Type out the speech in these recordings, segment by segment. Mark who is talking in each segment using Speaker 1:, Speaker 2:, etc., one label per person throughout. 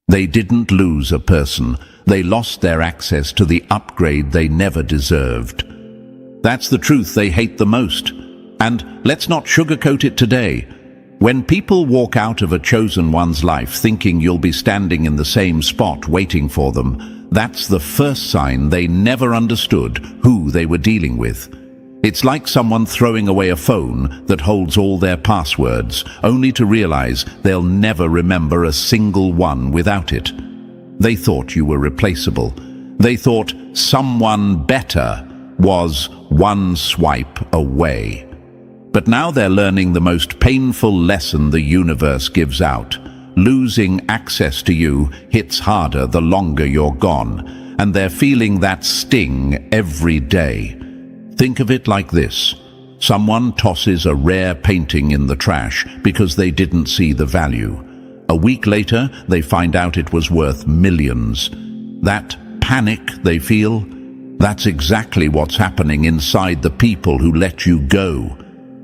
Speaker 1: They didn't lose a person. They lost their access to the upgrade they never deserved. That's the truth they hate the most. And let's not sugarcoat it today. When people walk out of a chosen one's life thinking you'll be standing in the same spot waiting for them, that's the first sign they never understood who they were dealing with. It's like someone throwing away a phone that holds all their passwords, only to realize they'll never remember a single one without it. They thought you were replaceable. They thought someone better was one swipe away. But now they're learning the most painful lesson the universe gives out. Losing access to you hits harder the longer you're gone, and they're feeling that sting every day. Think of it like this. Someone tosses a rare painting in the trash because they didn't see the value. A week later, they find out it was worth millions. That panic they feel, that's exactly what's happening inside the people who let you go.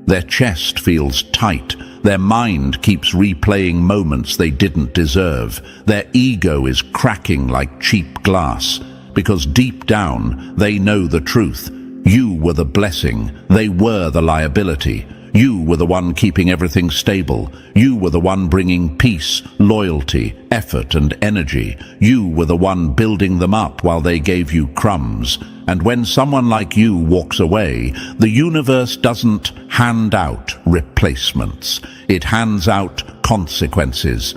Speaker 1: Their chest feels tight. Their mind keeps replaying moments they didn't deserve. Their ego is cracking like cheap glass, because deep down, they know the truth. You were the blessing. They were the liability. You were the one keeping everything stable. You were the one bringing peace, loyalty, effort, and energy. You were the one building them up while they gave you crumbs. And when someone like you walks away, the universe doesn't hand out replacements. It hands out consequences.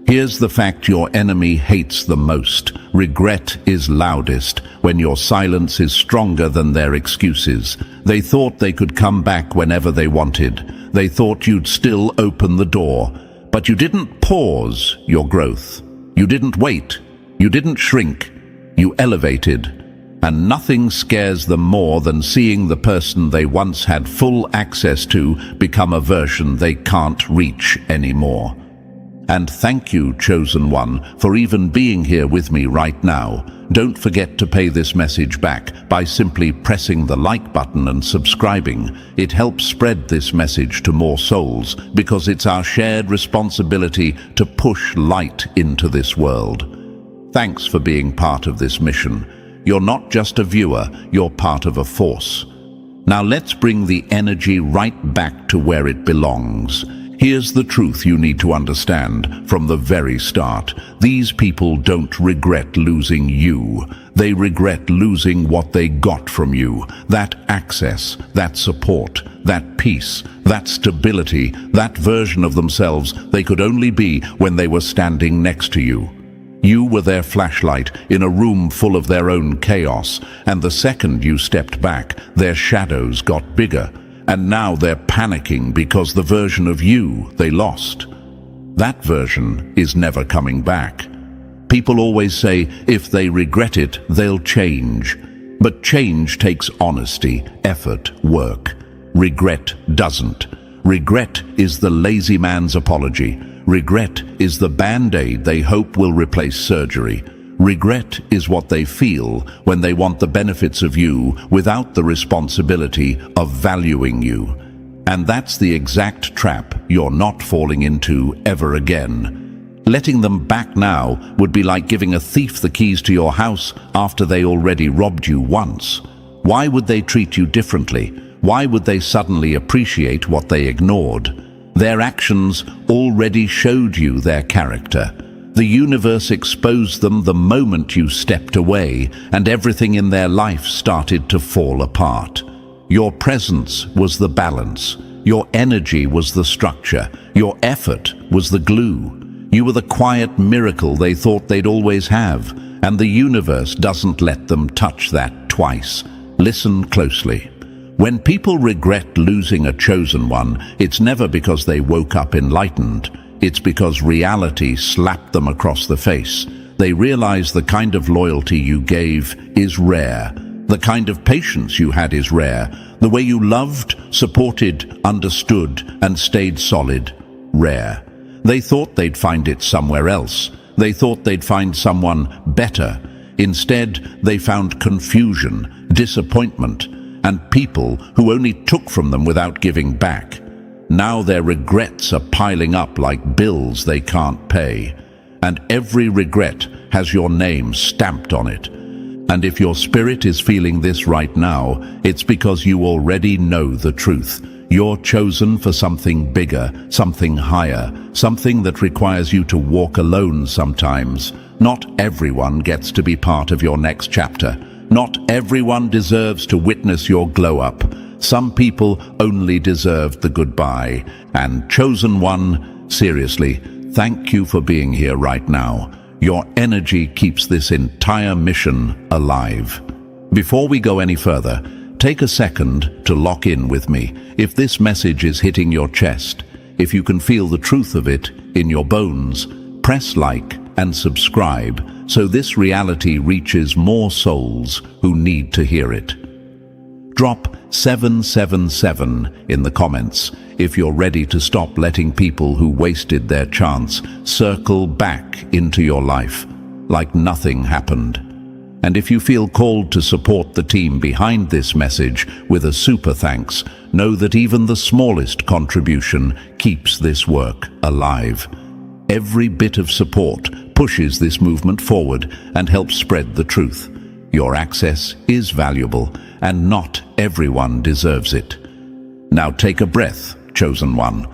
Speaker 1: Here's the fact your enemy hates the most. Regret is loudest when your silence is stronger than their excuses. They thought they could come back whenever they wanted. They thought you'd still open the door. But you didn't pause your growth. You didn't wait. You didn't shrink. You elevated. And nothing scares them more than seeing the person they once had full access to become a version they can't reach anymore. And thank you, Chosen One, for even being here with me right now. Don't forget to pay this message back by simply pressing the like button and subscribing. It helps spread this message to more souls because it's our shared responsibility to push light into this world. Thanks for being part of this mission. You're not just a viewer, you're part of a force. Now let's bring the energy right back to where it belongs. Here's the truth you need to understand from the very start. These people don't regret losing you. They regret losing what they got from you. That access, that support, that peace, that stability, that version of themselves they could only be when they were standing next to you. You were their flashlight in a room full of their own chaos, and the second you stepped back, their shadows got bigger. And now they're panicking because the version of you they lost. That version is never coming back. People always say if they regret it, they'll change. But change takes honesty, effort, work. Regret doesn't. Regret is the lazy man's apology. Regret is the band-aid they hope will replace surgery. Regret is what they feel when they want the benefits of you without the responsibility of valuing you. And that's the exact trap you're not falling into ever again. Letting them back now would be like giving a thief the keys to your house after they already robbed you once. Why would they treat you differently? Why would they suddenly appreciate what they ignored? Their actions already showed you their character. The universe exposed them the moment you stepped away, and everything in their life started to fall apart. Your presence was the balance. Your energy was the structure. Your effort was the glue. You were the quiet miracle they thought they'd always have, and the universe doesn't let them touch that twice. Listen closely. When people regret losing a chosen one, it's never because they woke up enlightened. It's because reality slapped them across the face. They realize the kind of loyalty you gave is rare. The kind of patience you had is rare. The way you loved, supported, understood, and stayed solid, rare. They thought they'd find it somewhere else. They thought they'd find someone better. Instead, they found confusion, disappointment, and people who only took from them without giving back. Now their regrets are piling up like bills they can't pay. and every regret has your name stamped on it. And if your spirit is feeling this right now, it's because you already know the truth. You're chosen for something bigger, something higher, something that requires you to walk alone sometimes. Not everyone gets to be part of your next chapter. Not everyone deserves to witness your glow up. Some people only deserve the goodbye. And chosen one, seriously, thank you for being here right now. Your energy keeps this entire mission alive. Before we go any further, take a second to lock in with me. If this message is hitting your chest, if you can feel the truth of it in your bones, press like and subscribe so this reality reaches more souls who need to hear it. Drop 777 in the comments if you're ready to stop letting people who wasted their chance circle back into your life like nothing happened. And if you feel called to support the team behind this message with a super thanks, know that even the smallest contribution keeps this work alive. Every bit of support pushes this movement forward and helps spread the truth. Your access is valuable, and not everyone deserves it. Now take a breath, chosen one.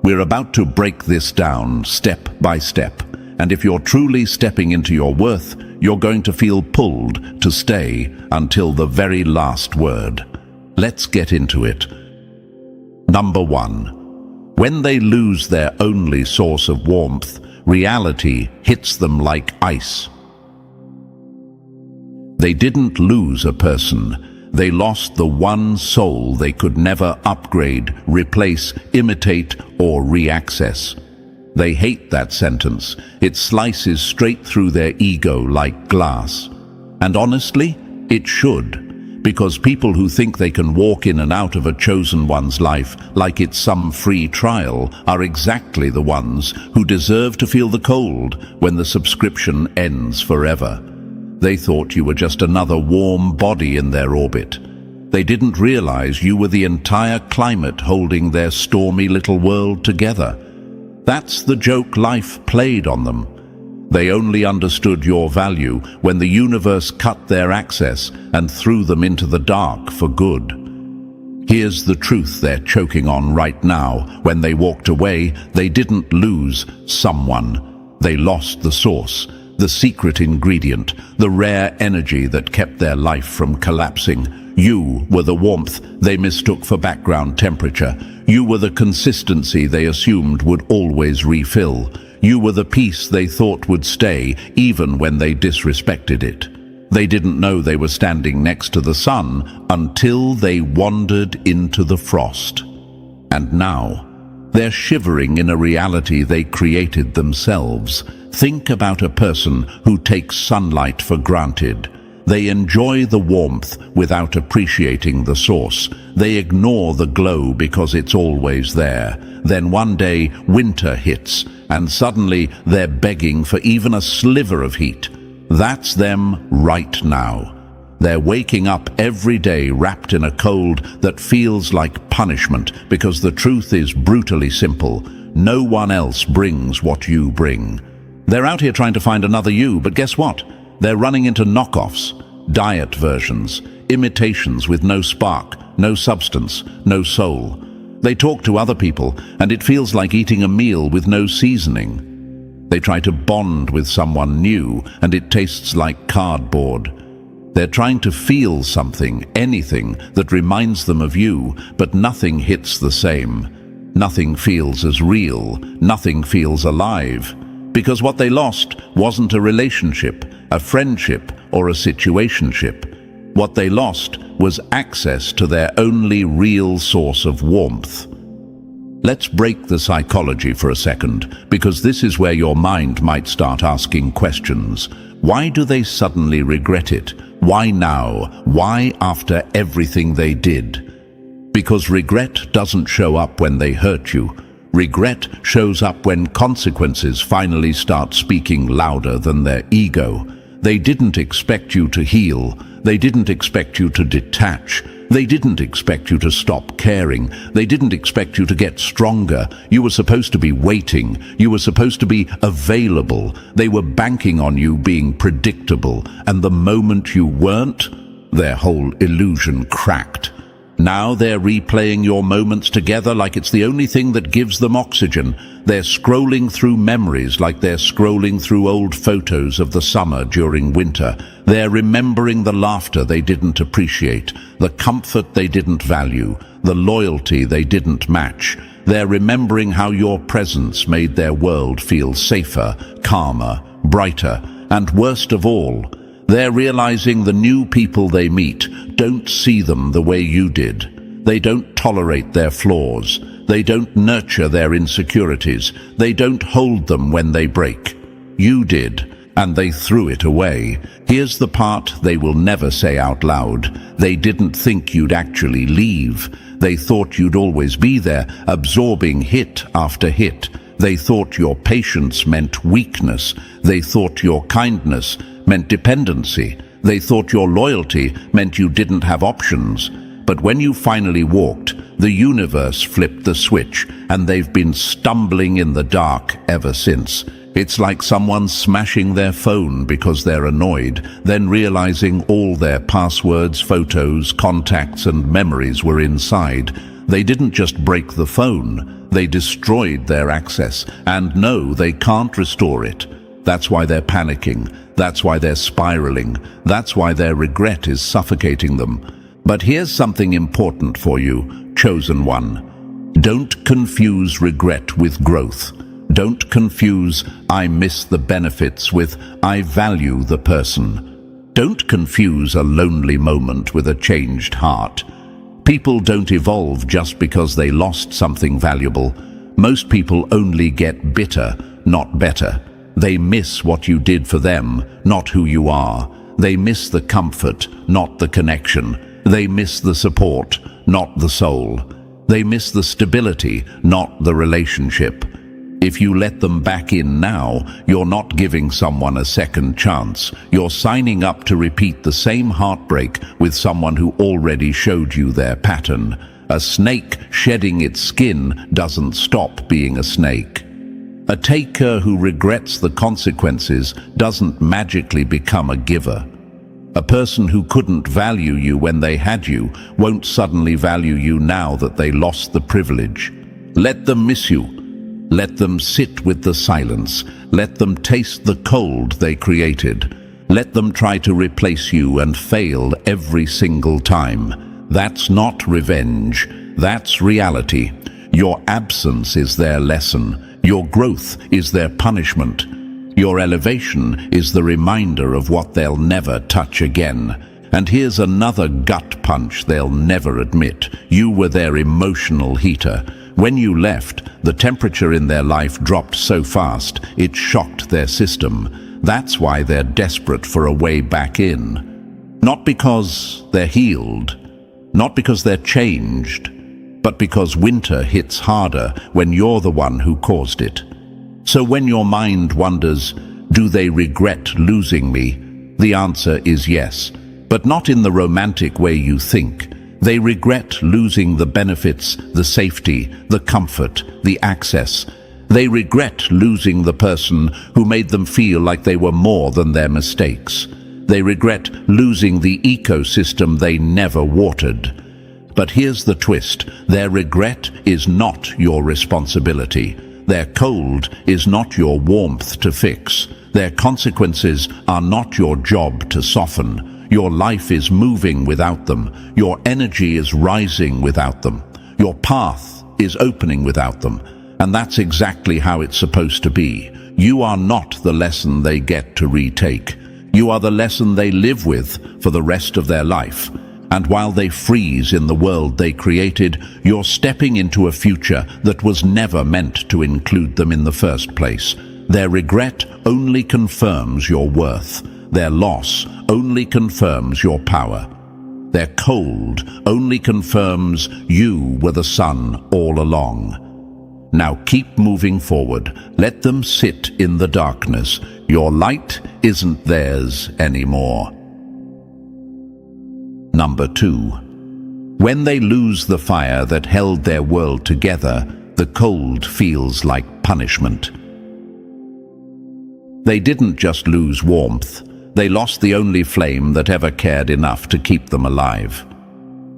Speaker 1: We're about to break this down step by step, and if you're truly stepping into your worth, you're going to feel pulled to stay until the very last word. Let's get into it. Number 1. When they lose their only source of warmth, reality hits them like ice. They didn't lose a person. They lost the one soul they could never upgrade, replace, imitate, or re-access. They hate that sentence. It slices straight through their ego like glass. And honestly, it should, because people who think they can walk in and out of a chosen one's life like it's some free trial are exactly the ones who deserve to feel the cold when the subscription ends forever. They thought you were just another warm body in their orbit. They didn't realize you were the entire climate holding their stormy little world together. That's the joke life played on them. They only understood your value when the universe cut their access and threw them into the dark for good. Here's the truth they're choking on right now. When they walked away, they didn't lose someone. They lost the source, the secret ingredient, the rare energy that kept their life from collapsing. You were the warmth they mistook for background temperature. You were the consistency they assumed would always refill. You were the peace they thought would stay, even when they disrespected it. They didn't know they were standing next to the sun until they wandered into the frost. And now, they're shivering in a reality they created themselves. Think about a person who takes sunlight for granted. They enjoy the warmth without appreciating the source. They ignore the glow because it's always there. Then one day, winter hits, and suddenly they're begging for even a sliver of heat. That's them right now. They're waking up every day wrapped in a cold that feels like punishment, because the truth is brutally simple. No one else brings what you bring. They're out here trying to find another you, but guess what? They're running into knockoffs, diet versions, imitations with no spark, no substance, no soul. They talk to other people, and it feels like eating a meal with no seasoning. They try to bond with someone new, and it tastes like cardboard. They're trying to feel something, anything, that reminds them of you, but nothing hits the same. Nothing feels as real, nothing feels alive. Because what they lost wasn't a relationship, a friendship, or a situationship. What they lost was access to their only real source of warmth. Let's break the psychology for a second, because this is where your mind might start asking questions. Why do they suddenly regret it? Why now? Why after everything they did? Because regret doesn't show up when they hurt you. Regret shows up when consequences finally start speaking louder than their ego. They didn't expect you to heal. They didn't expect you to detach. They didn't expect you to stop caring. They didn't expect you to get stronger. You were supposed to be waiting. You were supposed to be available. They were banking on you being predictable. And the moment you weren't, their whole illusion cracked. Now they're replaying your moments together like it's the only thing that gives them oxygen. They're scrolling through memories like they're scrolling through old photos of the summer during winter. They're remembering the laughter they didn't appreciate, the comfort they didn't value, the loyalty they didn't match. They're remembering how your presence made their world feel safer, calmer, brighter, and worst of all, they're realizing the new people they meet don't see them the way you did. They don't tolerate their flaws. They don't nurture their insecurities. They don't hold them when they break. You did, and they threw it away. Here's the part they will never say out loud. They didn't think you'd actually leave. They thought you'd always be there, absorbing hit after hit. They thought your patience meant weakness. They thought your kindness meant dependency. They thought your loyalty meant you didn't have options. But when you finally walked, the universe flipped the switch, and they've been stumbling in the dark ever since. It's like someone smashing their phone because they're annoyed, then realizing all their passwords, photos, contacts, and memories were inside. They didn't just break the phone, they destroyed their access, and no, they can't restore it. That's why they're panicking. That's why they're spiraling. That's why their regret is suffocating them. But here's something important for you, chosen one. Don't confuse regret with growth. Don't confuse "I miss the benefits" with "I value the person." Don't confuse a lonely moment with a changed heart. People don't evolve just because they lost something valuable. Most people only get bitter, not better. They miss what you did for them, not who you are. They miss the comfort, not the connection. They miss the support, not the soul. They miss the stability, not the relationship. If you let them back in now, you're not giving someone a second chance. You're signing up to repeat the same heartbreak with someone who already showed you their pattern. A snake shedding its skin doesn't stop being a snake. A taker who regrets the consequences doesn't magically become a giver. A person who couldn't value you when they had you won't suddenly value you now that they lost the privilege. Let them miss you. Let them sit with the silence. Let them taste the cold they created. Let them try to replace you and fail every single time. That's not revenge. That's reality. Your absence is their lesson. Your growth is their punishment. Your elevation is the reminder of what they'll never touch again. And here's another gut punch they'll never admit. You were their emotional heater. When you left, the temperature in their life dropped so fast, it shocked their system. That's why they're desperate for a way back in. Not because they're healed, not because they're changed, but because winter hits harder when you're the one who caused it. So when your mind wonders, do they regret losing me? The answer is yes, but not in the romantic way you think. They regret losing the benefits, the safety, the comfort, the access. They regret losing the person who made them feel like they were more than their mistakes. They regret losing the ecosystem they never watered. But here's the twist. Their regret is not your responsibility. Their cold is not your warmth to fix. Their consequences are not your job to soften. Your life is moving without them. Your energy is rising without them. Your path is opening without them. And that's exactly how it's supposed to be. You are not the lesson they get to retake. You are the lesson they live with for the rest of their life. And while they freeze in the world they created, you're stepping into a future that was never meant to include them in the first place. Their regret only confirms your worth. Their loss only confirms your power. Their cold only confirms you were the sun all along. Now keep moving forward. Let them sit in the darkness. Your light isn't theirs anymore. Number 2. When they lose the fire that held their world together, the cold feels like punishment. They didn't just lose warmth, they lost the only flame that ever cared enough to keep them alive.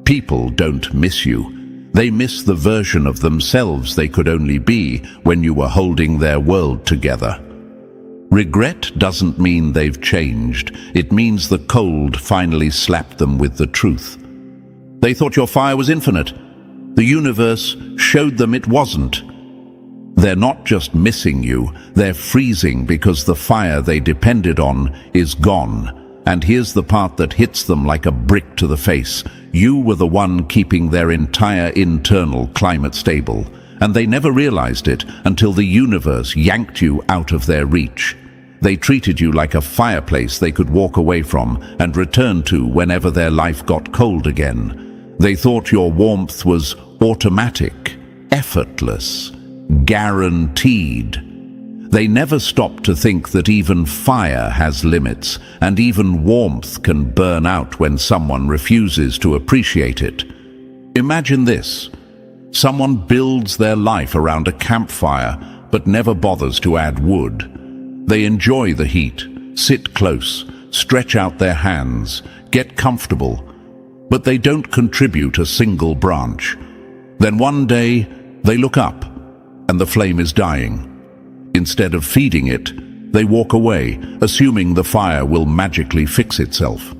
Speaker 1: People don't miss you. They miss the version of themselves they could only be when you were holding their world together. Regret doesn't mean they've changed. It means the cold finally slapped them with the truth. They thought your fire was infinite. The universe showed them it wasn't. They're not just missing you, they're freezing because the fire they depended on is gone. And here's the part that hits them like a brick to the face. You were the one keeping their entire internal climate stable, and they never realized it until the universe yanked you out of their reach. They treated you like a fireplace they could walk away from and return to whenever their life got cold again. They thought your warmth was automatic, effortless, guaranteed. They never stopped to think that even fire has limits, and even warmth can burn out when someone refuses to appreciate it. Imagine this. Someone builds their life around a campfire, but never bothers to add wood. They enjoy the heat, sit close, stretch out their hands, get comfortable, but they don't contribute a single branch. Then one day, they look up, and the flame is dying. Instead of feeding it, they walk away, assuming the fire will magically fix itself.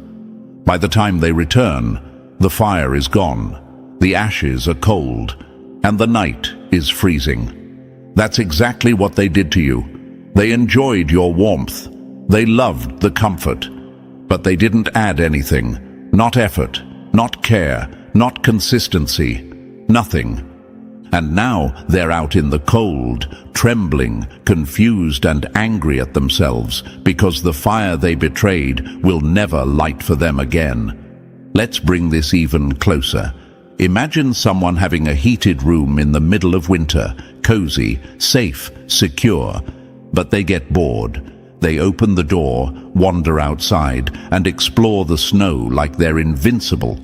Speaker 1: By the time they return, the fire is gone, the ashes are cold, and the night is freezing. That's exactly what they did to you. They enjoyed your warmth. They loved the comfort. But they didn't add anything. Not effort, not care, not consistency, nothing. And now they're out in the cold, trembling, confused and angry at themselves because the fire they betrayed will never light for them again. Let's bring this even closer. Imagine someone having a heated room in the middle of winter, cozy, safe, secure. But they get bored. They open the door, wander outside, and explore the snow like they're invincible.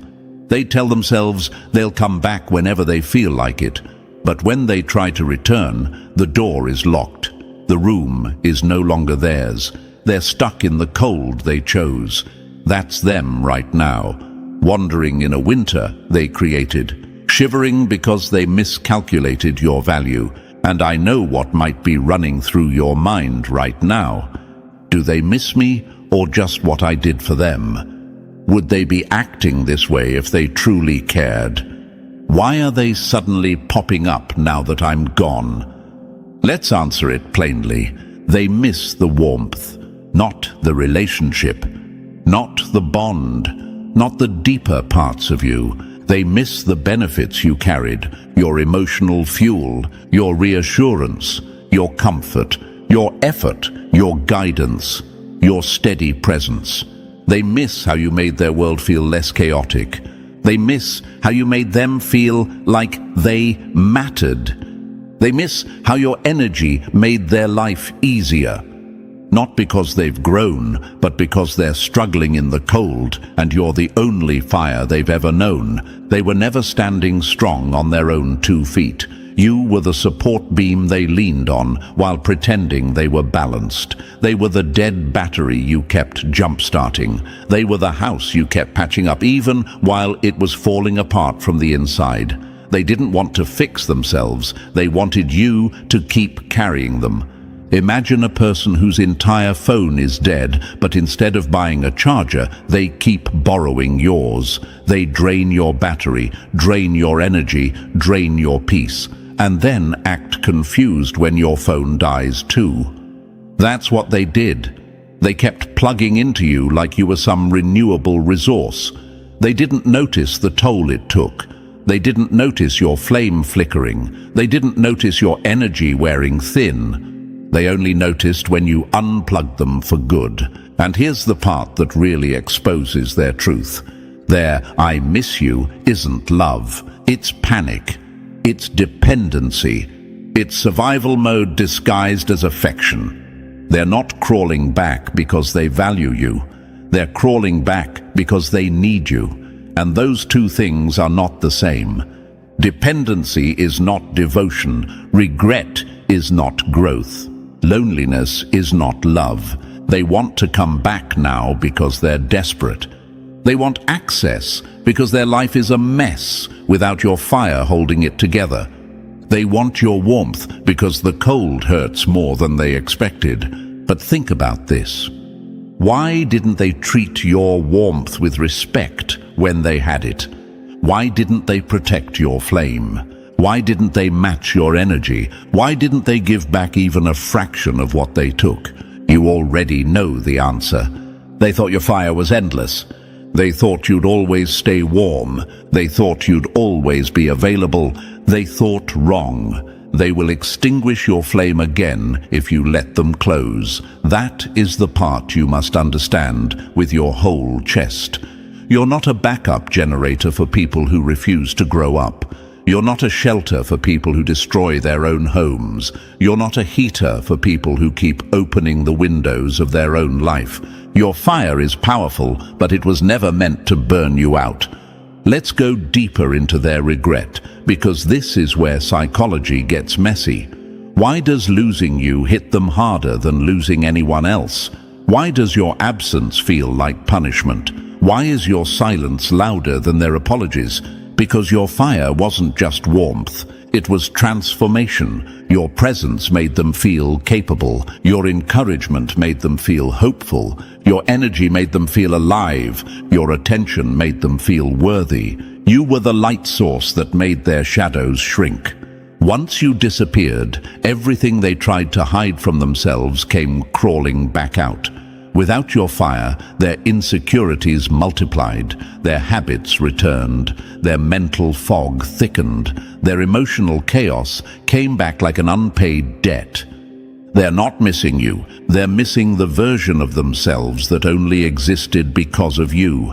Speaker 1: They tell themselves they'll come back whenever they feel like it. But when they try to return, the door is locked. The room is no longer theirs. They're stuck in the cold they chose. That's them right now, wandering in a winter they created, shivering because they miscalculated your value. And I know what might be running through your mind right now. Do they miss me, or just what I did for them? Would they be acting this way if they truly cared? Why are they suddenly popping up now that I'm gone? Let's answer it plainly. They miss the warmth, not the relationship, not the bond, not the deeper parts of you. They miss the benefits you carried, your emotional fuel, your reassurance, your comfort, your effort, your guidance, your steady presence. They miss how you made their world feel less chaotic. They miss how you made them feel like they mattered. They miss how your energy made their life easier. Not because they've grown, but because they're struggling in the cold and you're the only fire they've ever known. They were never standing strong on their own 2 feet. You were the support beam they leaned on while pretending they were balanced. They were the dead battery you kept jump-starting. They were the house you kept patching up even while it was falling apart from the inside. They didn't want to fix themselves. They wanted you to keep carrying them. Imagine a person whose entire phone is dead, but instead of buying a charger, they keep borrowing yours. They drain your battery, drain your energy, drain your peace, and then act confused when your phone dies too. That's what they did. They kept plugging into you like you were some renewable resource. They didn't notice the toll it took. They didn't notice your flame flickering. They didn't notice your energy wearing thin. They only noticed when you unplugged them for good. And here's the part that really exposes their truth. Their "I miss you" isn't love. It's panic. It's dependency. It's survival mode disguised as affection. They're not crawling back because they value you. They're crawling back because they need you. and those two things are not the same. Dependency is not devotion. Regret is not growth. Loneliness is not love. They want to come back now because they're desperate. They want access because their life is a mess without your fire holding it together. They want your warmth because the cold hurts more than they expected. But think about this. Why didn't they treat your warmth with respect when they had it? Why didn't they protect your flame? Why didn't they match your energy? Why didn't they give back even a fraction of what they took? You already know the answer. They thought your fire was endless. They thought you'd always stay warm. They thought you'd always be available. They thought wrong. They will extinguish your flame again if you let them close. That is the part you must understand with your whole chest. You're not a backup generator for people who refuse to grow up. You're not a shelter for people who destroy their own homes. You're not a heater for people who keep opening the windows of their own life. Your fire is powerful, but it was never meant to burn you out. Let's go deeper into their regret, because this is where psychology gets messy. Why does losing you hit them harder than losing anyone else? Why does your absence feel like punishment? Why is your silence louder than their apologies? Because your fire wasn't just warmth, it was transformation. Your presence made them feel capable. Your encouragement made them feel hopeful. Your energy made them feel alive. Your attention made them feel worthy. You were the light source that made their shadows shrink. Once you disappeared, everything they tried to hide from themselves came crawling back out. Without your fire, their insecurities multiplied, their habits returned, their mental fog thickened, their emotional chaos came back like an unpaid debt. They're not missing you, they're missing the version of themselves that only existed because of you.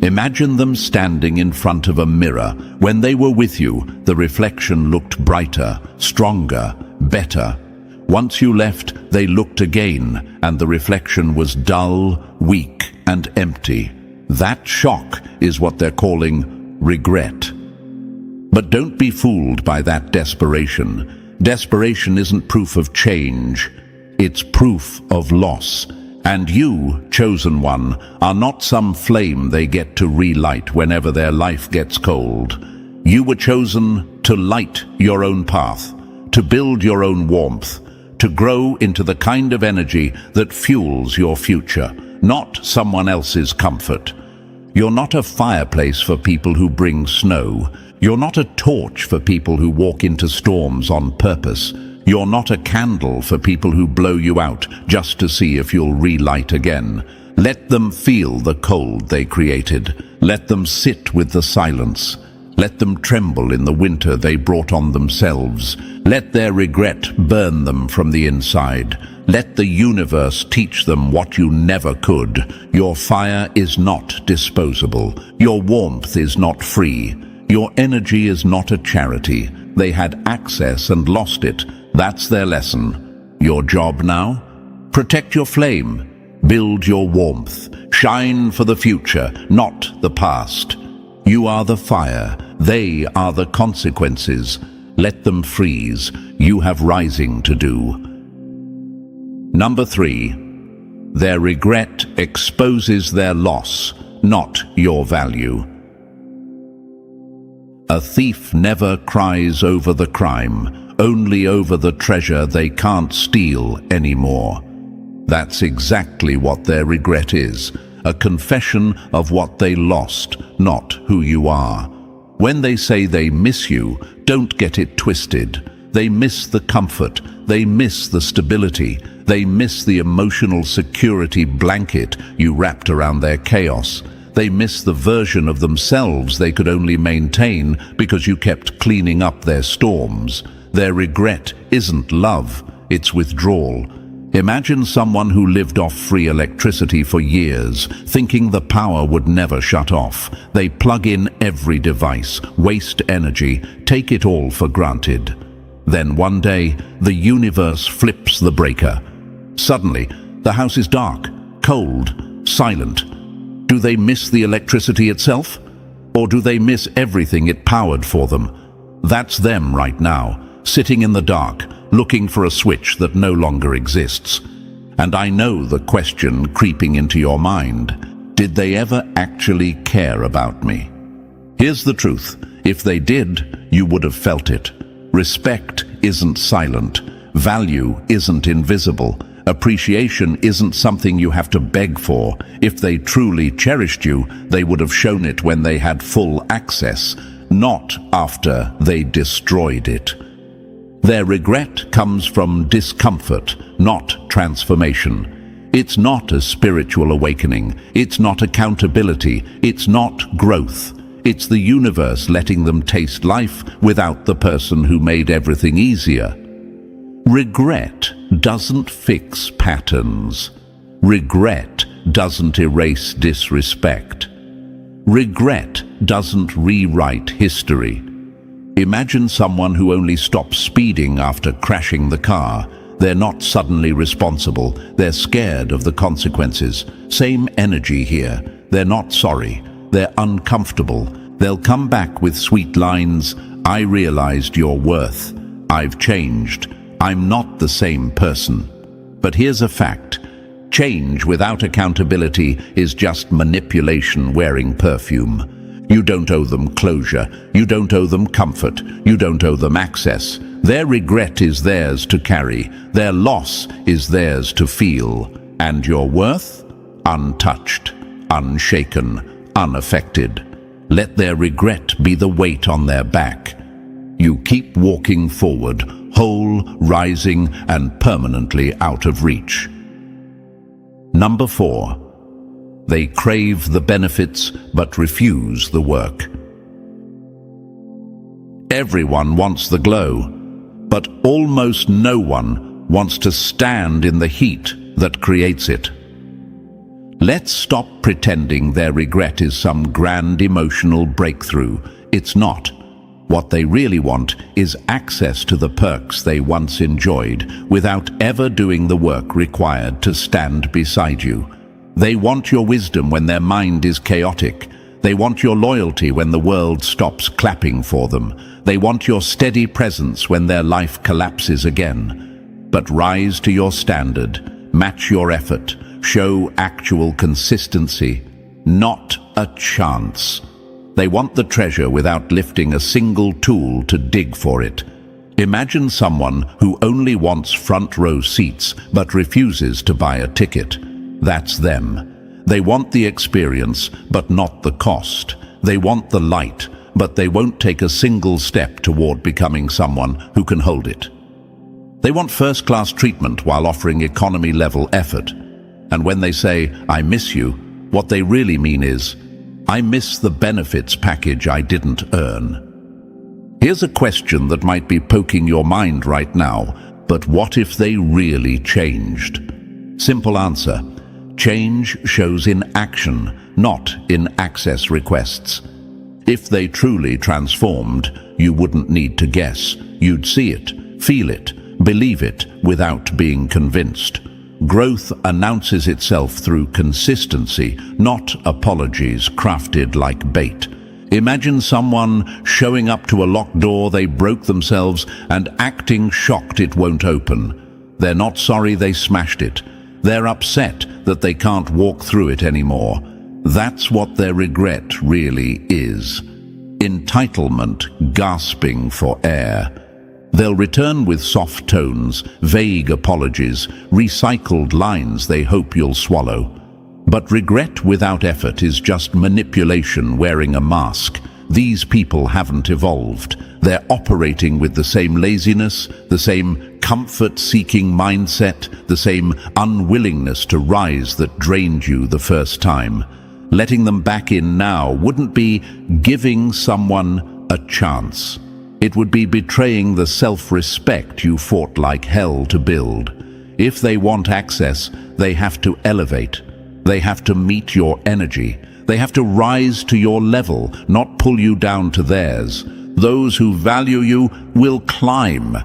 Speaker 1: Imagine them standing in front of a mirror. When they were with you, the reflection looked brighter, stronger, better. Once you left, they looked again, and the reflection was dull, weak, and empty. That shock is what they're calling regret. But don't be fooled by that desperation. Desperation isn't proof of change. It's proof of loss. And you, chosen one, are not some flame they get to relight whenever their life gets cold. You were chosen to light your own path, to build your own warmth, to grow into the kind of energy that fuels your future, not someone else's comfort. You're not a fireplace for people who bring snow. You're not a torch for people who walk into storms on purpose. You're not a candle for people who blow you out just to see if you'll relight again. Let them feel the cold they created. Let them sit with the silence. Let them tremble in the winter they brought on themselves. Let their regret burn them from the inside. Let the universe teach them what you never could. Your fire is not disposable. Your warmth is not free. Your energy is not a charity. They had access and lost it. That's their lesson. Your job now? Protect your flame. Build your warmth. Shine for the future, not the past. You are the fire. They are the consequences. Let them freeze. You have rising to do. Number 3. Their regret exposes their loss, not your value. A thief never cries over the crime, only over the treasure they can't steal anymore. That's exactly what their regret is. A confession of what they lost, not who you are. When they say they miss you, don't get it twisted. They miss the comfort, they miss the stability, they miss the emotional security blanket you wrapped around their chaos. They miss the version of themselves they could only maintain because you kept cleaning up their storms. Their regret isn't love, it's withdrawal. Imagine someone who lived off free electricity for years, thinking the power would never shut off. They plug in every device, waste energy, take it all for granted. Then one day, the universe flips the breaker. Suddenly, the house is dark, cold, silent. Do they miss the electricity itself? Or do they miss everything it powered for them? That's them right now, sitting in the dark, looking for a switch that no longer exists. And I know the question creeping into your mind: did they ever actually care about me? Here's the truth. If they did, you would have felt it. Respect isn't silent. Value isn't invisible. Appreciation isn't something you have to beg for. If they truly cherished you, they would have shown it when they had full access, not after they destroyed it. Their regret comes from discomfort, not transformation. It's not a spiritual awakening. It's not accountability. It's not growth. It's the universe letting them taste life without the person who made everything easier. Regret doesn't fix patterns. Regret doesn't erase disrespect. Regret doesn't rewrite history. Imagine someone who only stops speeding after crashing the car. They're not suddenly responsible. They're scared of the consequences. Same energy here. They're not sorry. They're uncomfortable. They'll come back with sweet lines: "I realized your worth. I've changed. I'm not the same person." But here's a fact. Change without accountability is just manipulation wearing perfume. You don't owe them closure. You don't owe them comfort. You don't owe them access. Their regret is theirs to carry. Their loss is theirs to feel. And your worth? Untouched, unshaken, unaffected. Let their regret be the weight on their back. You keep walking forward, whole, rising, and permanently out of reach. Number 4. They crave the benefits but refuse the work. Everyone wants the glow, but almost no one wants to stand in the heat that creates it. Let's stop pretending their regret is some grand emotional breakthrough. It's not. What they really want is access to the perks they once enjoyed without ever doing the work required to stand beside you. They want your wisdom when their mind is chaotic. They want your loyalty when the world stops clapping for them. They want your steady presence when their life collapses again. But rise to your standard, match your effort, show actual consistency, not a chance. They want the treasure without lifting a single tool to dig for it. Imagine someone who only wants front row seats but refuses to buy a ticket. That's them. They want the experience, but not the cost. They want the light, but they won't take a single step toward becoming someone who can hold it. They want first-class treatment while offering economy-level effort. And when they say, "I miss you," what they really mean is, "I miss the benefits package I didn't earn." Here's a question that might be poking your mind right now, but what if they really changed? Simple answer. Change shows in action, not in access requests. If they truly transformed, you wouldn't need to guess. You'd see it, feel it, believe it without being convinced. Growth announces itself through consistency, not apologies crafted like bait. Imagine someone showing up to a locked door they broke themselves and acting shocked it won't open. They're not sorry they smashed it. They're upset that they can't walk through it anymore. That's what their regret really is. Entitlement gasping for air. They'll return with soft tones, vague apologies, recycled lines they hope you'll swallow. But regret without effort is just manipulation wearing a mask. These people haven't evolved. They're operating with the same laziness, the same comfort-seeking mindset, the same unwillingness to rise that drained you the first time. Letting them back in now wouldn't be giving someone a chance. It would be betraying the self-respect you fought like hell to build. If they want access, they have to elevate. They have to meet your energy. They have to rise to your level, not pull you down to theirs. Those who value you will climb.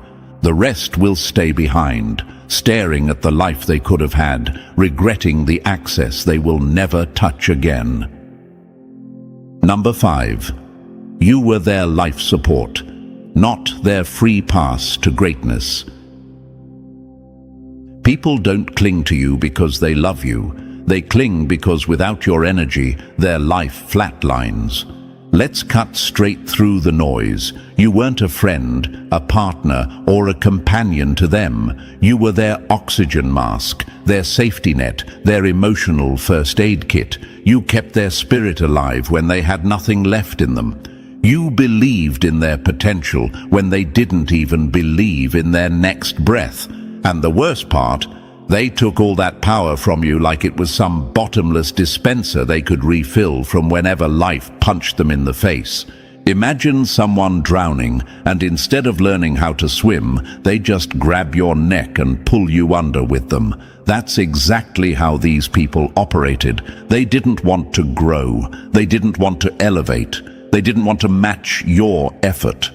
Speaker 1: The rest will stay behind, staring at the life they could have had, regretting the access they will never touch again. Number 5. You were their life support, not their free pass to greatness. People don't cling to you because they love you. They cling because without your energy, their life flatlines. Let's cut straight through the noise. You weren't a friend, a partner, or a companion to them. You were their oxygen mask, their safety net, their emotional first aid kit. You kept their spirit alive when they had nothing left in them. You believed in their potential when they didn't even believe in their next breath. And the worst part, they took all that power from you like it was some bottomless dispenser they could refill from whenever life punched them in the face. Imagine someone drowning, and instead of learning how to swim, they just grab your neck and pull you under with them. That's exactly how these people operated. They didn't want to grow. They didn't want to elevate. They didn't want to match your effort.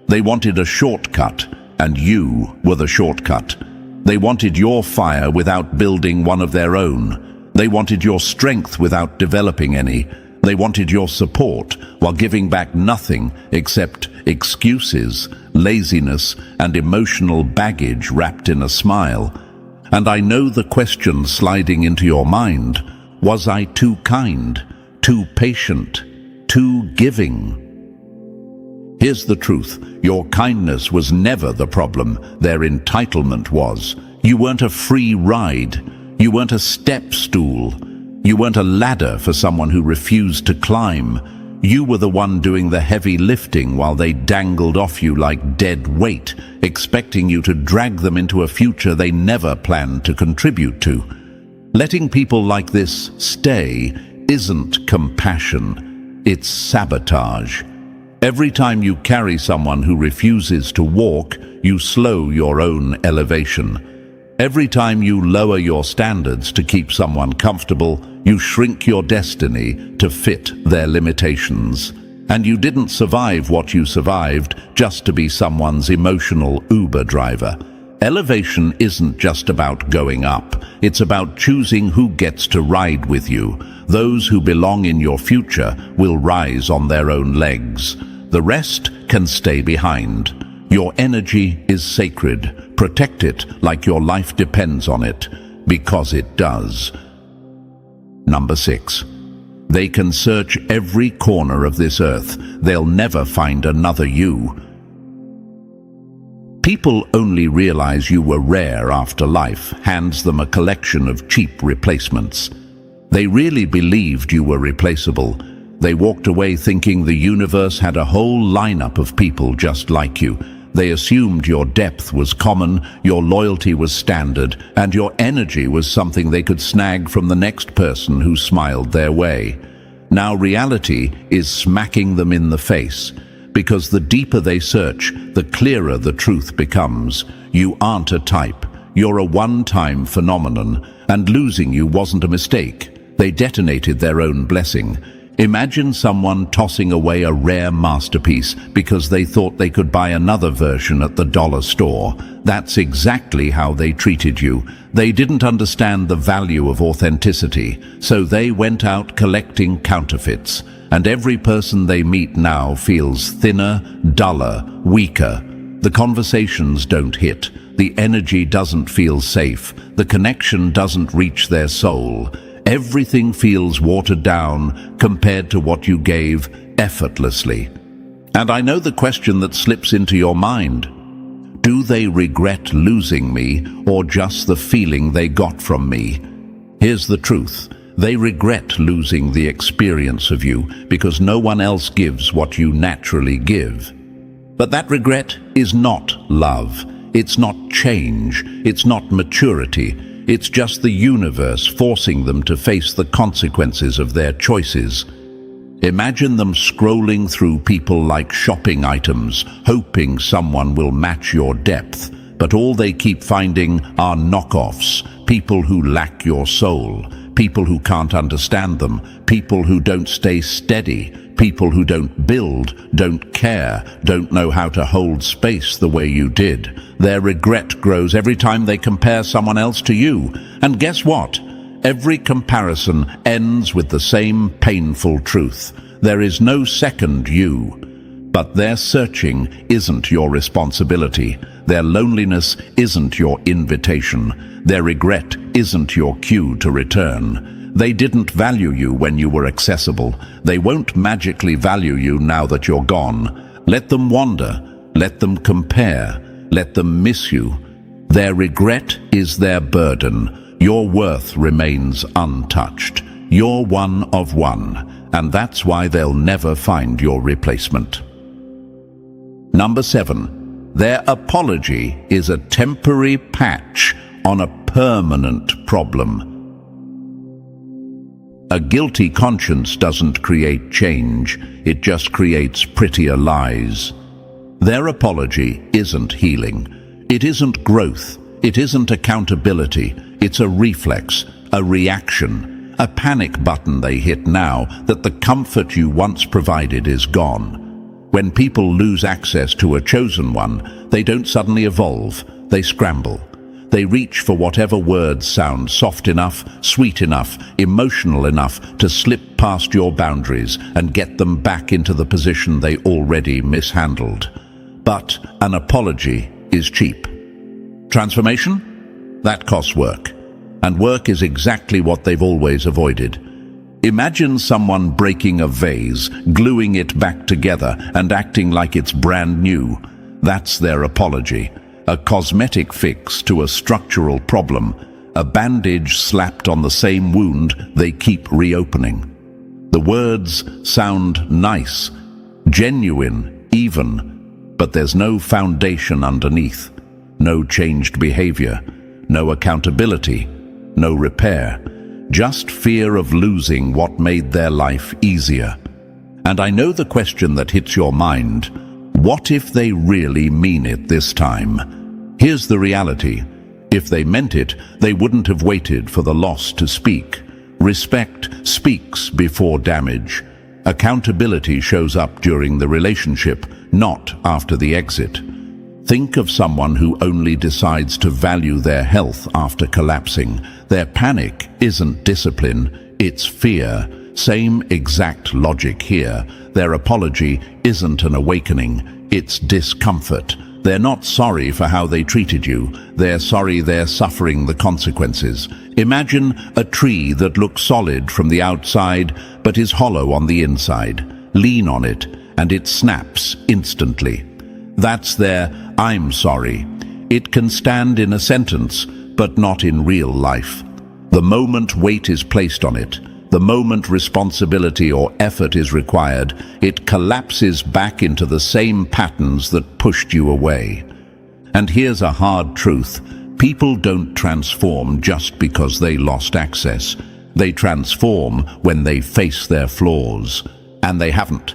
Speaker 1: They wanted a shortcut, and you were the shortcut. They wanted your fire without building one of their own. They wanted your strength without developing any. They wanted your support while giving back nothing except excuses, laziness, and emotional baggage wrapped in a smile. And I know the question sliding into your mind: was I too kind, too patient, too giving? Here's the truth. Your kindness was never the problem. Their entitlement was. You weren't a free ride. You weren't a step stool. You weren't a ladder for someone who refused to climb. You were the one doing the heavy lifting while they dangled off you like dead weight, expecting you to drag them into a future they never planned to contribute to. Letting people like this stay isn't compassion. It's sabotage. Every time you carry someone who refuses to walk, you slow your own elevation. Every time you lower your standards to keep someone comfortable, you shrink your destiny to fit their limitations. And you didn't survive what you survived just to be someone's emotional Uber driver. Elevation isn't just about going up. It's about choosing who gets to ride with you. Those who belong in your future will rise on their own legs. The rest can stay behind. Your energy is sacred. Protect it like your life depends on it, because it does. Number 6. They can search every corner of this earth. They'll never find another you. People only realize you were rare after life hands them a collection of cheap replacements. They really believed you were replaceable. They walked away thinking the universe had a whole lineup of people just like you. They assumed your depth was common, your loyalty was standard, and your energy was something they could snag from the next person who smiled their way. Now reality is smacking them in the face, because the deeper they search, the clearer the truth becomes. You aren't a type. You're a one-time phenomenon, and losing you wasn't a mistake. They detonated their own blessing. Imagine someone tossing away a rare masterpiece because they thought they could buy another version at the dollar store. That's exactly how they treated you. They didn't understand the value of authenticity, so they went out collecting counterfeits. And every person they meet now feels thinner, duller, weaker. The conversations don't hit. The energy doesn't feel safe. The connection doesn't reach their soul. Everything feels watered down compared to what you gave effortlessly. And I know the question that slips into your mind. Do they regret losing me, or just the feeling they got from me? Here's the truth. They regret losing the experience of you because no one else gives what you naturally give. But that regret is not love. It's not change. It's not maturity. It's just the universe forcing them to face the consequences of their choices. Imagine them scrolling through people like shopping items, hoping someone will match your depth. But all they keep finding are knockoffs, people who lack your soul, people who can't understand them, people who don't stay steady, people who don't build, don't care, don't know how to hold space the way you did. Their regret grows every time they compare someone else to you. And guess what? Every comparison ends with the same painful truth. There is no second you. But their searching isn't your responsibility. Their loneliness isn't your invitation. Their regret isn't your cue to return. They didn't value you when you were accessible. They won't magically value you now that you're gone. Let them wander. Let them compare. Let them miss you. Their regret is their burden. Your worth remains untouched. You're one of one, and that's why they'll never find your replacement. Number 7, their apology is a temporary patch on a permanent problem. A guilty conscience doesn't create change, it just creates prettier lies. Their apology isn't healing. It isn't growth. It isn't accountability. It's a reflex, a reaction, a panic button they hit now that the comfort you once provided is gone. When people lose access to a chosen one, they don't suddenly evolve, they scramble. They reach for whatever words sound soft enough, sweet enough, emotional enough to slip past your boundaries and get them back into the position they already mishandled. But an apology is cheap. Transformation? That costs work. And work is exactly what they've always avoided. Imagine someone breaking a vase, gluing it back together and acting like it's brand new. That's their apology. A cosmetic fix to a structural problem. A bandage slapped on the same wound they keep reopening. The words sound nice, genuine, even, but there's no foundation underneath. No changed behavior, no accountability, no repair. Just fear of losing what made their life easier. And I know the question that hits your mind, what if they really mean it this time? Here's the reality. If they meant it, they wouldn't have waited for the loss to speak. Respect speaks before damage. Accountability shows up during the relationship, not after the exit. Think of someone who only decides to value their health after collapsing. Their panic isn't discipline, it's fear. Same exact logic here. Their apology isn't an awakening, it's discomfort. They're not sorry for how they treated you. They're sorry they're suffering the consequences. Imagine a tree that looks solid from the outside but is hollow on the inside. Lean on it and it snaps instantly. That's their "I'm sorry." It can stand in a sentence, but not in real life. The moment weight is placed on it, the moment responsibility or effort is required, it collapses back into the same patterns that pushed you away. And here's a hard truth. People don't transform just because they lost access. They transform when they face their flaws. And they haven't.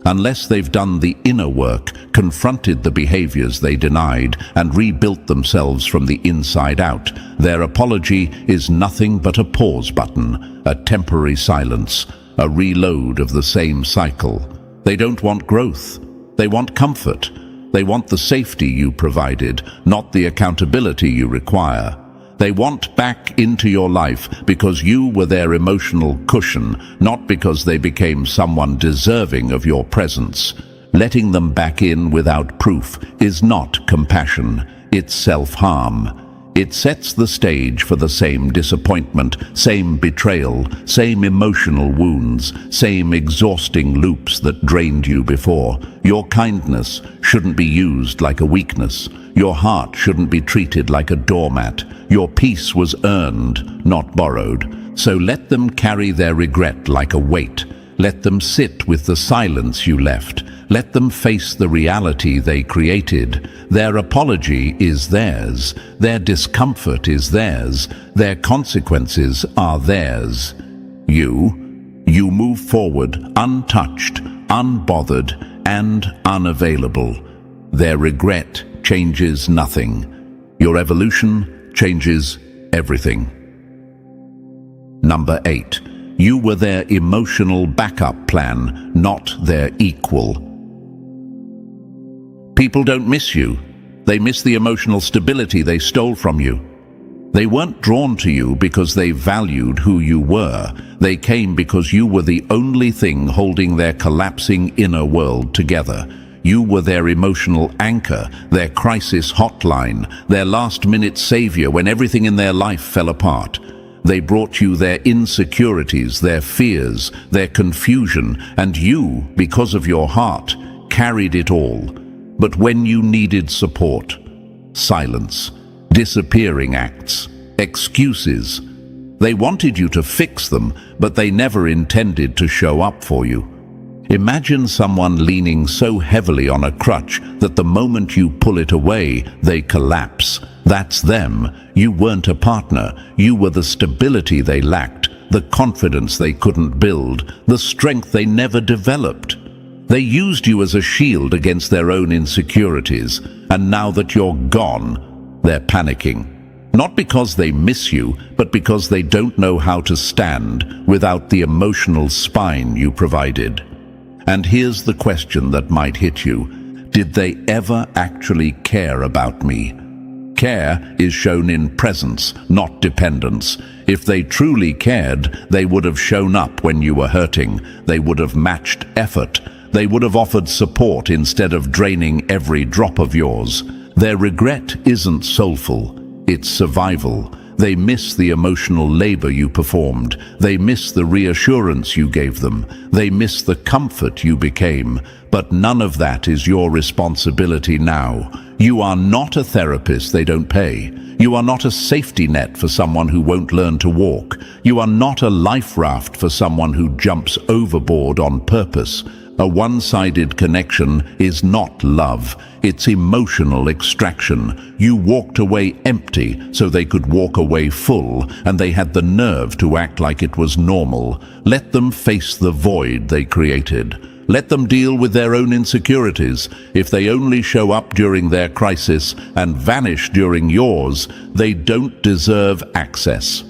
Speaker 1: Unless they've done the inner work, confronted the behaviors they denied, and rebuilt themselves from the inside out, their apology is nothing but a pause button, a temporary silence, a reload of the same cycle. They don't want growth. They want comfort. They want the safety you provided, not the accountability you require. They want back into your life because you were their emotional cushion, not because they became someone deserving of your presence. Letting them back in without proof is not compassion, it's self-harm. It sets the stage for the same disappointment, same betrayal, same emotional wounds, same exhausting loops that drained you before. Your kindness shouldn't be used like a weakness. Your heart shouldn't be treated like a doormat. Your peace was earned, not borrowed. So let them carry their regret like a weight. Let them sit with the silence you left. Let them face the reality they created. Their apology is theirs. Their discomfort is theirs. Their consequences are theirs. You move forward untouched, unbothered, and unavailable. Their regret changes nothing. Your evolution changes everything. Number 8. You were their emotional backup plan, not their equal. People don't miss you. They miss the emotional stability they stole from you. They weren't drawn to you because they valued who you were. They came because you were the only thing holding their collapsing inner world together. You were their emotional anchor, their crisis hotline, their last-minute savior when everything in their life fell apart. They brought you their insecurities, their fears, their confusion, and you, because of your heart, carried it all. But when you needed support, silence, disappearing acts, excuses. They wanted you to fix them, but they never intended to show up for you. Imagine someone leaning so heavily on a crutch that the moment you pull it away, they collapse. That's them. You weren't a partner. You were the stability they lacked, the confidence they couldn't build, the strength they never developed. They used you as a shield against their own insecurities, and now that you're gone, they're panicking. Not because they miss you, but because they don't know how to stand without the emotional spine you provided. And here's the question that might hit you. Did they ever actually care about me? Care is shown in presence, not dependence. If they truly cared, they would have shown up when you were hurting. They would have matched effort. They would have offered support instead of draining every drop of yours. Their regret isn't soulful. It's survival. They miss the emotional labor you performed. They miss the reassurance you gave them. They miss the comfort you became. But none of that is your responsibility now. You are not a therapist they don't pay. You are not a safety net for someone who won't learn to walk. You are not a life raft for someone who jumps overboard on purpose. A one-sided connection is not love. It's emotional extraction. You walked away empty so they could walk away full, and they had the nerve to act like it was normal. Let them face the void they created. Let them deal with their own insecurities. If they only show up during their crisis and vanish during yours, they don't deserve access.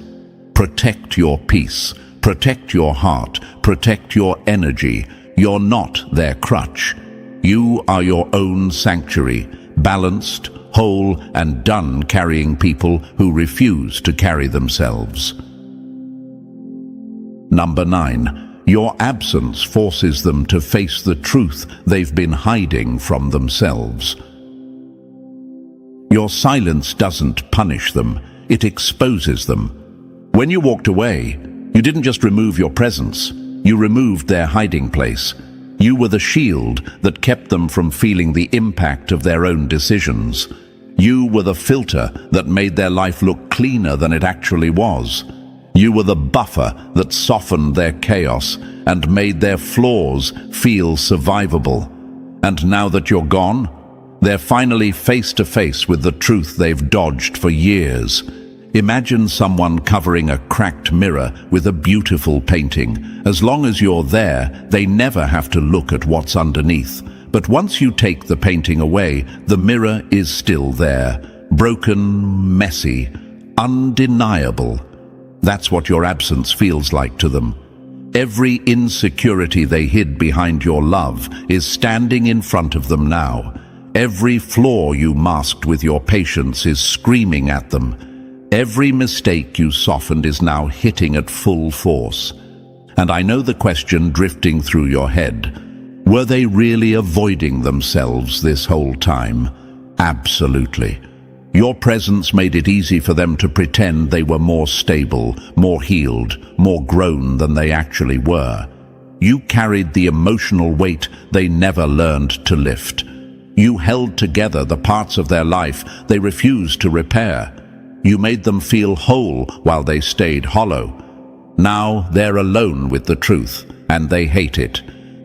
Speaker 1: Protect your peace. Protect your heart. Protect your energy. You're not their crutch. You are your own sanctuary, balanced, whole, and done carrying people who refuse to carry themselves. Number 9. Your absence forces them to face the truth they've been hiding from themselves. Your silence doesn't punish them, it exposes them. When you walked away, you didn't just remove your presence. You removed their hiding place. You were the shield that kept them from feeling the impact of their own decisions. You were the filter that made their life look cleaner than it actually was. You were the buffer that softened their chaos and made their flaws feel survivable. And now that you're gone, they're finally face to face with the truth they've dodged for years. Imagine someone covering a cracked mirror with a beautiful painting. As long as you're there, they never have to look at what's underneath. But once you take the painting away, the mirror is still there. Broken, messy, undeniable. That's what your absence feels like to them. Every insecurity they hid behind your love is standing in front of them now. Every flaw you masked with your patience is screaming at them. Every mistake you softened is now hitting at full force. And I know the question drifting through your head. Were they really avoiding themselves this whole time? Absolutely. Your presence made it easy for them to pretend they were more stable, more healed, more grown than they actually were. You carried the emotional weight they never learned to lift. You held together the parts of their life they refused to repair. You made them feel whole while they stayed hollow. Now they're alone with the truth, and they hate it.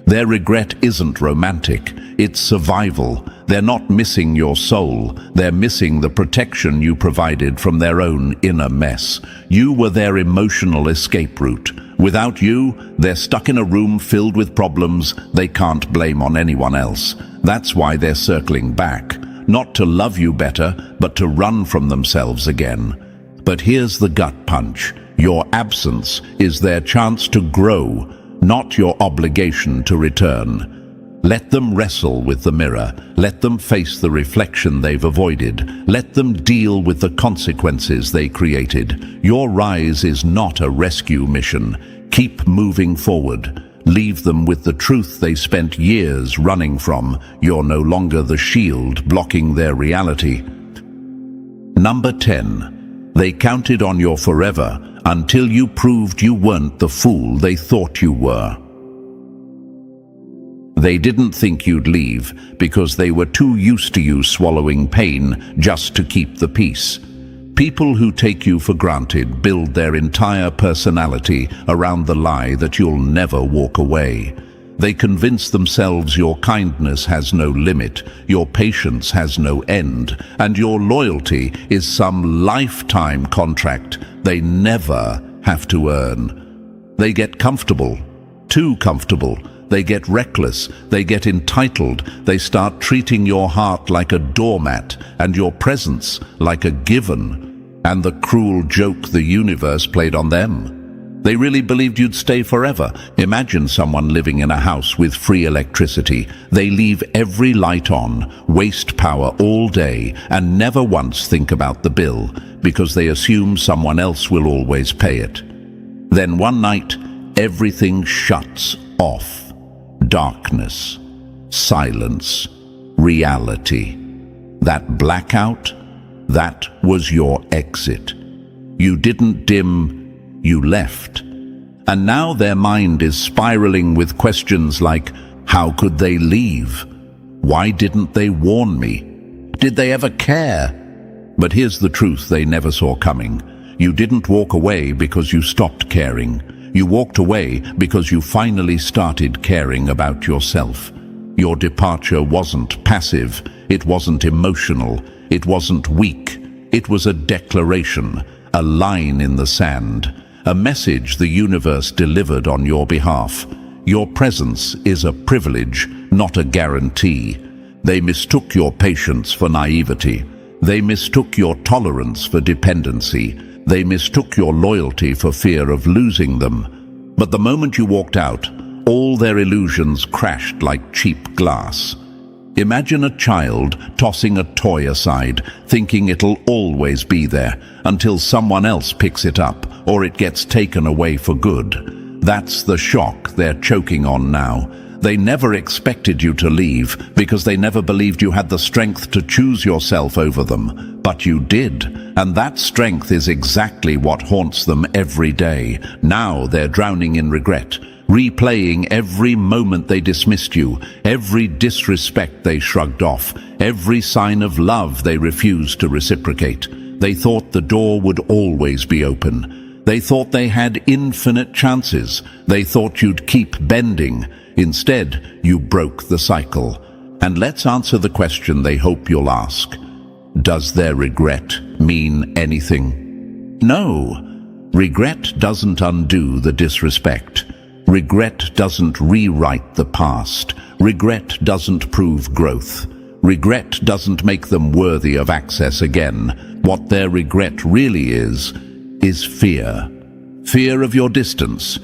Speaker 1: Their regret isn't romantic, it's survival. They're not missing your soul, they're missing the protection you provided from their own inner mess. You were their emotional escape route. Without you, they're stuck in a room filled with problems they can't blame on anyone else. That's why they're circling back. Not to love you better, but to run from themselves again. But here's the gut punch. Your absence is their chance to grow, not your obligation to return. Let them wrestle with the mirror. Let them face the reflection they've avoided. Let them deal with the consequences they created. Your rise is not a rescue mission. Keep moving forward. Leave them with the truth they spent years running from. You're no longer the shield blocking their reality. Number 10. They counted on your forever until you proved you weren't the fool they thought you were. They didn't think you'd leave because they were too used to you swallowing pain just to keep the peace. People who take you for granted build their entire personality around the lie that you'll never walk away. They convince themselves your kindness has no limit, your patience has no end, and your loyalty is some lifetime contract they never have to earn. They get comfortable, too comfortable. They get reckless, they get entitled, they start treating your heart like a doormat and your presence like a given, and the cruel joke the universe played on them. They really believed you'd stay forever. Imagine someone living in a house with free electricity. They leave every light on, waste power all day, and never once think about the bill because they assume someone else will always pay it. Then one night, everything shuts off. Darkness, silence, reality. That blackout, that was your exit. You didn't dim, you left. And now their mind is spiraling with questions like, how could they leave? Why didn't they warn me? Did they ever care? But here's the truth they never saw coming. You didn't walk away because you stopped caring. You walked away because you finally started caring about yourself. Your departure wasn't passive, it wasn't emotional, it wasn't weak. It was a declaration, a line in the sand, a message the universe delivered on your behalf. Your presence is a privilege, not a guarantee. They mistook your patience for naivety. They mistook your tolerance for dependency. They mistook your loyalty for fear of losing them. But the moment you walked out, all their illusions crashed like cheap glass. Imagine a child tossing a toy aside, thinking it'll always be there, until someone else picks it up, or it gets taken away for good. That's the shock they're choking on now. They never expected you to leave because they never believed you had the strength to choose yourself over them. But you did, and that strength is exactly what haunts them every day. Now they're drowning in regret, replaying every moment they dismissed you, every disrespect they shrugged off, every sign of love they refused to reciprocate. They thought the door would always be open. They thought they had infinite chances. They thought you'd keep bending. Instead, you broke the cycle. And let's answer the question they hope you'll ask. Does their regret mean anything? No. Regret doesn't undo the disrespect. Regret doesn't rewrite the past. Regret doesn't prove growth. Regret doesn't make them worthy of access again. What their regret really is fear. Fear of your distance.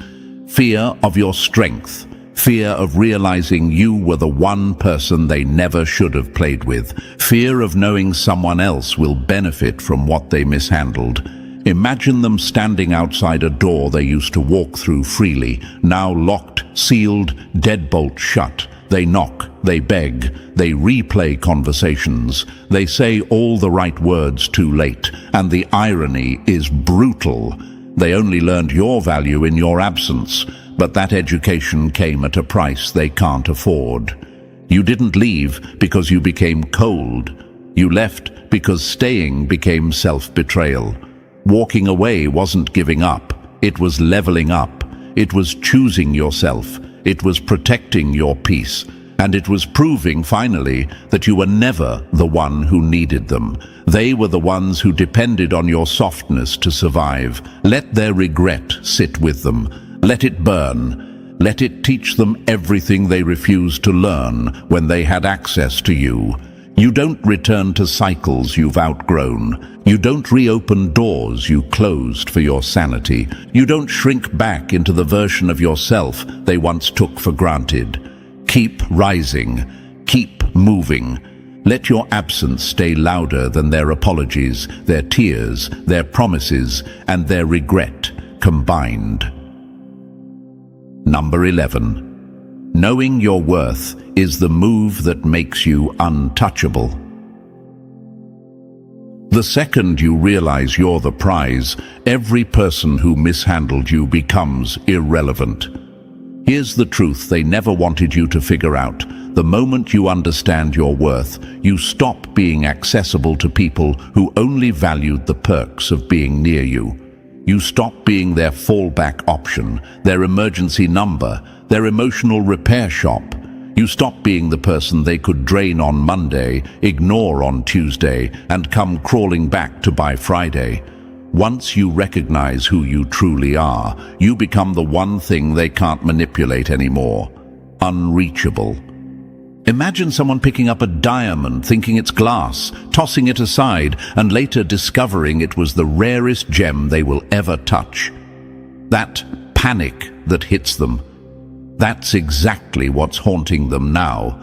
Speaker 1: Fear of your strength. Fear of realizing you were the one person they never should have played with. Fear of knowing someone else will benefit from what they mishandled. Imagine them standing outside a door they used to walk through freely, now locked, sealed, deadbolt shut. They knock, they beg, they replay conversations. They say all the right words too late, and the irony is brutal. They only learned your value in your absence, but that education came at a price they can't afford. You didn't leave because you became cold. You left because staying became self-betrayal. Walking away wasn't giving up. It was leveling up. It was choosing yourself. It was protecting your peace. And it was proving, finally, that you were never the one who needed them. They were the ones who depended on your softness to survive. Let their regret sit with them. Let it burn. Let it teach them everything they refused to learn when they had access to you. You don't return to cycles you've outgrown. You don't reopen doors you closed for your sanity. You don't shrink back into the version of yourself they once took for granted. Keep rising. Keep moving. Let your absence stay louder than their apologies, their tears, their promises, and their regret combined. Number 11. Knowing your worth is the move that makes you untouchable. The second you realize you're the prize, every person who mishandled you becomes irrelevant. Here's the truth they never wanted you to figure out. The moment you understand your worth, you stop being accessible to people who only valued the perks of being near you. You stop being their fallback option, their emergency number, their emotional repair shop. You stop being the person they could drain on Monday, ignore on Tuesday, and come crawling back to by Friday. Once you recognize who you truly are, you become the one thing they can't manipulate anymore: unreachable. Imagine someone picking up a diamond, thinking it's glass, tossing it aside, and later discovering it was the rarest gem they will ever touch. That panic that hits them, that's exactly what's haunting them now.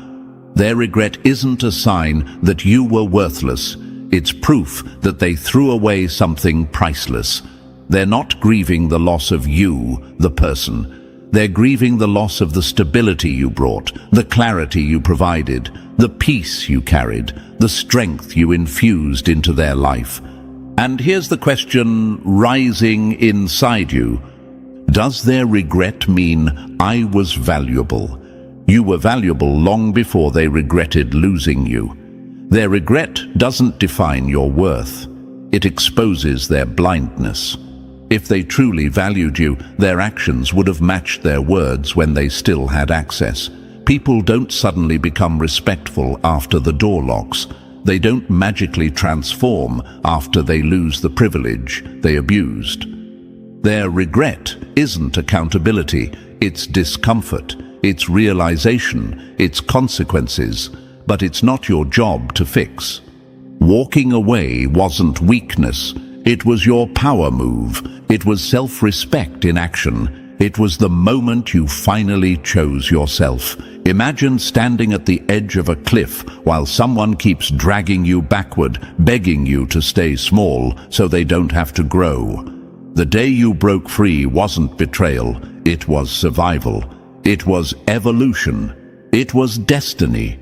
Speaker 1: Their regret isn't a sign that you were worthless. It's proof that they threw away something priceless. They're not grieving the loss of you, the person. They're grieving the loss of the stability you brought, the clarity you provided, the peace you carried, the strength you infused into their life. And here's the question rising inside you. Does their regret mean I was valuable? You were valuable long before they regretted losing you. Their regret doesn't define your worth. It exposes their blindness. If they truly valued you, their actions would have matched their words when they still had access. People don't suddenly become respectful after the door locks. They don't magically transform after they lose the privilege they abused. Their regret isn't accountability, it's discomfort, it's realization, it's consequences, but it's not your job to fix. Walking away wasn't weakness, it was your power move. It was self-respect in action. It was the moment you finally chose yourself. Imagine standing at the edge of a cliff while someone keeps dragging you backward, begging you to stay small so they don't have to grow. The day you broke free wasn't betrayal, it was survival. It was evolution. It was destiny.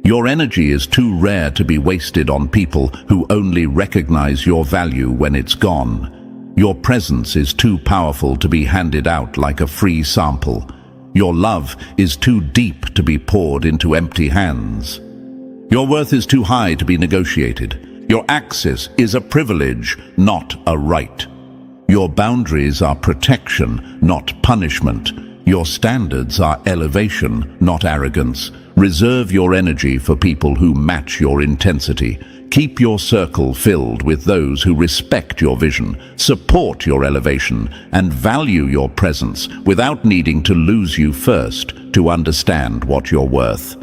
Speaker 1: Your energy is too rare to be wasted on people who only recognize your value when it's gone. Your presence is too powerful to be handed out like a free sample. Your love is too deep to be poured into empty hands. Your worth is too high to be negotiated. Your access is a privilege, not a right. Your boundaries are protection, not punishment. Your standards are elevation, not arrogance. Reserve your energy for people who match your intensity. Keep your circle filled with those who respect your vision, support your elevation, and value your presence without needing to lose you first to understand what you're worth.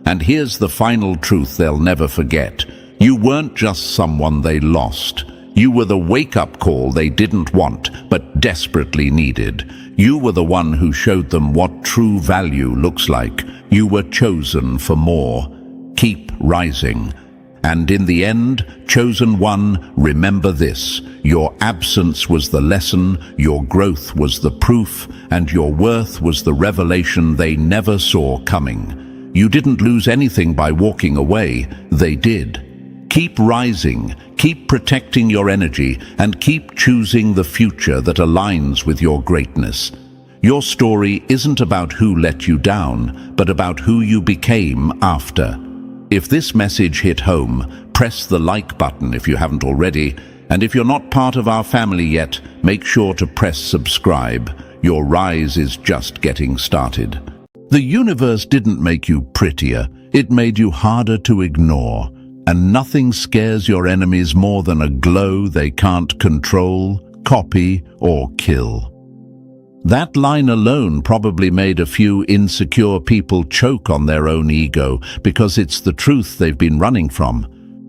Speaker 1: And here's the final truth they'll never forget. You weren't just someone they lost. You were the wake-up call they didn't want, but desperately needed. You were the one who showed them what true value looks like. You were chosen for more. Keep rising. And in the end, chosen one, remember this: your absence was the lesson, your growth was the proof, and your worth was the revelation they never saw coming. You didn't lose anything by walking away, they did. Keep rising, keep protecting your energy, and keep choosing the future that aligns with your greatness. Your story isn't about who let you down, but about who you became after. If this message hit home, press the like button if you haven't already, and if you're not part of our family yet, make sure to press subscribe. Your rise is just getting started. The universe didn't make you prettier, it made you harder to ignore. And nothing scares your enemies more than a glow they can't control, copy, or kill. That line alone probably made a few insecure people choke on their own ego, because it's the truth they've been running from.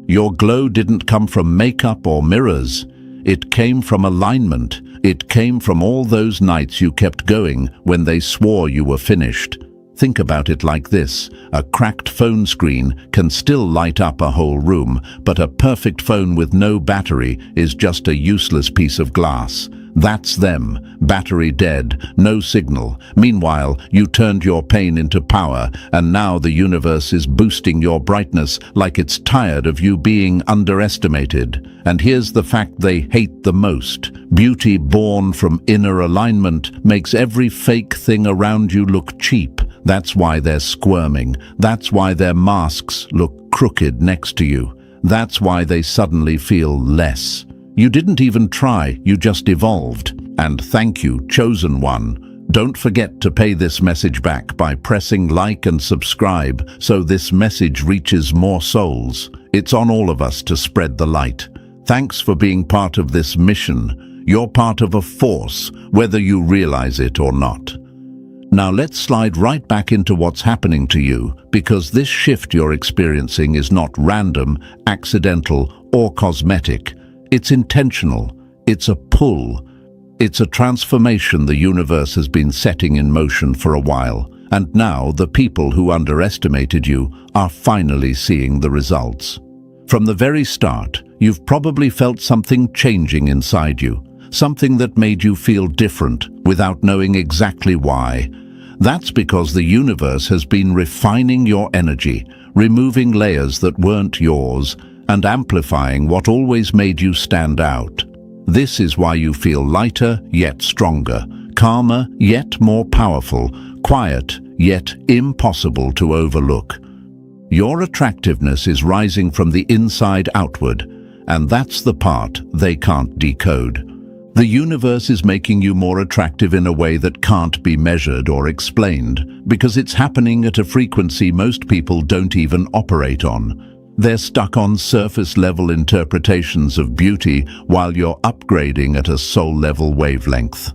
Speaker 1: Your glow didn't come from makeup or mirrors. It came from alignment. It came from all those nights you kept going when they swore you were finished. Think about it like this. A cracked phone screen can still light up a whole room, but a perfect phone with no battery is just a useless piece of glass. That's them, battery dead, no signal. Meanwhile, you turned your pain into power, and now the universe is boosting your brightness like it's tired of you being underestimated. And here's the fact they hate the most. Beauty born from inner alignment makes every fake thing around you look cheap. That's why they're squirming. That's why their masks look crooked next to you. That's why they suddenly feel less. You didn't even try, you just evolved. And thank you, chosen one. Don't forget to pay this message back by pressing like and subscribe so this message reaches more souls. It's on all of us to spread the light. Thanks for being part of this mission. You're part of a force, whether you realize it or not. Now let's slide right back into what's happening to you, because this shift you're experiencing is not random, accidental, or cosmetic. It's intentional. It's a pull. It's a transformation the universe has been setting in motion for a while. And now the people who underestimated you are finally seeing the results. From the very start, you've probably felt something changing inside you, something that made you feel different without knowing exactly why. That's because the universe has been refining your energy, removing layers that weren't yours, and amplifying what always made you stand out. This is why you feel lighter yet stronger, calmer yet more powerful, quiet yet impossible to overlook. Your attractiveness is rising from the inside outward, and that's the part they can't decode. The universe is making you more attractive in a way that can't be measured or explained, because it's happening at a frequency most people don't even operate on. They're stuck on surface-level interpretations of beauty while you're upgrading at a soul-level wavelength.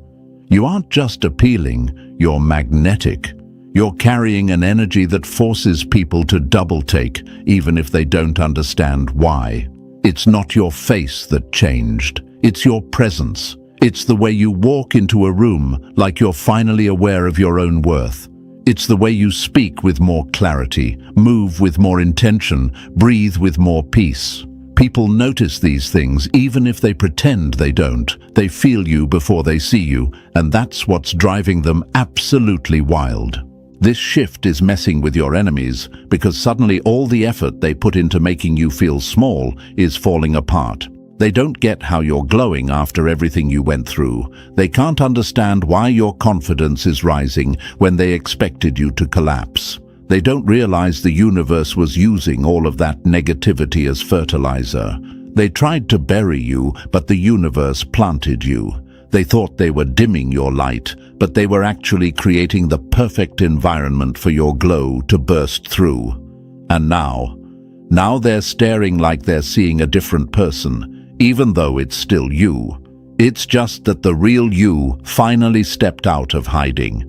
Speaker 1: You aren't just appealing, you're magnetic. You're carrying an energy that forces people to double-take, even if they don't understand why. It's not your face that changed. It's your presence. It's the way you walk into a room like you're finally aware of your own worth. It's the way you speak with more clarity, move with more intention, breathe with more peace. People notice these things even if they pretend they don't. They feel you before they see you, and that's what's driving them absolutely wild. This shift is messing with your enemies because suddenly all the effort they put into making you feel small is falling apart. They don't get how you're glowing after everything you went through. They can't understand why your confidence is rising when they expected you to collapse. They don't realize the universe was using all of that negativity as fertilizer. They tried to bury you, but the universe planted you. They thought they were dimming your light, but they were actually creating the perfect environment for your glow to burst through. And now they're staring like they're seeing a different person, even though it's still you. It's just that the real you finally stepped out of hiding.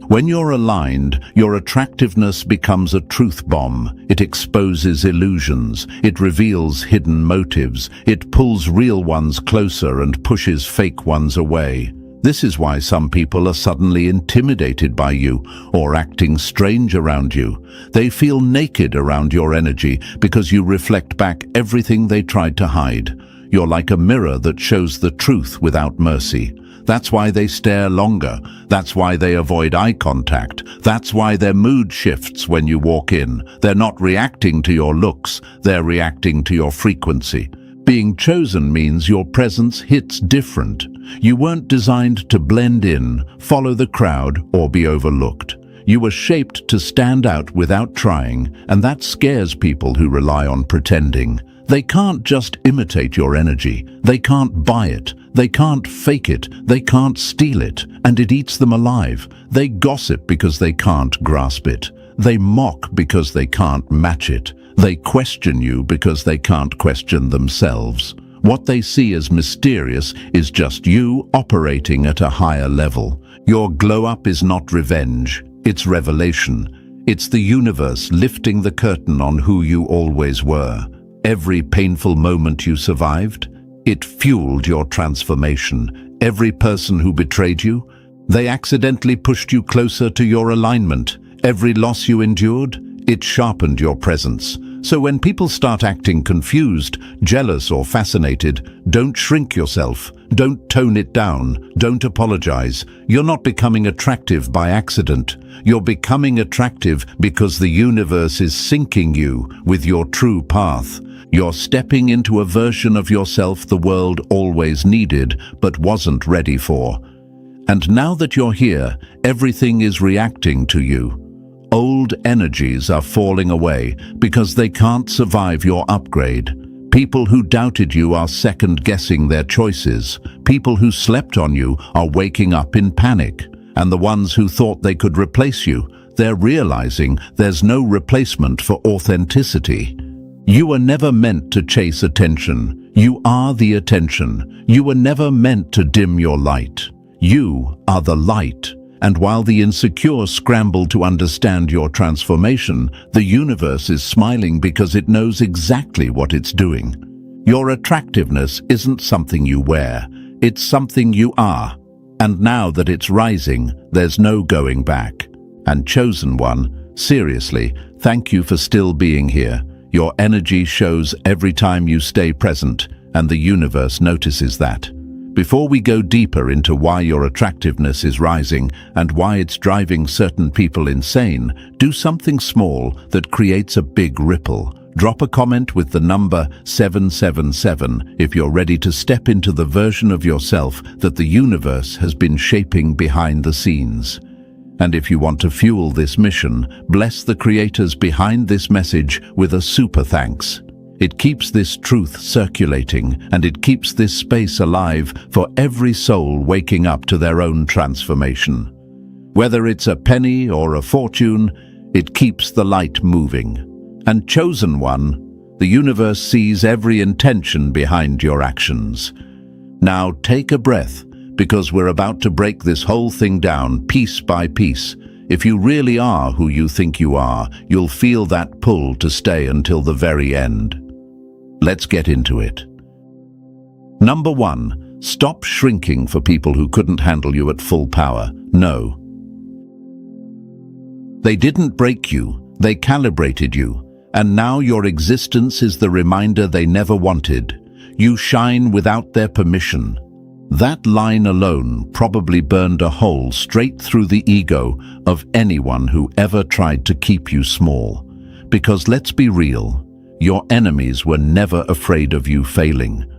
Speaker 1: When you're aligned, your attractiveness becomes a truth bomb. It exposes illusions. It reveals hidden motives. It pulls real ones closer and pushes fake ones away. This is why some people are suddenly intimidated by you or acting strange around you. They feel naked around your energy because you reflect back everything they tried to hide. You're like a mirror that shows the truth without mercy. That's why they stare longer. That's why they avoid eye contact. That's why their mood shifts when you walk in. They're not reacting to your looks, they're reacting to your frequency. Being chosen means your presence hits different. You weren't designed to blend in, follow the crowd, or be overlooked. You were shaped to stand out without trying, and that scares people who rely on pretending. They can't just imitate your energy. They can't buy it. They can't fake it. They can't steal it. And it eats them alive. They gossip because they can't grasp it. They mock because they can't match it. They question you because they can't question themselves. What they see as mysterious is just you operating at a higher level. Your glow-up is not revenge. It's revelation. It's the universe lifting the curtain on who you always were. Every painful moment you survived, it fueled your transformation. Every person who betrayed you, they accidentally pushed you closer to your alignment. Every loss you endured, it sharpened your presence. So when people start acting confused, jealous or fascinated, don't shrink yourself, don't tone it down, don't apologize. You're not becoming attractive by accident. You're becoming attractive because the universe is syncing you with your true path. You're stepping into a version of yourself the world always needed but wasn't ready for. And now that you're here, everything is reacting to you. Old energies are falling away because they can't survive your upgrade. People who doubted you are second-guessing their choices. People who slept on you are waking up in panic. And the ones who thought they could replace you, they're realizing there's no replacement for authenticity. You were never meant to chase attention. You are the attention. You were never meant to dim your light. You are the light. And while the insecure scramble to understand your transformation, the universe is smiling because it knows exactly what it's doing. Your attractiveness isn't something you wear, it's something you are. And now that it's rising, there's no going back. And chosen one, seriously, thank you for still being here. Your energy shows every time you stay present, and the universe notices that. Before we go deeper into why your attractiveness is rising and why it's driving certain people insane, do something small that creates a big ripple. Drop a comment with the number 777 if you're ready to step into the version of yourself that the universe has been shaping behind the scenes. And if you want to fuel this mission, bless the creators behind this message with a super thanks. It keeps this truth circulating, and it keeps this space alive for every soul waking up to their own transformation. Whether it's a penny or a fortune, it keeps the light moving. And chosen one, the universe sees every intention behind your actions. Now take a breath, because we're about to break this whole thing down piece by piece. If you really are who you think you are, you'll feel that pull to stay until the very end. Let's get into it. Number 1, stop shrinking for people who couldn't handle you at full power. No. They didn't break you, they calibrated you, and now your existence is the reminder they never wanted. You shine without their permission. That line alone probably burned a hole straight through the ego of anyone who ever tried to keep you small. Because let's be real, your enemies were never afraid of you failing.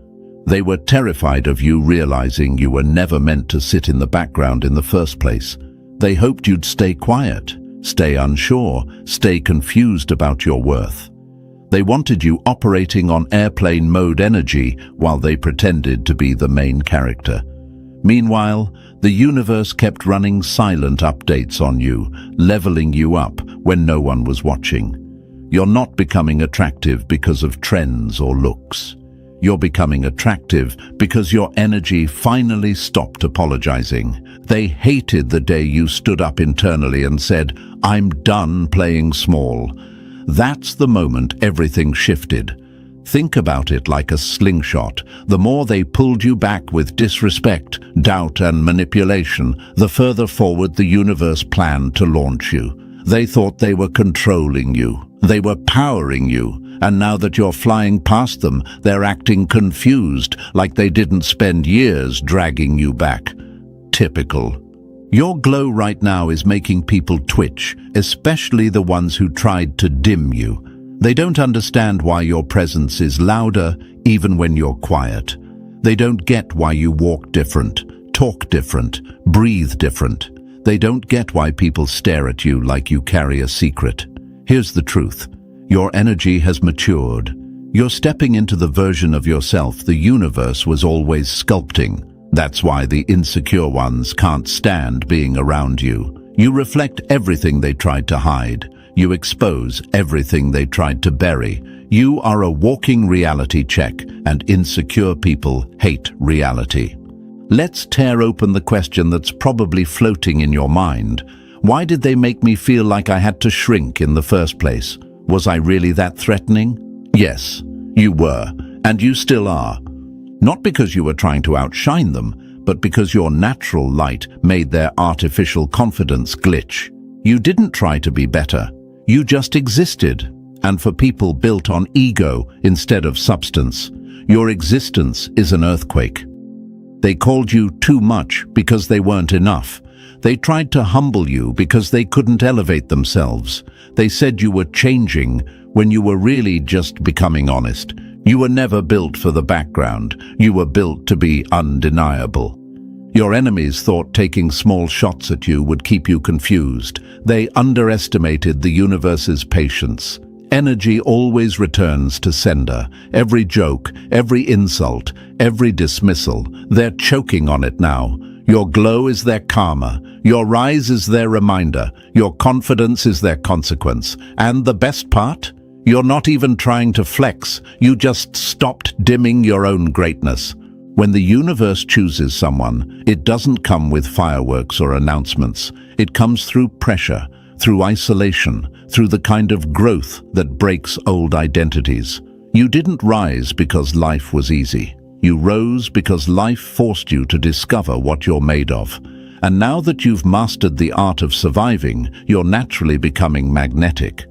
Speaker 1: They were terrified of you realizing you were never meant to sit in the background in the first place. They hoped you'd stay quiet, stay unsure, stay confused about your worth. They wanted you operating on airplane mode energy while they pretended to be the main character. Meanwhile, the universe kept running silent updates on you, leveling you up when no one was watching. You're not becoming attractive because of trends or looks. You're becoming attractive because your energy finally stopped apologizing. They hated the day you stood up internally and said, "I'm done playing small." That's the moment everything shifted. Think about it like a slingshot. The more they pulled you back with disrespect, doubt, and manipulation, the further forward the universe planned to launch you. They thought they were controlling you. They were powering you. And now that you're flying past them, they're acting confused, like they didn't spend years dragging you back. Typical. Your glow right now is making people twitch, especially the ones who tried to dim you. They don't understand why your presence is louder even when you're quiet. They don't get why you walk different, talk different, breathe different. They don't get why people stare at you like you carry a secret. Here's the truth. Your energy has matured. You're stepping into the version of yourself the universe was always sculpting. That's why the insecure ones can't stand being around you. You reflect everything they tried to hide. You expose everything they tried to bury. You are a walking reality check, and insecure people hate reality. Let's tear open the question that's probably floating in your mind. Why did they make me feel like I had to shrink in the first place? Was I really that threatening? Yes, you were, and you still are. Not because you were trying to outshine them, but because your natural light made their artificial confidence glitch. You didn't try to be better. You just existed. And for people built on ego instead of substance, your existence is an earthquake. They called you too much because they weren't enough. They tried to humble you because they couldn't elevate themselves. They said you were changing when you were really just becoming honest. You were never built for the background. You were built to be undeniable. Your enemies thought taking small shots at you would keep you confused. They underestimated the universe's patience. Energy always returns to sender. Every joke, every insult, every dismissal, they're choking on it now. Your glow is their karma. Your rise is their reminder. Your confidence is their consequence. And the best part? You're not even trying to flex. You just stopped dimming your own greatness. When the universe chooses someone, it doesn't come with fireworks or announcements. It comes through pressure, through isolation, through the kind of growth that breaks old identities. You didn't rise because life was easy. You rose because life forced you to discover what you're made of. And now that you've mastered the art of surviving, you're naturally becoming magnetic.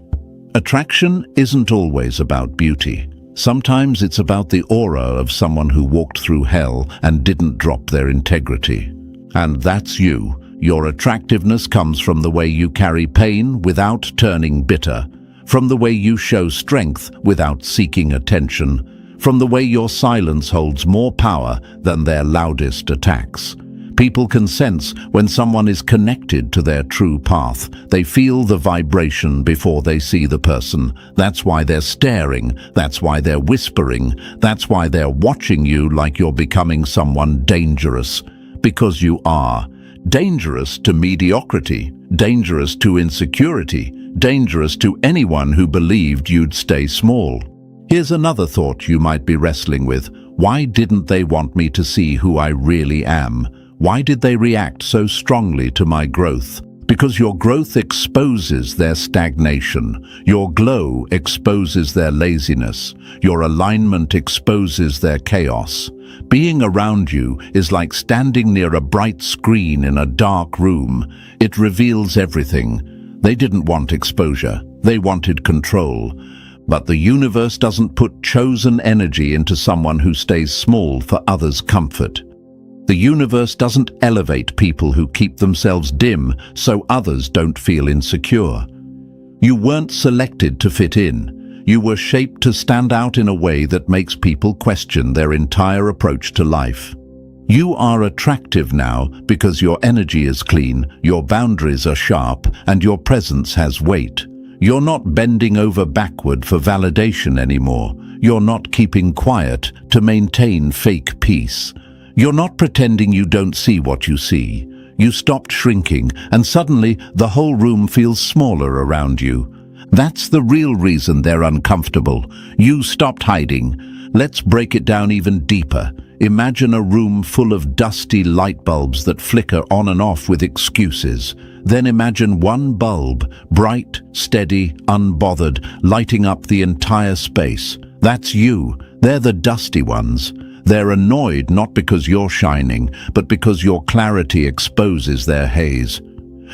Speaker 1: Attraction isn't always about beauty. Sometimes it's about the aura of someone who walked through hell and didn't drop their integrity. And that's you. Your attractiveness comes from the way you carry pain without turning bitter, from the way you show strength without seeking attention, from the way your silence holds more power than their loudest attacks. People can sense when someone is connected to their true path. They feel the vibration before they see the person. That's why they're staring. That's why they're whispering. That's why they're watching you like you're becoming someone dangerous. Because you are. Dangerous to mediocrity, dangerous to insecurity, dangerous to anyone who believed you'd stay small. Here's another thought you might be wrestling with. Why didn't they want me to see who I really am? Why did they react so strongly to my growth? Because your growth exposes their stagnation. Your glow exposes their laziness. Your alignment exposes their chaos. Being around you is like standing near a bright screen in a dark room. It reveals everything. They didn't want exposure. They wanted control. But the universe doesn't put chosen energy into someone who stays small for others' comfort. The universe doesn't elevate people who keep themselves dim so others don't feel insecure. You weren't selected to fit in. You were shaped to stand out in a way that makes people question their entire approach to life. You are attractive now because your energy is clean, your boundaries are sharp, and your presence has weight. You're not bending over backward for validation anymore. You're not keeping quiet to maintain fake peace. You're not pretending you don't see what you see. You stopped shrinking, and suddenly the whole room feels smaller around you. That's the real reason they're uncomfortable. You stopped hiding. Let's break it down even deeper. Imagine a room full of dusty light bulbs that flicker on and off with excuses. Then imagine one bulb, bright, steady, unbothered, lighting up the entire space. That's you. They're the dusty ones. They're annoyed not because you're shining, but because your clarity exposes their haze.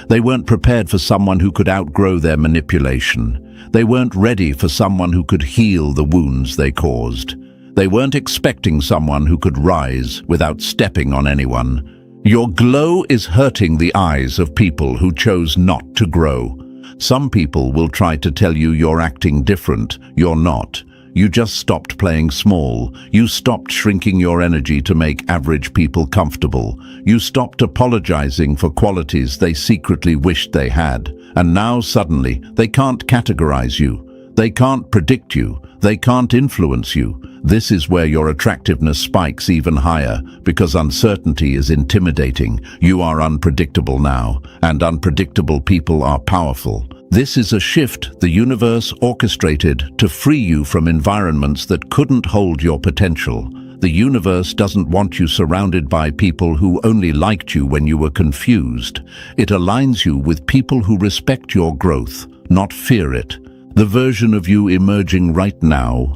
Speaker 1: They weren't prepared for someone who could outgrow their manipulation. They weren't ready for someone who could heal the wounds they caused. They weren't expecting someone who could rise without stepping on anyone. Your glow is hurting the eyes of people who chose not to grow. Some people will try to tell you you're acting different. You're not. You just stopped playing small. You stopped shrinking your energy to make average people comfortable. You stopped apologizing for qualities they secretly wished they had. And now suddenly, they can't categorize you. They can't predict you. They can't influence you. This is where your attractiveness spikes even higher, because uncertainty is intimidating. You are unpredictable now, and unpredictable people are powerful. This is a shift the universe orchestrated to free you from environments that couldn't hold your potential. The universe doesn't want you surrounded by people who only liked you when you were confused. It aligns you with people who respect your growth, not fear it. The version of you emerging right now,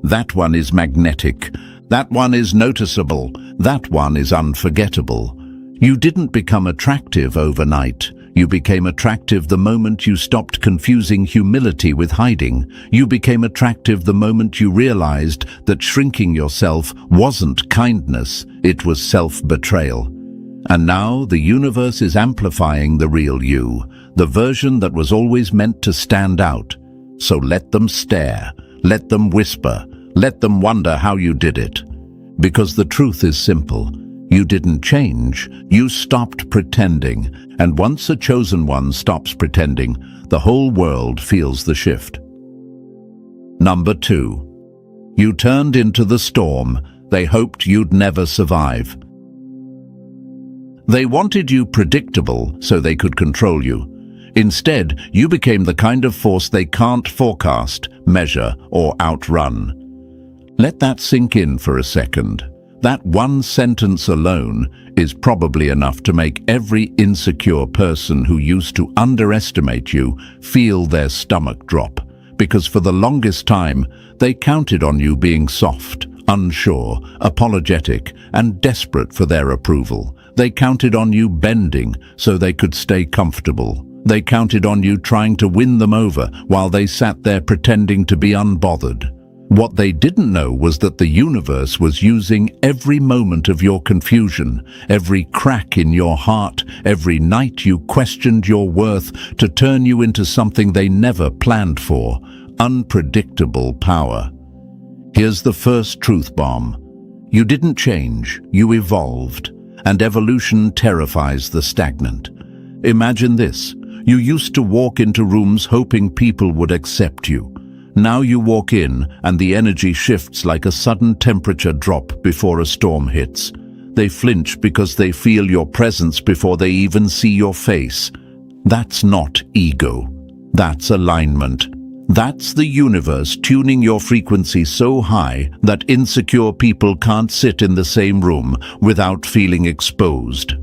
Speaker 1: that one is magnetic. That one is noticeable. That one is unforgettable. You didn't become attractive overnight. You became attractive the moment you stopped confusing humility with hiding. You became attractive the moment you realized that shrinking yourself wasn't kindness, it was self-betrayal. And now the universe is amplifying the real you, the version that was always meant to stand out. So let them stare, let them whisper, let them wonder how you did it. Because the truth is simple. You didn't change, you stopped pretending, and once a chosen one stops pretending, the whole world feels the shift. Number 2. You turned into the storm they hoped you'd never survive. They wanted you predictable so they could control you. Instead, you became the kind of force they can't forecast, measure, or outrun. Let that sink in for a second. That one sentence alone is probably enough to make every insecure person who used to underestimate you feel their stomach drop, because for the longest time, they counted on you being soft, unsure, apologetic, and desperate for their approval. They counted on you bending so they could stay comfortable. They counted on you trying to win them over while they sat there pretending to be unbothered. What they didn't know was that the universe was using every moment of your confusion, every crack in your heart, every night you questioned your worth to turn you into something they never planned for, unpredictable power. Here's the first truth bomb. You didn't change, you evolved, and evolution terrifies the stagnant. Imagine this. You used to walk into rooms hoping people would accept you. Now you walk in and the energy shifts like a sudden temperature drop before a storm hits. They flinch because they feel your presence before they even see your face. That's not ego. That's alignment. That's the universe tuning your frequency so high that insecure people can't sit in the same room without feeling exposed.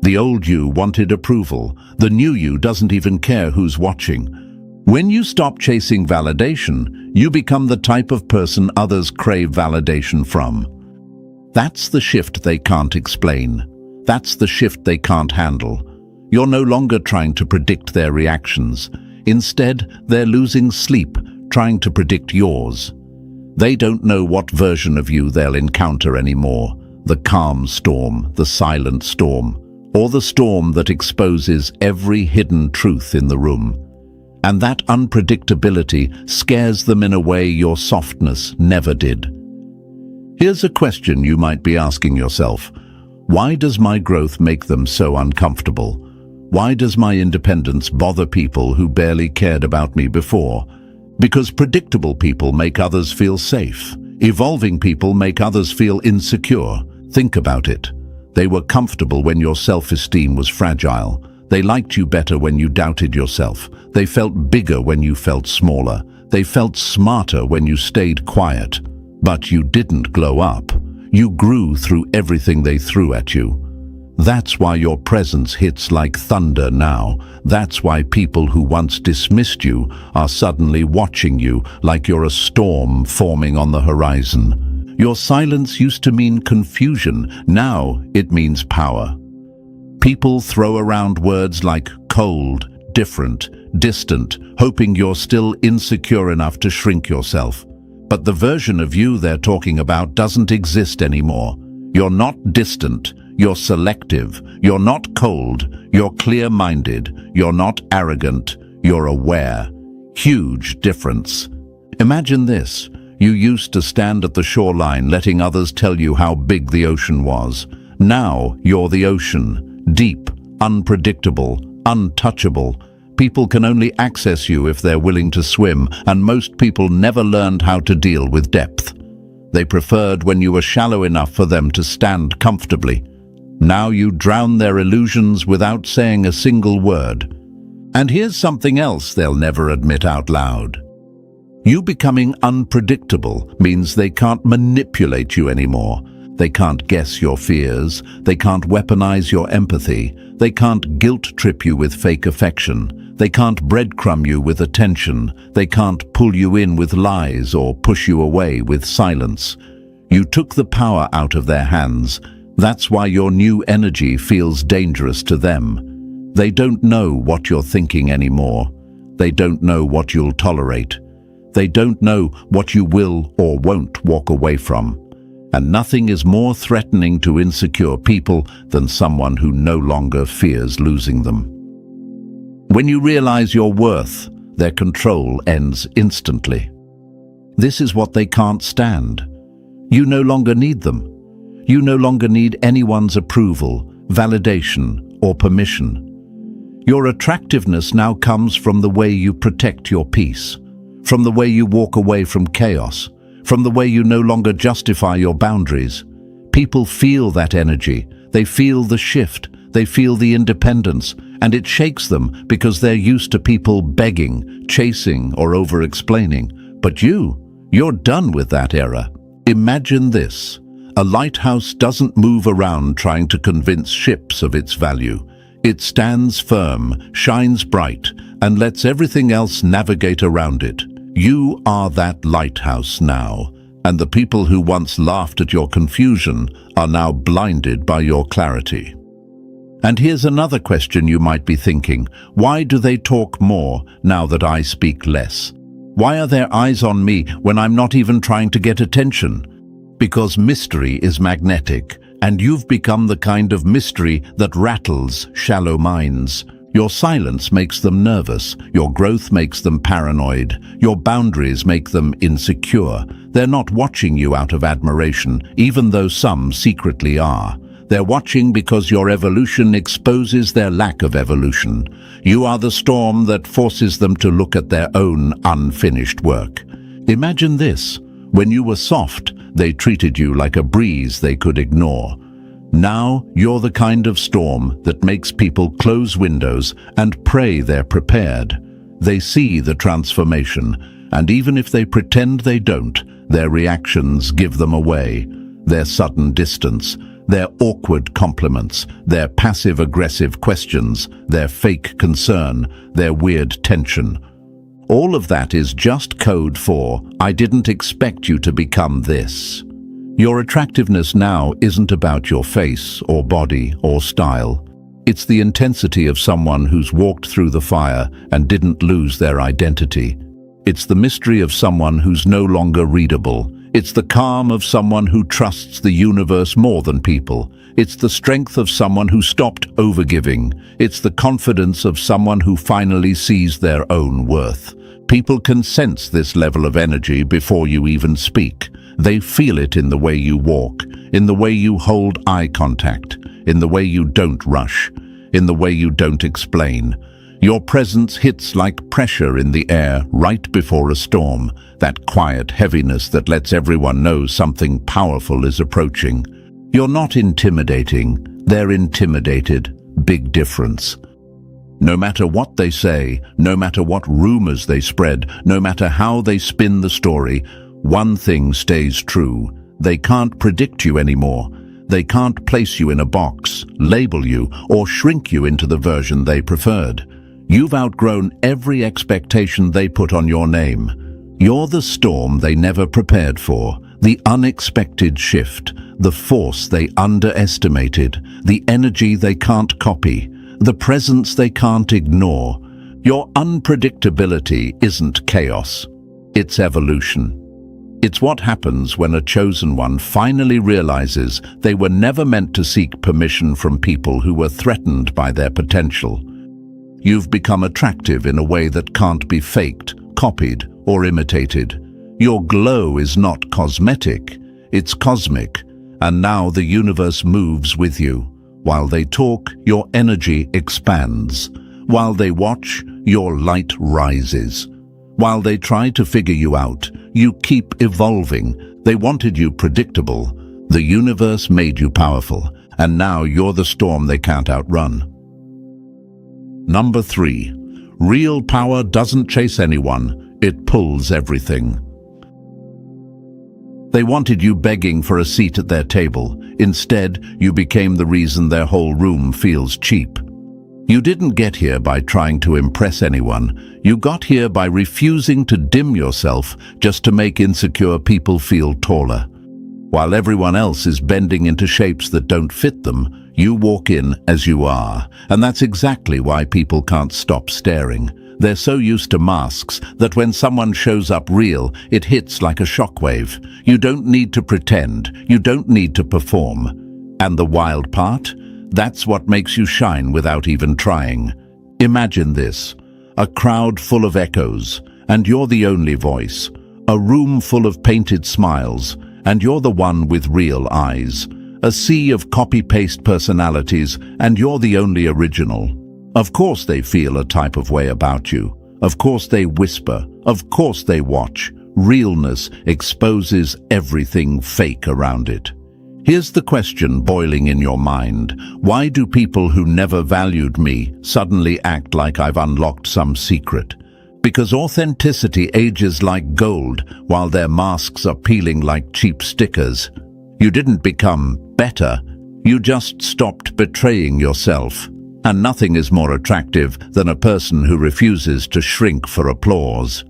Speaker 1: The old you wanted approval. The new you doesn't even care who's watching. When you stop chasing validation, you become the type of person others crave validation from. That's the shift they can't explain. That's the shift they can't handle. You're no longer trying to predict their reactions. Instead, they're losing sleep, trying to predict yours. They don't know what version of you they'll encounter anymore. The calm storm, the silent storm, or the storm that exposes every hidden truth in the room. And that unpredictability scares them in a way your softness never did. Here's a question you might be asking yourself. Why does my growth make them so uncomfortable? Why does my independence bother people who barely cared about me before? Because predictable people make others feel safe. Evolving people make others feel insecure. Think about it. They were comfortable when your self-esteem was fragile. They liked you better when you doubted yourself. They felt bigger when you felt smaller. They felt smarter when you stayed quiet. But you didn't glow up. You grew through everything they threw at you. That's why your presence hits like thunder now. That's why people who once dismissed you are suddenly watching you like you're a storm forming on the horizon. Your silence used to mean confusion. Now it means power. People throw around words like cold, different, distant, hoping you're still insecure enough to shrink yourself. But the version of you they're talking about doesn't exist anymore. You're not distant, you're selective. You're not cold, you're clear-minded. You're not arrogant, you're aware. Huge difference. Imagine this. You used to stand at the shoreline letting others tell you how big the ocean was. Now you're the ocean. Deep, unpredictable, untouchable. People can only access you if they're willing to swim, and most people never learned how to deal with depth. They preferred when you were shallow enough for them to stand comfortably. Now you drown their illusions without saying a single word. And here's something else they'll never admit out loud. You becoming unpredictable means they can't manipulate you anymore. They can't guess your fears. They can't weaponize your empathy. They can't guilt-trip you with fake affection. They can't breadcrumb you with attention. They can't pull you in with lies or push you away with silence. You took the power out of their hands. That's why your new energy feels dangerous to them. They don't know what you're thinking anymore. They don't know what you'll tolerate. They don't know what you will or won't walk away from. And nothing is more threatening to insecure people than someone who no longer fears losing them. When you realize your worth, their control ends instantly. This is what they can't stand. You no longer need them. You no longer need anyone's approval, validation, or permission. Your attractiveness now comes from the way you protect your peace, from the way you walk away from chaos, from the way you no longer justify your boundaries. People feel that energy. They feel the shift. They feel the independence, and it shakes them because they're used to people begging, chasing, or over-explaining. But you're done with that era. Imagine this. A lighthouse doesn't move around trying to convince ships of its value. It stands firm, shines bright, and lets everything else navigate around it. You are that lighthouse now, and the people who once laughed at your confusion are now blinded by your clarity. And here's another question you might be thinking. Why do they talk more now that I speak less? Why are their eyes on me when I'm not even trying to get attention? Because mystery is magnetic, and you've become the kind of mystery that rattles shallow minds. Your silence makes them nervous, your growth makes them paranoid, your boundaries make them insecure. They're not watching you out of admiration, even though some secretly are. They're watching because your evolution exposes their lack of evolution. You are the storm that forces them to look at their own unfinished work. Imagine this. When you were soft, they treated you like a breeze they could ignore. Now you're the kind of storm that makes people close windows and pray they're prepared. They see the transformation, and even if they pretend they don't, their reactions give them away. Their sudden distance, their awkward compliments, their passive-aggressive questions, their fake concern, their weird tension. All of that is just code for, I didn't expect you to become this. Your attractiveness now isn't about your face or body or style. It's the intensity of someone who's walked through the fire and didn't lose their identity. It's the mystery of someone who's no longer readable. It's the calm of someone who trusts the universe more than people. It's the strength of someone who stopped overgiving. It's the confidence of someone who finally sees their own worth. People can sense this level of energy before you even speak. They feel it in the way you walk, in the way you hold eye contact, in the way you don't rush, in the way you don't explain. Your presence hits like pressure in the air right before a storm, that quiet heaviness that lets everyone know something powerful is approaching. You're not intimidating, they're intimidated. Big difference. No matter what they say, no matter what rumors they spread, no matter how they spin the story, one thing stays true. They can't predict you anymore. They can't place you in a box, label you, or shrink you into the version they preferred. You've outgrown every expectation they put on your name. You're the storm they never prepared for, the unexpected shift, the force they underestimated, the energy they can't copy, the presence they can't ignore. Your unpredictability isn't chaos, it's evolution. It's what happens when a chosen one finally realizes they were never meant to seek permission from people who were threatened by their potential. You've become attractive in a way that can't be faked, copied, or imitated. Your glow is not cosmetic, it's cosmic, and now the universe moves with you. While they talk, your energy expands. While they watch, your light rises. While they try to figure you out, you keep evolving. They wanted you predictable. The universe made you powerful, and now you're the storm they can't outrun. Number 3. Real power doesn't chase anyone, it pulls everything. They wanted you begging for a seat at their table. Instead, you became the reason their whole room feels cheap. You didn't get here by trying to impress anyone. You got here by refusing to dim yourself just to make insecure people feel taller. While everyone else is bending into shapes that don't fit them, You walk in as you are, and that's exactly why people can't stop staring. They're so used to masks that when someone shows up real, it hits like a shockwave. You don't need to pretend, you don't need to perform. And the wild part? That's what makes you shine without even trying. Imagine this: a crowd full of echoes, and you're the only voice. A room full of painted smiles, and you're the one with real eyes. A sea of copy-paste personalities, and you're the only original. Of course they feel a type of way about you. Of course they whisper. Of course they watch. Realness exposes everything fake around it. Here's the question boiling in your mind. Why do people who never valued me suddenly act like I've unlocked some secret? Because authenticity ages like gold, while their masks are peeling like cheap stickers. You didn't become better, you just stopped betraying yourself. And nothing is more attractive than a person who refuses to shrink for applause.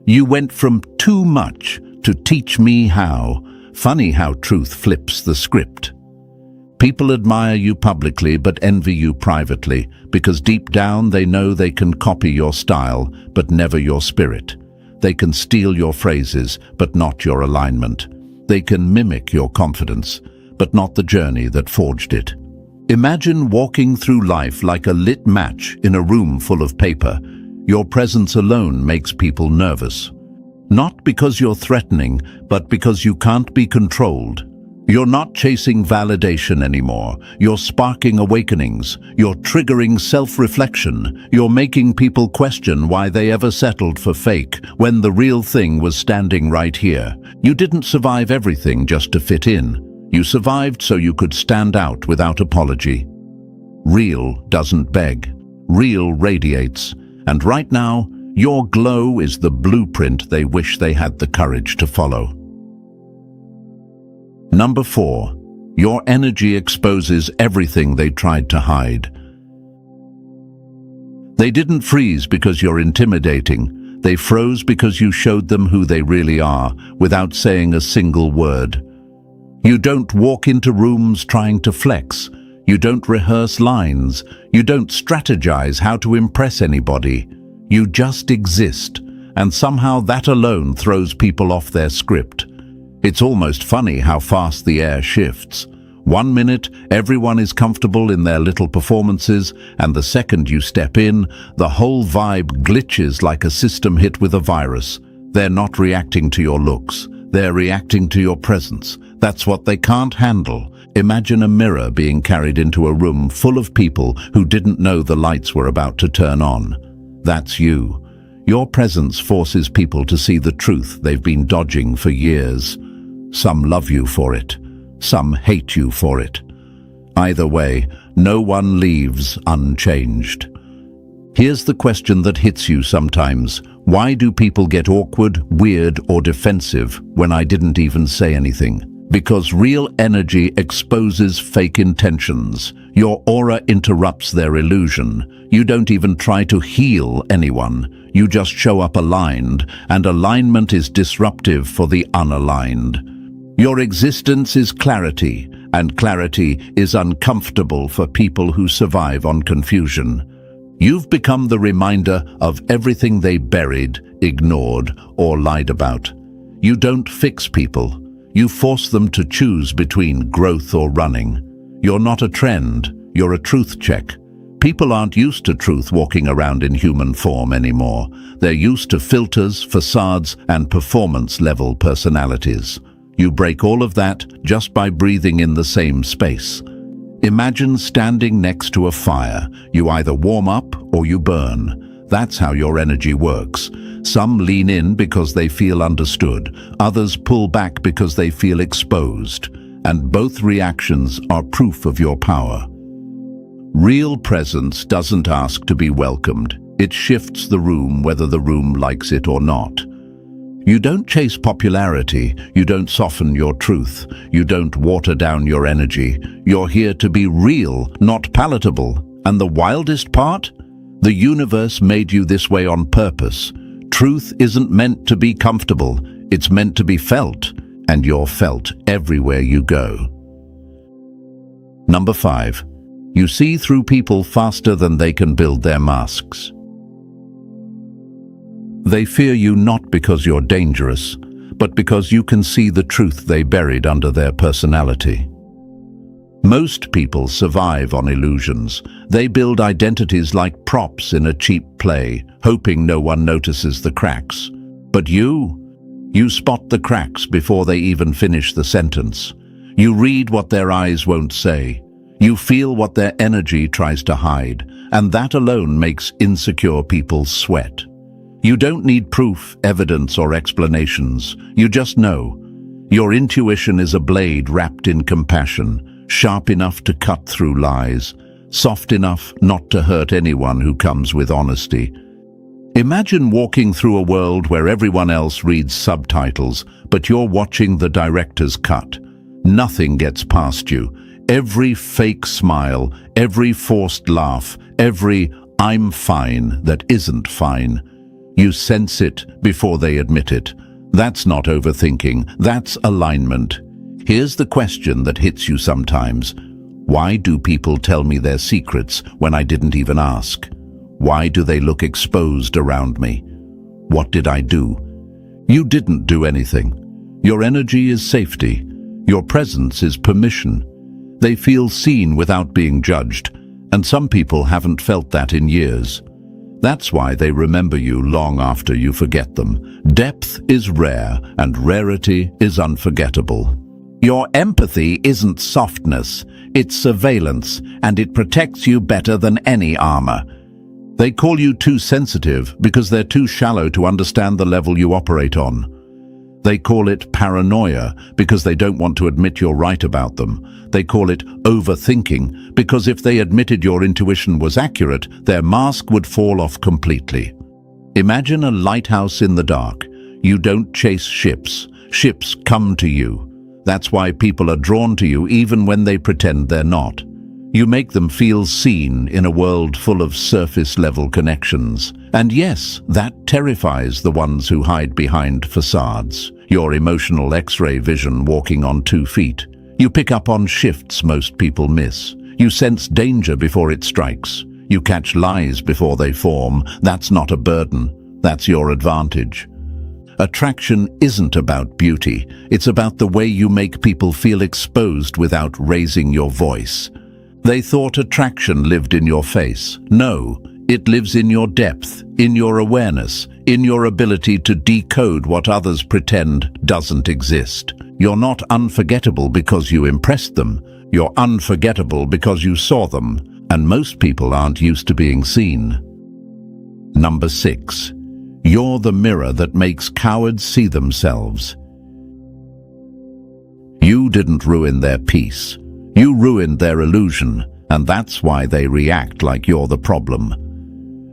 Speaker 1: You went from too much to teach me how. Funny how truth flips the script. People admire you publicly but envy you privately, because deep down they know they can copy your style but never your spirit. They can steal your phrases but not your alignment. They can mimic your confidence, but not the journey that forged it. Imagine walking through life like a lit match in a room full of paper. Your presence alone makes people nervous. Not because you're threatening, but because you can't be controlled. You're not chasing validation anymore. You're sparking awakenings. You're triggering self-reflection. You're making people question why they ever settled for fake when the real thing was standing right here. You didn't survive everything just to fit in. You survived so you could stand out without apology. Real doesn't beg. Real radiates. And right now, your glow is the blueprint they wish they had the courage to follow. Number 4. Your energy exposes everything they tried to hide. They didn't freeze because you're intimidating. They froze because you showed them who they really are, without saying a single word. You don't walk into rooms trying to flex. You don't rehearse lines. You don't strategize how to impress anybody. You just exist, and somehow that alone throws people off their script. It's almost funny how fast the air shifts. 1 minute, everyone is comfortable in their little performances, and the second you step in, the whole vibe glitches like a system hit with a virus. They're not reacting to your looks. They're reacting to your presence. That's what they can't handle. Imagine a mirror being carried into a room full of people who didn't know the lights were about to turn on. That's you. Your presence forces people to see the truth they've been dodging for years. Some love you for it. Some hate you for it. Either way, no one leaves unchanged. Here's the question that hits you sometimes. Why do people get awkward, weird, or defensive when I didn't even say anything? Because real energy exposes fake intentions. Your aura interrupts their illusion. You don't even try to heal anyone. You just show up aligned, and alignment is disruptive for the unaligned. Your existence is clarity, and clarity is uncomfortable for people who survive on confusion. You've become the reminder of everything they buried, ignored, or lied about. You don't fix people. You force them to choose between growth or running. You're not a trend, you're a truth check. People aren't used to truth walking around in human form anymore. They're used to filters, facades, and performance-level personalities. You break all of that just by breathing in the same space. Imagine standing next to a fire. You either warm up or you burn. That's how your energy works. Some lean in because they feel understood. Others pull back because they feel exposed. And both reactions are proof of your power. Real presence doesn't ask to be welcomed. It shifts the room whether the room likes it or not. You don't chase popularity. You don't soften your truth. You don't water down your energy. You're here to be real, not palatable. And the wildest part? The universe made you this way on purpose. Truth isn't meant to be comfortable. It's meant to be felt. And you're felt everywhere you go. Number 5. You see through people faster than they can build their masks. They fear you not because you're dangerous, but because you can see the truth they buried under their personality. Most people survive on illusions. They build identities like props in a cheap play, hoping no one notices the cracks. But you spot the cracks before they even finish the sentence. You read what their eyes won't say. You feel what their energy tries to hide, and that alone makes insecure people sweat. You don't need proof, evidence, or explanations. You just know. Your intuition is a blade wrapped in compassion, sharp enough to cut through lies, soft enough not to hurt anyone who comes with honesty. Imagine walking through a world where everyone else reads subtitles, but you're watching the director's cut. Nothing gets past you. Every fake smile, every forced laugh, every "I'm fine" that isn't fine. You sense it before they admit it. That's not overthinking, that's alignment. Here's the question that hits you sometimes. Why do people tell me their secrets when I didn't even ask? Why do they look exposed around me? What did I do? You didn't do anything. Your energy is safety. Your presence is permission. They feel seen without being judged, and some people haven't felt that in years. That's why they remember you long after you forget them. Depth is rare, and rarity is unforgettable. Your empathy isn't softness, it's surveillance, and it protects you better than any armor. They call you too sensitive because they're too shallow to understand the level you operate on. They call it paranoia because they don't want to admit you're right about them. They call it overthinking because if they admitted your intuition was accurate, their mask would fall off completely. Imagine a lighthouse in the dark. You don't chase ships. Ships come to you. That's why people are drawn to you even when they pretend they're not. You make them feel seen in a world full of surface-level connections. And yes, that terrifies the ones who hide behind facades. Your emotional X-ray vision walking on 2 feet. You pick up on shifts most people miss. You sense danger before it strikes. You catch lies before they form. That's not a burden. That's your advantage. Attraction isn't about beauty. It's about the way you make people feel exposed without raising your voice. They thought attraction lived in your face. No, it lives in your depth, in your awareness, in your ability to decode what others pretend doesn't exist. You're not unforgettable because you impressed them. You're unforgettable because you saw them, and most people aren't used to being seen. Number 6. You're the mirror that makes cowards see themselves. You didn't ruin their peace. You ruined their illusion, and that's why they react like you're the problem.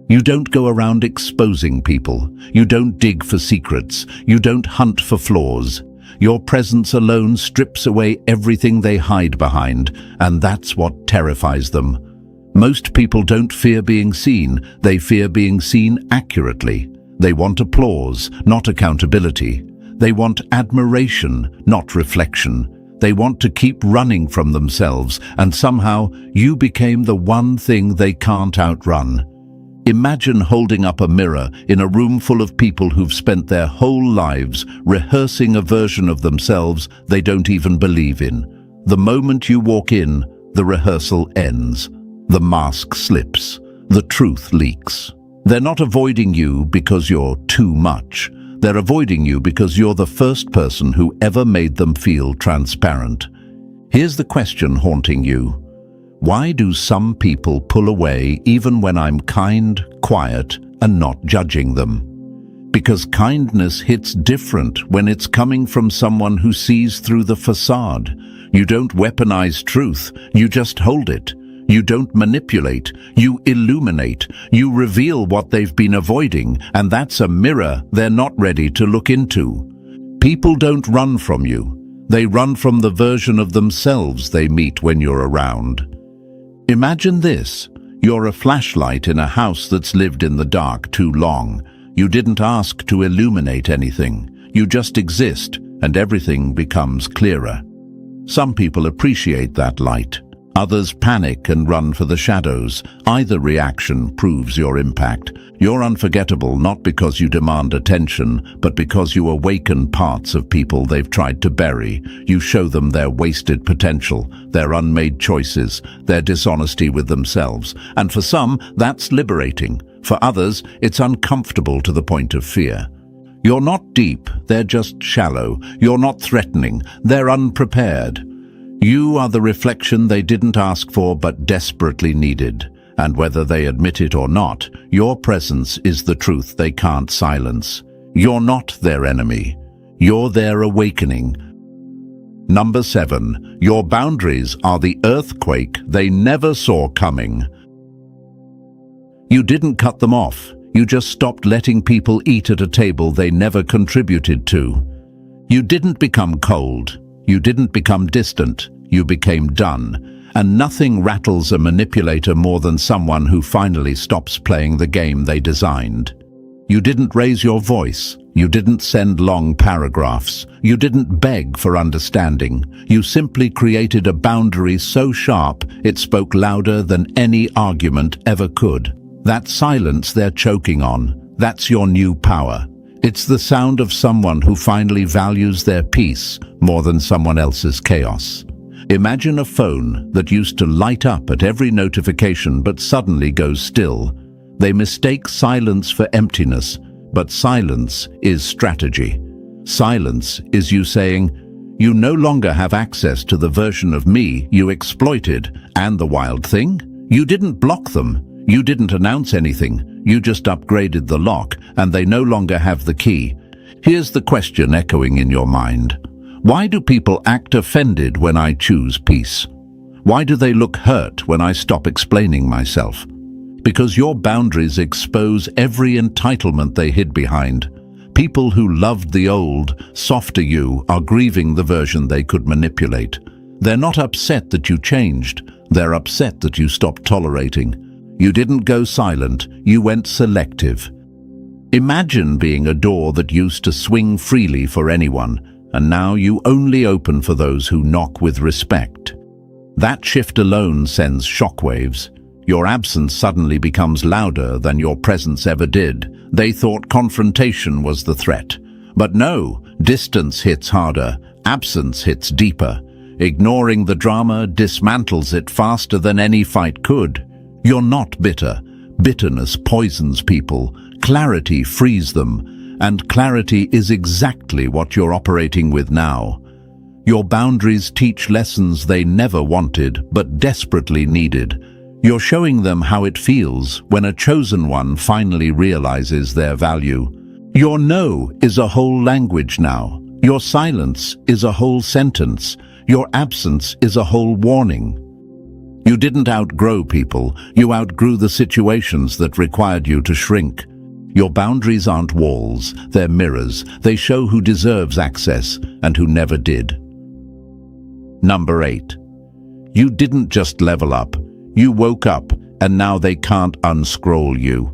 Speaker 1: You don't go around exposing people. You don't dig for secrets. You don't hunt for flaws. Your presence alone strips away everything they hide behind, and that's what terrifies them. Most people don't fear being seen. They fear being seen accurately. They want applause, not accountability. They want admiration, not reflection. They want to keep running from themselves, and somehow you became the one thing they can't outrun. Imagine holding up a mirror in a room full of people who've spent their whole lives rehearsing a version of themselves they don't even believe in. The moment you walk in, the rehearsal ends. The mask slips. The truth leaks. They're not avoiding you because you're too much. They're avoiding you because you're the first person who ever made them feel transparent. Here's the question haunting you. Why do some people pull away even when I'm kind, quiet, and not judging them? Because kindness hits different when it's coming from someone who sees through the facade. You don't weaponize truth, you just hold it. You don't manipulate, you illuminate. You reveal what they've been avoiding, and that's a mirror they're not ready to look into. People don't run from you. They run from the version of themselves they meet when you're around. Imagine this. You're a flashlight in a house that's lived in the dark too long. You didn't ask to illuminate anything. You just exist, and everything becomes clearer. Some people appreciate that light. Others panic and run for the shadows. Either reaction proves your impact. You're unforgettable not because you demand attention, but because you awaken parts of people they've tried to bury. You show them their wasted potential, their unmade choices, their dishonesty with themselves. And for some, that's liberating. For others, it's uncomfortable to the point of fear. You're not deep, they're just shallow. You're not threatening, they're unprepared. You are the reflection they didn't ask for but desperately needed. And whether they admit it or not, your presence is the truth they can't silence. You're not their enemy. You're their awakening. Number 7. Your boundaries are the earthquake they never saw coming. You didn't cut them off. You just stopped letting people eat at a table they never contributed to. You didn't become cold. You didn't become distant. You became done. And nothing rattles a manipulator more than someone who finally stops playing the game they designed. You didn't raise your voice. You didn't send long paragraphs. You didn't beg for understanding. You simply created a boundary so sharp it spoke louder than any argument ever could. That silence they're choking on, that's your new power. It's the sound of someone who finally values their peace more than someone else's chaos. Imagine a phone that used to light up at every notification but suddenly goes still. They mistake silence for emptiness, but silence is strategy. Silence is you saying, "You no longer have access to the version of me you exploited." And the wild thing? You didn't block them. You didn't announce anything. You just upgraded the lock, and they no longer have the key. Here's the question echoing in your mind. Why do people act offended when I choose peace? Why do they look hurt when I stop explaining myself? Because your boundaries expose every entitlement they hid behind. People who loved the old, softer you are grieving the version they could manipulate. They're not upset that you changed. They're upset that you stopped tolerating. You didn't go silent, you went selective. Imagine being a door that used to swing freely for anyone, and now you only open for those who knock with respect. That shift alone sends shockwaves. Your absence suddenly becomes louder than your presence ever did. They thought confrontation was the threat. But no, distance hits harder, absence hits deeper. Ignoring the drama dismantles it faster than any fight could. You're not bitter. Bitterness poisons people. Clarity frees them. And clarity is exactly what you're operating with now. Your boundaries teach lessons they never wanted, but desperately needed. You're showing them how it feels when a chosen one finally realizes their value. Your no is a whole language now. Your silence is a whole sentence. Your absence is a whole warning. You didn't outgrow people. You outgrew the situations that required you to shrink. Your boundaries aren't walls, they're mirrors. They show who deserves access and who never did. Number 8. You didn't just level up. You woke up, and now they can't unscroll you.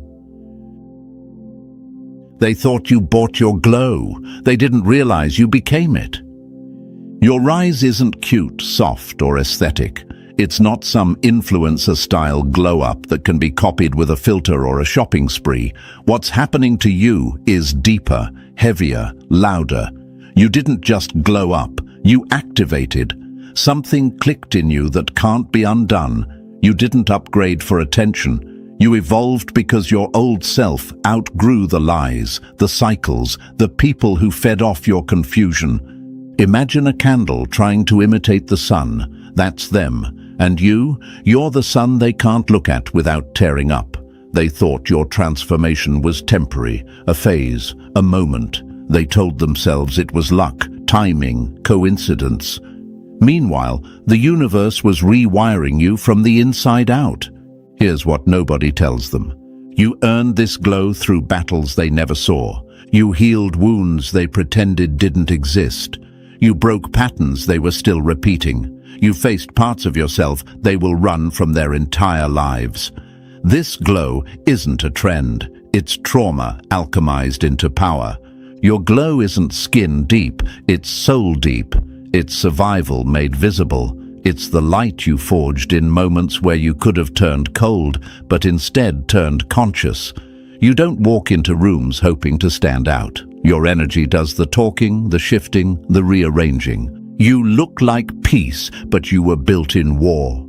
Speaker 1: They thought you bought your glow. They didn't realize you became it. Your rise isn't cute, soft, or aesthetic. It's not some influencer-style glow-up that can be copied with a filter or a shopping spree. What's happening to you is deeper, heavier, louder. You didn't just glow up, you activated. Something clicked in you that can't be undone. You didn't upgrade for attention. You evolved because your old self outgrew the lies, the cycles, the people who fed off your confusion. Imagine a candle trying to imitate the sun. That's them. And you're the sun they can't look at without tearing up. They thought your transformation was temporary, a phase, a moment. They told themselves it was luck, timing, coincidence. Meanwhile, the universe was rewiring you from the inside out. Here's what nobody tells them. You earned this glow through battles they never saw. You healed wounds they pretended didn't exist. You broke patterns they were still repeating. You faced parts of yourself they will run from their entire lives. This glow isn't a trend. It's trauma alchemized into power. Your glow isn't skin deep, it's soul deep. It's survival made visible. It's the light you forged in moments where you could have turned cold, but instead turned conscious. You don't walk into rooms hoping to stand out. Your energy does the talking, the shifting, the rearranging. You look like peace, but you were built in war.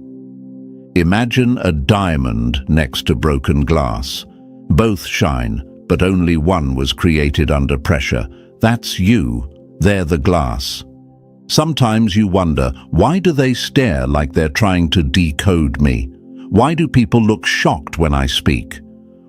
Speaker 1: Imagine a diamond next to broken glass. Both shine, but only one was created under pressure. That's you. They're the glass. Sometimes you wonder, why do they stare like they're trying to decode me? Why do people look shocked when I speak?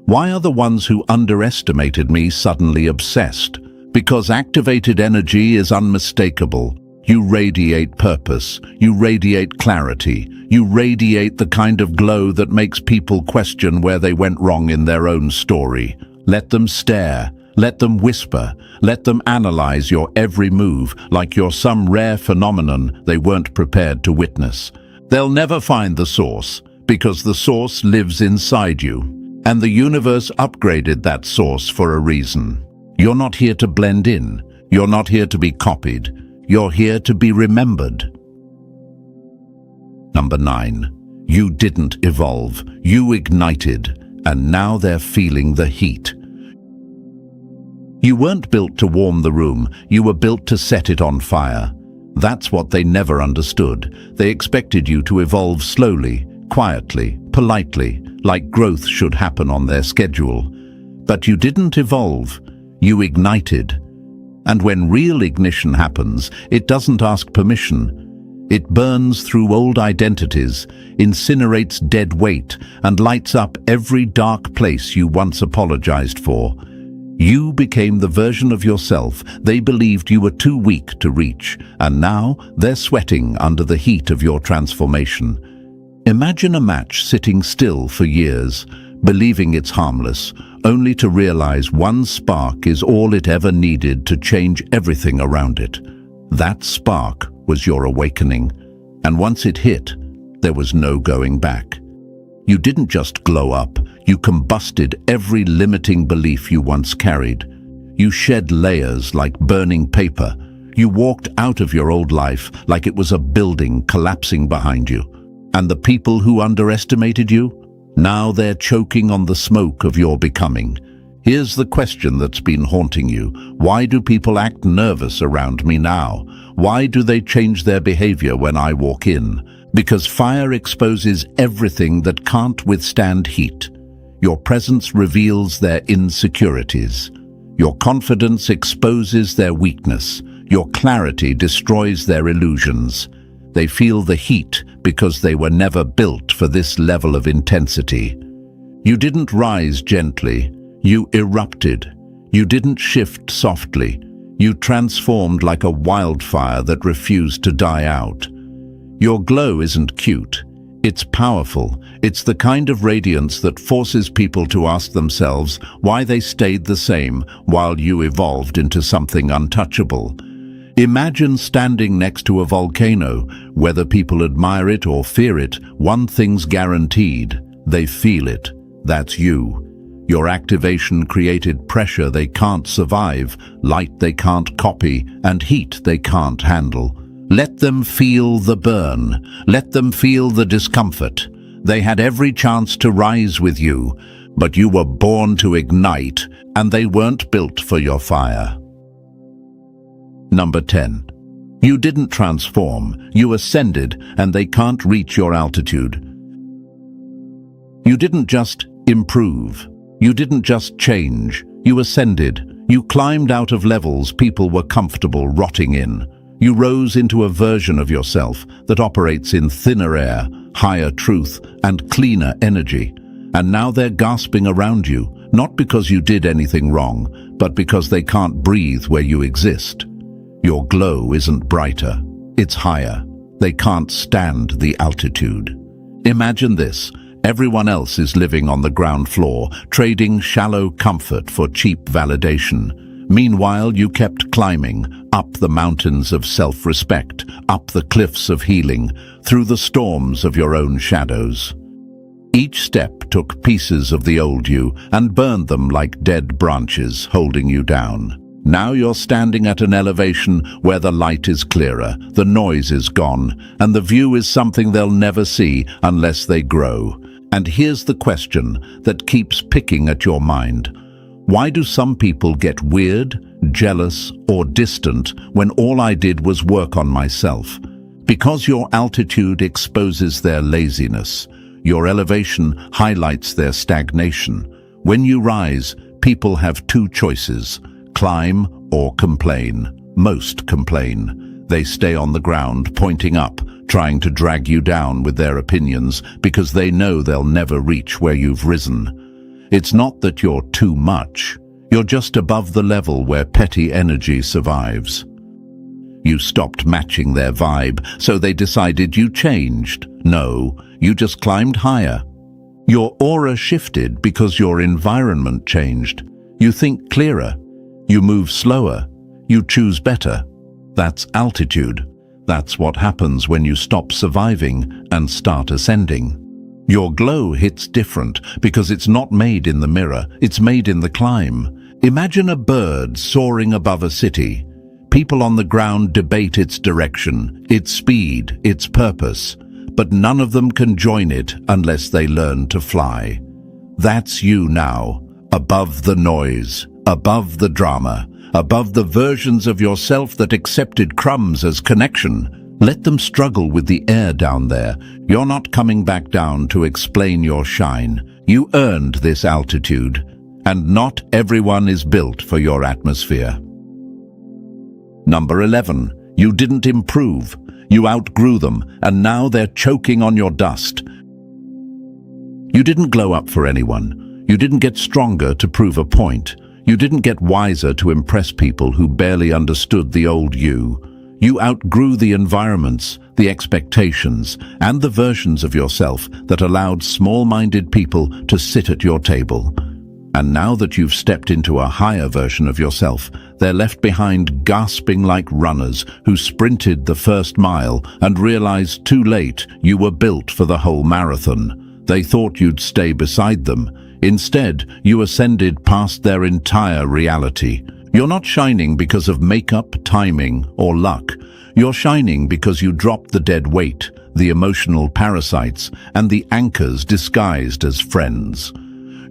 Speaker 1: Why are the ones who underestimated me suddenly obsessed? Because activated energy is unmistakable. You radiate purpose. You radiate clarity. You radiate the kind of glow that makes people question where they went wrong in their own story. Let them stare. Let them whisper. Let them analyze your every move like you're some rare phenomenon they weren't prepared to witness. They'll never find the source, because the source lives inside you. And the universe upgraded that source for a reason. You're not here to blend in. You're not here to be copied. You're here to be remembered. Number 9. You didn't evolve. You ignited, and now they're feeling the heat. You weren't built to warm the room, you were built to set it on fire. That's what they never understood. They expected you to evolve slowly, quietly, politely, like growth should happen on their schedule. But you didn't evolve, you ignited. And when real ignition happens, it doesn't ask permission. It burns through old identities, incinerates dead weight, and lights up every dark place you once apologized for. You became the version of yourself they believed you were too weak to reach, and now they're sweating under the heat of your transformation. Imagine a match sitting still for years, believing it's harmless, only to realize one spark is all it ever needed to change everything around it. That spark was your awakening, and once it hit, there was no going back. You didn't just glow up, you combusted every limiting belief you once carried. You shed layers like burning paper. You walked out of your old life like it was a building collapsing behind you. And the people who underestimated you? Now they're choking on the smoke of your becoming. Here's the question that's been haunting you. Why do people act nervous around me now? Why do they change their behavior when I walk in? Because fire exposes everything that can't withstand heat. Your presence reveals their insecurities. Your confidence exposes their weakness. Your clarity destroys their illusions. They feel the heat because they were never built for this level of intensity. You didn't rise gently. You erupted. You didn't shift softly. You transformed like a wildfire that refused to die out. Your glow isn't cute. It's powerful. It's the kind of radiance that forces people to ask themselves why they stayed the same while you evolved into something untouchable. Imagine standing next to a volcano. Whether people admire it or fear it, one thing's guaranteed: they feel it. That's you. Your activation created pressure they can't survive, light they can't copy, and heat they can't handle. Let them feel the burn. Let them feel the discomfort. They had every chance to rise with you, but you were born to ignite, and they weren't built for your fire. Number 10. You didn't transform. You ascended, and they can't reach your altitude. You didn't just improve. You didn't just change. You ascended. You climbed out of levels people were comfortable rotting in. You rose into a version of yourself that operates in thinner air, higher truth, and cleaner energy. And now they're gasping around you, not because you did anything wrong, but because they can't breathe where you exist. Your glow isn't brighter, it's higher. They can't stand the altitude. Imagine this. Everyone else is living on the ground floor, trading shallow comfort for cheap validation. Meanwhile, you kept climbing, up the mountains of self-respect, up the cliffs of healing, through the storms of your own shadows. Each step took pieces of the old you and burned them like dead branches, holding you down. Now you're standing at an elevation where the light is clearer, the noise is gone, and the view is something they'll never see unless they grow. And here's the question that keeps picking at your mind. Why do some people get weird, jealous, or distant when all I did was work on myself? Because your altitude exposes their laziness. Your elevation highlights their stagnation. When you rise, people have two choices: climb or complain. Most complain. They stay on the ground, pointing up, trying to drag you down with their opinions because they know they'll never reach where you've risen. It's not that you're too much. You're just above the level where petty energy survives. You stopped matching their vibe, so they decided you changed. No, you just climbed higher. Your aura shifted because your environment changed. You think clearer. You move slower. You choose better. That's altitude. That's what happens when you stop surviving and start ascending. Your glow hits different because it's not made in the mirror, it's made in the climb. Imagine a bird soaring above a city. People on the ground debate its direction, its speed, its purpose, but none of them can join it unless they learn to fly. That's you now, above the noise, above the drama, above the versions of yourself that accepted crumbs as connection. Let them struggle with the air down there. You're not coming back down to explain your shine. You earned this altitude, and not everyone is built for your atmosphere. Number 11. You didn't improve. You outgrew them, and now they're choking on your dust. You didn't glow up for anyone. You didn't get stronger to prove a point. You didn't get wiser to impress people who barely understood the old you. You outgrew the environments, the expectations, and the versions of yourself that allowed small-minded people to sit at your table. And now that you've stepped into a higher version of yourself, they're left behind gasping like runners who sprinted the first mile and realized too late you were built for the whole marathon. They thought you'd stay beside them. Instead, you ascended past their entire reality. You're not shining because of makeup, timing, or luck. You're shining because you dropped the dead weight, the emotional parasites, and the anchors disguised as friends.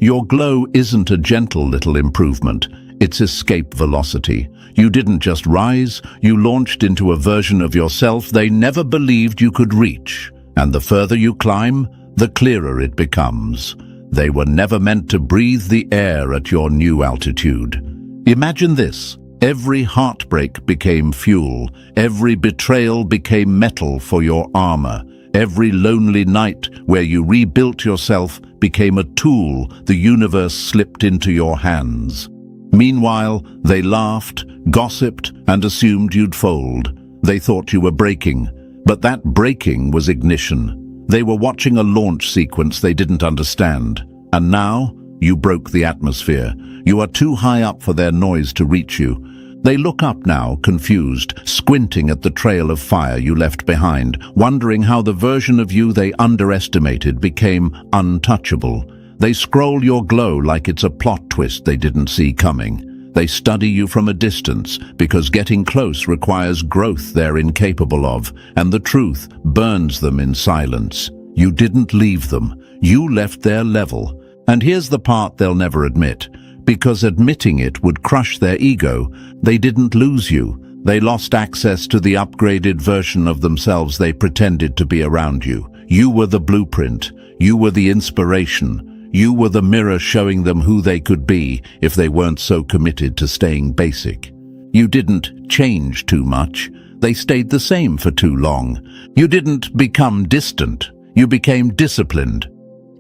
Speaker 1: Your glow isn't a gentle little improvement, it's escape velocity. You didn't just rise, you launched into a version of yourself they never believed you could reach. And the further you climb, the clearer it becomes. They were never meant to breathe the air at your new altitude. Imagine this. Every heartbreak became fuel. Every betrayal became metal for your armor. Every lonely night where you rebuilt yourself became a tool the universe slipped into your hands. Meanwhile, they laughed, gossiped, and assumed you'd fold. They thought you were breaking, but that breaking was ignition. They were watching a launch sequence they didn't understand. And now, you broke the atmosphere. You are too high up for their noise to reach you. They look up now, confused, squinting at the trail of fire you left behind, wondering how the version of you they underestimated became untouchable. They scroll your glow like it's a plot twist they didn't see coming. They study you from a distance because getting close requires growth they're incapable of, and the truth burns them in silence. You didn't leave them. You left their level. And here's the part they'll never admit. Because admitting it would crush their ego, they didn't lose you. They lost access to the upgraded version of themselves they pretended to be around you. You were the blueprint. You were the inspiration. You were the mirror showing them who they could be if they weren't so committed to staying basic. You didn't change too much. They stayed the same for too long. You didn't become distant. You became disciplined.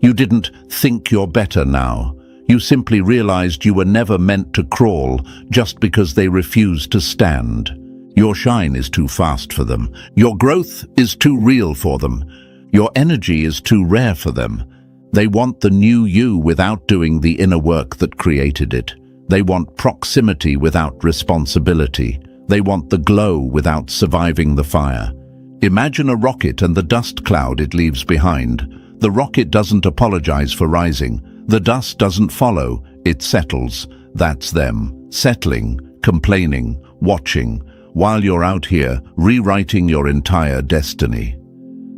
Speaker 1: You didn't think you're better now. You simply realized you were never meant to crawl just because they refused to stand. Your shine is too fast for them. Your growth is too real for them. Your energy is too rare for them. They want the new you without doing the inner work that created it. They want proximity without responsibility. They want the glow without surviving the fire. Imagine a rocket and the dust cloud it leaves behind. The rocket doesn't apologize for rising. The dust doesn't follow, it settles. That's them, settling, complaining, watching, while you're out here rewriting your entire destiny.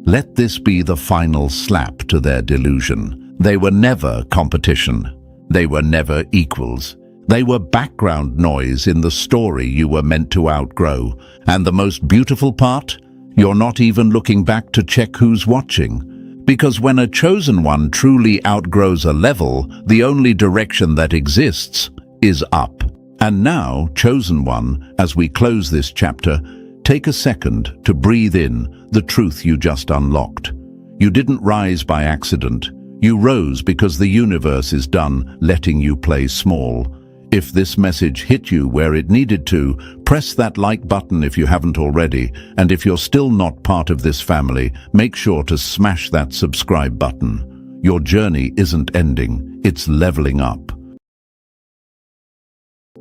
Speaker 1: Let this be the final slap to their delusion. They were never competition. They were never equals. They were background noise in the story you were meant to outgrow. And the most beautiful part? You're not even looking back to check who's watching. Because when a chosen one truly outgrows a level, the only direction that exists is up. And now, chosen one, as we close this chapter, take a second to breathe in the truth you just unlocked. You didn't rise by accident. You rose because the universe is done letting you play small. If this message hit you where it needed to, press that like button if you haven't already, and if you're still not part of this family, make sure to smash that subscribe button. Your journey isn't ending, it's leveling up.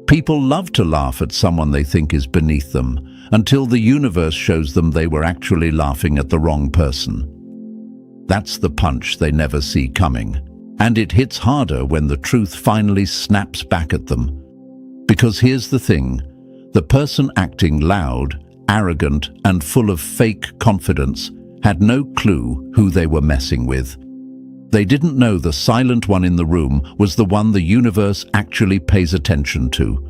Speaker 1: People love to laugh at someone they think is beneath them, until the universe shows them they were actually laughing at the wrong person. That's the punch they never see coming. And it hits harder when the truth finally snaps back at them. Because here's the thing, the person acting loud, arrogant, and full of fake confidence had no clue who they were messing with. They didn't know the silent one in the room was the one the universe actually pays attention to.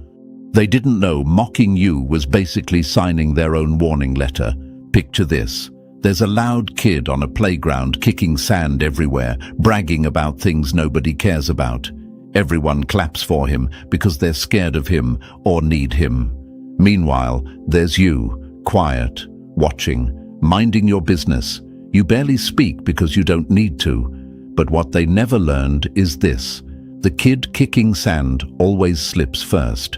Speaker 1: They didn't know mocking you was basically signing their own warning letter. Picture this. There's a loud kid on a playground kicking sand everywhere, bragging about things nobody cares about. Everyone claps for him because they're scared of him or need him. Meanwhile, there's you, quiet, watching, minding your business. You barely speak because you don't need to. But what they never learned is this. The kid kicking sand always slips first.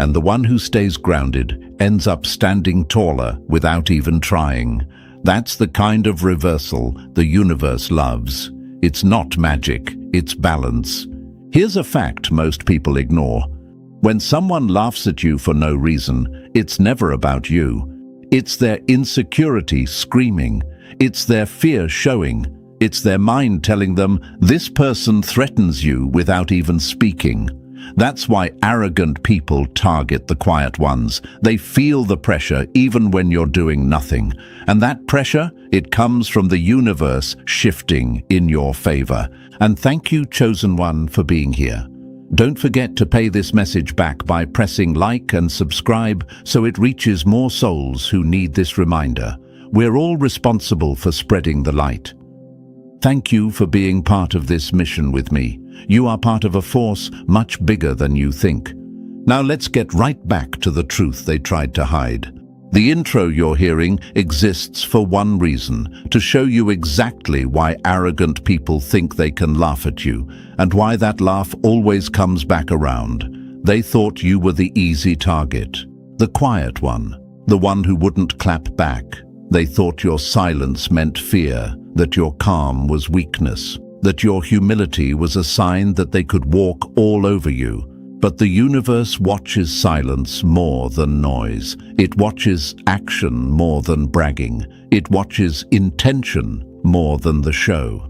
Speaker 1: And the one who stays grounded ends up standing taller without even trying. That's the kind of reversal the universe loves. It's not magic, it's balance. Here's a fact most people ignore. When someone laughs at you for no reason, it's never about you. It's their insecurity screaming. It's their fear showing. It's their mind telling them this person threatens you without even speaking. That's why arrogant people target the quiet ones. They feel the pressure even when you're doing nothing. And that pressure, it comes from the universe shifting in your favor. And thank you, chosen one, for being here. Don't forget to pay this message back by pressing like and subscribe so it reaches more souls who need this reminder. We're all responsible for spreading the light. Thank you for being part of this mission with me. You are part of a force much bigger than you think. Now let's get right back to the truth they tried to hide. The intro you're hearing exists for one reason, to show you exactly why arrogant people think they can laugh at you, and why that laugh always comes back around. They thought you were the easy target, the quiet one, the one who wouldn't clap back. They thought your silence meant fear, that your calm was weakness, that your humility was a sign that they could walk all over you. But the universe watches silence more than noise. It watches action more than bragging. It watches intention more than the show.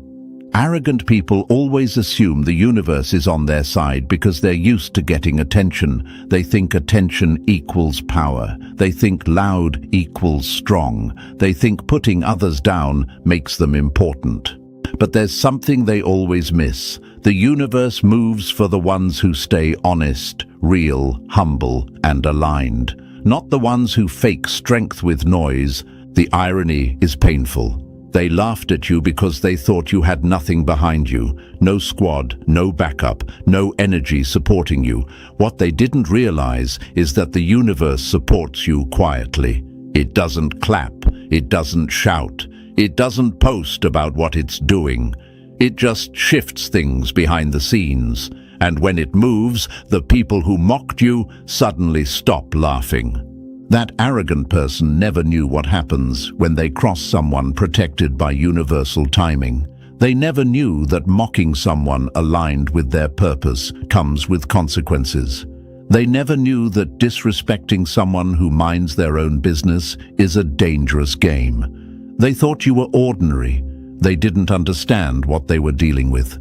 Speaker 1: Arrogant people always assume the universe is on their side because they're used to getting attention. They think attention equals power. They think loud equals strong. They think putting others down makes them important. But there's something they always miss. The universe moves for the ones who stay honest, real, humble, and aligned. Not the ones who fake strength with noise. The irony is painful. They laughed at you because they thought you had nothing behind you. No squad, no backup, no energy supporting you. What they didn't realize is that the universe supports you quietly. It doesn't clap. It doesn't shout. It doesn't post about what it's doing. It just shifts things behind the scenes. And when it moves, the people who mocked you suddenly stop laughing. That arrogant person never knew what happens when they cross someone protected by universal timing. They never knew that mocking someone aligned with their purpose comes with consequences. They never knew that disrespecting someone who minds their own business is a dangerous game. They thought you were ordinary. They didn't understand what they were dealing with.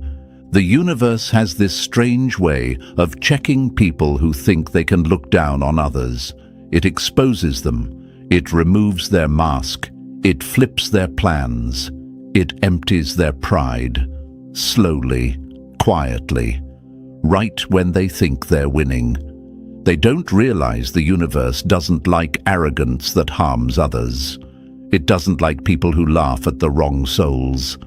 Speaker 1: The universe has this strange way of checking people who think they can look down on others. It exposes them. It removes their mask. It flips their plans. It empties their pride. Slowly, quietly, right when they think they're winning. They don't realize the universe doesn't like arrogance that harms others. It doesn't like people who laugh at the wrong souls.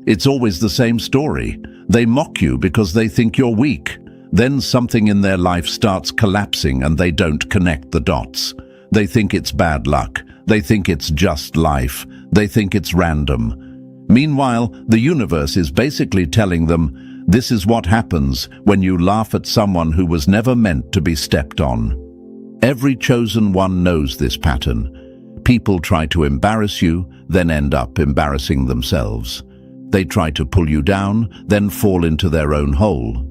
Speaker 1: It's always the same story. They mock you because they think you're weak. Then something in their life starts collapsing and they don't connect the dots. They think it's bad luck. They think it's just life. They think it's random. Meanwhile, the universe is basically telling them, this is what happens when you laugh at someone who was never meant to be stepped on. Every chosen one knows this pattern. People try to embarrass you, then end up embarrassing themselves. They try to pull you down, then fall into their own hole.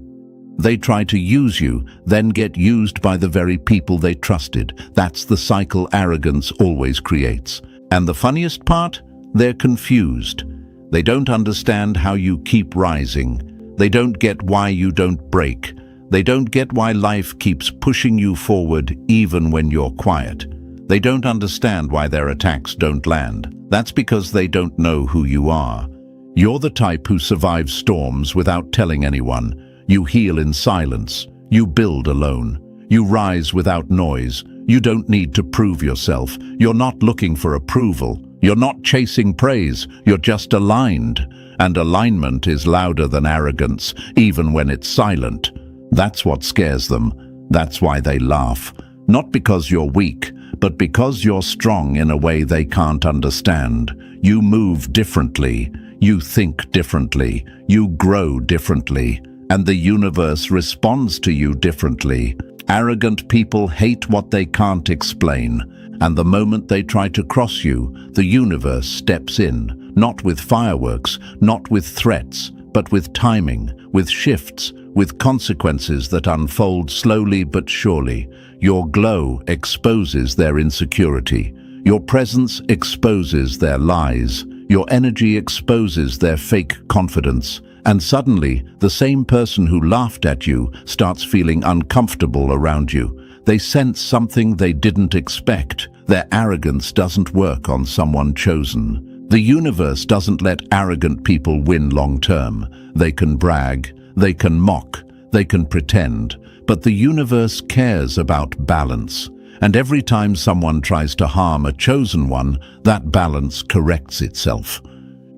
Speaker 1: They try to use you, then get used by the very people they trusted. That's the cycle arrogance always creates. And the funniest part? They're confused. They don't understand how you keep rising. They don't get why you don't break. They don't get why life keeps pushing you forward even when you're quiet. They don't understand why their attacks don't land. That's because they don't know who you are. You're the type who survives storms without telling anyone. You heal in silence. You build alone. You rise without noise. You don't need to prove yourself. You're not looking for approval. You're not chasing praise. You're just aligned. And alignment is louder than arrogance, even when it's silent. That's what scares them. That's why they laugh. Not because you're weak, but because you're strong in a way they can't understand. You move differently. You think differently. You grow differently. And the universe responds to you differently. Arrogant people hate what they can't explain. And the moment they try to cross you, the universe steps in, not with fireworks, not with threats, but with timing, with shifts, with consequences that unfold slowly but surely. Your glow exposes their insecurity. Your presence exposes their lies. Your energy exposes their fake confidence. And suddenly, the same person who laughed at you starts feeling uncomfortable around you. They sense something they didn't expect. Their arrogance doesn't work on someone chosen. The universe doesn't let arrogant people win long term. They can brag, they can mock, they can pretend, but the universe cares about balance. And every time someone tries to harm a chosen one, that balance corrects itself.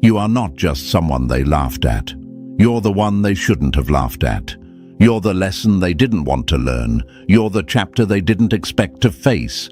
Speaker 1: You are not just someone they laughed at. You're the one they shouldn't have laughed at. You're the lesson they didn't want to learn. You're the chapter they didn't expect to face.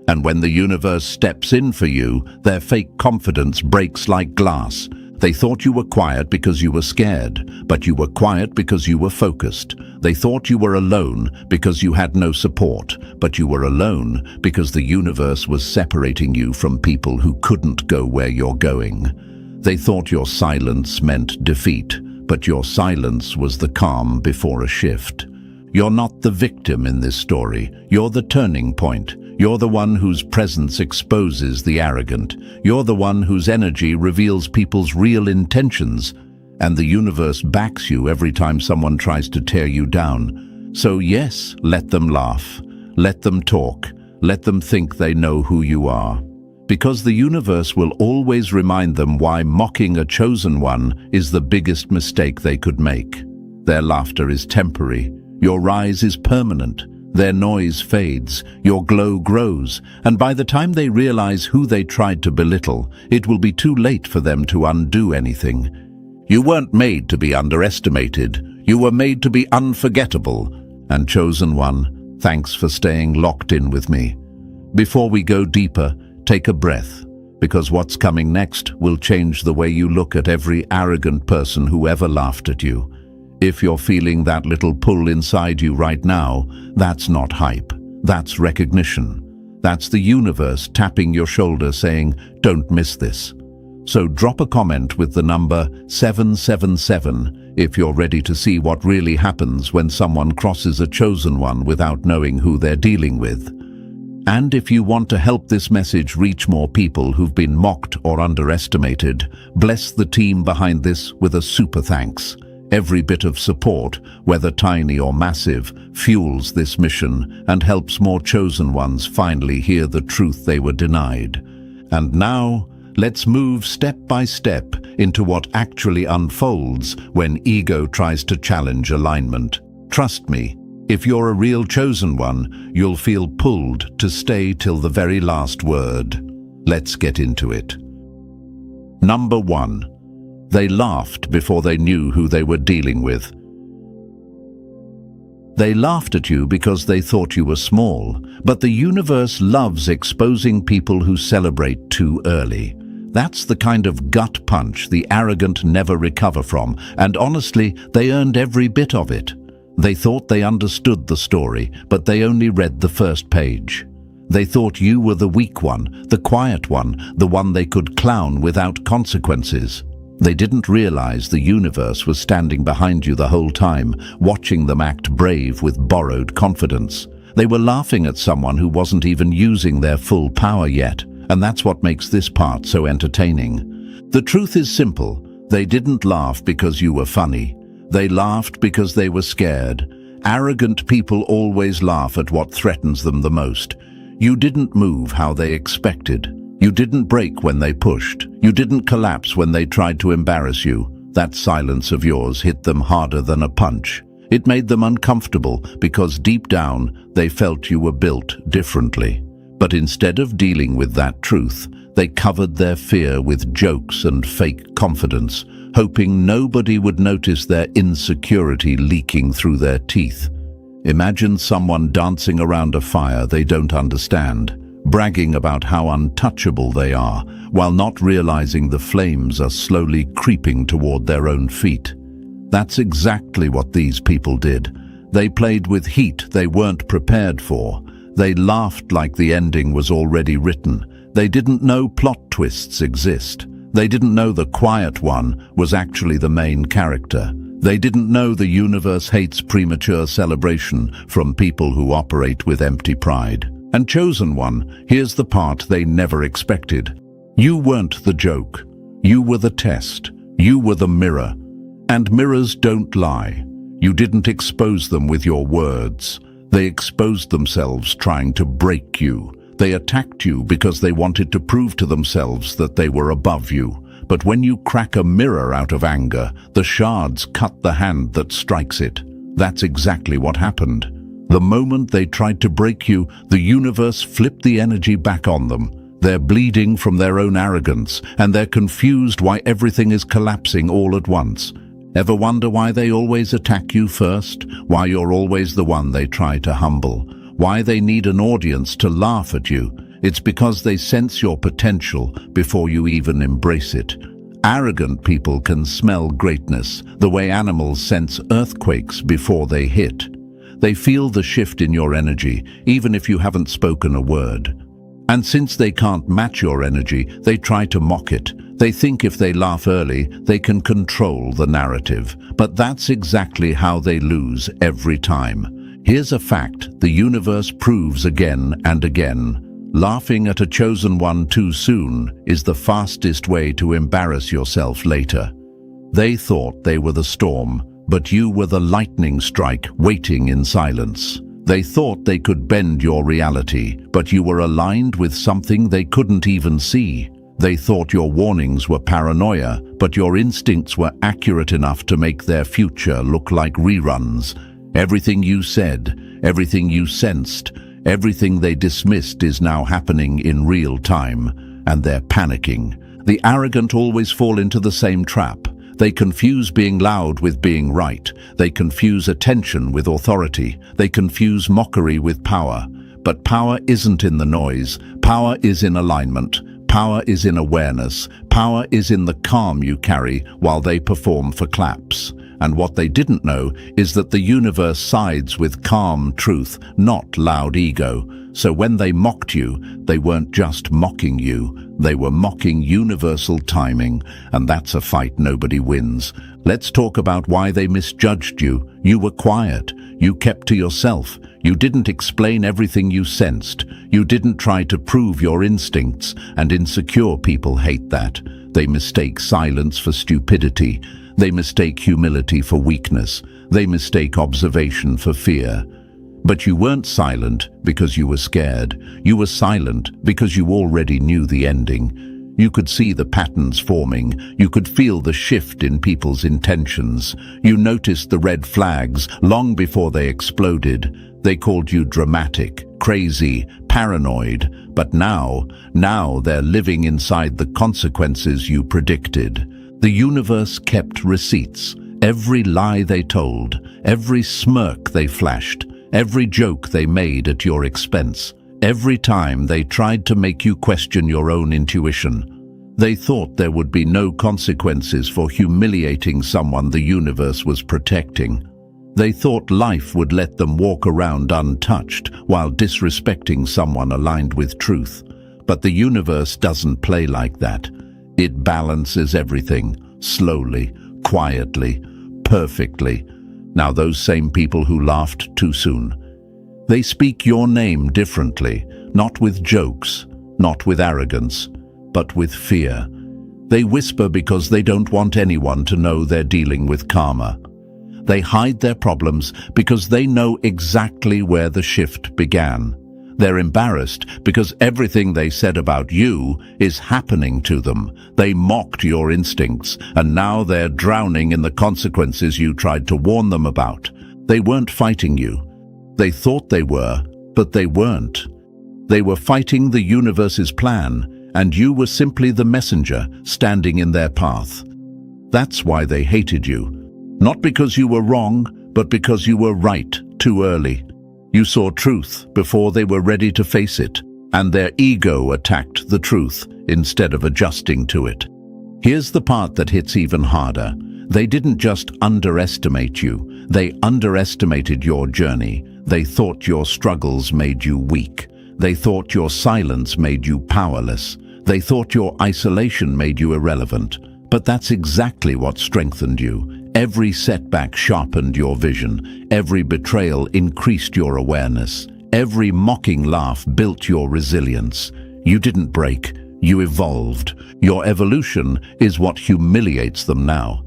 Speaker 1: And when the universe steps in for you, their fake confidence breaks like glass. They thought you were quiet because you were scared, but you were quiet because you were focused. They thought you were alone because you had no support, but you were alone because the universe was separating you from people who couldn't go where you're going. They thought your silence meant defeat, but your silence was the calm before a shift. You're not the victim in this story. You're the turning point. You're the one whose presence exposes the arrogant. You're the one whose energy reveals people's real intentions. And the universe backs you every time someone tries to tear you down. So yes, let them laugh. Let them talk. Let them think they know who you are. Because the universe will always remind them why mocking a chosen one is the biggest mistake they could make. Their laughter is temporary. Your rise is permanent. Their noise fades. Your glow grows. And by the time they realize who they tried to belittle, it will be too late for them to undo anything. You weren't made to be underestimated. You were made to be unforgettable. And chosen one, thanks for staying locked in with me. Before we go deeper, take a breath, because what's coming next will change the way you look at every arrogant person who ever laughed at you. If you're feeling that little pull inside you right now, that's not hype. That's recognition. That's the universe tapping your shoulder saying, don't miss this. So drop a comment with the number 777 if you're ready to see what really happens when someone crosses a chosen one without knowing who they're dealing with. And if you want to help this message reach more people who've been mocked or underestimated, bless the team behind this with a super thanks. Every bit of support, whether tiny or massive, fuels this mission and helps more chosen ones finally hear the truth they were denied. And now, let's move step by step into what actually unfolds when ego tries to challenge alignment. Trust me, if you're a real chosen one, you'll feel pulled to stay till the very last word. Let's get into it. Number 1. They laughed before they knew who they were dealing with. They laughed at you because they thought you were small, but the universe loves exposing people who celebrate too early. That's the kind of gut punch the arrogant never recover from, and honestly, they earned every bit of it. They thought they understood the story, but they only read the first page. They thought you were the weak one, the quiet one, the one they could clown without consequences. They didn't realize the universe was standing behind you the whole time, watching them act brave with borrowed confidence. They were laughing at someone who wasn't even using their full power yet, and that's what makes this part so entertaining. The truth is simple. They didn't laugh because you were funny. They laughed because they were scared. Arrogant people always laugh at what threatens them the most. You didn't move how they expected. You didn't break when they pushed. You didn't collapse when they tried to embarrass you. That silence of yours hit them harder than a punch. It made them uncomfortable because deep down they felt you were built differently. But instead of dealing with that truth, they covered their fear with jokes and fake confidence, hoping nobody would notice their insecurity leaking through their teeth. Imagine someone dancing around a fire they don't understand, bragging about how untouchable they are, while not realizing the flames are slowly creeping toward their own feet. That's exactly what these people did. They played with heat they weren't prepared for. They laughed like the ending was already written. They didn't know plot twists exist. They didn't know the quiet one was actually the main character. They didn't know the universe hates premature celebration from people who operate with empty pride. And chosen one, here's the part they never expected. You weren't the joke. You were the test. You were the mirror. And mirrors don't lie. You didn't expose them with your words. They exposed themselves trying to break you. They attacked you because they wanted to prove to themselves that they were above you. But when you crack a mirror out of anger, the shards cut the hand that strikes it. That's exactly what happened. The moment they tried to break you, the universe flipped the energy back on them. They're bleeding from their own arrogance, and they're confused why everything is collapsing all at once. Ever wonder why they always attack you first? Why you're always the one they try to humble? Why they need an audience to laugh at you? It's because they sense your potential before you even embrace it. Arrogant people can smell greatness, the way animals sense earthquakes before they hit. They feel the shift in your energy, even if you haven't spoken a word. And since they can't match your energy, they try to mock it. They think if they laugh early, they can control the narrative. But that's exactly how they lose every time. Here's a fact the universe proves again and again. Laughing at a chosen one too soon is the fastest way to embarrass yourself later. They thought they were the storm, but you were the lightning strike waiting in silence. They thought they could bend your reality, but you were aligned with something they couldn't even see. They thought your warnings were paranoia, but your instincts were accurate enough to make their future look like reruns. Everything you said, everything you sensed, everything they dismissed is now happening in real time, and they're panicking. The arrogant always fall into the same trap. They confuse being loud with being right. They confuse attention with authority. They confuse mockery with power. But power isn't in the noise. Power is in alignment. Power is in awareness. Power is in the calm you carry while they perform for claps. And what they didn't know is that the universe sides with calm truth, not loud ego. So when they mocked you, they weren't just mocking you, they were mocking universal timing, and that's a fight nobody wins. Let's talk about why they misjudged you. You were quiet. You kept to yourself. You didn't explain everything you sensed. You didn't try to prove your instincts, and insecure people hate that. They mistake silence for stupidity. They mistake humility for weakness. They mistake observation for fear. But you weren't silent because you were scared. You were silent because you already knew the ending. You could see the patterns forming. You could feel the shift in people's intentions. You noticed the red flags long before they exploded. They called you dramatic, crazy, paranoid. But now they're living inside the consequences you predicted. The universe kept receipts. Every lie they told, every smirk they flashed, every joke they made at your expense. Every time they tried to make you question your own intuition. They thought there would be no consequences for humiliating someone the universe was protecting. They thought life would let them walk around untouched while disrespecting someone aligned with truth. But the universe doesn't play like that. It balances everything, slowly, quietly, perfectly. Now those same people who laughed too soon, they speak your name differently, not with jokes, not with arrogance, but with fear. They whisper because they don't want anyone to know they're dealing with karma. They hide their problems because they know exactly where the shift began. They're embarrassed because everything they said about you is happening to them. They mocked your instincts, and now they're drowning in the consequences you tried to warn them about. They weren't fighting you. They thought they were, but they weren't. They were fighting the universe's plan, and you were simply the messenger standing in their path. That's why they hated you. Not because you were wrong, but because you were right too early. You saw truth before they were ready to face it, and their ego attacked the truth instead of adjusting to it. Here's the part that hits even harder. They didn't just underestimate you, they underestimated your journey. They thought your struggles made you weak. They thought your silence made you powerless. They thought your isolation made you irrelevant. But that's exactly what strengthened you. Every setback sharpened your vision. Every betrayal increased your awareness. Every mocking laugh built your resilience. You didn't break, you evolved. Your evolution is what humiliates them now.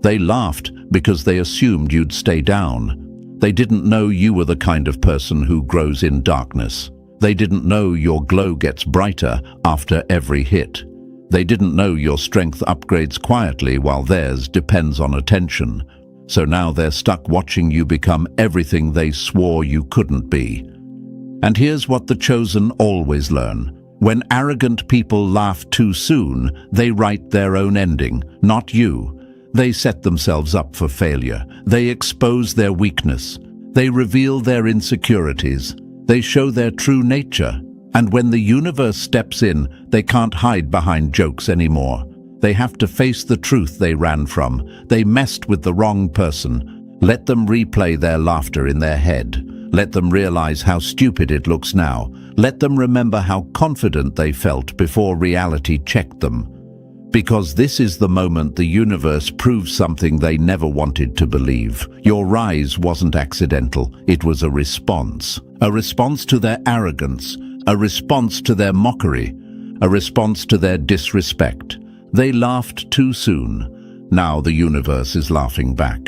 Speaker 1: They laughed because they assumed you'd stay down. They didn't know you were the kind of person who grows in darkness. They didn't know your glow gets brighter after every hit. They didn't know your strength upgrades quietly while theirs depends on attention. So now they're stuck watching you become everything they swore you couldn't be. And here's what the chosen always learn. When arrogant people laugh too soon, they write their own ending, not you. They set themselves up for failure. They expose their weakness. They reveal their insecurities. They show their true nature. And when the universe steps in, they can't hide behind jokes anymore. They have to face the truth they ran from. They messed with the wrong person. Let them replay their laughter in their head. Let them realize how stupid it looks now. Let them remember how confident they felt before reality checked them. Because this is the moment the universe proves something they never wanted to believe. Your rise wasn't accidental. It was a response. A response to their arrogance. A response to their mockery. A response to their disrespect. They laughed too soon. Now the universe is laughing back.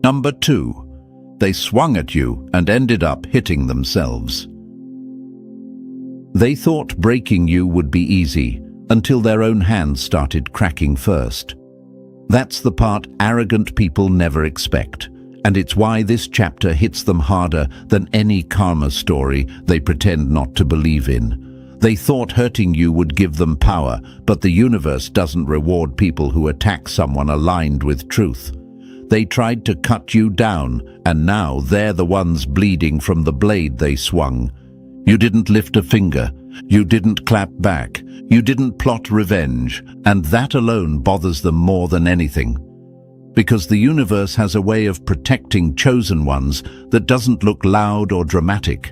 Speaker 1: Number 2. They swung at you and ended up hitting themselves. They thought breaking you would be easy, until their own hands started cracking first. That's the part arrogant people never expect, and it's why this chapter hits them harder than any karma story they pretend not to believe in. They thought hurting you would give them power, but the universe doesn't reward people who attack someone aligned with truth. They tried to cut you down, and now they're the ones bleeding from the blade they swung. You didn't lift a finger. You didn't clap back. You didn't plot revenge, and that alone bothers them more than anything. Because the universe has a way of protecting chosen ones that doesn't look loud or dramatic.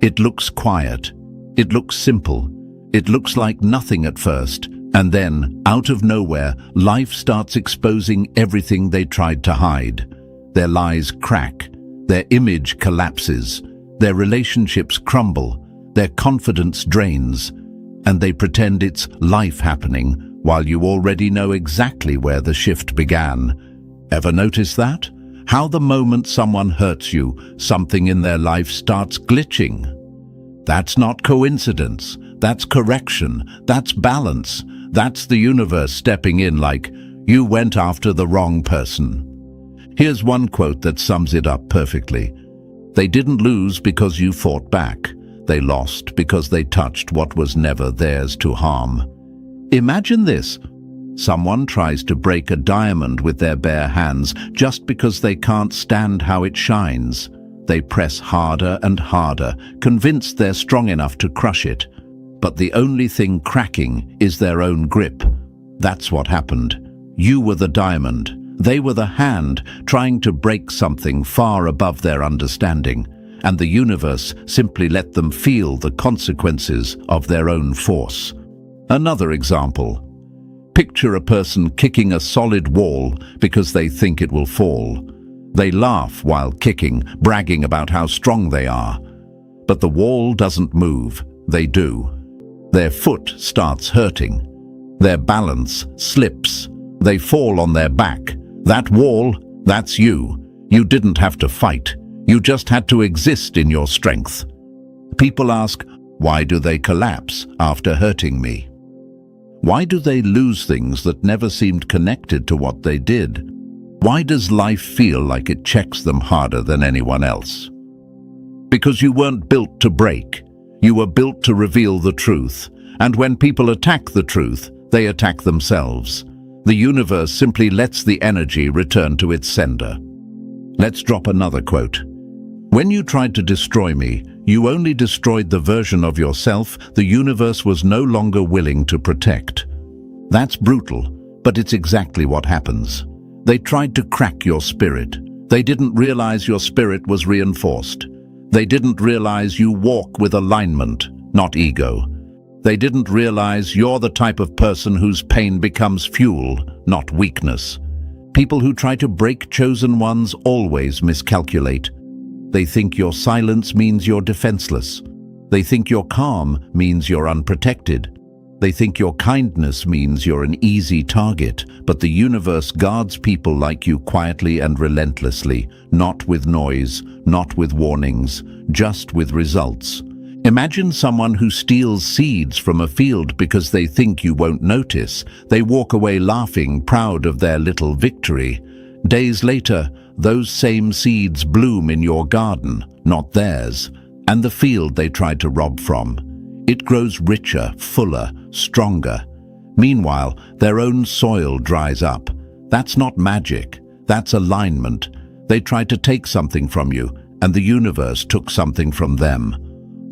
Speaker 1: It looks quiet. It looks simple. It looks like nothing at first, and then, out of nowhere, life starts exposing everything they tried to hide. their lies crack, their image collapses, their relationships crumble, their confidence drains, and they pretend it's life happening while you already know exactly where the shift began. Ever notice that? How the moment someone hurts you, something in their life starts glitching. That's not coincidence. That's correction. That's balance. That's the universe stepping in like, you went after the wrong person. Here's one quote that sums it up perfectly. They didn't lose because you fought back. They lost because they touched what was never theirs to harm. Imagine this. Someone tries to break a diamond with their bare hands just because they can't stand how it shines. They press harder and harder, convinced they're strong enough to crush it. But the only thing cracking is their own grip. That's what happened. You were the diamond. They were the hand trying to break something far above their understanding, and the universe simply let them feel the consequences of their own force. Another example. Picture a person kicking a solid wall because they think it will fall. They laugh while kicking, bragging about how strong they are. But the wall doesn't move, they do. Their foot starts hurting. Their balance slips. They fall on their back. That wall, that's you. You didn't have to fight. You just had to exist in your strength. People ask, why do they collapse after hurting me? Why do they lose things that never seemed connected to what they did? Why does life feel like it checks them harder than anyone else? Because you weren't built to break. You were built to reveal the truth. And when people attack the truth, they attack themselves. The universe simply lets the energy return to its sender. Let's drop another quote. When you tried to destroy me, you only destroyed the version of yourself the universe was no longer willing to protect. That's brutal, but it's exactly what happens. They tried to crack your spirit. They didn't realize your spirit was reinforced. They didn't realize you walk with alignment, not ego. They didn't realize you're the type of person whose pain becomes fuel, not weakness. People who try to break chosen ones always miscalculate. They think your silence means you're defenseless. They think your calm means you're unprotected. They think your kindness means you're an easy target, but the universe guards people like you quietly and relentlessly, not with noise, not with warnings, just with results. Imagine someone who steals seeds from a field because they think you won't notice. They walk away laughing, proud of their little victory. Days later, those same seeds bloom in your garden, not theirs, and the field they tried to rob from. It grows richer, fuller, stronger. Meanwhile, their own soil dries up. That's not magic, that's alignment. They tried to take something from you, and the universe took something from them.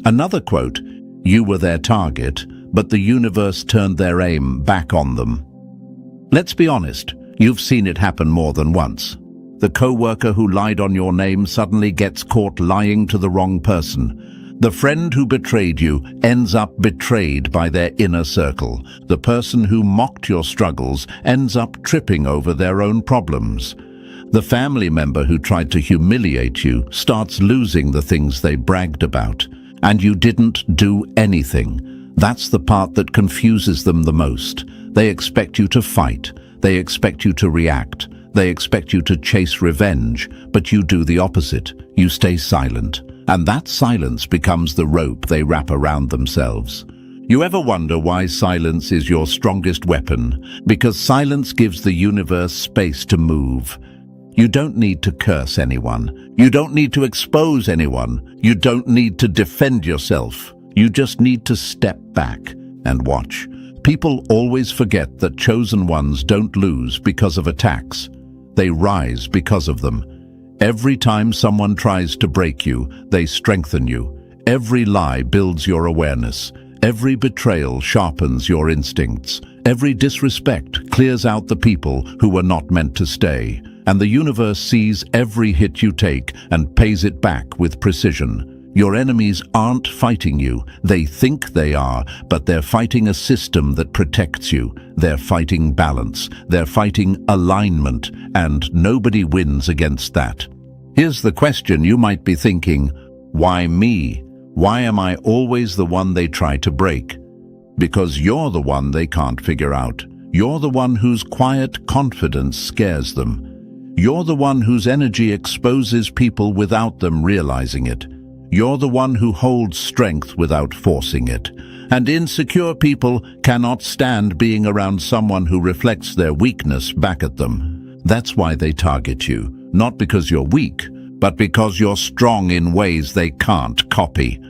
Speaker 1: Another quote, you were their target, but the universe turned their aim back on them. Let's be honest, you've seen it happen more than once. The co-worker who lied on your name suddenly gets caught lying to the wrong person. The friend who betrayed you ends up betrayed by their inner circle. The person who mocked your struggles ends up tripping over their own problems. The family member who tried to humiliate you starts losing the things they bragged about. And you didn't do anything. That's the part that confuses them the most. They expect you to fight. They expect you to react. They expect you to chase revenge, but you do the opposite. You stay silent, and that silence becomes the rope they wrap around themselves. You ever wonder why silence is your strongest weapon? Because silence gives the universe space to move. You don't need to curse anyone. You don't need to expose anyone. You don't need to defend yourself. You just need to step back and watch. People always forget that chosen ones don't lose because of attacks. They rise because of them. Every time someone tries to break you, they strengthen you. Every lie builds your awareness. Every betrayal sharpens your instincts. Every disrespect clears out the people who were not meant to stay. And the universe sees every hit you take and pays it back with precision. Your enemies aren't fighting you. They think they are, but they're fighting a system that protects you. They're fighting balance. They're fighting alignment, and nobody wins against that. Here's the question you might be thinking: why me? Why am I always the one they try to break? Because you're the one they can't figure out. You're the one whose quiet confidence scares them. You're the one whose energy exposes people without them realizing it. You're the one who holds strength without forcing it. And insecure people cannot stand being around someone who reflects their weakness back at them. That's why they target you, not because you're weak, but because you're strong in ways they can't copy.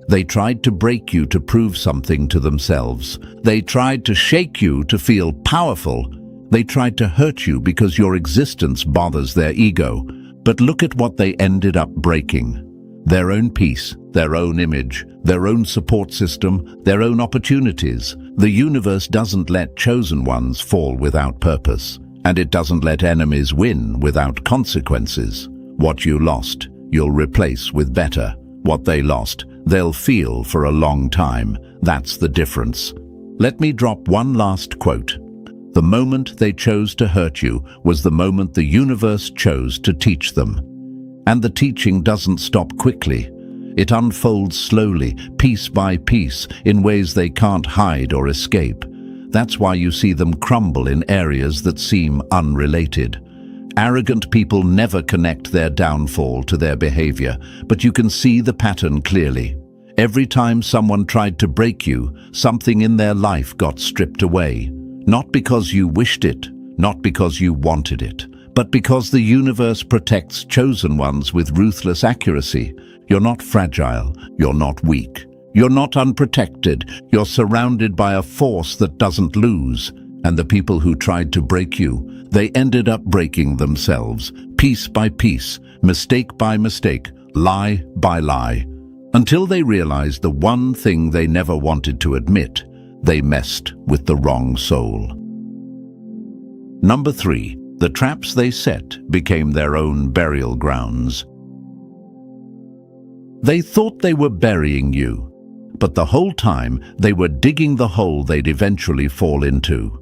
Speaker 1: They tried to break you to prove something to themselves. They tried to shake you to feel powerful. They tried to hurt you because your existence bothers their ego. But look at what they ended up breaking. Their own peace, their own image, their own support system, their own opportunities. The universe doesn't let chosen ones fall without purpose, and it doesn't let enemies win without consequences. What you lost, you'll replace with better. What they lost, they'll feel for a long time. That's the difference. Let me drop one last quote. The moment they chose to hurt you was the moment the universe chose to teach them. And the teaching doesn't stop quickly. It unfolds slowly, piece by piece, in ways they can't hide or escape. That's why you see them crumble in areas that seem unrelated. Arrogant people never connect their downfall to their behavior, but you can see the pattern clearly. Every time someone tried to break you, something in their life got stripped away. Not because you wished it, not because you wanted it, but because the universe protects chosen ones with ruthless accuracy. You're not fragile, you're not weak, you're not unprotected, you're surrounded by a force that doesn't lose. And the people who tried to break you, they ended up breaking themselves, piece by piece, mistake by mistake, lie by lie, until they realized the one thing they never wanted to admit: they messed with the wrong soul. Number 3. The traps they set became their own burial grounds. They thought they were burying you, but the whole time they were digging the hole they'd eventually fall into.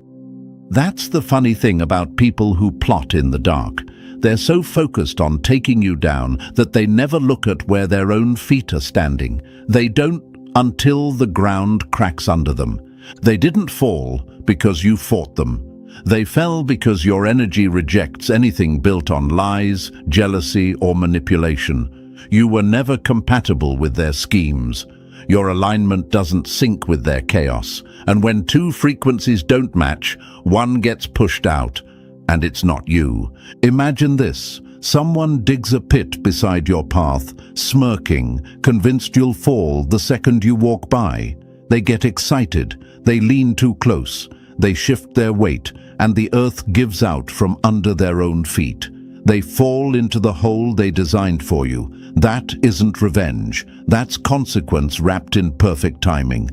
Speaker 1: That's the funny thing about people who plot in the dark. They're so focused on taking you down that they never look at where their own feet are standing. They don't until the ground cracks under them. They didn't fall because you fought them. They fell because your energy rejects anything built on lies, jealousy, or manipulation. You were never compatible with their schemes. Your alignment doesn't sync with their chaos. And when two frequencies don't match, one gets pushed out. And it's not you. Imagine this. Someone digs a pit beside your path, smirking, convinced you'll fall the second you walk by. They get excited. They lean too close. They shift their weight, and the earth gives out from under their own feet. They fall into the hole they designed for you. That isn't revenge. That's consequence wrapped in perfect timing.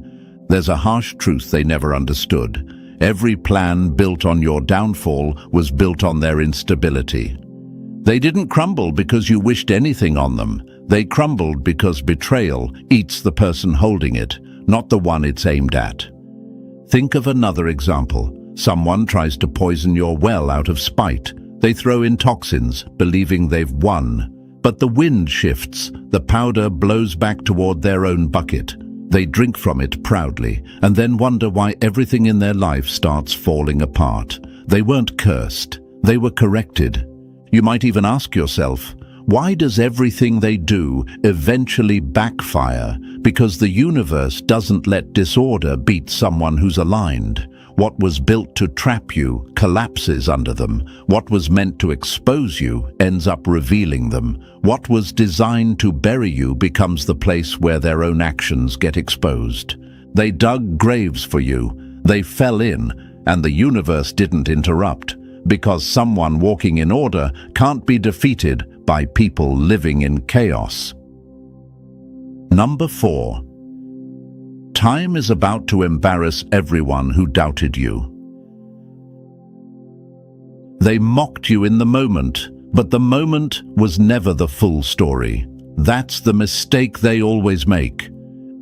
Speaker 1: There's a harsh truth they never understood. Every plan built on your downfall was built on their instability. They didn't crumble because you wished anything on them. They crumbled because betrayal eats the person holding it, not the one it's aimed at. Think of another example. Someone tries to poison your well out of spite. They throw in toxins, believing they've won. But the wind shifts. The powder blows back toward their own bucket. They drink from it proudly, and then wonder why everything in their life starts falling apart. They weren't cursed. They were corrected. You might even ask yourself, why does everything they do eventually backfire? Because the universe doesn't let disorder beat someone who's aligned. What was built to trap you collapses under them. What was meant to expose you ends up revealing them. What was designed to bury you becomes the place where their own actions get exposed. They dug graves for you. They fell in, and the universe didn't interrupt. Because someone walking in order can't be defeated by people living in chaos. Number 4. Time is about to embarrass everyone who doubted you. They mocked you in the moment, but the moment was never the full story. That's the mistake they always make.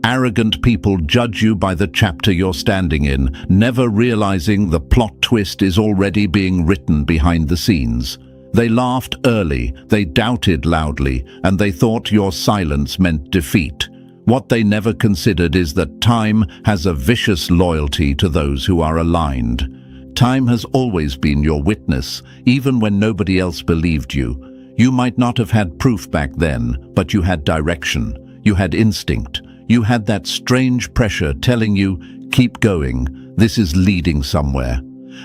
Speaker 1: Arrogant people judge you by the chapter you're standing in, never realizing the plot twist is already being written behind the scenes. They laughed early, they doubted loudly, and they thought your silence meant defeat. What they never considered is that time has a vicious loyalty to those who are aligned. Time has always been your witness, even when nobody else believed you. You might not have had proof back then, but you had direction. You had instinct. You had that strange pressure telling you, keep going, this is leading somewhere.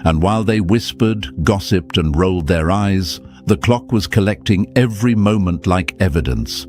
Speaker 1: And while they whispered, gossiped, and rolled their eyes, the clock was collecting every moment like evidence.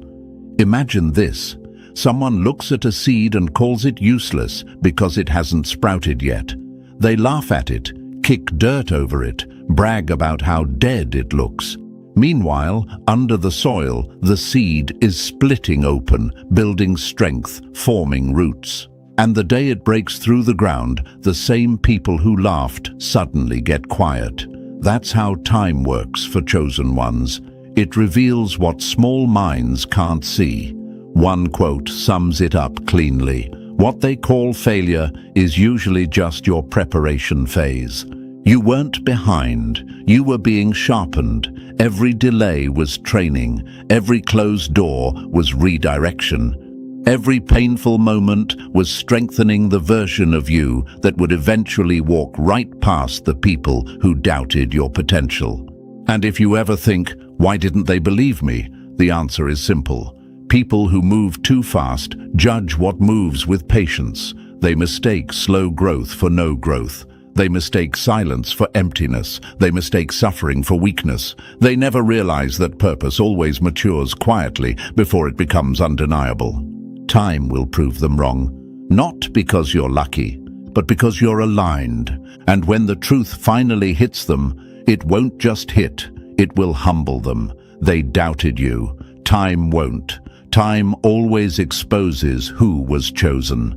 Speaker 1: Imagine this. Someone looks at a seed and calls it useless because it hasn't sprouted yet. They laugh at it, kick dirt over it, brag about how dead it looks. Meanwhile, under the soil, the seed is splitting open, building strength, forming roots. And the day it breaks through the ground, the same people who laughed suddenly get quiet. That's how time works for chosen ones. It reveals what small minds can't see. One quote sums it up cleanly. What they call failure is usually just your preparation phase. You weren't behind, you were being sharpened. Every delay was training, every closed door was redirection. Every painful moment was strengthening the version of you that would eventually walk right past the people who doubted your potential. And if you ever think, why didn't they believe me? The answer is simple. People who move too fast judge what moves with patience. They mistake slow growth for no growth. They mistake silence for emptiness. They mistake suffering for weakness. They never realize that purpose always matures quietly before it becomes undeniable. Time will prove them wrong, not because you're lucky, but because you're aligned. And when the truth finally hits them, it won't just hit, it will humble them. They doubted you. Time won't. Time always exposes who was chosen.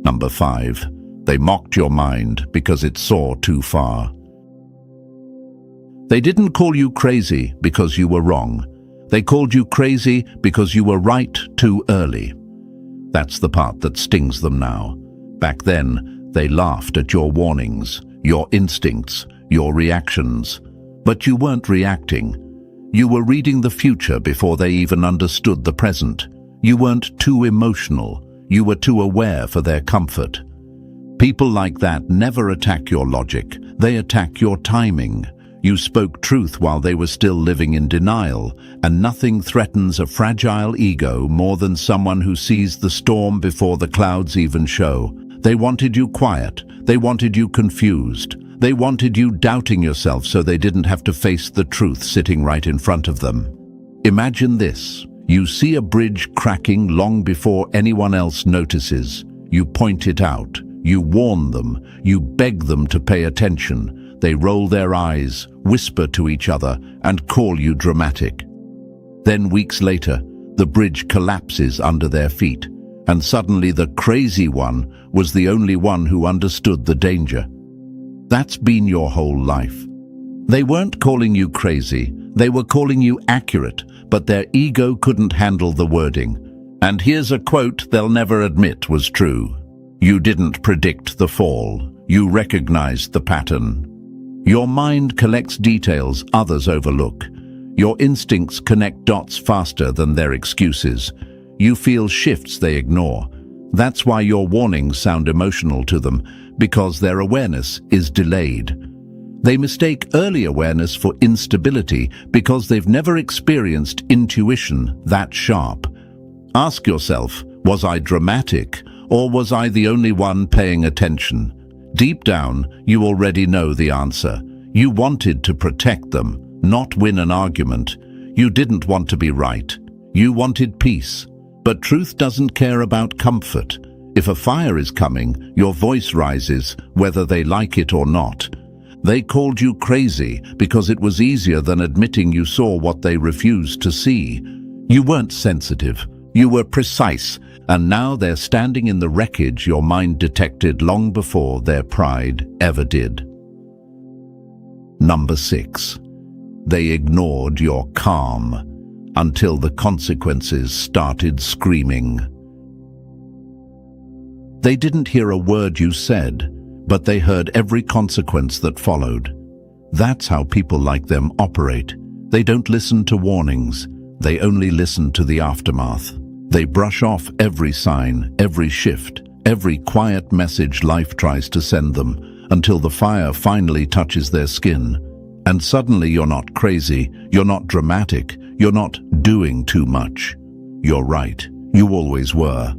Speaker 1: Number 5. They mocked your mind because it saw too far. They didn't call you crazy because you were wrong. They called you crazy because you were right too early. That's the part that stings them now. Back then, they laughed at your warnings, your instincts, your reactions. But you weren't reacting. You were reading the future before they even understood the present. You weren't too emotional. You were too aware for their comfort. People like that never attack your logic. They attack your timing. You spoke truth while they were still living in denial, and nothing threatens a fragile ego more than someone who sees the storm before the clouds even show. They wanted you quiet. They wanted you confused. They wanted you doubting yourself so they didn't have to face the truth sitting right in front of them. Imagine this. You see a bridge cracking long before anyone else notices. You point it out. You warn them. You beg them to pay attention. They roll their eyes, whisper to each other, and call you dramatic. Then weeks later, the bridge collapses under their feet, and suddenly the crazy one was the only one who understood the danger. That's been your whole life. They weren't calling you crazy. They were calling you accurate, but their ego couldn't handle the wording. And here's a quote they'll never admit was true. You didn't predict the fall. You recognized the pattern. Your mind collects details others overlook. Your instincts connect dots faster than their excuses. You feel shifts they ignore. That's why your warnings sound emotional to them, because their awareness is delayed. They mistake early awareness for instability because they've never experienced intuition that sharp. Ask yourself, was I dramatic? Or was I the only one paying attention? Deep down, you already know the answer. You wanted to protect them, not win an argument. You didn't want to be right. You wanted peace. But truth doesn't care about comfort. If a fire is coming, your voice rises, whether they like it or not. They called you crazy because it was easier than admitting you saw what they refused to see. You weren't sensitive. You were precise. And now they're standing in the wreckage your mind detected long before their pride ever did. Number 6. They ignored your calm. until the consequences started screaming. They didn't hear a word you said, but they heard every consequence that followed. That's how people like them operate. They don't listen to warnings. They only listen to the aftermath. They brush off every sign, every shift, every quiet message life tries to send them, until the fire finally touches their skin. And suddenly you're not crazy, you're not dramatic, you're not doing too much. You're right, you always were.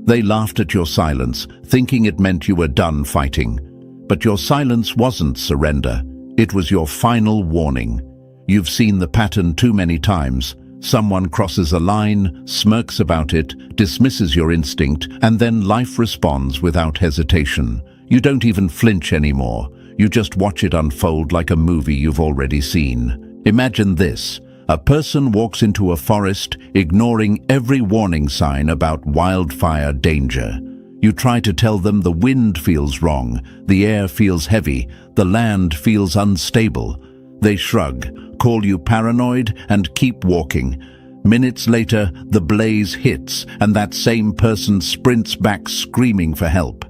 Speaker 1: They laughed at your silence, thinking it meant you were done fighting. But your silence wasn't surrender. It was your final warning. You've seen the pattern too many times. Someone crosses a line, smirks about it, dismisses your instinct, and then life responds without hesitation. You don't even flinch anymore. You just watch it unfold like a movie you've already seen. Imagine this. A person walks into a forest, ignoring every warning sign about wildfire danger. You try to tell them the wind feels wrong, the air feels heavy, the land feels unstable. They shrug, call you paranoid, and keep walking. Minutes later, the blaze hits, and that same person sprints back screaming for help.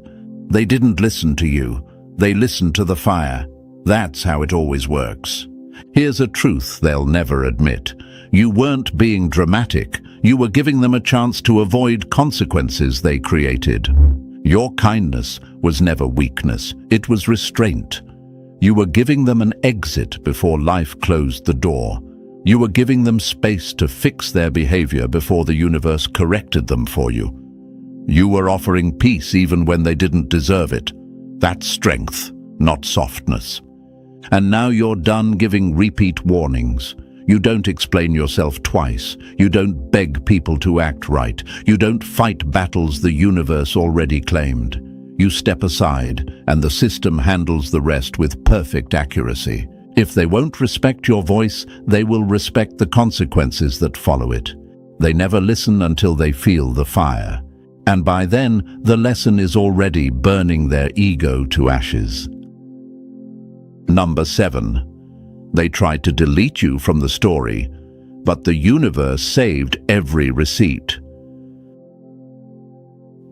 Speaker 1: They didn't listen to you. They listened to the fire. That's how it always works. Here's a truth they'll never admit. You weren't being dramatic. You were giving them a chance to avoid consequences they created. Your kindness was never weakness. It was restraint. You were giving them an exit before life closed the door. You were giving them space to fix their behavior before the universe corrected them for you. You were offering peace even when they didn't deserve it. That's strength, not softness. And now you're done giving repeat warnings. You don't explain yourself twice. You don't beg people to act right. You don't fight battles the universe already claimed. You step aside, and the system handles the rest with perfect accuracy. If they won't respect your voice, they will respect the consequences that follow it. They never listen until they feel the fire. And by then, the lesson is already burning their ego to ashes. Number 7. They tried to delete you from the story, but the universe saved every receipt.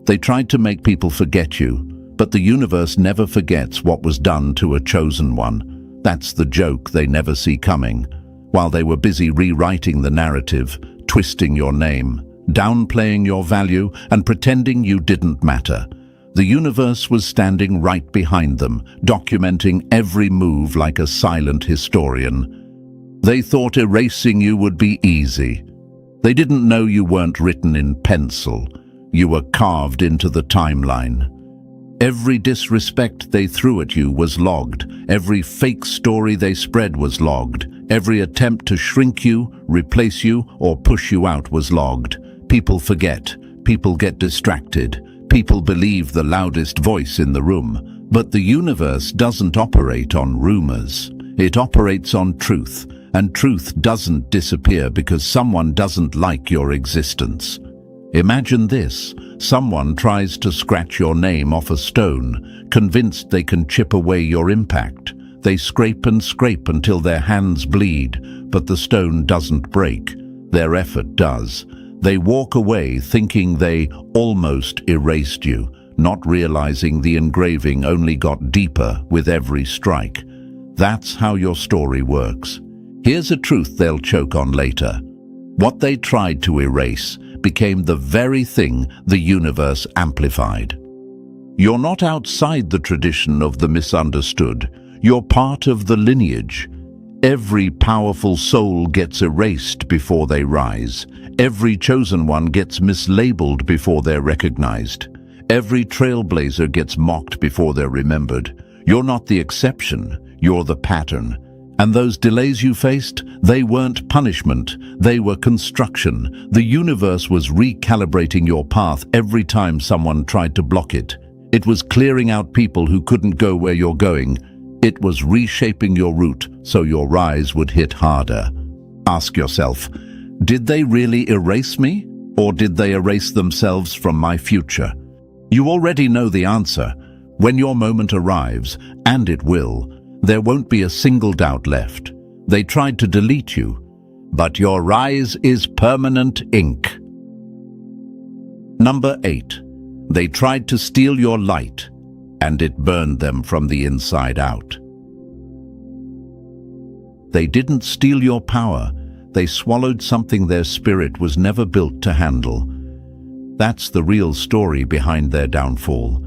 Speaker 1: They tried to make people forget you, but the universe never forgets what was done to a chosen one. That's the joke they never see coming. While they were busy rewriting the narrative, twisting your name, downplaying your value, and pretending you didn't matter, the universe was standing right behind them, documenting every move like a silent historian. They thought erasing you would be easy. They didn't know you weren't written in pencil. You were carved into the timeline. Every disrespect they threw at you was logged. Every fake story they spread was logged. Every attempt to shrink you, replace you, or push you out was logged. People forget. People get distracted. People believe the loudest voice in the room. But the universe doesn't operate on rumors. It operates on truth. And truth doesn't disappear because someone doesn't like your existence. Imagine this. Someone tries to scratch your name off a stone, convinced they can chip away your impact. They scrape and scrape until their hands bleed, but the stone doesn't break. Their effort does. They walk away thinking they almost erased you, not realizing the engraving only got deeper with every strike. That's how your story works. Here's a truth they'll choke on later. What they tried to erase became the very thing the universe amplified. You're not outside the tradition of the misunderstood. You're part of the lineage. Every powerful soul gets erased before they rise. Every chosen one gets mislabeled before they're recognized. Every trailblazer gets mocked before they're remembered. You're not the exception, you're the pattern. And those delays you faced, they weren't punishment, they were construction. The universe was recalibrating your path every time someone tried to block it. It was clearing out people who couldn't go where you're going. It was reshaping your route so your rise would hit harder. Ask yourself, did they really erase me? Or did they erase themselves from my future? You already know the answer. When your moment arrives, and it will, there won't be a single doubt left. They tried to delete you, but your rise is permanent ink. Number 8. They tried to steal your light, and it burned them from the inside out. They didn't steal your power. They swallowed something their spirit was never built to handle. That's the real story behind their downfall.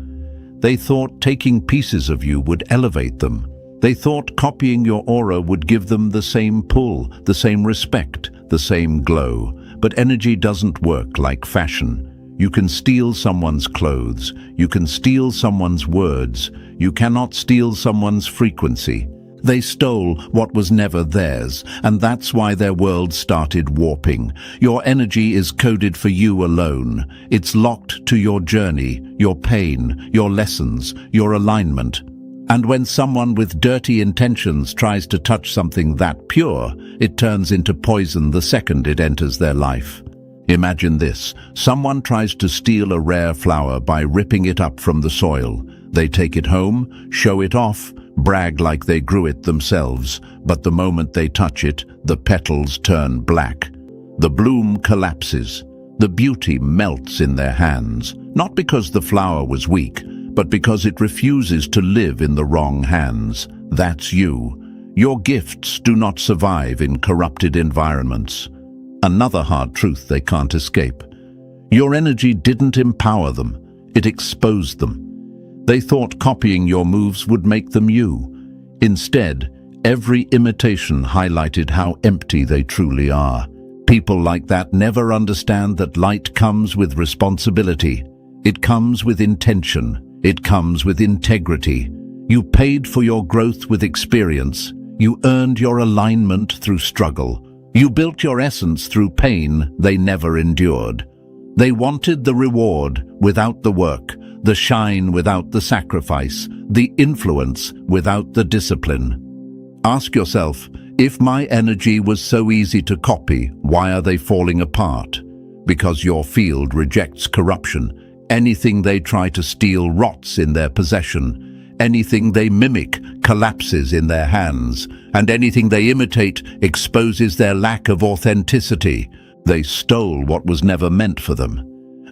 Speaker 1: They thought taking pieces of you would elevate them. They thought copying your aura would give them the same pull, the same respect, the same glow. But energy doesn't work like fashion. You can steal someone's clothes. You can steal someone's words. You cannot steal someone's frequency. They stole what was never theirs, and that's why their world started warping. Your energy is coded for you alone. It's locked to your journey, your pain, your lessons, your alignment. And when someone with dirty intentions tries to touch something that pure, it turns into poison the second it enters their life. Imagine this. Someone tries to steal a rare flower by ripping it up from the soil. They take it home, show it off, brag like they grew it themselves, but the moment they touch it, the petals turn black. The bloom collapses. The beauty melts in their hands, not because the flower was weak, but because it refuses to live in the wrong hands. That's you. Your gifts do not survive in corrupted environments. Another hard truth they can't escape. Your energy didn't empower them, it exposed them. They thought copying your moves would make them you. Instead, every imitation highlighted how empty they truly are. People like that never understand that light comes with responsibility. It comes with intention. It comes with integrity. You paid for your growth with experience. You earned your alignment through struggle. You built your essence through pain they never endured. They wanted the reward without the work, the shine without the sacrifice, the influence without the discipline. Ask yourself, if my energy was so easy to copy, why are they falling apart? Because your field rejects corruption. Anything they try to steal rots in their possession. Anything they mimic collapses in their hands. And anything they imitate exposes their lack of authenticity. They stole what was never meant for them.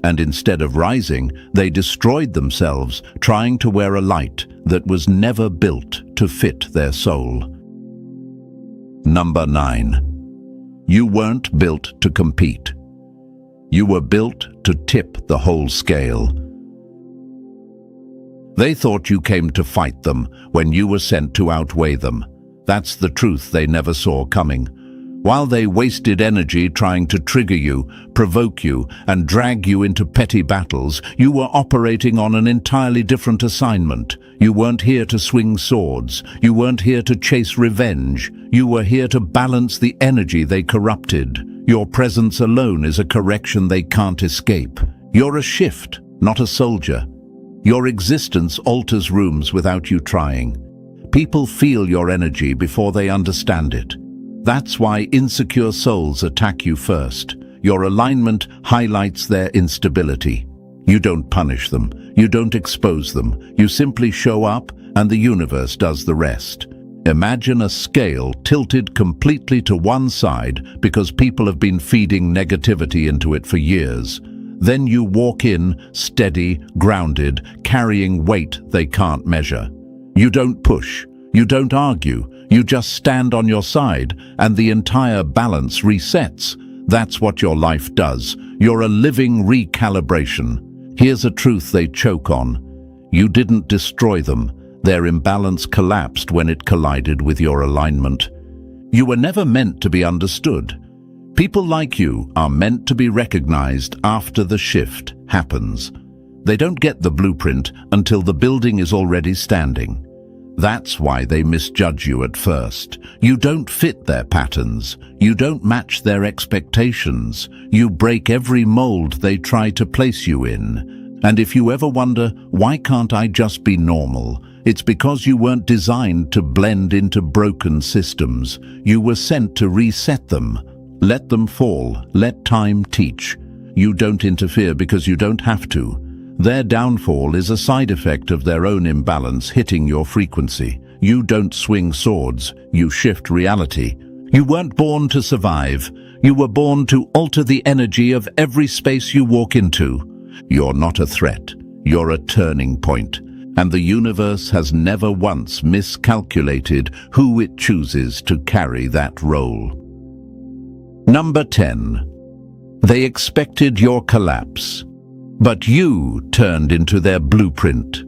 Speaker 1: And instead of rising, they destroyed themselves, trying to wear a light that was never built to fit their soul. Number 9. You weren't built to compete. You were built to tip the whole scale. They thought you came to fight them when you were sent to outweigh them. That's the truth they never saw coming. While they wasted energy trying to trigger you, provoke you, and drag you into petty battles, you were operating on an entirely different assignment. You weren't here to swing swords. You weren't here to chase revenge. You were here to balance the energy they corrupted. Your presence alone is a correction they can't escape. You're a shift, not a soldier. Your existence alters rooms without you trying. People feel your energy before they understand it. That's why insecure souls attack you first. Your alignment highlights their instability. You don't punish them. You don't expose them. You simply show up, and the universe does the rest. Imagine a scale tilted completely to one side because people have been feeding negativity into it for years. Then you walk in, steady, grounded, carrying weight they can't measure. You don't push. You don't argue. You just stand on your side, and the entire balance resets. That's what your life does. You're a living recalibration. Here's a truth they choke on. You didn't destroy them. Their imbalance collapsed when it collided with your alignment. You were never meant to be understood. People like you are meant to be recognized after the shift happens. They don't get the blueprint until the building is already standing. That's why they misjudge you at first. You don't fit their patterns. You don't match their expectations. You break every mold they try to place you in. And if you ever wonder, why can't I just be normal? It's because you weren't designed to blend into broken systems. You were sent to reset them. Let them fall. Let time teach. You don't interfere because you don't have to. Their downfall is a side effect of their own imbalance hitting your frequency. You don't swing swords, you shift reality. You weren't born to survive. You were born to alter the energy of every space you walk into. You're not a threat. You're a turning point. And the universe has never once miscalculated who it chooses to carry that role. Number 10. They expected your collapse, but you turned into their blueprint.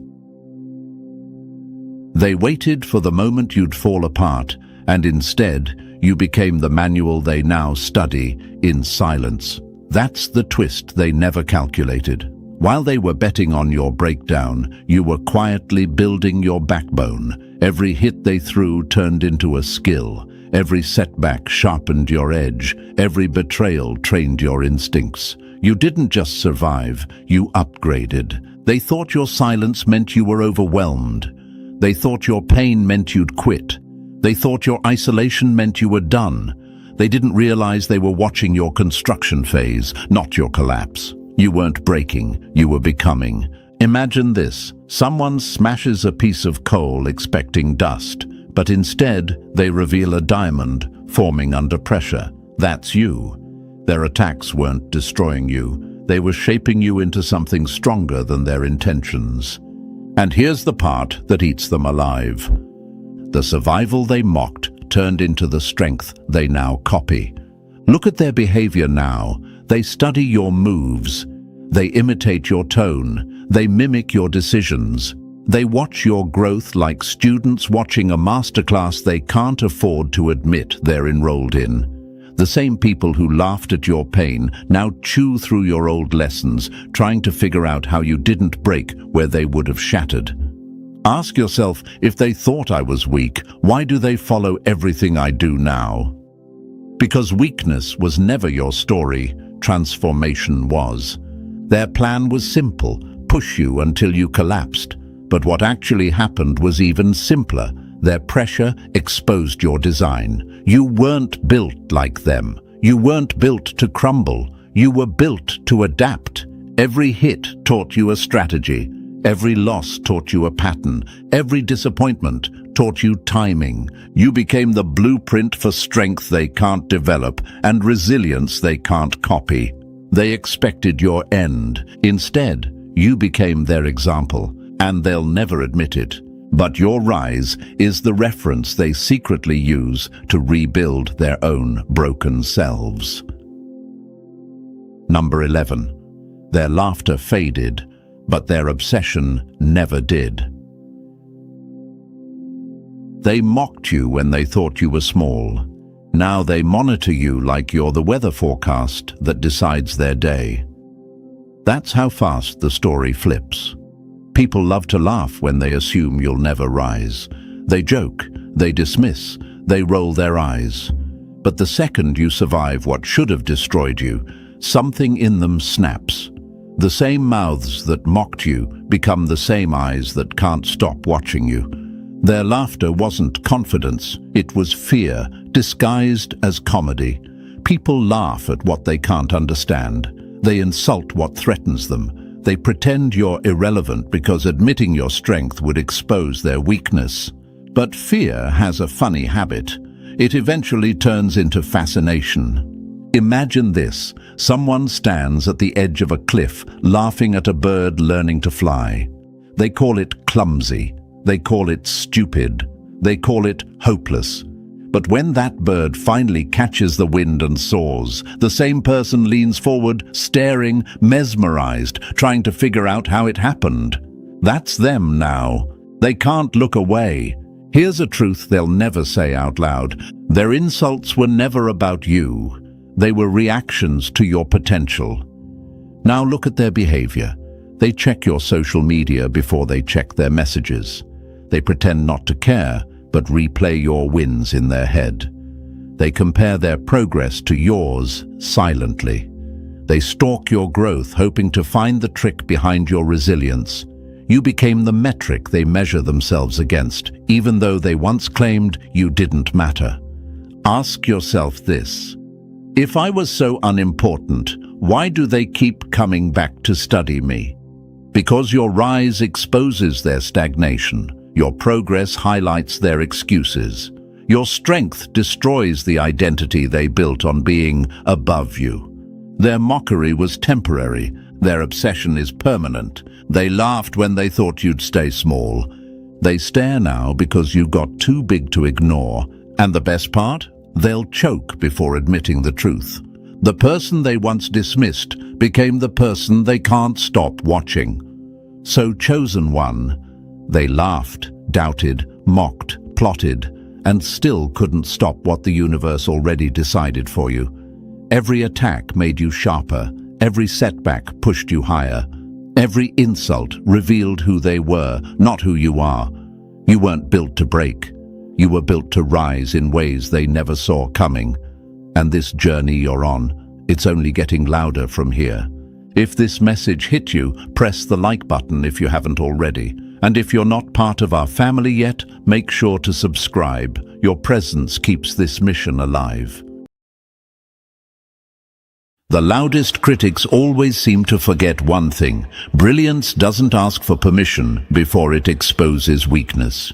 Speaker 1: They waited for the moment you'd fall apart, and instead, you became the manual they now study in silence. That's the twist they never calculated. While they were betting on your breakdown, you were quietly building your backbone. Every hit they threw turned into a skill. Every setback sharpened your edge. Every betrayal trained your instincts. You didn't just survive, you upgraded. They thought your silence meant you were overwhelmed. They thought your pain meant you'd quit. They thought your isolation meant you were done. They didn't realize they were watching your construction phase, not your collapse. You weren't breaking, you were becoming. Imagine this: someone smashes a piece of coal expecting dust, but instead they reveal a diamond forming under pressure. That's you. Their attacks weren't destroying you. They were shaping you into something stronger than their intentions. And here's the part that eats them alive. The survival they mocked turned into the strength they now copy. Look at their behavior now. They study your moves. They imitate your tone. They mimic your decisions. They watch your growth like students watching a masterclass they can't afford to admit they're enrolled in. The same people who laughed at your pain now chew through your old lessons, trying to figure out how you didn't break where they would have shattered. Ask yourself, if they thought I was weak, why do they follow everything I do now? Because weakness was never your story, transformation was. Their plan was simple: push you until you collapsed. But what actually happened was even simpler. Their pressure exposed your design. You weren't built like them. You weren't built to crumble. You were built to adapt. Every hit taught you a strategy. Every loss taught you a pattern. Every disappointment taught you timing. You became the blueprint for strength they can't develop and resilience they can't copy. They expected your end. Instead, you became their example, and they'll never admit it. But your rise is the reference they secretly use to rebuild their own broken selves. Number 11. Their laughter faded, but their obsession never did. They mocked you when they thought you were small. Now they monitor you like you're the weather forecast that decides their day. That's how fast the story flips. People love to laugh when they assume you'll never rise. They joke, they dismiss, they roll their eyes. But the second you survive what should have destroyed you, something in them snaps. The same mouths that mocked you become the same eyes that can't stop watching you. Their laughter wasn't confidence, it was fear, disguised as comedy. People laugh at what they can't understand. They insult what threatens them. They pretend you're irrelevant because admitting your strength would expose their weakness. But fear has a funny habit. It eventually turns into fascination. Imagine this: someone stands at the edge of a cliff, laughing at a bird learning to fly. They call it clumsy. They call it stupid. They call it hopeless. But when that bird finally catches the wind and soars, the same person leans forward, staring, mesmerized, trying to figure out how it happened. That's them now. They can't look away. Here's a truth they'll never say out loud. Their insults were never about you. They were reactions to your potential. Now look at their behavior. They check your social media before they check their messages. They pretend not to care, but replay your wins in their head. They compare their progress to yours silently. They stalk your growth, hoping to find the trick behind your resilience. You became the metric they measure themselves against, even though they once claimed you didn't matter. Ask yourself this: if I was so unimportant, why do they keep coming back to study me? Because your rise exposes their stagnation. Your progress highlights their excuses. Your strength destroys the identity they built on being above you. Their mockery was temporary. Their obsession is permanent. They laughed when they thought you'd stay small. They stare now because you got too big to ignore. And the best part? They'll choke before admitting the truth. The person they once dismissed became the person they can't stop watching. So, chosen one, they laughed, doubted, mocked, plotted, and still couldn't stop what the universe already decided for you. Every attack made you sharper. Every setback pushed you higher. Every insult revealed who they were, not who you are. You weren't built to break. You were built to rise in ways they never saw coming. And this journey you're on, it's only getting louder from here. If this message hit you, press the like button if you haven't already. And if you're not part of our family yet, make sure to subscribe. Your presence keeps this mission alive. The loudest critics always seem to forget one thing. Brilliance doesn't ask for permission before it exposes weakness.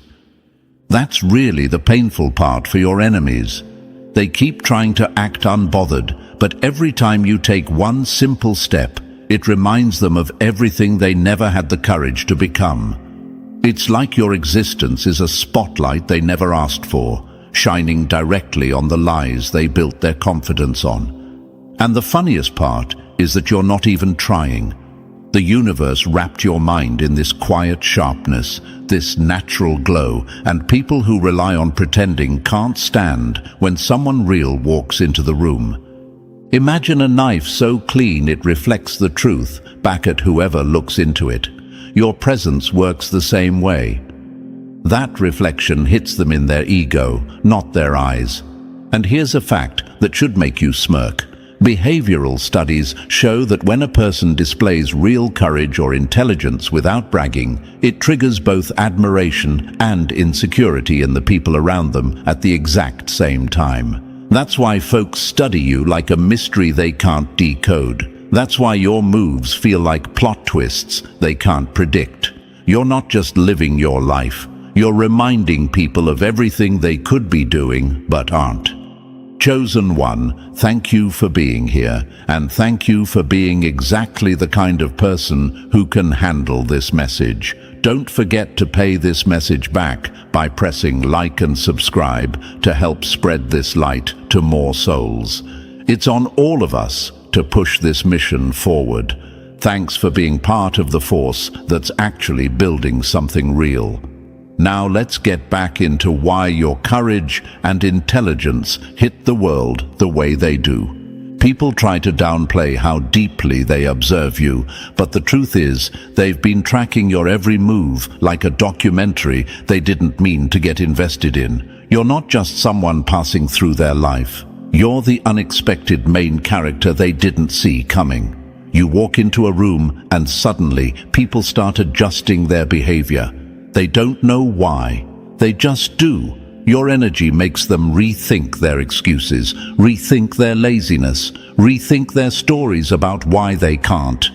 Speaker 1: That's really the painful part for your enemies. They keep trying to act unbothered, but every time you take one simple step, it reminds them of everything they never had the courage to become. It's like your existence is a spotlight they never asked for, shining directly on the lies they built their confidence on. And the funniest part is that you're not even trying. The universe wrapped your mind in this quiet sharpness, this natural glow, and people who rely on pretending can't stand when someone real walks into the room. Imagine a knife so clean it reflects the truth back at whoever looks into it. Your presence works the same way. That reflection hits them in their ego, not their eyes. And here's a fact that should make you smirk. Behavioral studies show that when a person displays real courage or intelligence without bragging, it triggers both admiration and insecurity in the people around them at the exact same time. That's why folks study you like a mystery they can't decode. That's why your moves feel like plot twists they can't predict. You're not just living your life, you're reminding people of everything they could be doing but aren't. Chosen one, thank you for being here, and thank you for being exactly the kind of person who can handle this message. Don't forget to pay this message back by pressing like and subscribe to help spread this light to more souls. It's on all of us to push this mission forward. Thanks for being part of the force that's actually building something real. Now let's get back into why your courage and intelligence hit the world the way they do. People try to downplay how deeply they observe you, but the truth is, they've been tracking your every move like a documentary they didn't mean to get invested in. You're not just someone passing through their life. You're the unexpected main character they didn't see coming. You walk into a room and suddenly people start adjusting their behavior. They don't know why. They just do. Your energy makes them rethink their excuses, rethink their laziness, rethink their stories about why they can't.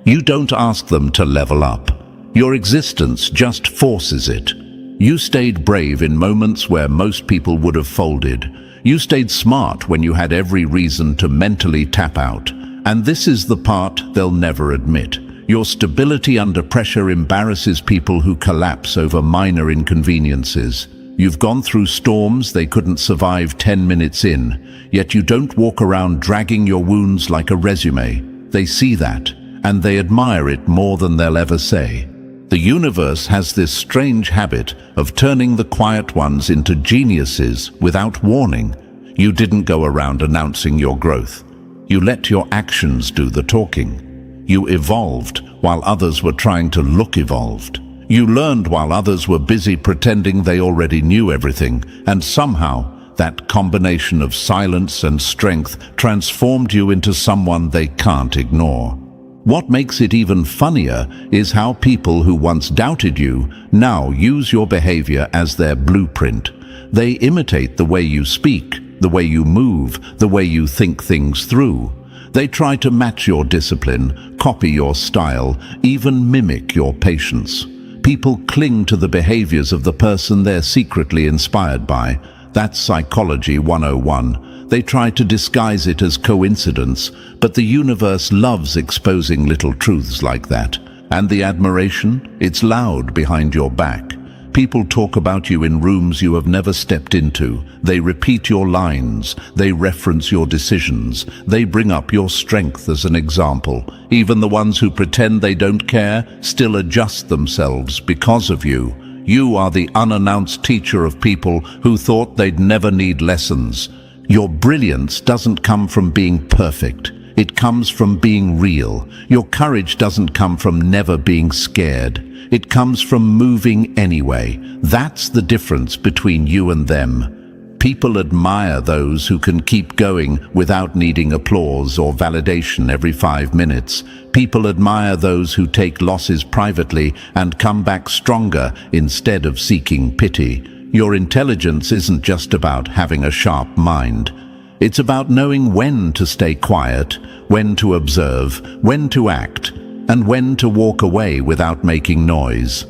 Speaker 1: You don't ask them to level up. Your existence just forces it. You stayed brave in moments where most people would have folded. You stayed smart when you had every reason to mentally tap out. And this is the part they'll never admit. Your stability under pressure embarrasses people who collapse over minor inconveniences. You've gone through storms they couldn't survive 10 minutes in, yet you don't walk around dragging your wounds like a resume. They see that, and they admire it more than they'll ever say. The universe has this strange habit of turning the quiet ones into geniuses without warning. You didn't go around announcing your growth. You let your actions do the talking. You evolved while others were trying to look evolved. You learned while others were busy pretending they already knew everything, and somehow that combination of silence and strength transformed you into someone they can't ignore. What makes it even funnier is how people who once doubted you now use your behavior as their blueprint. They imitate the way you speak, the way you move, the way you think things through. They try to match your discipline, copy your style, even mimic your patience. People cling to the behaviors of the person they're secretly inspired by. That's Psychology 101. They try to disguise it as coincidence, but the universe loves exposing little truths like that. And the admiration? It's loud behind your back. People talk about you in rooms you have never stepped into. They repeat your lines. They reference your decisions. They bring up your strength as an example. Even the ones who pretend they don't care still adjust themselves because of you. You are the unannounced teacher of people who thought they'd never need lessons. Your brilliance doesn't come from being perfect. It comes from being real. Your courage doesn't come from never being scared. It comes from moving anyway. That's the difference between you and them. People admire those who can keep going without needing applause or validation every 5 minutes. People admire those who take losses privately and come back stronger instead of seeking pity. Your intelligence isn't just about having a sharp mind. It's about knowing when to stay quiet, when to observe, when to act, and when to walk away without making noise.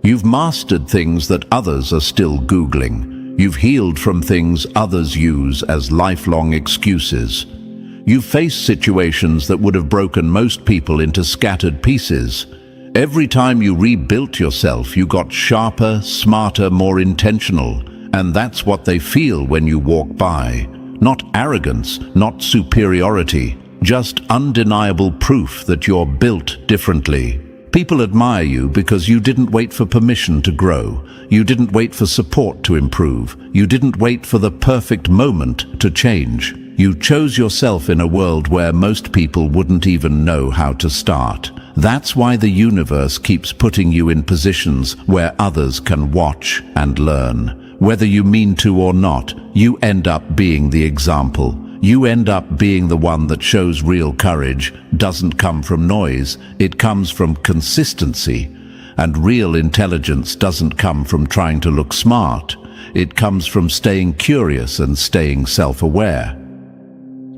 Speaker 1: You've mastered things that others are still Googling. You've healed from things others use as lifelong excuses. You've faced situations that would have broken most people into scattered pieces. Every time you rebuilt yourself, you got sharper, smarter, more intentional. And that's what they feel when you walk by. Not arrogance, not superiority. Just undeniable proof that you're built differently. People admire you because you didn't wait for permission to grow. You didn't wait for support to improve. You didn't wait for the perfect moment to change. You chose yourself in a world where most people wouldn't even know how to start. That's why the universe keeps putting you in positions where others can watch and learn. Whether you mean to or not, you end up being the example. You end up being the one that shows real courage. Doesn't come from noise, it comes from consistency. And real intelligence doesn't come from trying to look smart. It comes from staying curious and staying self-aware.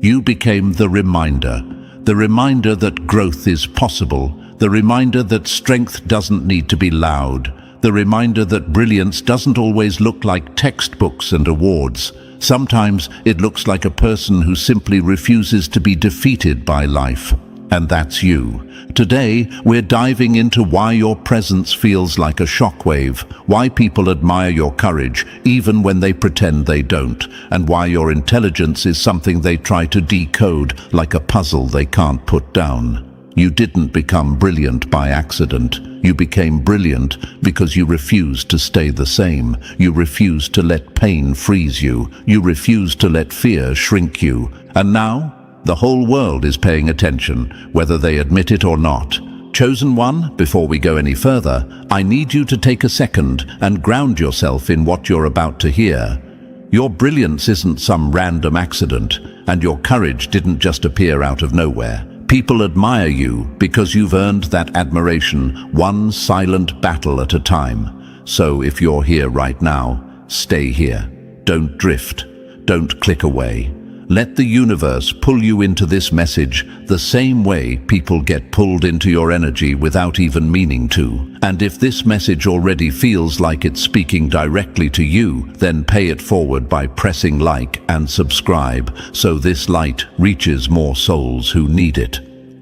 Speaker 1: You became the reminder that growth is possible, the reminder that strength doesn't need to be loud, the reminder that brilliance doesn't always look like textbooks and awards. Sometimes it looks like a person who simply refuses to be defeated by life. And that's you. Today, we're diving into why your presence feels like a shockwave, why people admire your courage even when they pretend they don't, and why your intelligence is something they try to decode like a puzzle they can't put down. You didn't become brilliant by accident. You became brilliant because you refused to stay the same. You refused to let pain freeze you. You refused to let fear shrink you. And now, the whole world is paying attention, whether they admit it or not. Chosen one, before we go any further, I need you to take a second and ground yourself in what you're about to hear. Your brilliance isn't some random accident, and your courage didn't just appear out of nowhere. People admire you because you've earned that admiration one silent battle at a time. So if you're here right now, stay here. Don't drift. Don't click away. Let the universe pull you into this message the same way people get pulled into your energy without even meaning to. And if this message already feels like it's speaking directly to you, then pay it forward by pressing like and subscribe so this light reaches more souls who need it.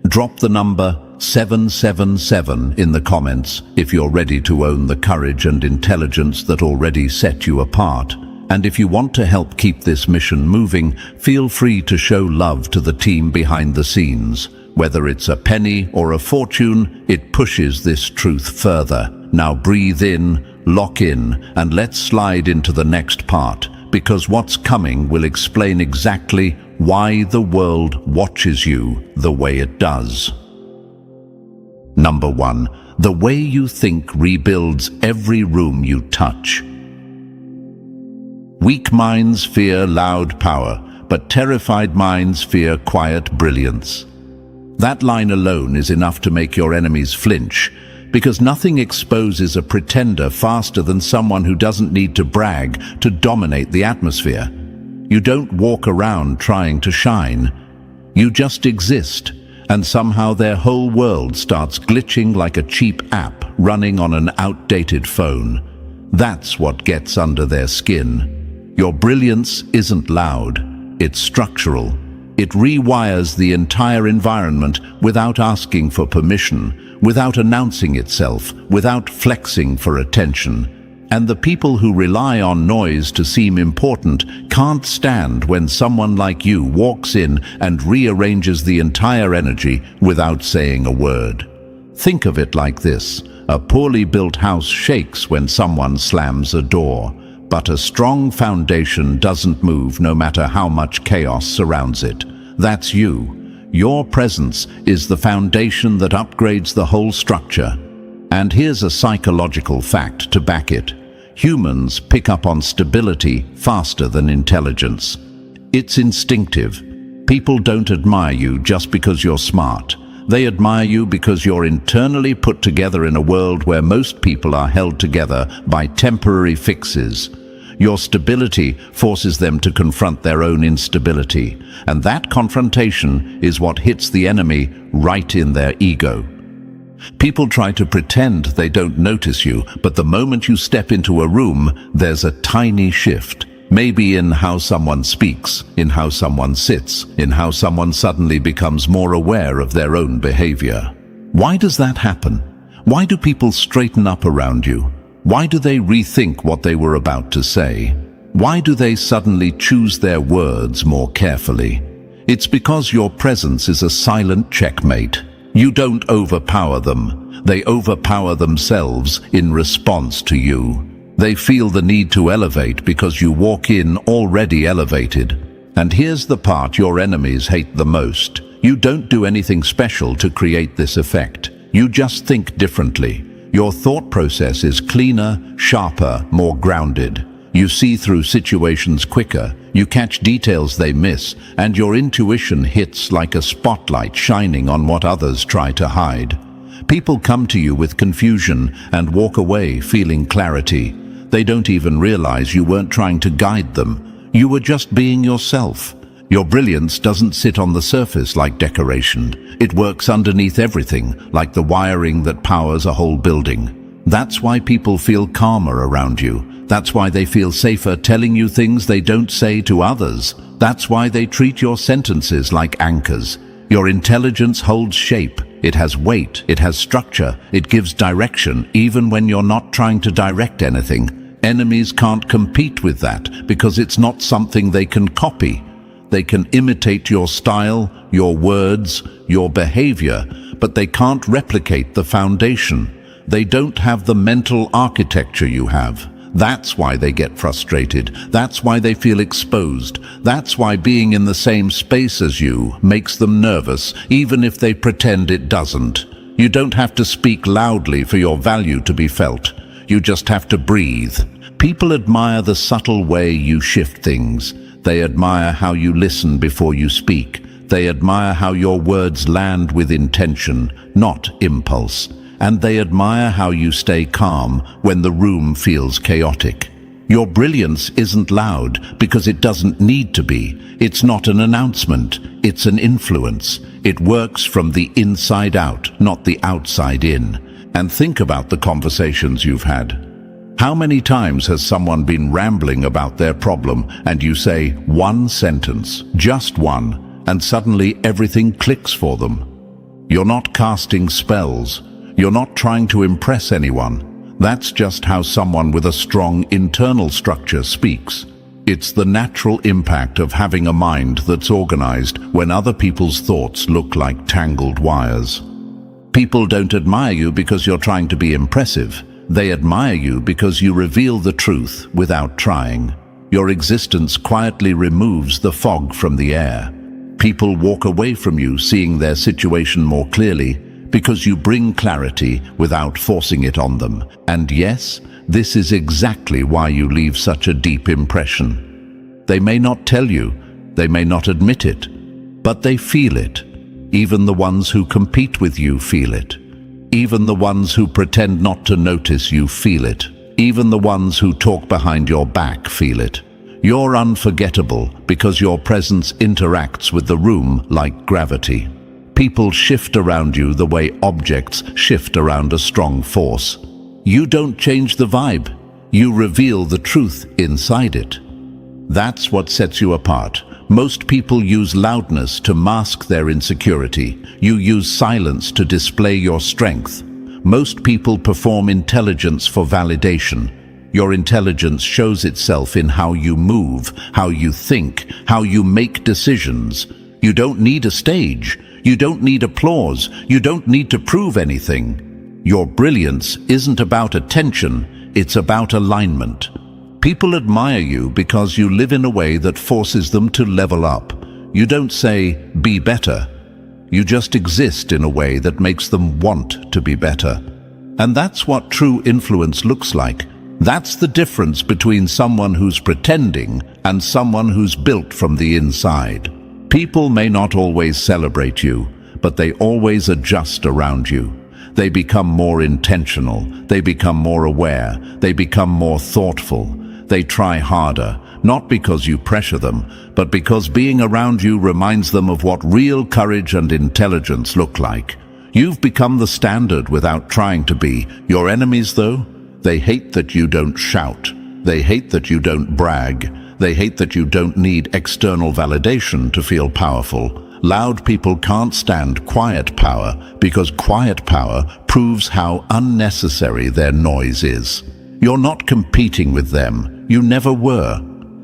Speaker 1: Drop the number 777 in the comments if you're ready to own the courage and intelligence that already set you apart. And if you want to help keep this mission moving, feel free to show love to the team behind the scenes. Whether it's a penny or a fortune, it pushes this truth further. Now breathe in, lock in, and let's slide into the next part, because what's coming will explain exactly why the world watches you the way it does. Number 1. The way you think rebuilds every room you touch. Weak minds fear loud power, but terrified minds fear quiet brilliance. That line alone is enough to make your enemies flinch, because nothing exposes a pretender faster than someone who doesn't need to brag to dominate the atmosphere. You don't walk around trying to shine. You just exist, and somehow their whole world starts glitching like a cheap app running on an outdated phone. That's what gets under their skin. Your brilliance isn't loud, it's structural. It rewires the entire environment without asking for permission, without announcing itself, without flexing for attention. And the people who rely on noise to seem important can't stand when someone like you walks in and rearranges the entire energy without saying a word. Think of it like this: a poorly built house shakes when someone slams a door, but a strong foundation doesn't move no matter how much chaos surrounds it. That's you. Your presence is the foundation that upgrades the whole structure. And here's a psychological fact to back it. Humans pick up on stability faster than intelligence. It's instinctive. People don't admire you just because you're smart. They admire you because you're internally put together in a world where most people are held together by temporary fixes. Your stability forces them to confront their own instability, and that confrontation is what hits the enemy right in their ego. People try to pretend they don't notice you, but the moment you step into a room, there's a tiny shift. Maybe in how someone speaks, in how someone sits, in how someone suddenly becomes more aware of their own behavior. Why does that happen? Why do people straighten up around you? Why do they rethink what they were about to say? Why do they suddenly choose their words more carefully? It's because your presence is a silent checkmate. You don't overpower them. They overpower themselves in response to you. They feel the need to elevate because you walk in already elevated. And here's the part your enemies hate the most. You don't do anything special to create this effect. You just think differently. Your thought process is cleaner, sharper, more grounded. You see through situations quicker, you catch details they miss, and your intuition hits like a spotlight shining on what others try to hide. People come to you with confusion and walk away feeling clarity. They don't even realize you weren't trying to guide them. You were just being yourself. Your brilliance doesn't sit on the surface like decoration. It works underneath everything, like the wiring that powers a whole building. That's why people feel calmer around you. That's why they feel safer telling you things they don't say to others. That's why they treat your sentences like anchors. Your intelligence holds shape. It has weight. It has structure. It gives direction, even when you're not trying to direct anything. Enemies can't compete with that because it's not something they can copy. They can imitate your style, your words, your behavior, but they can't replicate the foundation. They don't have the mental architecture you have. That's why they get frustrated. That's why they feel exposed. That's why being in the same space as you makes them nervous, even if they pretend it doesn't. You don't have to speak loudly for your value to be felt. You just have to breathe. People admire the subtle way you shift things. They admire how you listen before you speak. They admire how your words land with intention, not impulse. And they admire how you stay calm when the room feels chaotic. Your brilliance isn't loud because it doesn't need to be. It's not an announcement, it's an influence. It works from the inside out, not the outside in. And think about the conversations you've had. How many times has someone been rambling about their problem and you say one sentence, just one, and suddenly everything clicks for them? You're not casting spells. You're not trying to impress anyone. That's just how someone with a strong internal structure speaks. It's the natural impact of having a mind that's organized when other people's thoughts look like tangled wires. People don't admire you because you're trying to be impressive. They admire you because you reveal the truth without trying. Your existence quietly removes the fog from the air. People walk away from you seeing their situation more clearly because you bring clarity without forcing it on them. And yes, this is exactly why you leave such a deep impression. They may not tell you, they may not admit it, but they feel it. Even the ones who compete with you feel it. Even the ones who pretend not to notice you feel it. Even the ones who talk behind your back feel it. You're unforgettable because your presence interacts with the room like gravity. People shift around you the way objects shift around a strong force. You don't change the vibe. You reveal the truth inside it. That's what sets you apart. Most people use loudness to mask their insecurity. You use silence to display your strength. Most people perform intelligence for validation. Your intelligence shows itself in how you move, how you think, how you make decisions. You don't need a stage. You don't need applause. You don't need to prove anything. Your brilliance isn't about attention, it's about alignment. People admire you because you live in a way that forces them to level up. You don't say, be better. You just exist in a way that makes them want to be better. And that's what true influence looks like. That's the difference between someone who's pretending and someone who's built from the inside. People may not always celebrate you, but they always adjust around you. They become more intentional, they become more aware, they become more thoughtful. They try harder, not because you pressure them, but because being around you reminds them of what real courage and intelligence look like. You've become the standard without trying to be. Your enemies, though, they hate that you don't shout. They hate that you don't brag. They hate that you don't need external validation to feel powerful. Loud people can't stand quiet power because quiet power proves how unnecessary their noise is. You're not competing with them. You never were.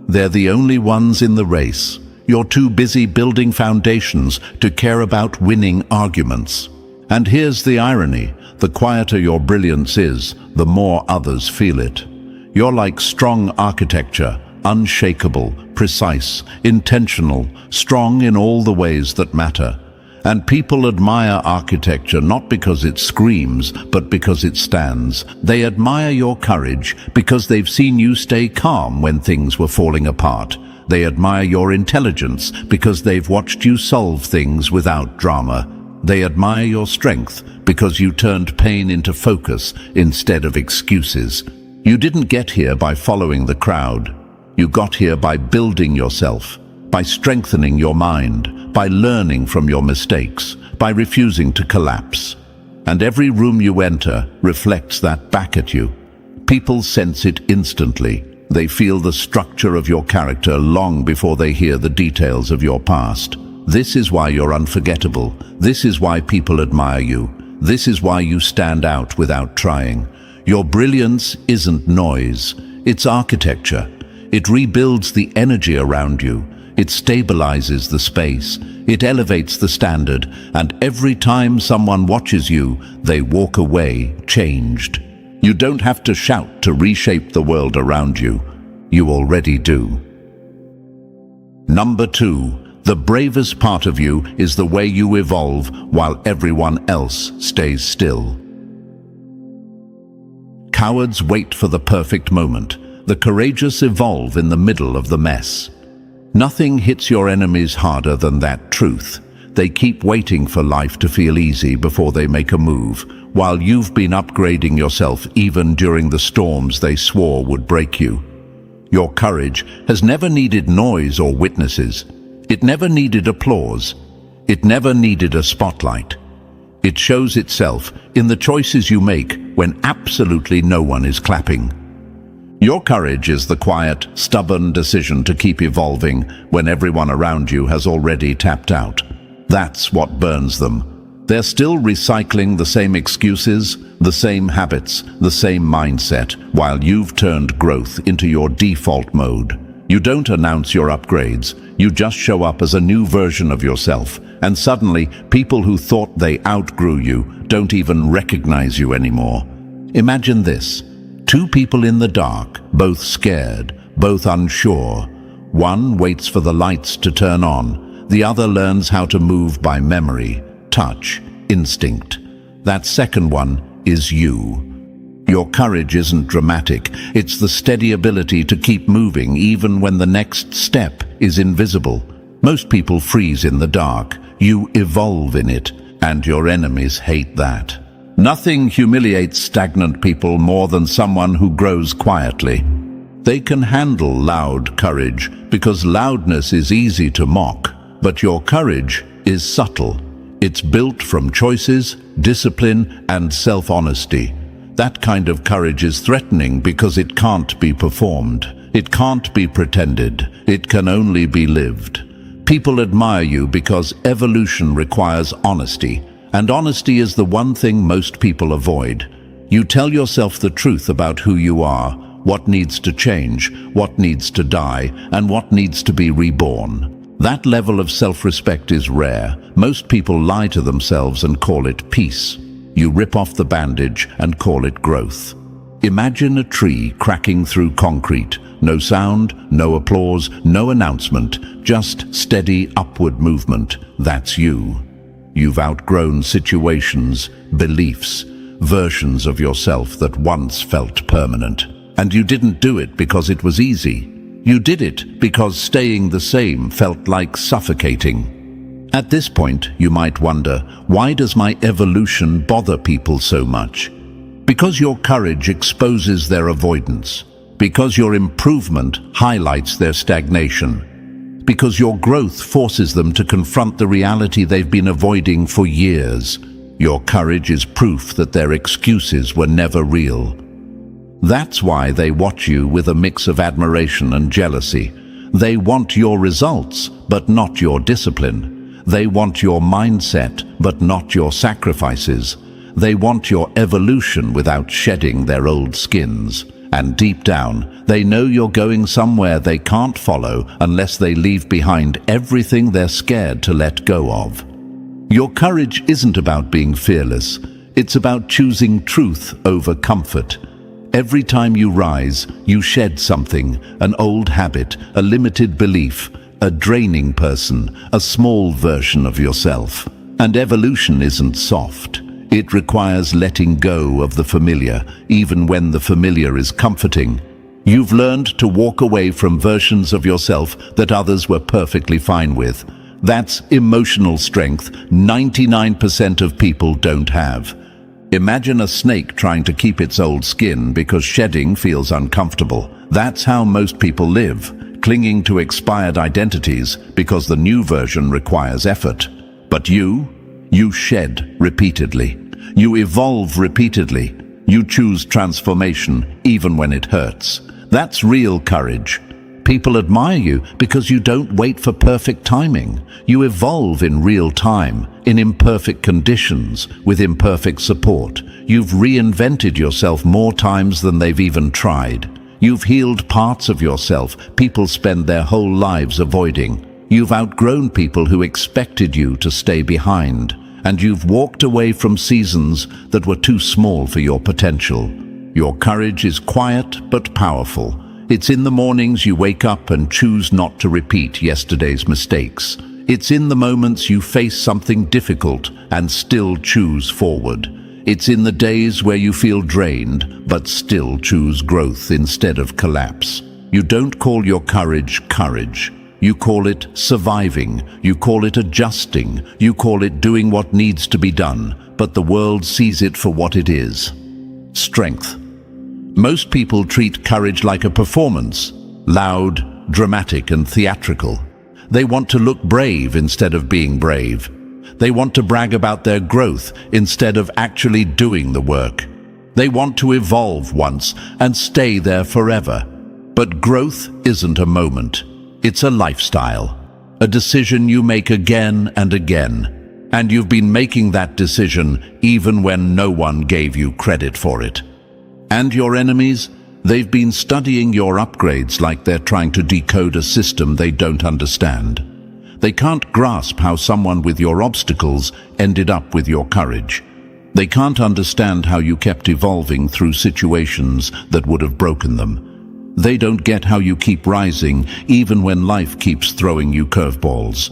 Speaker 1: They're the only ones in the race. You're too busy building foundations to care about winning arguments. And here's the irony. The quieter your brilliance is, the more others feel it. You're like strong architecture, unshakable, precise, intentional, strong in all the ways that matter. And people admire architecture not because it screams, but because it stands. They admire your courage because they've seen you stay calm when things were falling apart. They admire your intelligence because they've watched you solve things without drama. They admire your strength because you turned pain into focus instead of excuses. You didn't get here by following the crowd. You got here by building yourself, by strengthening your mind, by learning from your mistakes, by refusing to collapse. And every room you enter reflects that back at you. People sense it instantly. They feel the structure of your character long before they hear the details of your past. This is why you're unforgettable. This is why people admire you. This is why you stand out without trying. Your brilliance isn't noise, it's architecture. It rebuilds the energy around you. It stabilizes the space. It elevates the standard. And every time someone watches you, they walk away changed. You don't have to shout to reshape the world around you. You already do. Number 2. The bravest part of you is the way you evolve while everyone else stays still. Cowards wait for the perfect moment. The courageous evolve in the middle of the mess. Nothing hits your enemies harder than that truth. They keep waiting for life to feel easy before they make a move, while you've been upgrading yourself even during the storms they swore would break you. Your courage has never needed noise or witnesses. It never needed applause. It never needed a spotlight. It shows itself in the choices you make when absolutely no one is clapping. Your courage is the quiet, stubborn decision to keep evolving when everyone around you has already tapped out. That's what burns them. They're still recycling the same excuses, the same habits, the same mindset, while you've turned growth into your default mode. You don't announce your upgrades, you just show up as a new version of yourself, and suddenly people who thought they outgrew you don't even recognize you anymore. Imagine this. 2 people in the dark, both scared, both unsure. One waits for the lights to turn on. The other learns how to move by memory, touch, instinct. That second one is you. Your courage isn't dramatic. It's the steady ability to keep moving even when the next step is invisible. Most people freeze in the dark. You evolve in it, and your enemies hate that. Nothing humiliates stagnant people more than someone who grows quietly. They can handle loud courage because loudness is easy to mock, but your courage is subtle. It's built from choices, discipline, and self-honesty. That kind of courage is threatening because it can't be performed. It can't be pretended. It can only be lived. People admire you because evolution requires honesty, and honesty is the one thing most people avoid. You tell yourself the truth about who you are, what needs to change, what needs to die, and what needs to be reborn. That level of self-respect is rare. Most people lie to themselves and call it peace. You rip off the bandage and call it growth. Imagine a tree cracking through concrete. No sound, no applause, no announcement, just steady upward movement. That's you. You've outgrown situations, beliefs, versions of yourself that once felt permanent. And you didn't do it because it was easy. You did it because staying the same felt like suffocating. At this point, you might wonder, why does my evolution bother people so much? Because your courage exposes their avoidance. Because your improvement highlights their stagnation. Because your growth forces them to confront the reality they've been avoiding for years. Your courage is proof that their excuses were never real. That's why they watch you with a mix of admiration and jealousy. They want your results, but not your discipline. They want your mindset, but not your sacrifices. They want your evolution without shedding their old skins. And deep down, they know you're going somewhere they can't follow unless they leave behind everything they're scared to let go of. Your courage isn't about being fearless. It's about choosing truth over comfort. Every time you rise, you shed something, an old habit, a limited belief, a draining person, a small version of yourself. And evolution isn't soft. It requires letting go of the familiar, even when the familiar is comforting. You've learned to walk away from versions of yourself that others were perfectly fine with. That's emotional strength 99% of people don't have. Imagine a snake trying to keep its old skin because shedding feels uncomfortable. That's how most people live, clinging to expired identities because the new version requires effort. But you shed repeatedly. You evolve repeatedly. You choose transformation even when it hurts. That's real courage. People admire you because you don't wait for perfect timing. You evolve in real time, in imperfect conditions, with imperfect support. You've reinvented yourself more times than they've even tried. You've healed parts of yourself people spend their whole lives avoiding. You've outgrown people who expected you to stay behind. And you've walked away from seasons that were too small for your potential. Your courage is quiet but powerful. It's in the mornings you wake up and choose not to repeat yesterday's mistakes. It's in the moments you face something difficult and still choose forward. It's in the days where you feel drained but still choose growth instead of collapse. You don't call your courage courage. You call it surviving. You call it adjusting. You call it doing what needs to be done. But the world sees it for what it is: strength. Most people treat courage like a performance, loud, dramatic, and theatrical. They want to look brave instead of being brave. They want to brag about their growth instead of actually doing the work. They want to evolve once and stay there forever. But growth isn't a moment. It's a lifestyle, a decision you make again and again. And you've been making that decision even when no one gave you credit for it. And your enemies, they've been studying your upgrades like they're trying to decode a system they don't understand. They can't grasp how someone with your obstacles ended up with your courage. They can't understand how you kept evolving through situations that would have broken them. They don't get how you keep rising even when life keeps throwing you curveballs.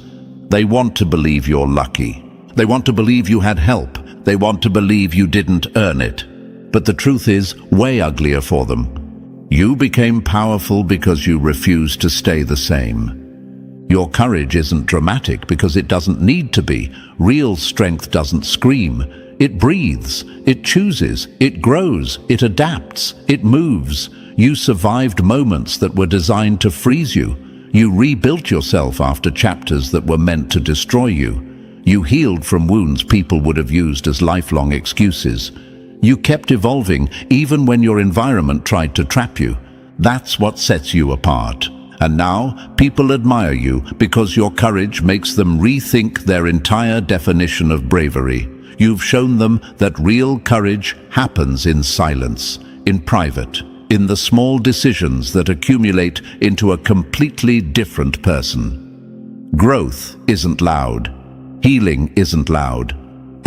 Speaker 1: They want to believe you're lucky. They want to believe you had help. They want to believe you didn't earn it. But the truth is way uglier for them. You became powerful because you refused to stay the same. Your courage isn't dramatic because it doesn't need to be. Real strength doesn't scream. It breathes, it chooses, it grows, it adapts, it moves. You survived moments that were designed to freeze you. You rebuilt yourself after chapters that were meant to destroy you. You healed from wounds people would have used as lifelong excuses. You kept evolving even when your environment tried to trap you. That's what sets you apart. And now, people admire you because your courage makes them rethink their entire definition of bravery. You've shown them that real courage happens in silence, in private, in the small decisions that accumulate into a completely different person. Growth isn't loud. Healing isn't loud.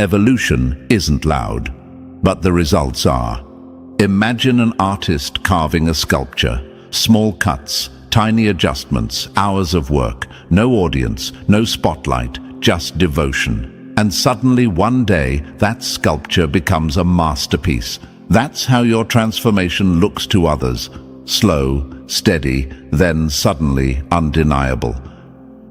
Speaker 1: Evolution isn't loud. But the results are. Imagine an artist carving a sculpture. Small cuts, tiny adjustments, hours of work, no audience, no spotlight, just devotion. And suddenly one day, that sculpture becomes a masterpiece. That's how your transformation looks to others. Slow, steady, then suddenly undeniable.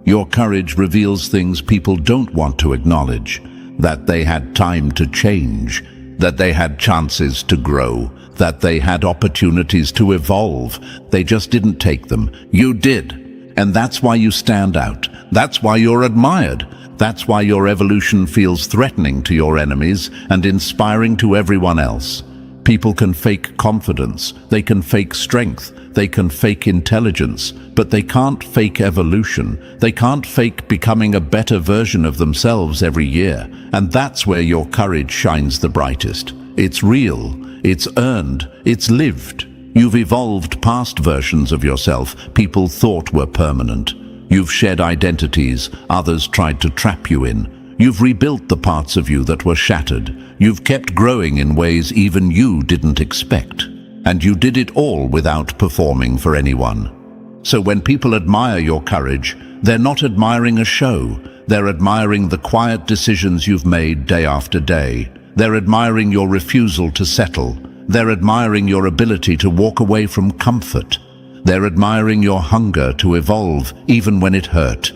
Speaker 1: Your courage reveals things people don't want to acknowledge. That they had time to change, that they had chances to grow, that they had opportunities to evolve. They just didn't take them. You did. And that's why you stand out. That's why you're admired. That's why your evolution feels threatening to your enemies and inspiring to everyone else. People can fake confidence. They can fake strength. They can fake intelligence. But they can't fake evolution. They can't fake becoming a better version of themselves every year. And that's where your courage shines the brightest. It's real. It's earned. It's lived. You've evolved past versions of yourself people thought were permanent. You've shed identities others tried to trap you in. You've rebuilt the parts of you that were shattered. You've kept growing in ways even you didn't expect. And you did it all without performing for anyone. So when people admire your courage, they're not admiring a show. They're admiring the quiet decisions you've made day after day. They're admiring your refusal to settle. They're admiring your ability to walk away from comfort. They're admiring your hunger to evolve even when it hurt,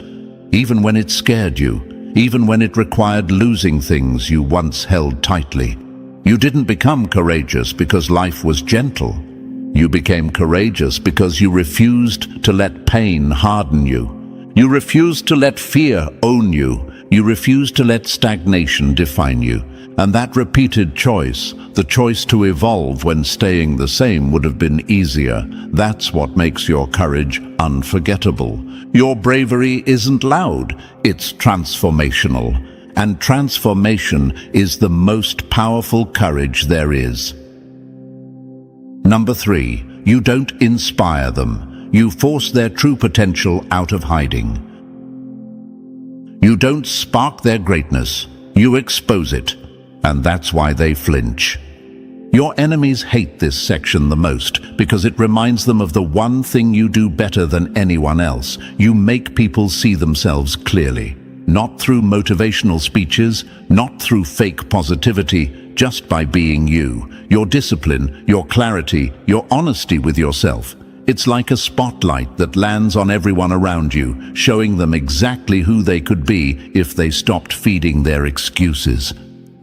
Speaker 1: even when it scared you, even when it required losing things you once held tightly. You didn't become courageous because life was gentle. You became courageous because you refused to let pain harden you. You refused to let fear own you. You refused to let stagnation define you. And that repeated choice, the choice to evolve when staying the same would have been easier, that's what makes your courage unforgettable. Your bravery isn't loud, it's transformational. And transformation is the most powerful courage there is. Number 3, you don't inspire them. You force their true potential out of hiding. You don't spark their greatness, you expose it. And that's why they flinch. Your enemies hate this section the most because it reminds them of the one thing you do better than anyone else. You make people see themselves clearly. Not through motivational speeches, not through fake positivity, just by being you. Your discipline, your clarity, your honesty with yourself. It's like a spotlight that lands on everyone around you, showing them exactly who they could be if they stopped feeding their excuses.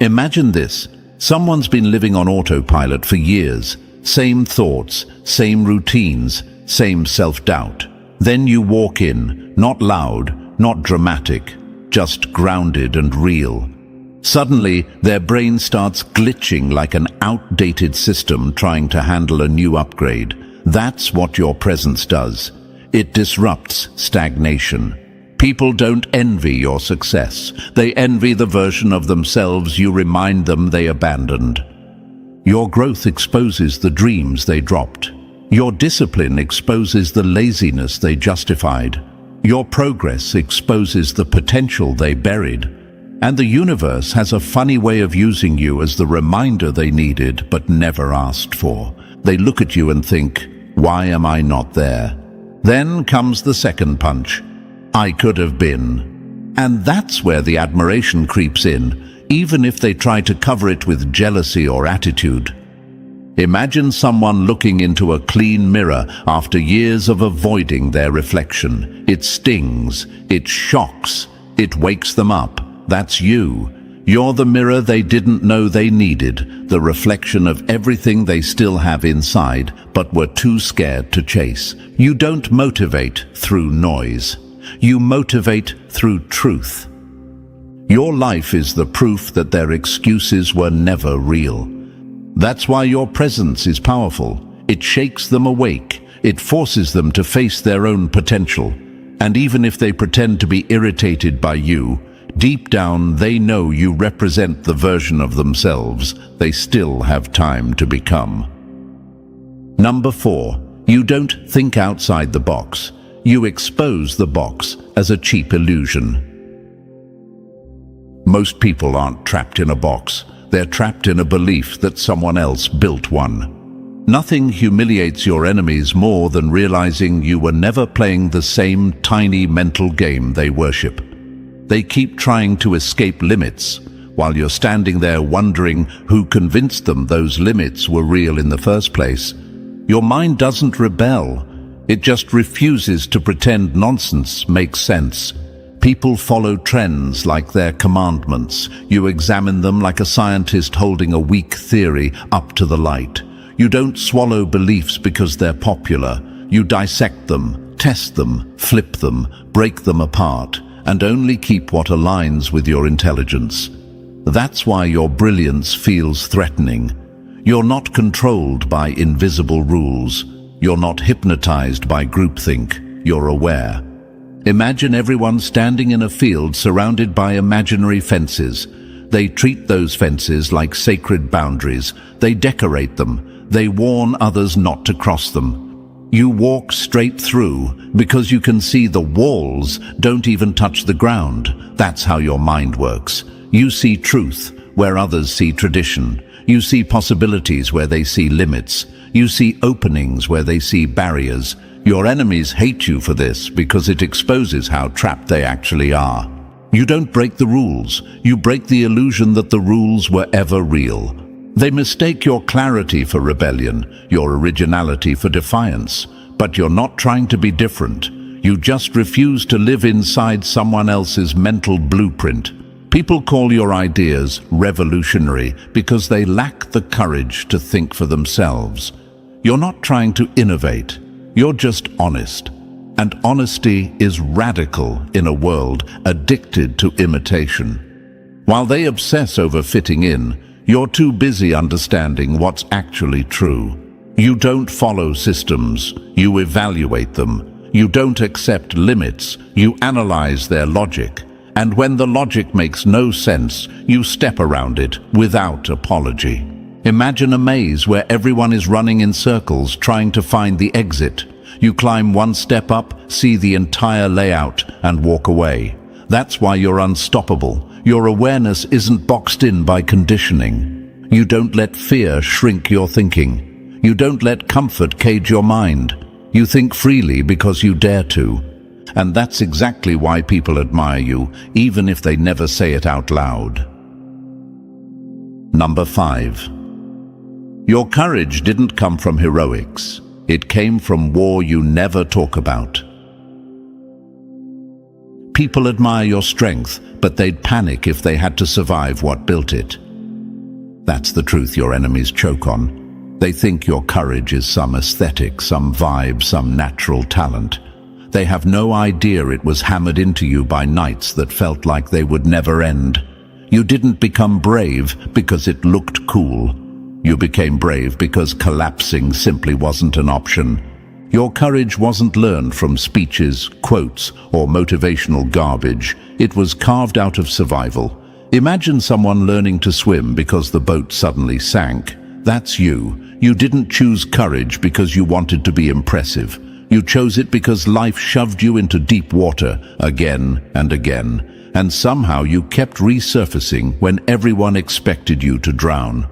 Speaker 1: Imagine this. Someone's been living on autopilot for years. Same thoughts, same routines, same self-doubt. Then you walk in, not loud, not dramatic, just grounded and real. Suddenly, their brain starts glitching like an outdated system trying to handle a new upgrade. That's what your presence does. It disrupts stagnation. People don't envy your success. They envy the version of themselves you remind them they abandoned. Your growth exposes the dreams they dropped. Your discipline exposes the laziness they justified. Your progress exposes the potential they buried. And the universe has a funny way of using you as the reminder they needed but never asked for. They look at you and think, why am I not there? Then comes the second punch. I could have been. And that's where the admiration creeps in, even if they try to cover it with jealousy or attitude. Imagine someone looking into a clean mirror after years of avoiding their reflection. It stings, it shocks, it wakes them up. That's you. You're the mirror they didn't know they needed, the reflection of everything they still have inside, but were too scared to chase. You don't motivate through noise. You motivate through truth. Your life is the proof that their excuses were never real. That's why your presence is powerful. It shakes them awake. It forces them to face their own potential. And even if they pretend to be irritated by you, deep down they know you represent the version of themselves they still have time to become. Number 4. You don't think outside the box. You expose the box as a cheap illusion. Most people aren't trapped in a box. They're trapped in a belief that someone else built one. Nothing humiliates your enemies more than realizing you were never playing the same tiny mental game they worship. They keep trying to escape limits, while you're standing there wondering who convinced them those limits were real in the first place. Your mind doesn't rebel. It just refuses to pretend nonsense makes sense. People follow trends like their commandments. You examine them like a scientist holding a weak theory up to the light. You don't swallow beliefs because they're popular. You dissect them, test them, flip them, break them apart, and only keep what aligns with your intelligence. That's why your brilliance feels threatening. You're not controlled by invisible rules. You're not hypnotized by groupthink. You're aware. Imagine everyone standing in a field surrounded by imaginary fences. They treat those fences like sacred boundaries. They decorate them. They warn others not to cross them. You walk straight through because you can see the walls don't even touch the ground. That's how your mind works. You see truth where others see tradition. You see possibilities where they see limits. You see openings where they see barriers. Your enemies hate you for this because it exposes how trapped they actually are. You don't break the rules. You break the illusion that the rules were ever real. They mistake your clarity for rebellion, your originality for defiance. But you're not trying to be different. You just refuse to live inside someone else's mental blueprint. People call your ideas revolutionary because they lack the courage to think for themselves. You're not trying to innovate. You're just honest. And honesty is radical in a world addicted to imitation. While they obsess over fitting in, you're too busy understanding what's actually true. You don't follow systems. You evaluate them. You don't accept limits. You analyze their logic. And when the logic makes no sense, you step around it without apology. Imagine a maze where everyone is running in circles trying to find the exit. You climb one step up, see the entire layout, and walk away. That's why you're unstoppable. Your awareness isn't boxed in by conditioning. You don't let fear shrink your thinking. You don't let comfort cage your mind. You think freely because you dare to. And that's exactly why people admire you, even if they never say it out loud. Number 5. Your courage didn't come from heroics. It came from war you never talk about. People admire your strength, but they'd panic if they had to survive what built it. That's the truth your enemies choke on. They think your courage is some aesthetic, some vibe, some natural talent. They have no idea it was hammered into you by nights that felt like they would never end. You didn't become brave because it looked cool. You became brave because collapsing simply wasn't an option. Your courage wasn't learned from speeches, quotes, or motivational garbage. It was carved out of survival. Imagine someone learning to swim because the boat suddenly sank. That's you. You didn't choose courage because you wanted to be impressive. You chose it because life shoved you into deep water again and again, and somehow you kept resurfacing when everyone expected you to drown.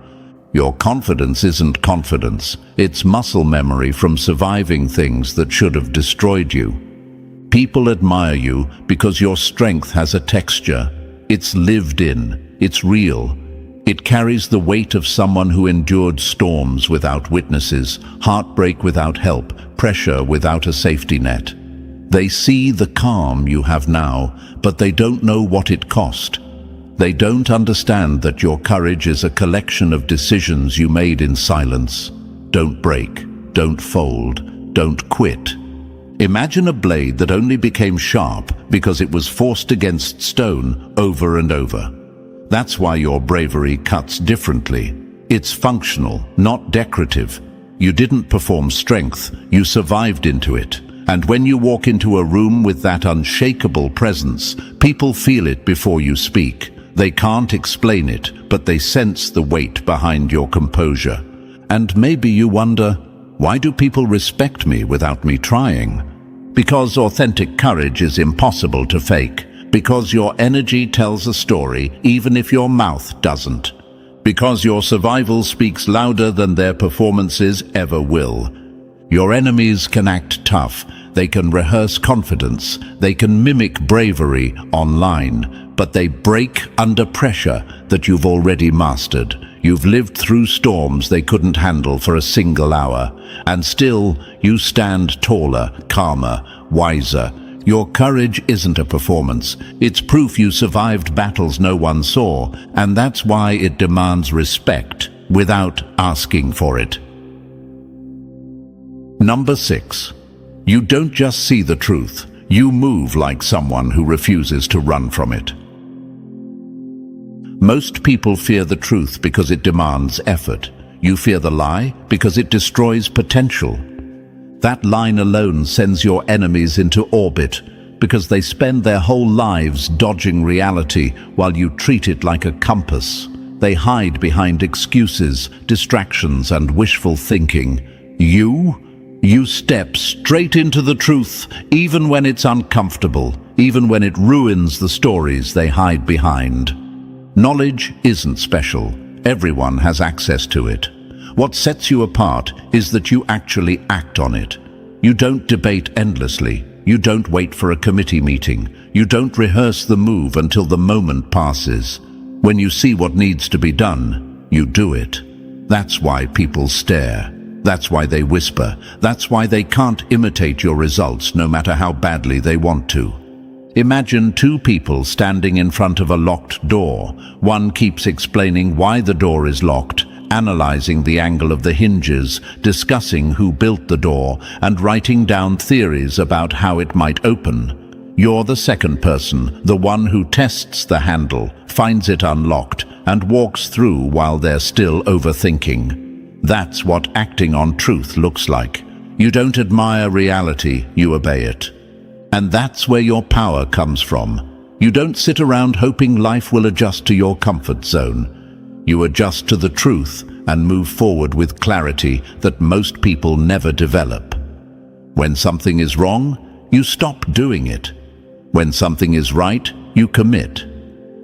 Speaker 1: Your confidence isn't confidence, it's muscle memory from surviving things that should have destroyed you. People admire you because your strength has a texture. It's lived in, it's real. It carries the weight of someone who endured storms without witnesses, heartbreak without help, pressure without a safety net. They see the calm you have now, but they don't know what it cost. They don't understand that your courage is a collection of decisions you made in silence. Don't break, don't fold, don't quit. Imagine a blade that only became sharp because it was forced against stone over and over. That's why your bravery cuts differently. It's functional, not decorative. You didn't perform strength, you survived into it. And when you walk into a room with that unshakable presence, people feel it before you speak. They can't explain it, but they sense the weight behind your composure. And maybe you wonder, why do people respect me without me trying? Because authentic courage is impossible to fake. Because your energy tells a story, even if your mouth doesn't. Because your survival speaks louder than their performances ever will. Your enemies can act tough, they can rehearse confidence, they can mimic bravery online, but they break under pressure that you've already mastered. You've lived through storms they couldn't handle for a single hour, and still you stand taller, calmer, wiser. Your courage isn't a performance, it's proof you survived battles no one saw, and that's why it demands respect without asking for it. Number 6. You don't just see the truth, you move like someone who refuses to run from it. Most people fear the truth because it demands effort. You fear the lie because it destroys potential. That line alone sends your enemies into orbit because they spend their whole lives dodging reality while you treat it like a compass. They hide behind excuses, distractions, and wishful thinking. You step straight into the truth, even when it's uncomfortable, even when it ruins the stories they hide behind. Knowledge isn't special. Everyone has access to it. What sets you apart is that you actually act on it. You don't debate endlessly. You don't wait for a committee meeting. You don't rehearse the move until the moment passes. When you see what needs to be done, you do it. That's why people stare. That's why they whisper. That's why they can't imitate your results no matter how badly they want to. Imagine two people standing in front of a locked door. One keeps explaining why the door is locked, analyzing the angle of the hinges, discussing who built the door, and writing down theories about how it might open. You're the second person, the one who tests the handle, finds it unlocked, and walks through while they're still overthinking. That's what acting on truth looks like. You don't admire reality, you obey it. And that's where your power comes from. You don't sit around hoping life will adjust to your comfort zone. You adjust to the truth and move forward with clarity that most people never develop. When something is wrong, you stop doing it. When something is right, you commit.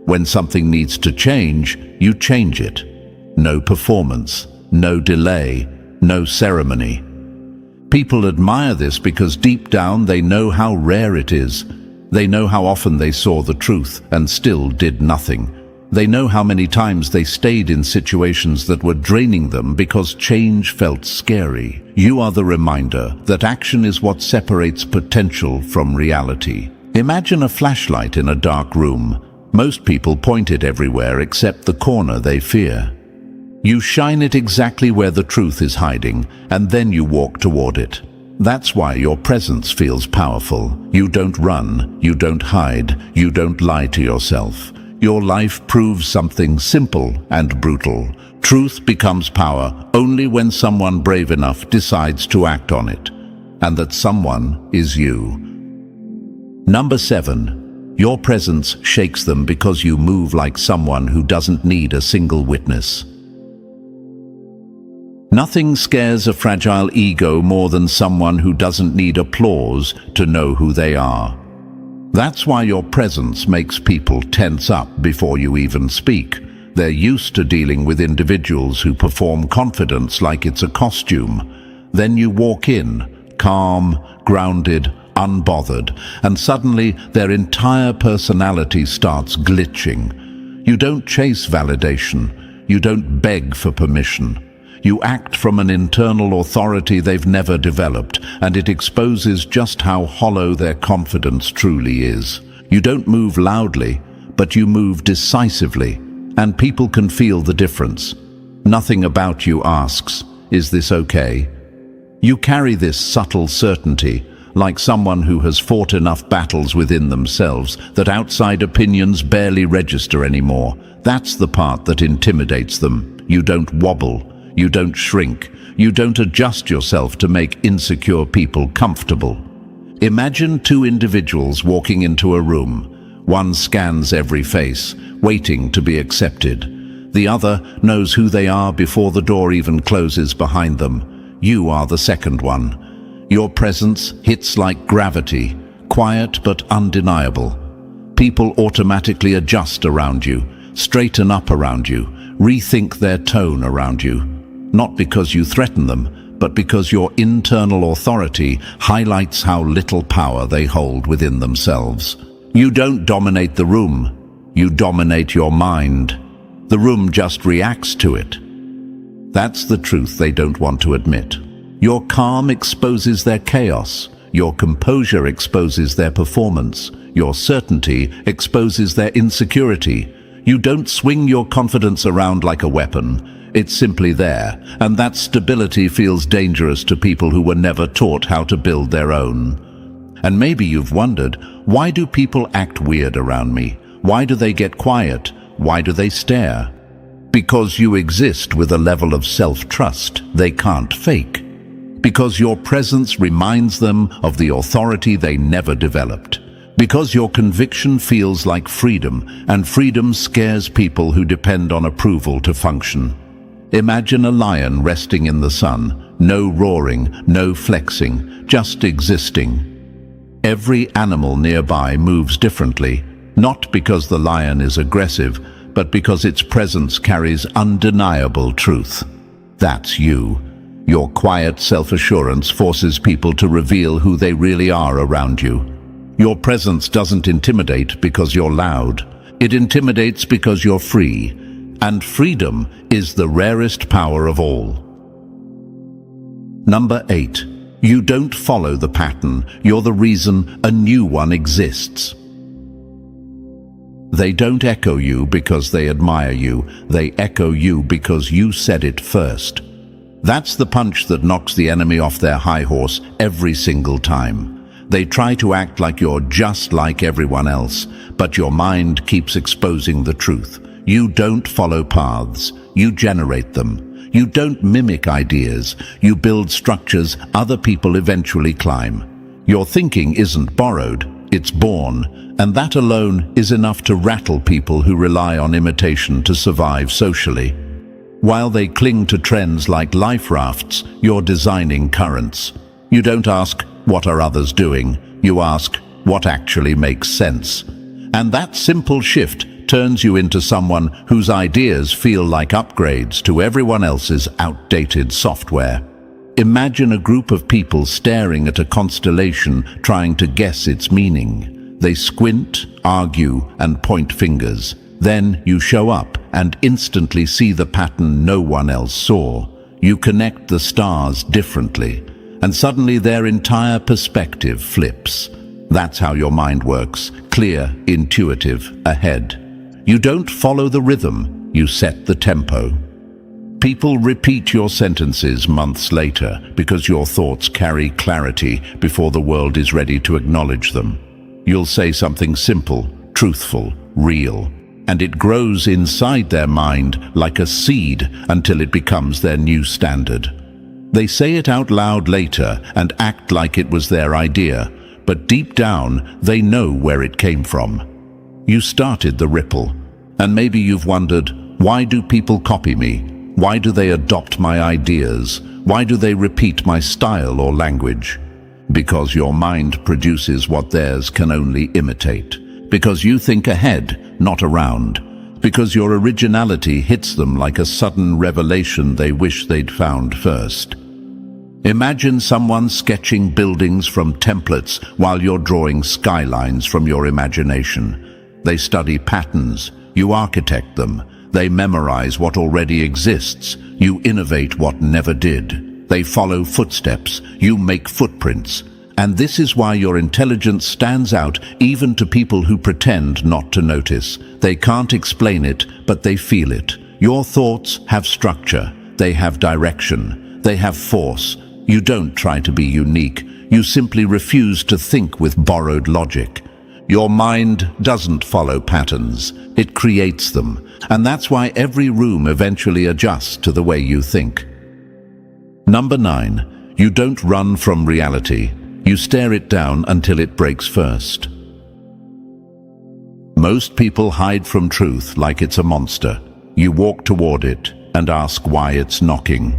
Speaker 1: When something needs to change, you change it. No performance, no delay, no ceremony. People admire this because deep down they know how rare it is. They know how often they saw the truth and still did nothing. They know how many times they stayed in situations that were draining them because change felt scary. You are the reminder that action is what separates potential from reality. Imagine a flashlight in a dark room. Most people point it everywhere except the corner they fear. You shine it exactly where the truth is hiding, and then you walk toward it. That's why your presence feels powerful. You don't run, you don't hide, you don't lie to yourself. Your life proves something simple and brutal. Truth becomes power only when someone brave enough decides to act on it. And that someone is you. Number 7. Your presence shakes them because you move like someone who doesn't need a single witness. Nothing scares a fragile ego more than someone who doesn't need applause to know who they are. That's why your presence makes people tense up before you even speak. They're used to dealing with individuals who perform confidence like it's a costume. Then you walk in, calm, grounded, unbothered, and suddenly their entire personality starts glitching. You don't chase validation. You don't beg for permission. You act from an internal authority they've never developed, and it exposes just how hollow their confidence truly is. You don't move loudly, but you move decisively, and people can feel the difference. Nothing about you asks, "Is this okay?" You carry this subtle certainty, like someone who has fought enough battles within themselves that outside opinions barely register anymore. That's the part that intimidates them. You don't wobble. You don't shrink. You don't adjust yourself to make insecure people comfortable. Imagine two individuals walking into a room. One scans every face, waiting to be accepted. The other knows who they are before the door even closes behind them. You are the second one. Your presence hits like gravity, quiet but undeniable. People automatically adjust around you, straighten up around you, rethink their tone around you. Not because you threaten them, but because your internal authority highlights how little power they hold within themselves. You don't dominate the room, you dominate your mind. The room just reacts to it. That's the truth they don't want to admit. Your calm exposes their chaos. Your composure exposes their performance. Your certainty exposes their insecurity. You don't swing your confidence around like a weapon. It's simply there, and that stability feels dangerous to people who were never taught how to build their own. And maybe you've wondered, why do people act weird around me? Why do they get quiet? Why do they stare? Because you exist with a level of self-trust they can't fake. Because your presence reminds them of the authority they never developed. Because your conviction feels like freedom, and freedom scares people who depend on approval to function. Imagine a lion resting in the sun, no roaring, no flexing, just existing. Every animal nearby moves differently, not because the lion is aggressive, but because its presence carries undeniable truth. That's you. Your quiet self-assurance forces people to reveal who they really are around you. Your presence doesn't intimidate because you're loud. It intimidates because you're free. And freedom is the rarest power of all. Number 8. You don't follow the pattern. You're the reason a new one exists. They don't echo you because they admire you. They echo you because you said it first. That's the punch that knocks the enemy off their high horse every single time. They try to act like you're just like everyone else, but your mind keeps exposing the truth. You don't follow paths, you generate them. You don't mimic ideas, you build structures other people eventually climb. Your thinking isn't borrowed, it's born, and that alone is enough to rattle people who rely on imitation to survive socially. While they cling to trends like life rafts, you're designing currents. You don't ask, what are others doing? You ask, what actually makes sense? And that simple shift turns you into someone whose ideas feel like upgrades to everyone else's outdated software. Imagine a group of people staring at a constellation trying to guess its meaning. They squint, argue, and point fingers. Then you show up and instantly see the pattern no one else saw. You connect the stars differently, and suddenly their entire perspective flips. That's how your mind works, clear, intuitive, ahead. You don't follow the rhythm, you set the tempo. People repeat your sentences months later because your thoughts carry clarity before the world is ready to acknowledge them. You'll say something simple, truthful, real, and it grows inside their mind like a seed until it becomes their new standard. They say it out loud later and act like it was their idea, but deep down they know where it came from. You started the ripple, and maybe you've wondered, why do people copy me? Why do they adopt my ideas? Why do they repeat my style or language? Because your mind produces what theirs can only imitate. Because you think ahead, not around. Because your originality hits them like a sudden revelation they wish they'd found first. Imagine someone sketching buildings from templates while you're drawing skylines from your imagination. They study patterns, you architect them. They memorize what already exists, you innovate what never did. They follow footsteps, you make footprints. And this is why your intelligence stands out even to people who pretend not to notice. They can't explain it, but they feel it. Your thoughts have structure, they have direction, they have force. You don't try to be unique, you simply refuse to think with borrowed logic. Your mind doesn't follow patterns, it creates them. And that's why every room eventually adjusts to the way you think. Number 9. You don't run from reality. You stare it down until it breaks first. Most people hide from truth like it's a monster. You walk toward it and ask why it's knocking.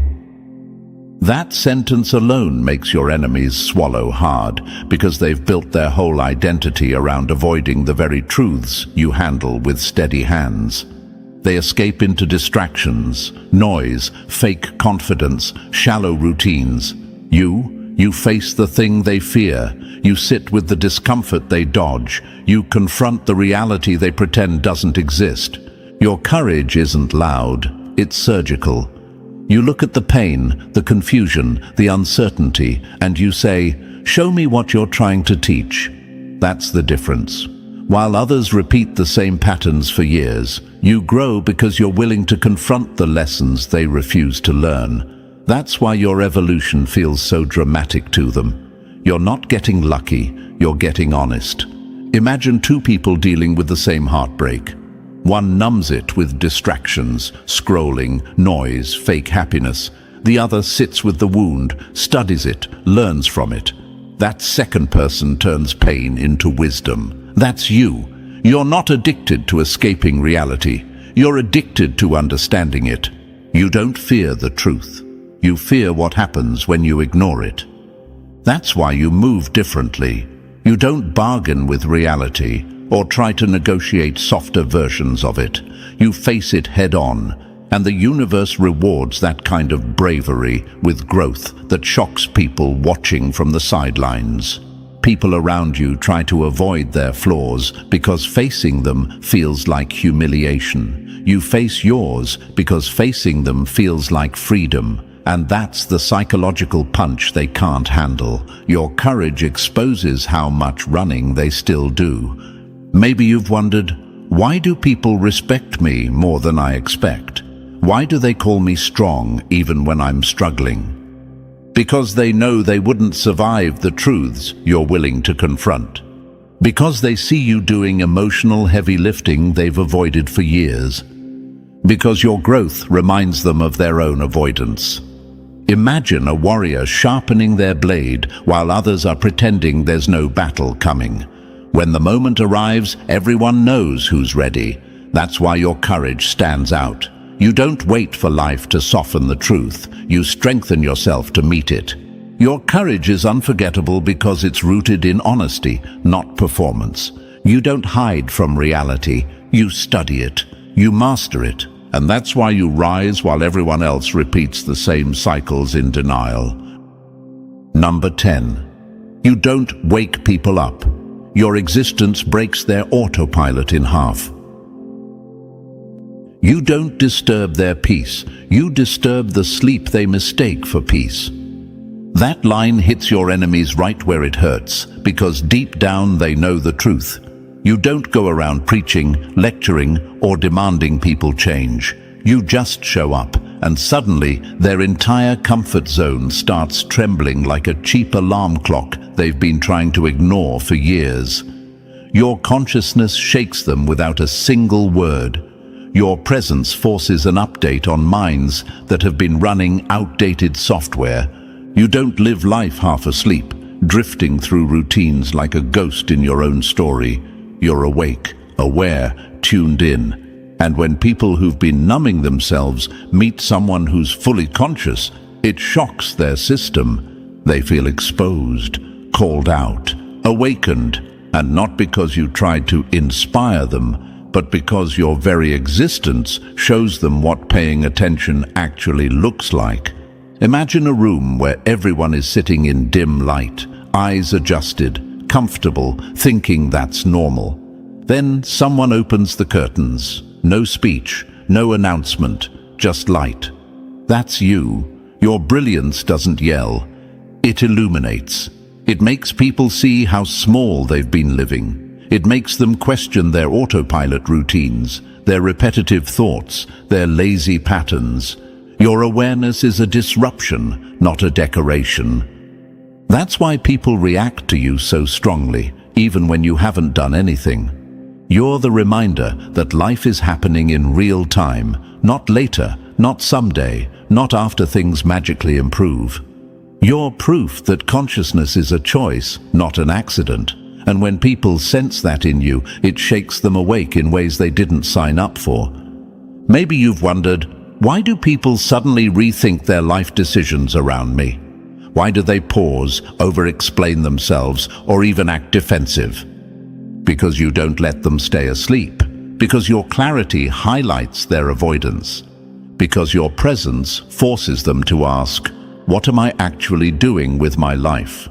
Speaker 1: That sentence alone makes your enemies swallow hard, because they've built their whole identity around avoiding the very truths you handle with steady hands. They escape into distractions, noise, fake confidence, shallow routines. You face the thing they fear. You sit with the discomfort they dodge. You confront the reality they pretend doesn't exist. Your courage isn't loud, it's surgical. You look at the pain, the confusion, the uncertainty, and you say, "Show me what you're trying to teach." That's the difference. While others repeat the same patterns for years, you grow because you're willing to confront the lessons they refuse to learn. That's why your evolution feels so dramatic to them. You're not getting lucky, you're getting honest. Imagine two people dealing with the same heartbreak. One numbs it with distractions, scrolling, noise, fake happiness. The other sits with the wound, studies it, learns from it. That second person turns pain into wisdom. That's you. You're not addicted to escaping reality. You're addicted to understanding it. You don't fear the truth. You fear what happens when you ignore it. That's why you move differently. You don't bargain with reality or try to negotiate softer versions of it. You face it head-on, and the universe rewards that kind of bravery with growth that shocks people watching from the sidelines. People around you try to avoid their flaws because facing them feels like humiliation. You face yours because facing them feels like freedom. And that's the psychological punch they can't handle. Your courage exposes how much running they still do. Maybe you've wondered, why do people respect me more than I expect? Why do they call me strong even when I'm struggling? Because they know they wouldn't survive the truths you're willing to confront. Because they see you doing emotional heavy lifting they've avoided for years. Because your growth reminds them of their own avoidance. Imagine a warrior sharpening their blade while others are pretending there's no battle coming. When the moment arrives, everyone knows who's ready. That's why your courage stands out. You don't wait for life to soften the truth. You strengthen yourself to meet it. Your courage is unforgettable because it's rooted in honesty, not performance. You don't hide from reality. You study it. You master it. And that's why you rise while everyone else repeats the same cycles in denial. Number 10. You don't wake people up. Your existence breaks their autopilot in half. You don't disturb their peace. You disturb the sleep they mistake for peace. That line hits your enemies right where it hurts, because deep down they know the truth. You don't go around preaching, lecturing, or demanding people change. You just show up, and suddenly their entire comfort zone starts trembling like a cheap alarm clock they've been trying to ignore for years. Your consciousness shakes them without a single word. Your presence forces an update on minds that have been running outdated software. You don't live life half asleep, drifting through routines like a ghost in your own story. You're awake, aware, tuned in. And when people who've been numbing themselves meet someone who's fully conscious, it shocks their system. They feel exposed, called out, awakened, and not because you tried to inspire them, but because your very existence shows them what paying attention actually looks like. Imagine a room where everyone is sitting in dim light, eyes adjusted, comfortable, thinking that's normal. Then someone opens the curtains. No speech, no announcement, just light. That's you. Your brilliance doesn't yell. It illuminates. It makes people see how small they've been living. It makes them question their autopilot routines, their repetitive thoughts, their lazy patterns. Your awareness is a disruption, not a decoration. That's why people react to you so strongly, even when you haven't done anything. You're the reminder that life is happening in real time, not later, not someday, not after things magically improve. You're proof that consciousness is a choice, not an accident. And when people sense that in you, it shakes them awake in ways they didn't sign up for. Maybe you've wondered, why do people suddenly rethink their life decisions around me? Why do they pause, over-explain themselves, or even act defensive? Because you don't let them stay asleep. Because your clarity highlights their avoidance. Because your presence forces them to ask, what am I actually doing with my life?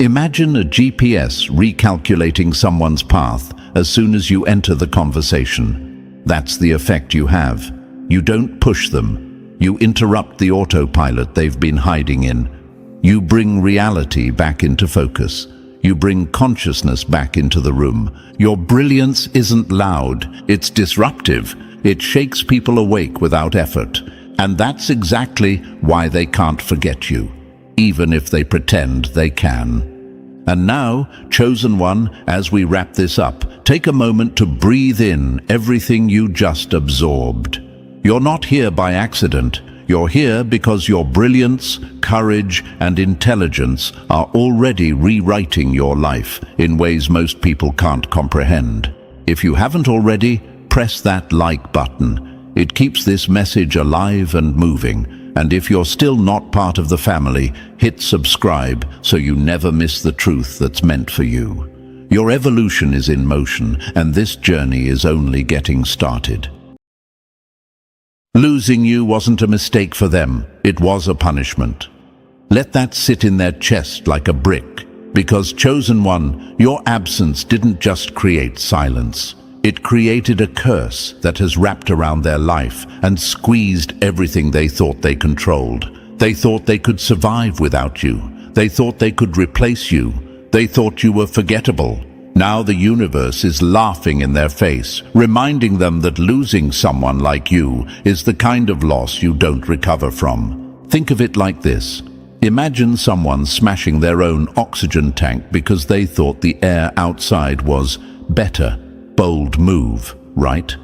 Speaker 1: Imagine a GPS recalculating someone's path as soon as you enter the conversation. That's the effect you have. You don't push them. You interrupt the autopilot they've been hiding in. You bring reality back into focus. You bring consciousness back into the room. Your brilliance isn't loud, it's disruptive. It shakes people awake without effort. And that's exactly why they can't forget you, even if they pretend they can. And now, Chosen One, as we wrap this up, take a moment to breathe in everything you just absorbed. You're not here by accident. You're here because your brilliance, courage, and intelligence are already rewriting your life in ways most people can't comprehend. If you haven't already, press that like button. It keeps this message alive and moving. And if you're still not part of the family, hit subscribe so you never miss the truth that's meant for you. Your evolution is in motion, and this journey is only getting started. Losing you wasn't a mistake for them, it was a punishment. Let that sit in their chest like a brick, because Chosen One, your absence didn't just create silence. It created a curse that has wrapped around their life and squeezed everything they thought they controlled. They thought they could survive without you. They thought they could replace you. They thought you were forgettable. Now the universe is laughing in their face, reminding them that losing someone like you is the kind of loss you don't recover from. Think of it like this. Imagine someone smashing their own oxygen tank because they thought the air outside was better. Bold move, right?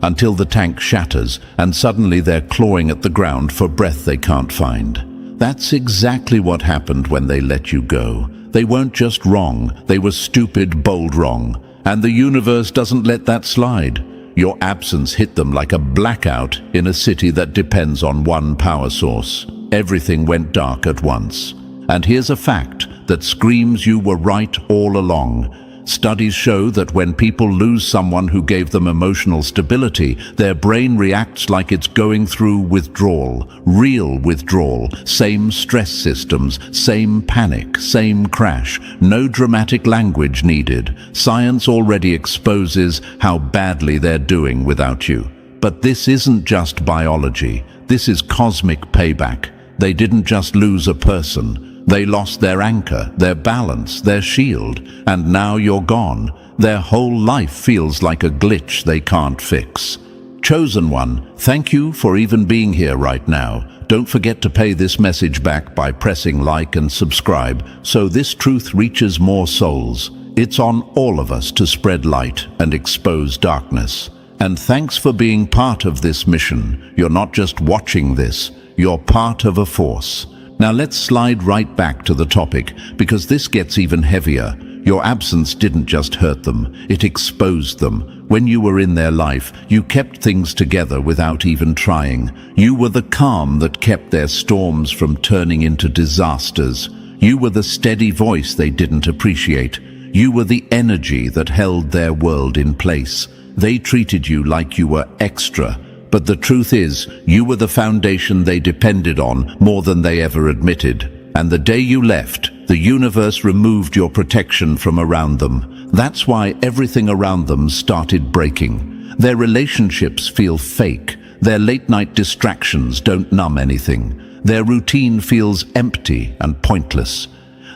Speaker 1: Until the tank shatters and suddenly they're clawing at the ground for breath they can't find. That's exactly what happened when they let you go. They weren't just wrong, they were stupid, bold wrong. And the universe doesn't let that slide. Your absence hit them like a blackout in a city that depends on one power source. Everything went dark at once. And here's a fact that screams you were right all along. Studies show that when people lose someone who gave them emotional stability, their brain reacts like it's going through withdrawal, real withdrawal, same stress systems, same panic, same crash, no dramatic language needed. Science already exposes how badly they're doing without you. But this isn't just biology, this is cosmic payback. They didn't just lose a person. They lost their anchor, their balance, their shield, and now you're gone. Their whole life feels like a glitch they can't fix. Chosen One, thank you for even being here right now. Don't forget to pay this message back by pressing like and subscribe so this truth reaches more souls. It's on all of us to spread light and expose darkness. And thanks for being part of this mission. You're not just watching this, you're part of a force. Now let's slide right back to the topic, because this gets even heavier. Your absence didn't just hurt them, it exposed them. When you were in their life, you kept things together without even trying. You were the calm that kept their storms from turning into disasters. You were the steady voice they didn't appreciate. You were the energy that held their world in place. They treated you like you were extra. But the truth is, you were the foundation they depended on more than they ever admitted. And the day you left, the universe removed your protection from around them. That's why everything around them started breaking. Their relationships feel fake. Their late-night distractions don't numb anything. Their routine feels empty and pointless.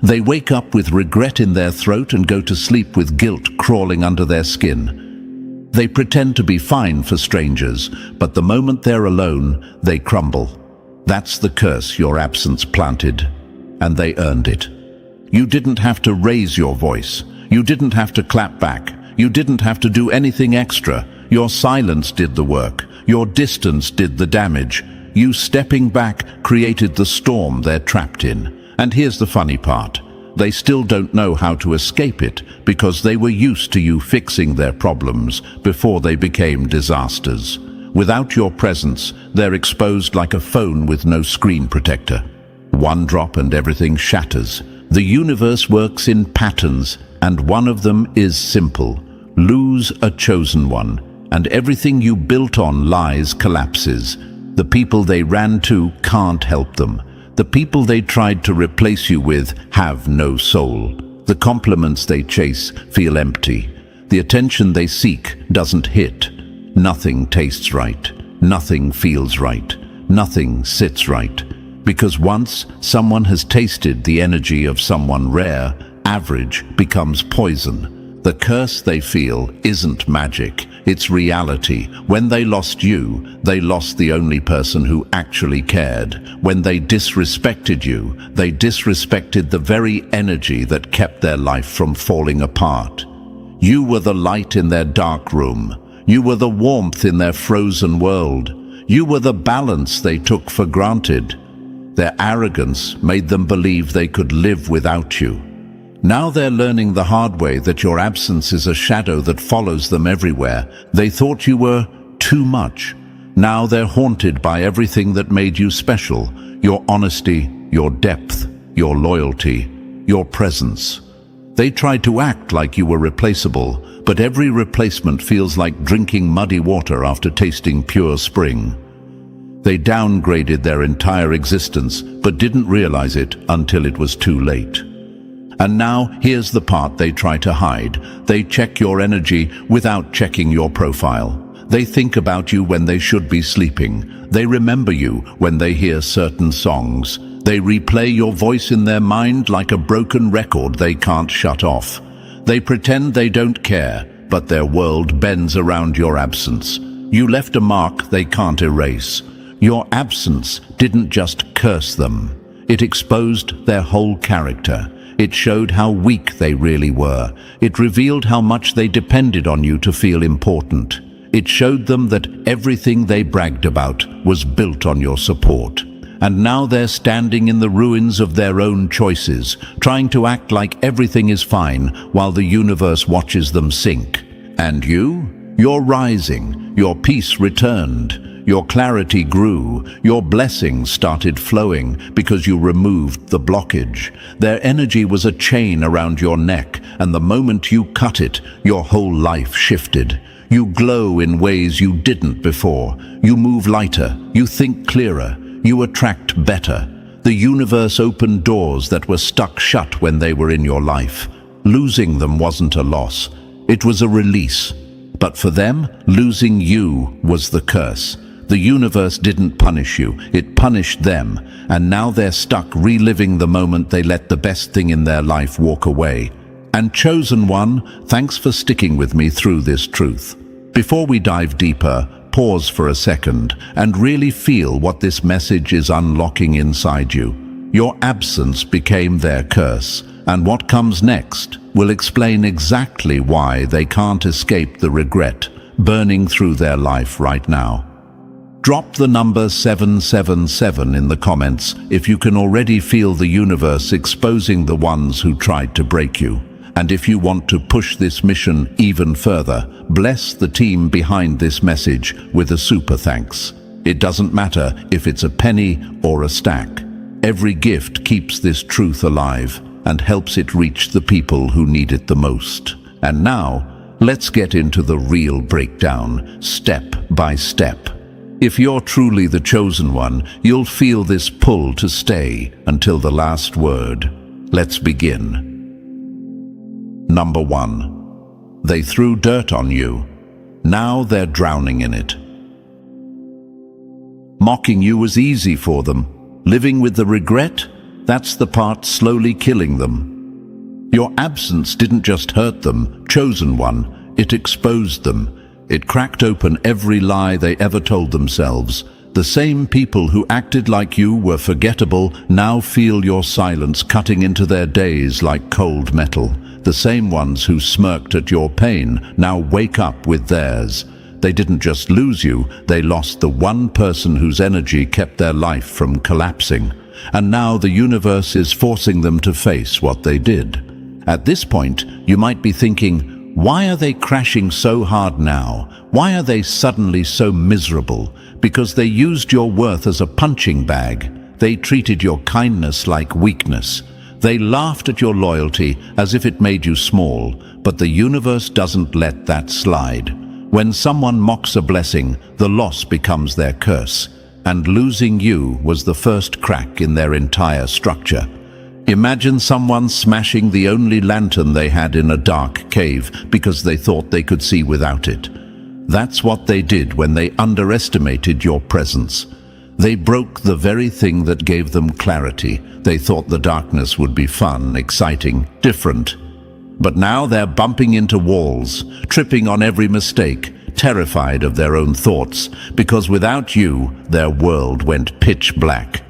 Speaker 1: They wake up with regret in their throat and go to sleep with guilt crawling under their skin. They pretend to be fine for strangers, but the moment they're alone, they crumble. That's the curse your absence planted, and they earned it. You didn't have to raise your voice. You didn't have to clap back. You didn't have to do anything extra. Your silence did the work. Your distance did the damage. You stepping back created the storm they're trapped in. And here's the funny part. They still don't know how to escape it because they were used to you fixing their problems before they became disasters. Without your presence, they're exposed like a phone with no screen protector. One drop and everything shatters. The universe works in patterns, and one of them is simple. Lose a chosen one, and everything you built on lies collapses. The people they ran to can't help them. The people they tried to replace you with have no soul. The compliments they chase feel empty. The attention they seek doesn't hit. Nothing tastes right. Nothing feels right. Nothing sits right. Because once someone has tasted the energy of someone rare, average becomes poison. The curse they feel isn't magic, it's reality. When they lost you, they lost the only person who actually cared. When they disrespected you, they disrespected the very energy that kept their life from falling apart. You were the light in their dark room. You were the warmth in their frozen world. You were the balance they took for granted. Their arrogance made them believe they could live without you. Now they're learning the hard way that your absence is a shadow that follows them everywhere. They thought you were too much. Now they're haunted by everything that made you special. Your honesty, your depth, your loyalty, your presence. They tried to act like you were replaceable, but every replacement feels like drinking muddy water after tasting pure spring. They downgraded their entire existence, but didn't realize it until it was too late. And now, here's the part they try to hide. They check your energy without checking your profile. They think about you when they should be sleeping. They remember you when they hear certain songs. They replay your voice in their mind like a broken record they can't shut off. They pretend they don't care, but their world bends around your absence. You left a mark they can't erase. Your absence didn't just curse them. It exposed their whole character. It showed how weak they really were. It revealed how much they depended on you to feel important. It showed them that everything they bragged about was built on your support. And now they're standing in the ruins of their own choices, trying to act like everything is fine while the universe watches them sink. And you? You're rising. Your peace returned. Your clarity grew, your blessings started flowing because you removed the blockage. Their energy was a chain around your neck, and the moment you cut it, your whole life shifted. You glow in ways you didn't before. You move lighter, you think clearer, you attract better. The universe opened doors that were stuck shut when they were in your life. Losing them wasn't a loss, it was a release. But for them, losing you was the curse. The universe didn't punish you, it punished them, and now they're stuck reliving the moment they let the best thing in their life walk away. And chosen one, thanks for sticking with me through this truth. Before we dive deeper, pause for a second and really feel what this message is unlocking inside you. Your absence became their curse, and what comes next will explain exactly why they can't escape the regret burning through their life right now. Drop the number 777 in the comments if you can already feel the universe exposing the ones who tried to break you. And if you want to push this mission even further, bless the team behind this message with a super thanks. It doesn't matter if it's a penny or a stack. Every gift keeps this truth alive and helps it reach the people who need it the most. And now, let's get into the real breakdown, step by step. If you're truly the chosen one, you'll feel this pull to stay until the last word. Let's begin. Number 1. They threw dirt on you. Now they're drowning in it. Mocking you was easy for them. Living with the regret, that's the part slowly killing them. Your absence didn't just hurt them, chosen one, it exposed them. It cracked open every lie they ever told themselves. The same people who acted like you were forgettable now feel your silence cutting into their days like cold metal. The same ones who smirked at your pain now wake up with theirs. They didn't just lose you, they lost the one person whose energy kept their life from collapsing. And now the universe is forcing them to face what they did. At this point, you might be thinking, why are they crashing so hard now? Why are they suddenly so miserable? Because they used your worth as a punching bag. They treated your kindness like weakness. They laughed at your loyalty as if it made you small, but the universe doesn't let that slide. When someone mocks a blessing, the loss becomes their curse, and losing you was the first crack in their entire structure. Imagine someone smashing the only lantern they had in a dark cave because they thought they could see without it. That's what they did when they underestimated your presence. They broke the very thing that gave them clarity. They thought the darkness would be fun, exciting, different. But now they're bumping into walls, tripping on every mistake, terrified of their own thoughts, because without you, their world went pitch black.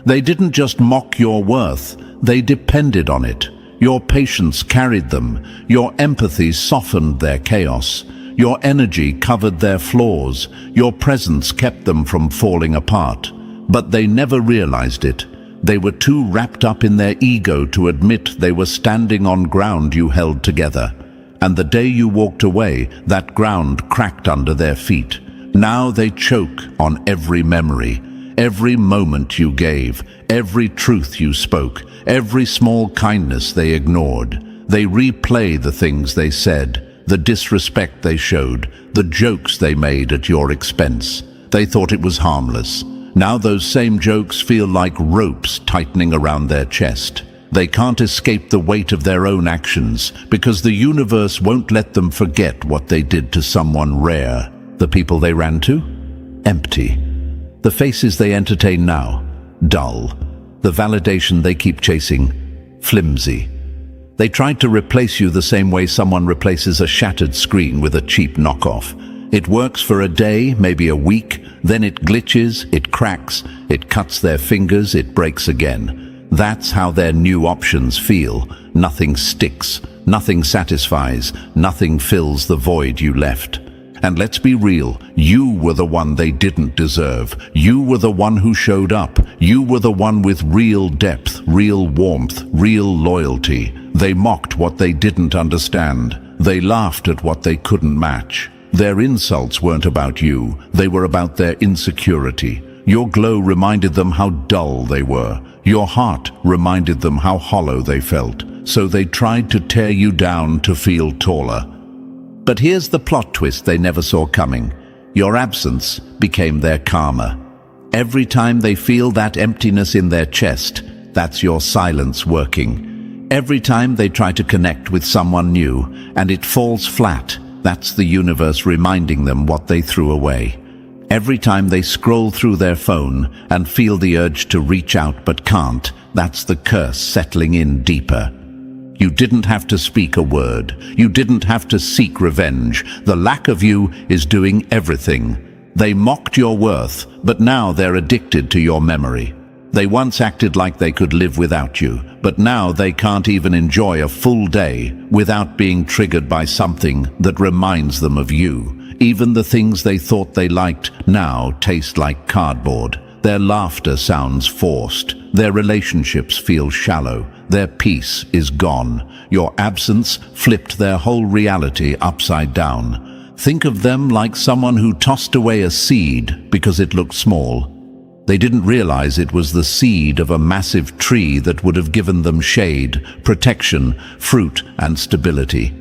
Speaker 1: They didn't just mock your worth, they depended on it. Your patience carried them, your empathy softened their chaos, your energy covered their flaws, your presence kept them from falling apart. But they never realized it. They were too wrapped up in their ego to admit they were standing on ground you held together. And the day you walked away, that ground cracked under their feet. Now they choke on every memory, every moment you gave, every truth you spoke, every small kindness they ignored. They replay the things they said, the disrespect they showed, the jokes they made at your expense. They thought it was harmless. Now those same jokes feel like ropes tightening around their chest. They can't escape the weight of their own actions because the universe won't let them forget what they did to someone rare. The people they ran to? Empty. The faces they entertain now? Dull. The validation they keep chasing? Flimsy. They tried to replace you the same way someone replaces a shattered screen with a cheap knockoff. It works for a day, maybe a week, then it glitches, it cracks, it cuts their fingers, it breaks again. That's how their new options feel. Nothing sticks, nothing satisfies, nothing fills the void you left. And let's be real, you were the one they didn't deserve. You were the one who showed up. You were the one with real depth, real warmth, real loyalty. They mocked what they didn't understand. They laughed at what they couldn't match. Their insults weren't about you, they were about their insecurity. Your glow reminded them how dull they were. Your heart reminded them how hollow they felt. So they tried to tear you down to feel taller. But here's the plot twist they never saw coming. Your absence became their karma. Every time they feel that emptiness in their chest, that's your silence working. Every time they try to connect with someone new and it falls flat, that's the universe reminding them what they threw away. Every time they scroll through their phone and feel the urge to reach out but can't, that's the curse settling in deeper. You didn't have to speak a word. You didn't have to seek revenge. The lack of you is doing everything. They mocked your worth, but now they're addicted to your memory. They once acted like they could live without you, but now they can't even enjoy a full day without being triggered by something that reminds them of you. Even the things they thought they liked now taste like cardboard. Their laughter sounds forced. Their relationships feel shallow. Their peace is gone. Your absence flipped their whole reality upside down. Think of them like someone who tossed away a seed because it looked small. They didn't realize it was the seed of a massive tree that would have given them shade, protection, fruit, and stability.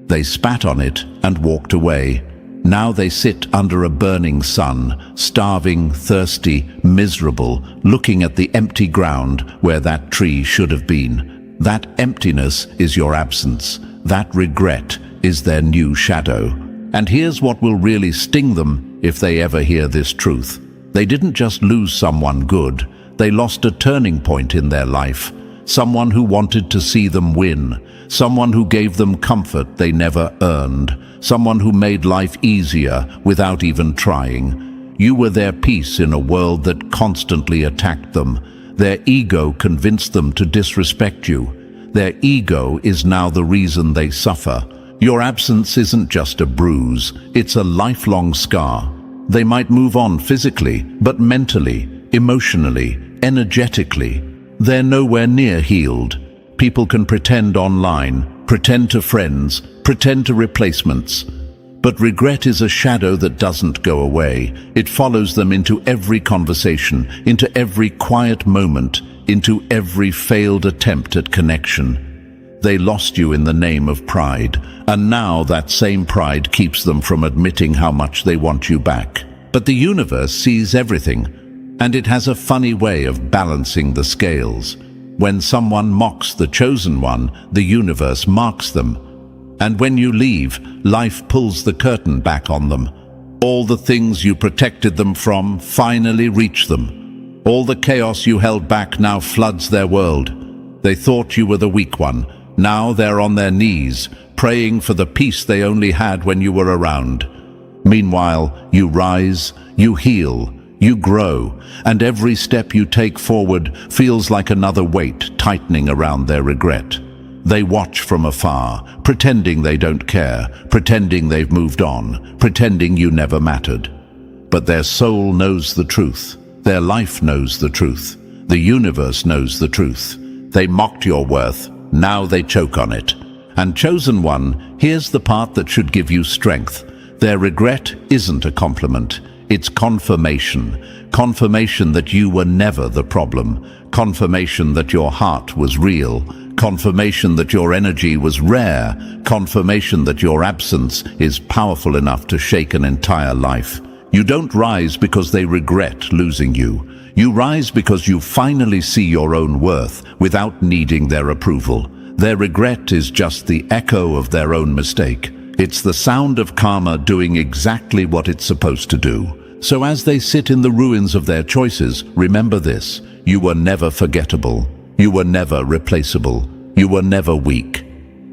Speaker 1: They spat on it and walked away. Now they sit under a burning sun, starving, thirsty, miserable, looking at the empty ground where that tree should have been. That emptiness is your absence. That regret is their new shadow. And here's what will really sting them if they ever hear this truth. They didn't just lose someone good, they lost a turning point in their life. Someone who wanted to see them win. Someone who gave them comfort they never earned. Someone who made life easier without even trying. You were their peace in a world that constantly attacked them. Their ego convinced them to disrespect you. Their ego is now the reason they suffer. Your absence isn't just a bruise, it's a lifelong scar. They might move on physically, but mentally, emotionally, energetically, they're nowhere near healed. People can pretend online, pretend to friends, pretend to replacements. But regret is a shadow that doesn't go away. It follows them into every conversation, into every quiet moment, into every failed attempt at connection. They lost you in the name of pride, and now that same pride keeps them from admitting how much they want you back. But the universe sees everything, and it has a funny way of balancing the scales. When someone mocks the chosen one, the universe marks them. And when you leave, life pulls the curtain back on them. All the things you protected them from finally reach them. All the chaos you held back now floods their world. They thought you were the weak one. Now they're on their knees, praying for the peace they only had when you were around. Meanwhile, you rise, you heal, you grow, and every step you take forward feels like another weight tightening around their regret. They watch from afar, pretending they don't care, pretending they've moved on, pretending you never mattered. But their soul knows the truth. Their life knows the truth. The universe knows the truth. They mocked your worth. Now they choke on it. And chosen one, here's the part that should give you strength. Their regret isn't a compliment. It's confirmation. Confirmation that you were never the problem. Confirmation that your heart was real. Confirmation that your energy was rare. Confirmation that your absence is powerful enough to shake an entire life. You don't rise because they regret losing you. You rise because you finally see your own worth without needing their approval. Their regret is just the echo of their own mistake. It's the sound of karma doing exactly what it's supposed to do. So as they sit in the ruins of their choices, remember this: you were never forgettable. You were never replaceable. You were never weak.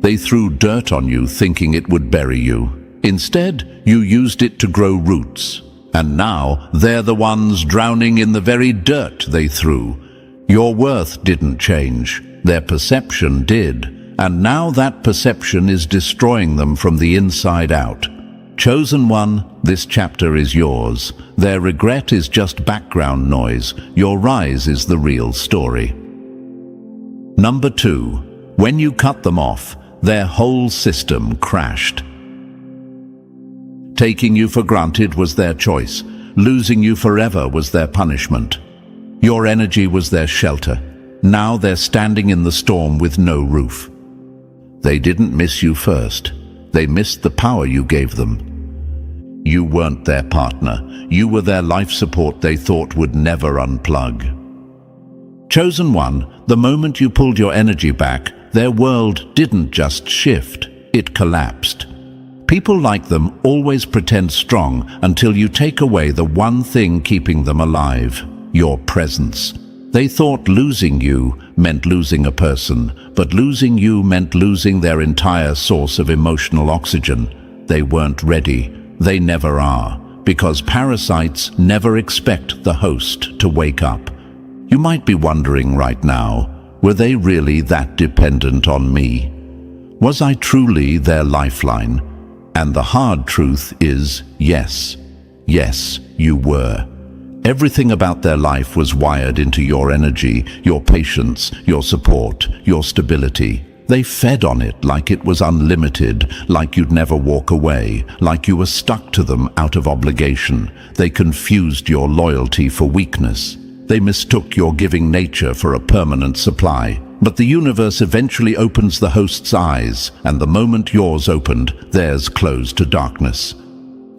Speaker 1: They threw dirt on you thinking it would bury you. Instead, you used it to grow roots. And now, they're the ones drowning in the very dirt they threw. Your worth didn't change. Their perception did. And now that perception is destroying them from the inside out. Chosen one, this chapter is yours. Their regret is just background noise. Your rise is the real story. Number 2. When you cut them off, their whole system crashed. Taking you for granted was their choice. Losing you forever was their punishment. Your energy was their shelter. Now they're standing in the storm with no roof. They didn't miss you first. They missed the power you gave them. You weren't their partner. You were their life support they thought would never unplug. Chosen one, the moment you pulled your energy back, their world didn't just shift, it collapsed. People like them always pretend strong until you take away the one thing keeping them alive: your presence. They thought losing you meant losing a person, but losing you meant losing their entire source of emotional oxygen. They weren't ready. They never are, because parasites never expect the host to wake up. You might be wondering right now, were they really that dependent on me? Was I truly their lifeline? And the hard truth is, yes. Yes, you were. Everything about their life was wired into your energy, your patience, your support, your stability. They fed on it like it was unlimited, like you'd never walk away, like you were stuck to them out of obligation. They confused your loyalty for weakness. They mistook your giving nature for a permanent supply. But the universe eventually opens the host's eyes, and the moment yours opened, theirs closed to darkness.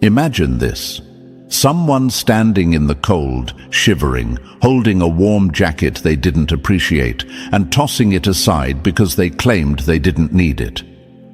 Speaker 1: Imagine this. Someone standing in the cold, shivering, holding a warm jacket they didn't appreciate, and tossing it aside because they claimed they didn't need it.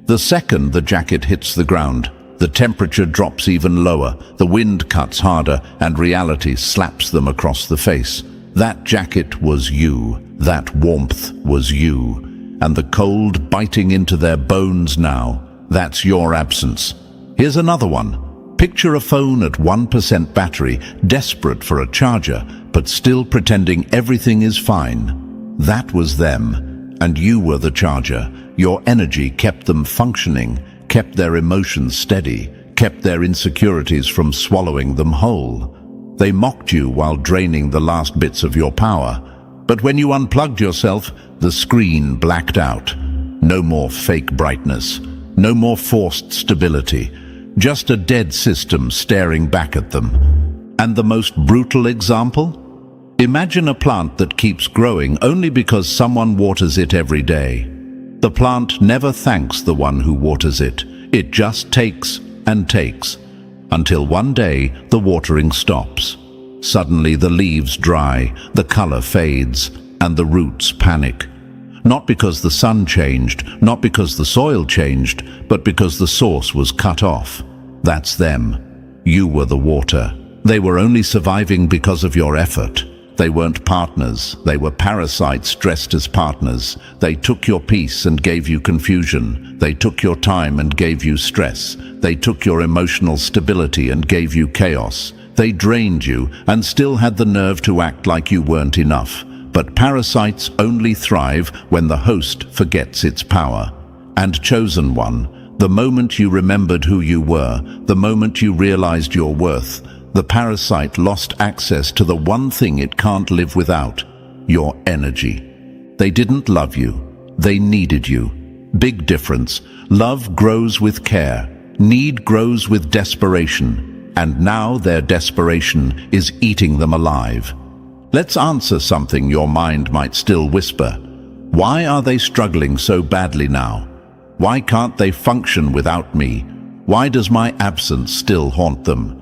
Speaker 1: The second the jacket hits the ground, the temperature drops even lower, the wind cuts harder, and reality slaps them across the face. That jacket was you. That warmth was you. And the cold biting into their bones now, that's your absence. Here's another one. Picture a phone at 1% battery, desperate for a charger, but still pretending everything is fine. That was them. and you were the charger. Your energy kept them functioning, kept their emotions steady, kept their insecurities from swallowing them whole. They mocked you while draining the last bits of your power. But when you unplugged yourself, the screen blacked out. No more fake brightness, no more forced stability, just a dead system staring back at them. And the most brutal example? Imagine a plant that keeps growing only because someone waters it every day. The plant never thanks the one who waters it. It just takes and takes, until one day the watering stops. Suddenly the leaves dry, the color fades, and the roots panic. Not because the sun changed, not because the soil changed, but because the source was cut off. That's them. You were the water. They were only surviving because of your effort. They weren't partners. They were parasites dressed as partners. They took your peace and gave you confusion. They took your time and gave you stress. They took your emotional stability and gave you chaos. They drained you and still had the nerve to act like you weren't enough. But parasites only thrive when the host forgets its power. And chosen one, the moment you remembered who you were, the moment you realized your worth, the parasite lost access to the one thing it can't live without: your energy. They didn't love you. They needed you. Big difference. Love grows with care. Need grows with desperation. And now their desperation is eating them alive. Let's answer something your mind might still whisper. Why are they struggling so badly now? Why can't they function without me? Why does my absence still haunt them?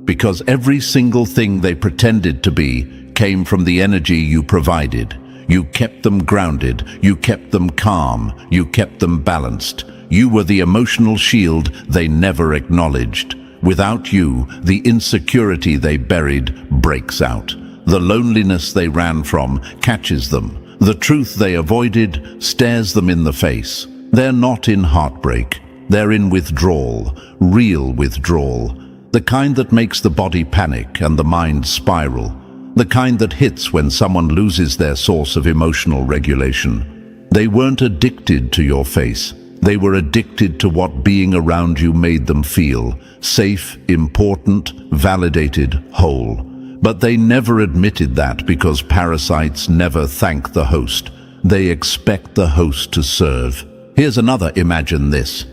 Speaker 1: Because every single thing they pretended to be came from the energy you provided. You kept them grounded, you kept them calm, you kept them balanced. You were the emotional shield they never acknowledged. Without you, the insecurity they buried breaks out. The loneliness they ran from catches them. The truth they avoided stares them in the face. They're not in heartbreak. They're in withdrawal, real withdrawal. The kind that makes the body panic and the mind spiral. The kind that hits when someone loses their source of emotional regulation. They weren't addicted to your face. They were addicted to what being around you made them feel: safe, important, validated, whole. But they never admitted that because parasites never thank the host. They expect the host to serve. Here's another: imagine this.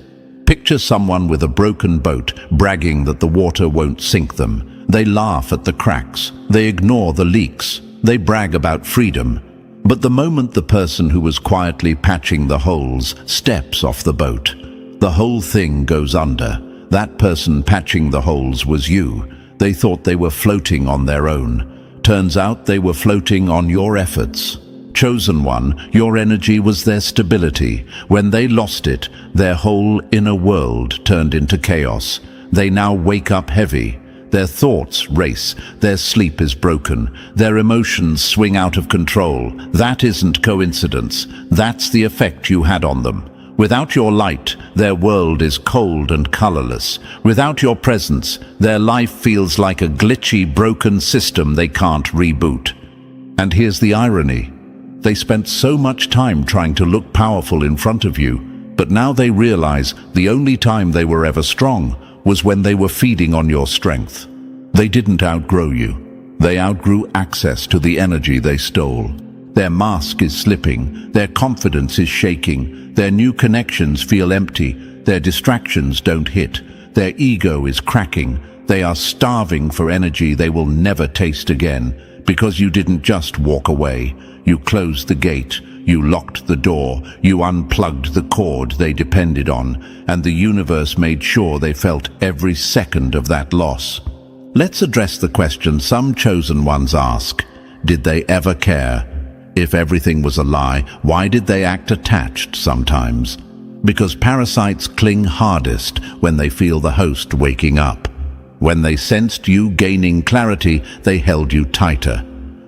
Speaker 1: Picture someone with a broken boat bragging that the water won't sink them. They laugh at the cracks. They ignore the leaks. They brag about freedom. But the moment the person who was quietly patching the holes steps off the boat, the whole thing goes under. That person patching the holes was you. They thought they were floating on their own. Turns out they were floating on your efforts. Chosen one, your energy was their stability. When they lost it, their whole inner world turned into chaos. They now wake up heavy. Their thoughts race. Their sleep is broken. Their emotions swing out of control. That isn't coincidence. That's the effect you had on them. Without your light, their world is cold and colorless. Without your presence, their life feels like a glitchy, broken system they can't reboot. And here's the irony. They spent so much time trying to look powerful in front of you, but now they realize the only time they were ever strong was when they were feeding on your strength. They didn't outgrow you. They outgrew access to the energy they stole. Their mask is slipping. Their confidence is shaking. Their new connections feel empty. Their distractions don't hit. Their ego is cracking. They are starving for energy they will never taste again, because you didn't just walk away. You closed the gate. You locked the door. You unplugged the cord they depended on, and the universe made sure they felt every second of that loss. Let's address the question some chosen ones ask. Did they ever care? If everything was a lie, why did they act attached sometimes? Because parasites cling hardest when they feel the host waking up. When they sensed you gaining clarity, they held you tighter.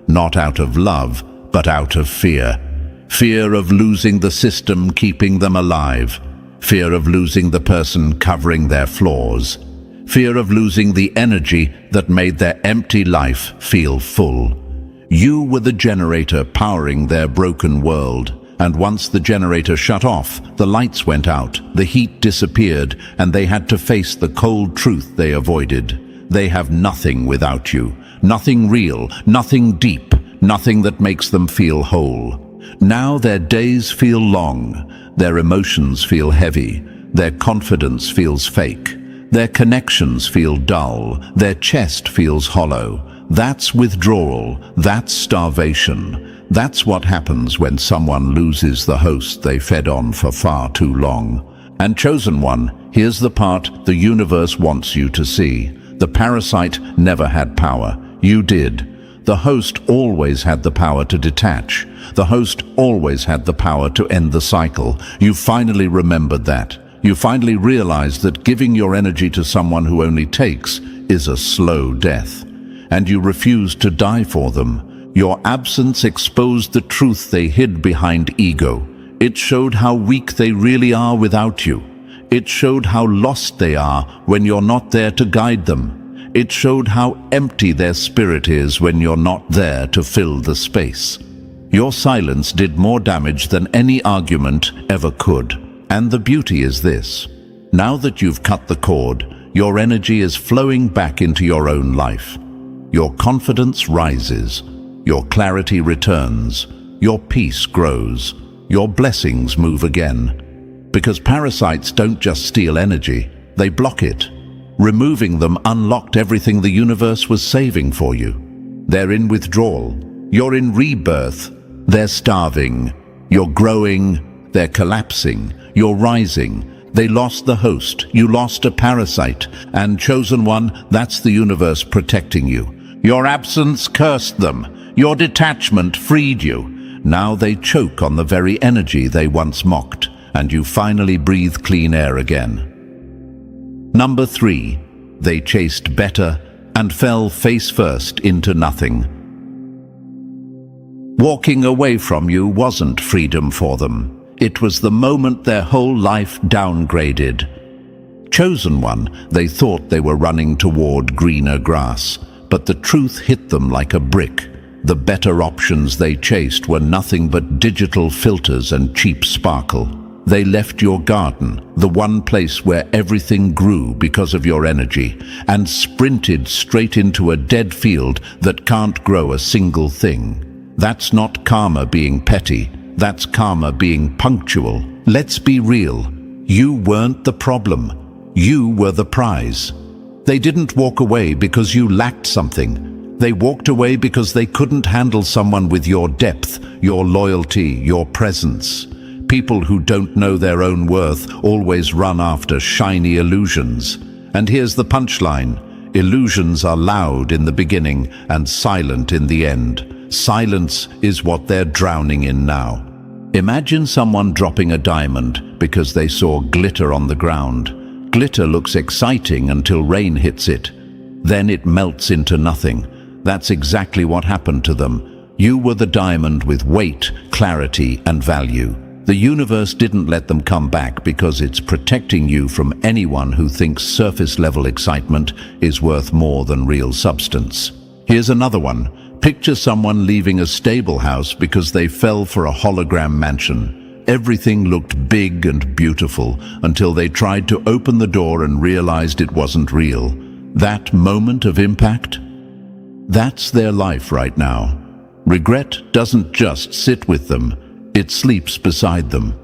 Speaker 1: Not out of love, but out of fear. Fear of losing the system keeping them alive. Fear of losing the person covering their flaws. Fear of losing the energy that made their empty life feel full. You were the generator powering their broken world. and once the generator shut off, the lights went out, the heat disappeared, and they had to face the cold truth they avoided. They have nothing without you. Nothing real, nothing deep, nothing that makes them feel whole. Now their days feel long, their emotions feel heavy, their confidence feels fake, their connections feel dull, their chest feels hollow. That's withdrawal, that's starvation. That's what happens when someone loses the host they fed on for far too long. And chosen one, here's the part the universe wants you to see. The parasite never had power. You did. The host always had the power to detach. The host always had the power to end the cycle. You finally remembered that. You finally realized that giving your energy to someone who only takes is a slow death. And you refused to die for them. Your absence exposed the truth they hid behind ego. It showed how weak they really are without you. It showed how lost they are when you're not there to guide them. It showed how empty their spirit is when you're not there to fill the space. Your silence did more damage than any argument ever could. And the beauty is this. Now that you've cut the cord, your energy is flowing back into your own life. Your confidence rises. Your clarity returns. Your peace grows. Your blessings move again. Because parasites don't just steal energy, they block it. Removing them unlocked everything the universe was saving for you. They're in withdrawal. You're in rebirth. They're starving. You're growing. They're collapsing. You're rising. They lost the host. You lost a parasite. And chosen one, that's the universe protecting you. Your absence cursed them. Your detachment freed you. Now they choke on the very energy they once mocked, and you finally breathe clean air again. Number 3, they chased better and fell face first into nothing. Walking away from you wasn't freedom for them. It was the moment their whole life downgraded. Chosen one, they thought they were running toward greener grass, but the truth hit them like a brick. The better options they chased were nothing but digital filters and cheap sparkle. They left your garden, the one place where everything grew because of your energy, and sprinted straight into a dead field that can't grow a single thing. That's not karma being petty, that's karma being punctual. Let's be real. You weren't the problem. You were the prize. They didn't walk away because you lacked something. They walked away because they couldn't handle someone with your depth, your loyalty, your presence. People who don't know their own worth always run after shiny illusions. And here's the punchline. Illusions are loud in the beginning and silent in the end. Silence is what they're drowning in now. Imagine someone dropping a diamond because they saw glitter on the ground. Glitter looks exciting until rain hits it. Then it melts into nothing. That's exactly what happened to them. You were the diamond with weight, clarity, and value. The universe didn't let them come back because it's protecting you from anyone who thinks surface-level excitement is worth more than real substance. Here's another one. Picture someone leaving a stable house because they fell for a hologram mansion. Everything looked big and beautiful until they tried to open the door and realized it wasn't real. That moment of impact? That's their life right now. Regret doesn't just sit with them. It sleeps beside them.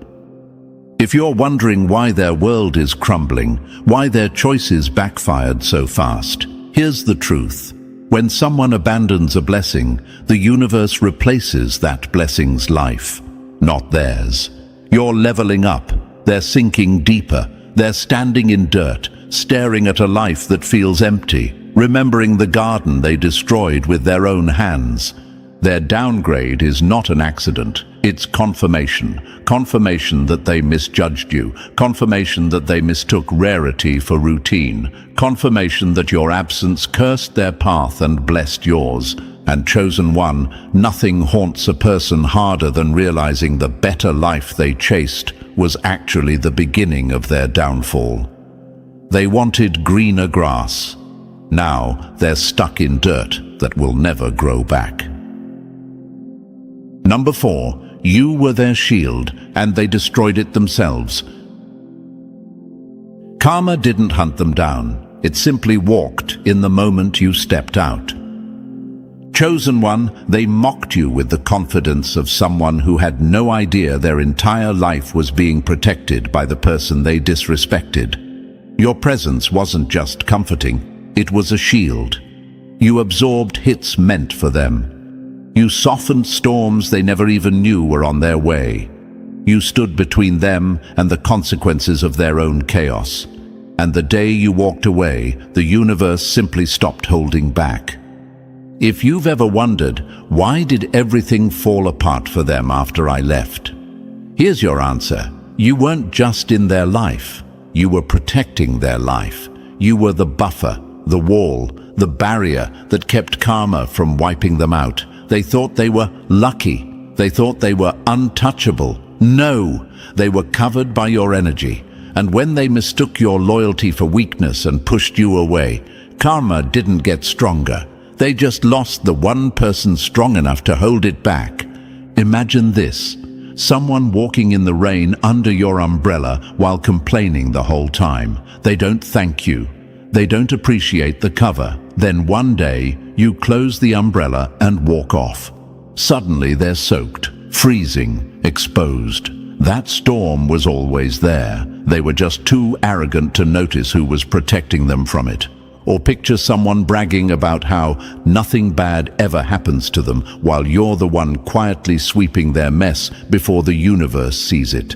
Speaker 1: If you're wondering why their world is crumbling, why their choices backfired so fast, here's the truth. When someone abandons a blessing, the universe replaces that blessing's life, not theirs. You're leveling up. They're sinking deeper. They're standing in dirt, staring at a life that feels empty, remembering the garden they destroyed with their own hands. Their downgrade is not an accident. It's confirmation. Confirmation that they misjudged you. Confirmation that they mistook rarity for routine. Confirmation that your absence cursed their path and blessed yours. And chosen one, nothing haunts a person harder than realizing the better life they chased was actually the beginning of their downfall. They wanted greener grass. Now they're stuck in dirt that will never grow back. Number 4, you were their shield, and they destroyed it themselves. Karma didn't hunt them down. It simply walked in the moment you stepped out. Chosen one, they mocked you with the confidence of someone who had no idea their entire life was being protected by the person they disrespected. Your presence wasn't just comforting, it was a shield. You absorbed hits meant for them. You softened storms they never even knew were on their way. You stood between them and the consequences of their own chaos. And the day you walked away, the universe simply stopped holding back. If you've ever wondered, why did everything fall apart for them after I left? Here's your answer. You weren't just in their life. You were protecting their life. You were the buffer, the wall, the barrier that kept karma from wiping them out. They thought they were lucky. They thought they were untouchable. No, they were covered by your energy. And when they mistook your loyalty for weakness and pushed you away, karma didn't get stronger. They just lost the one person strong enough to hold it back. Imagine this. Someone walking in the rain under your umbrella while complaining the whole time. They don't thank you. They don't appreciate the cover. Then one day, you close the umbrella and walk off. Suddenly they're soaked, freezing, exposed. That storm was always there. They were just too arrogant to notice who was protecting them from it. Or picture someone bragging about how nothing bad ever happens to them while you're the one quietly sweeping their mess before the universe sees it.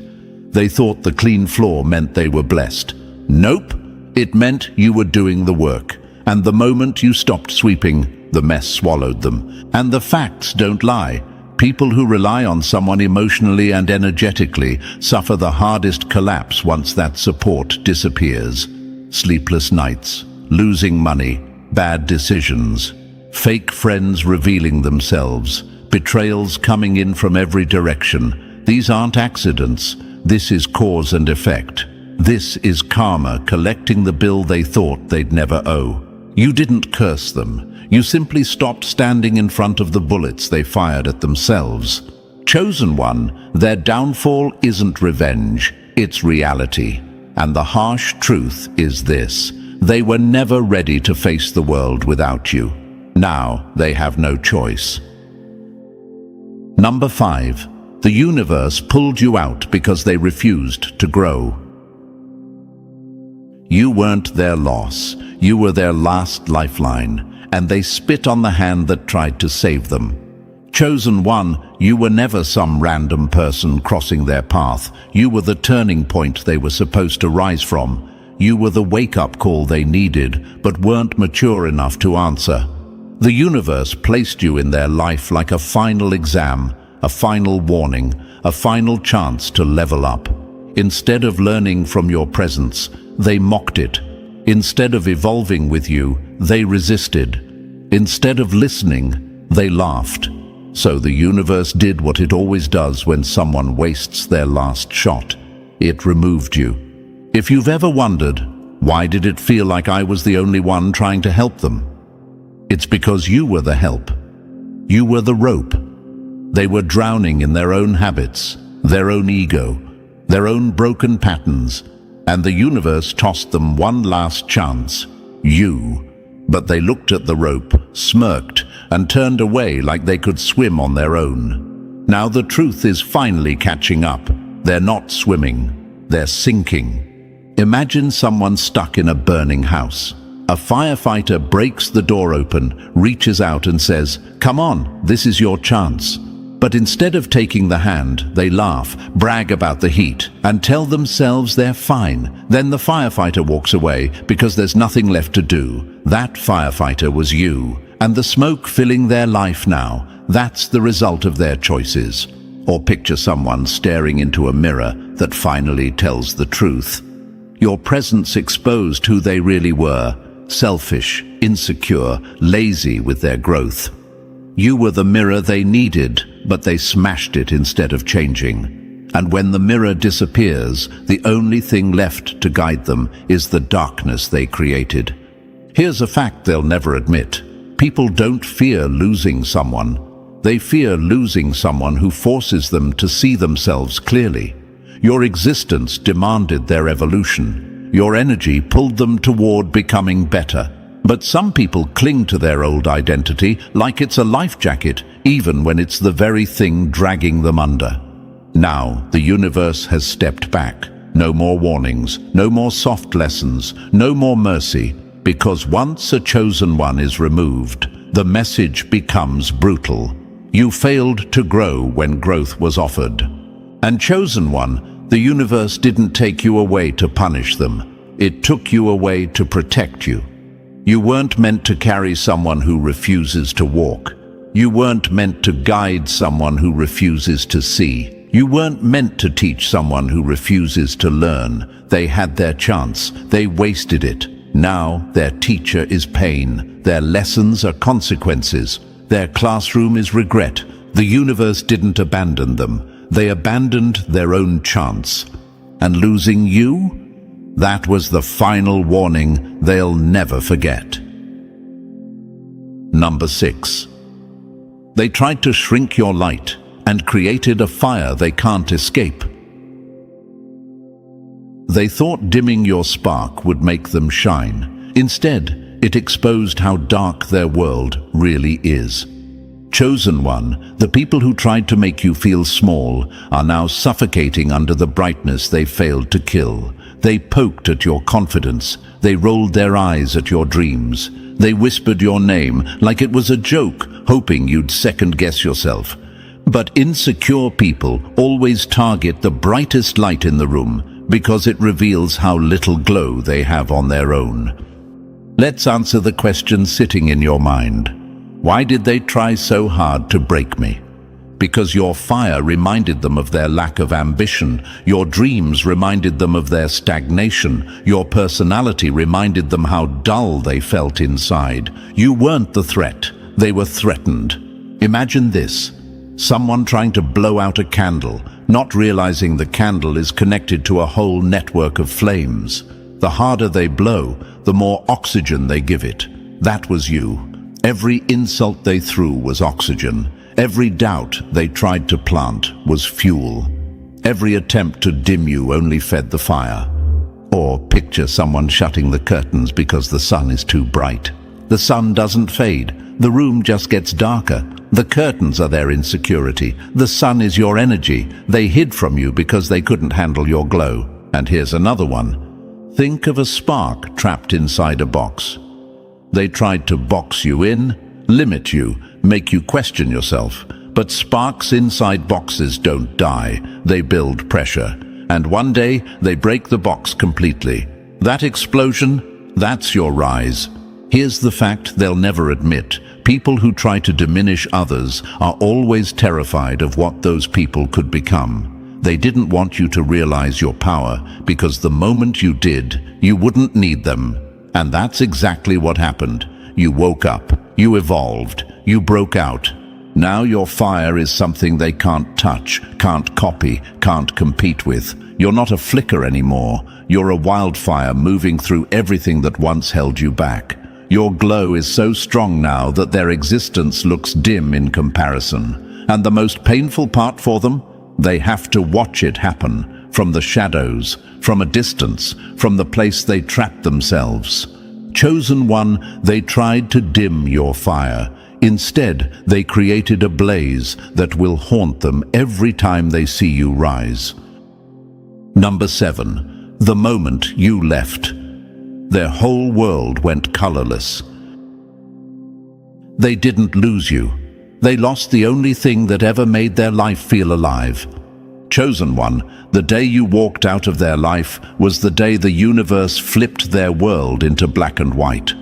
Speaker 1: They thought the clean floor meant they were blessed. Nope, it meant you were doing the work. And the moment you stopped sweeping, the mess swallowed them. And the facts don't lie. People who rely on someone emotionally and energetically suffer the hardest collapse once that support disappears. Sleepless nights, losing money, bad decisions, fake friends revealing themselves, betrayals coming in from every direction. These aren't accidents. This is cause and effect. This is karma collecting the bill they thought they'd never owe. You didn't curse them. You simply stopped standing in front of the bullets they fired at themselves. Chosen one, their downfall isn't revenge, it's reality. And the harsh truth is this: they were never ready to face the world without you. Now they have no choice. Number 5. The universe pulled you out because they refused to grow. You weren't their loss. You were their last lifeline. And they spit on the hand that tried to save them. Chosen one, you were never some random person crossing their path. You were the turning point they were supposed to rise from. You were the wake-up call they needed, but weren't mature enough to answer. The universe placed you in their life like a final exam, a final warning, a final chance to level up. Instead of learning from your presence, they mocked it. Instead of evolving with you, they resisted. Instead of listening, they laughed. So the universe did what it always does when someone wastes their last shot. It removed you. If you've ever wondered, why did it feel like I was the only one trying to help them? It's because you were the help. You were the rope. They were drowning in their own habits, their own ego, their own broken patterns, and the universe tossed them one last chance, you. But they looked at the rope, smirked, and turned away like they could swim on their own. Now the truth is finally catching up. They're not swimming, they're sinking. Imagine someone stuck in a burning house. A firefighter breaks the door open, reaches out and says, "Come on, this is your chance." But instead of taking the hand, they laugh, brag about the heat, and tell themselves they're fine. Then the firefighter walks away because there's nothing left to do. That firefighter was you, and the smoke filling their life now. That's the result of their choices. Or picture someone staring into a mirror that finally tells the truth. Your presence exposed who they really were: selfish, insecure, lazy with their growth. You were the mirror they needed, but they smashed it instead of changing. And when the mirror disappears, the only thing left to guide them is the darkness they created. Here's a fact they'll never admit. People don't fear losing someone. They fear losing someone who forces them to see themselves clearly. Your existence demanded their evolution. Your energy pulled them toward becoming better. But some people cling to their old identity like it's a life jacket, even when it's the very thing dragging them under. Now, the universe has stepped back. No more warnings, no more soft lessons, no more mercy, because once a chosen one is removed, the message becomes brutal. You failed to grow when growth was offered. And chosen one, the universe didn't take you away to punish them. It took you away to protect you. You weren't meant to carry someone who refuses to walk. You weren't meant to guide someone who refuses to see. You weren't meant to teach someone who refuses to learn. They had their chance. They wasted it. Now their teacher is pain. Their lessons are consequences. Their classroom is regret. The universe didn't abandon them. They abandoned their own chance. And losing you? That was the final warning they'll never forget. Number 6. They tried to shrink your light and created a fire they can't escape. They thought dimming your spark would make them shine. Instead, it exposed how dark their world really is. Chosen one, the people who tried to make you feel small are now suffocating under the brightness they failed to kill. They poked at your confidence. They rolled their eyes at your dreams. They whispered your name like it was a joke, hoping you'd second-guess yourself. But insecure people always target the brightest light in the room because it reveals how little glow they have on their own. Let's answer the question sitting in your mind. Why did they try so hard to break me? Because your fire reminded them of their lack of ambition. Your dreams reminded them of their stagnation. Your personality reminded them how dull they felt inside. You weren't the threat. They were threatened. Imagine this. Someone trying to blow out a candle, not realizing the candle is connected to a whole network of flames. The harder they blow, the more oxygen they give it. That was you. Every insult they threw was oxygen. Every doubt they tried to plant was fuel. Every attempt to dim you only fed the fire. Or picture someone shutting the curtains because the sun is too bright. The sun doesn't fade. The room just gets darker. The curtains are their insecurity. The sun is your energy. They hid from you because they couldn't handle your glow. And here's another one. Think of a spark trapped inside a box. They tried to box you in, limit you, make you question yourself. But sparks inside boxes don't die. They build pressure. And one day, they break the box completely. That explosion, that's your rise. Here's the fact they'll never admit. People who try to diminish others are always terrified of what those people could become. They didn't want you to realize your power, because the moment you did, you wouldn't need them. And that's exactly what happened. You woke up. You evolved. You broke out. Now your fire is something they can't touch, can't copy, can't compete with. You're not a flicker anymore. You're a wildfire moving through everything that once held you back. Your glow is so strong now that their existence looks dim in comparison. And the most painful part for them? They have to watch it happen, from the shadows, from a distance, from the place they trapped themselves. Chosen one, they tried to dim your fire. Instead, they created a blaze that will haunt them every time they see you rise. Number 7. The moment you left. Their whole world went colorless. They didn't lose you. They lost the only thing that ever made their life feel alive. Chosen one, the day you walked out of their life was the day the universe flipped their world into black and white.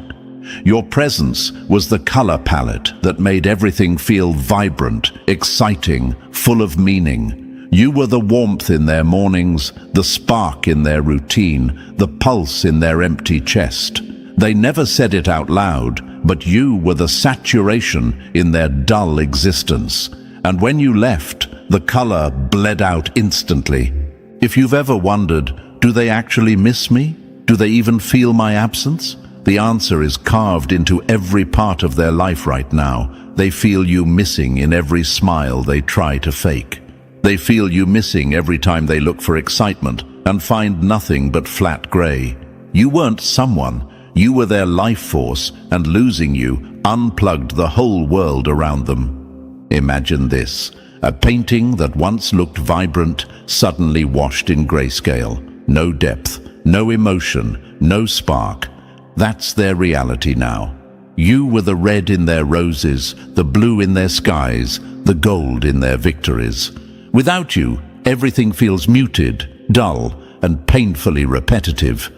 Speaker 1: Your presence was the color palette that made everything feel vibrant, exciting, full of meaning. You were the warmth in their mornings, the spark in their routine, the pulse in their empty chest. They never said it out loud, but you were the saturation in their dull existence. And when you left, the color bled out instantly. If you've ever wondered, do they actually miss me? Do they even feel my absence? The answer is carved into every part of their life right now. they feel you missing in every smile they try to fake. They feel you missing every time they look for excitement and find nothing but flat grey. You weren't someone, you were their life force, and losing you unplugged the whole world around them. Imagine this, a painting that once looked vibrant, suddenly washed in grayscale. No depth, no emotion, no spark. That's their reality now. You were the red in their roses, the blue in their skies, the gold in their victories. Without you, everything feels muted, dull, and painfully repetitive.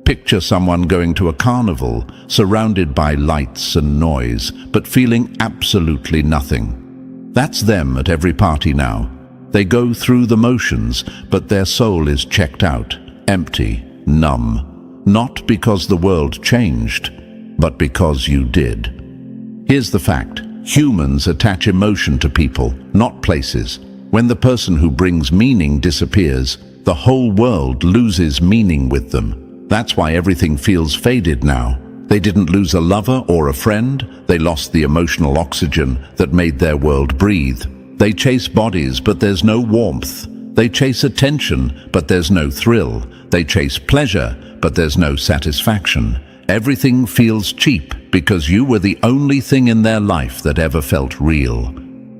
Speaker 1: Picture someone going to a carnival, surrounded by lights and noise, but feeling absolutely nothing. That's them at every party now. They go through the motions, but their soul is checked out, empty, numb. Not because the world changed, but because you did. Here's the fact. Humans attach emotion to people, not places. When the person who brings meaning disappears, the whole world loses meaning with them. That's why everything feels faded now. They didn't lose a lover or a friend. They lost the emotional oxygen that made their world breathe. They chase bodies, but there's no warmth. They chase attention, but there's no thrill. They chase pleasure, but there's no satisfaction. Everything feels cheap because you were the only thing in their life that ever felt real.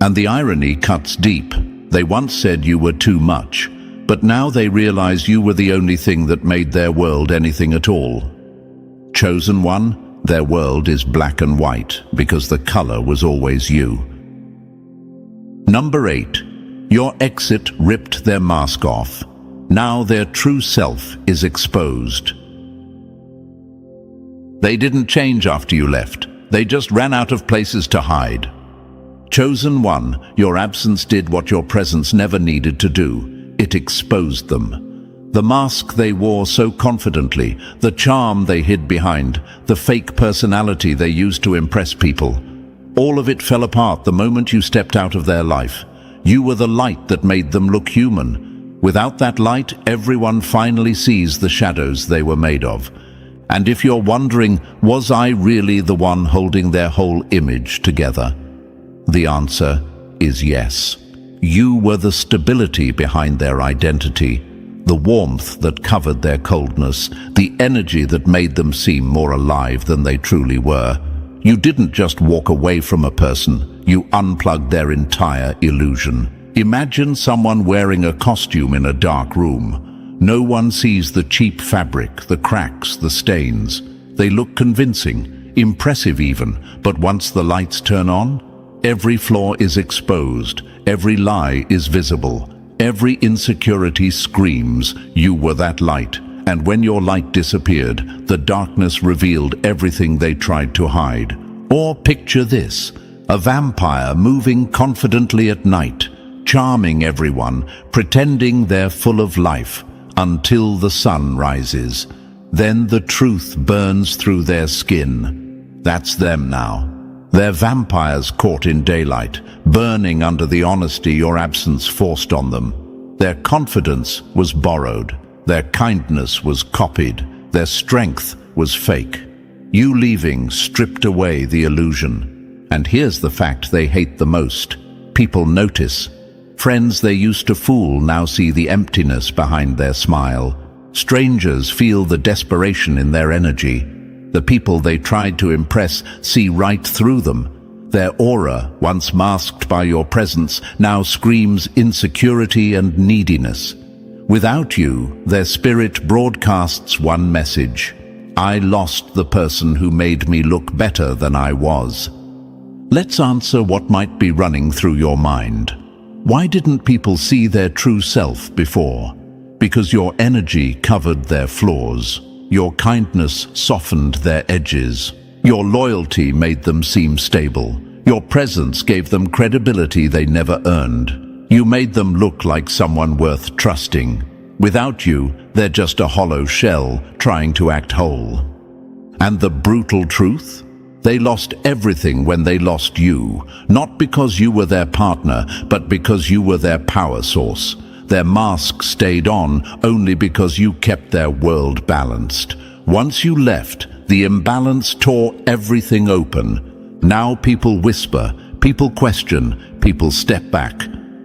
Speaker 1: And the irony cuts deep. They once said you were too much, but now they realize you were the only thing that made their world anything at all. Chosen one, their world is black and white because the color was always you. Number 8. Your exit ripped their mask off. Now their true self is exposed. They didn't change after you left. They just ran out of places to hide. Chosen one, your absence did what your presence never needed to do. It exposed them. The mask they wore so confidently, the charm they hid behind, the fake personality they used to impress people. All of it fell apart the moment you stepped out of their life. You were the light that made them look human. Without that light, everyone finally sees the shadows they were made of. And if you're wondering, was I really the one holding their whole image together? The answer is yes. You were the stability behind their identity, the warmth that covered their coldness, the energy that made them seem more alive than they truly were. You didn't just walk away from a person, you unplugged their entire illusion. Imagine someone wearing a costume in a dark room. No one sees the cheap fabric, the cracks, the stains. They look convincing, impressive even, but once the lights turn on, every flaw is exposed, every lie is visible, every insecurity screams, you were that light. And when your light disappeared, the darkness revealed everything they tried to hide. Or picture this, a vampire moving confidently at night, charming everyone, pretending they're full of life, until the sun rises. Then the truth burns through their skin. That's them now. They're vampires caught in daylight, burning under the honesty your absence forced on them. Their confidence was borrowed. Their kindness was copied. Their strength was fake. You leaving stripped away the illusion. And here's the fact they hate the most. People notice. Friends they used to fool now see the emptiness behind their smile. Strangers feel the desperation in their energy. The people they tried to impress see right through them. Their aura, once masked by your presence, now screams insecurity and neediness. Without you, their spirit broadcasts one message. I lost the person who made me look better than I was. Let's answer what might be running through your mind. Why didn't people see their true self before? Because your energy covered their flaws. Your kindness softened their edges. Your loyalty made them seem stable. Your presence gave them credibility they never earned. You made them look like someone worth trusting. Without you, they're just a hollow shell trying to act whole. And the brutal truth? They lost everything when they lost you, not because you were their partner, but because you were their power source. Their mask stayed on only because you kept their world balanced. Once you left, the imbalance tore everything open. Now people whisper, people question, people step back.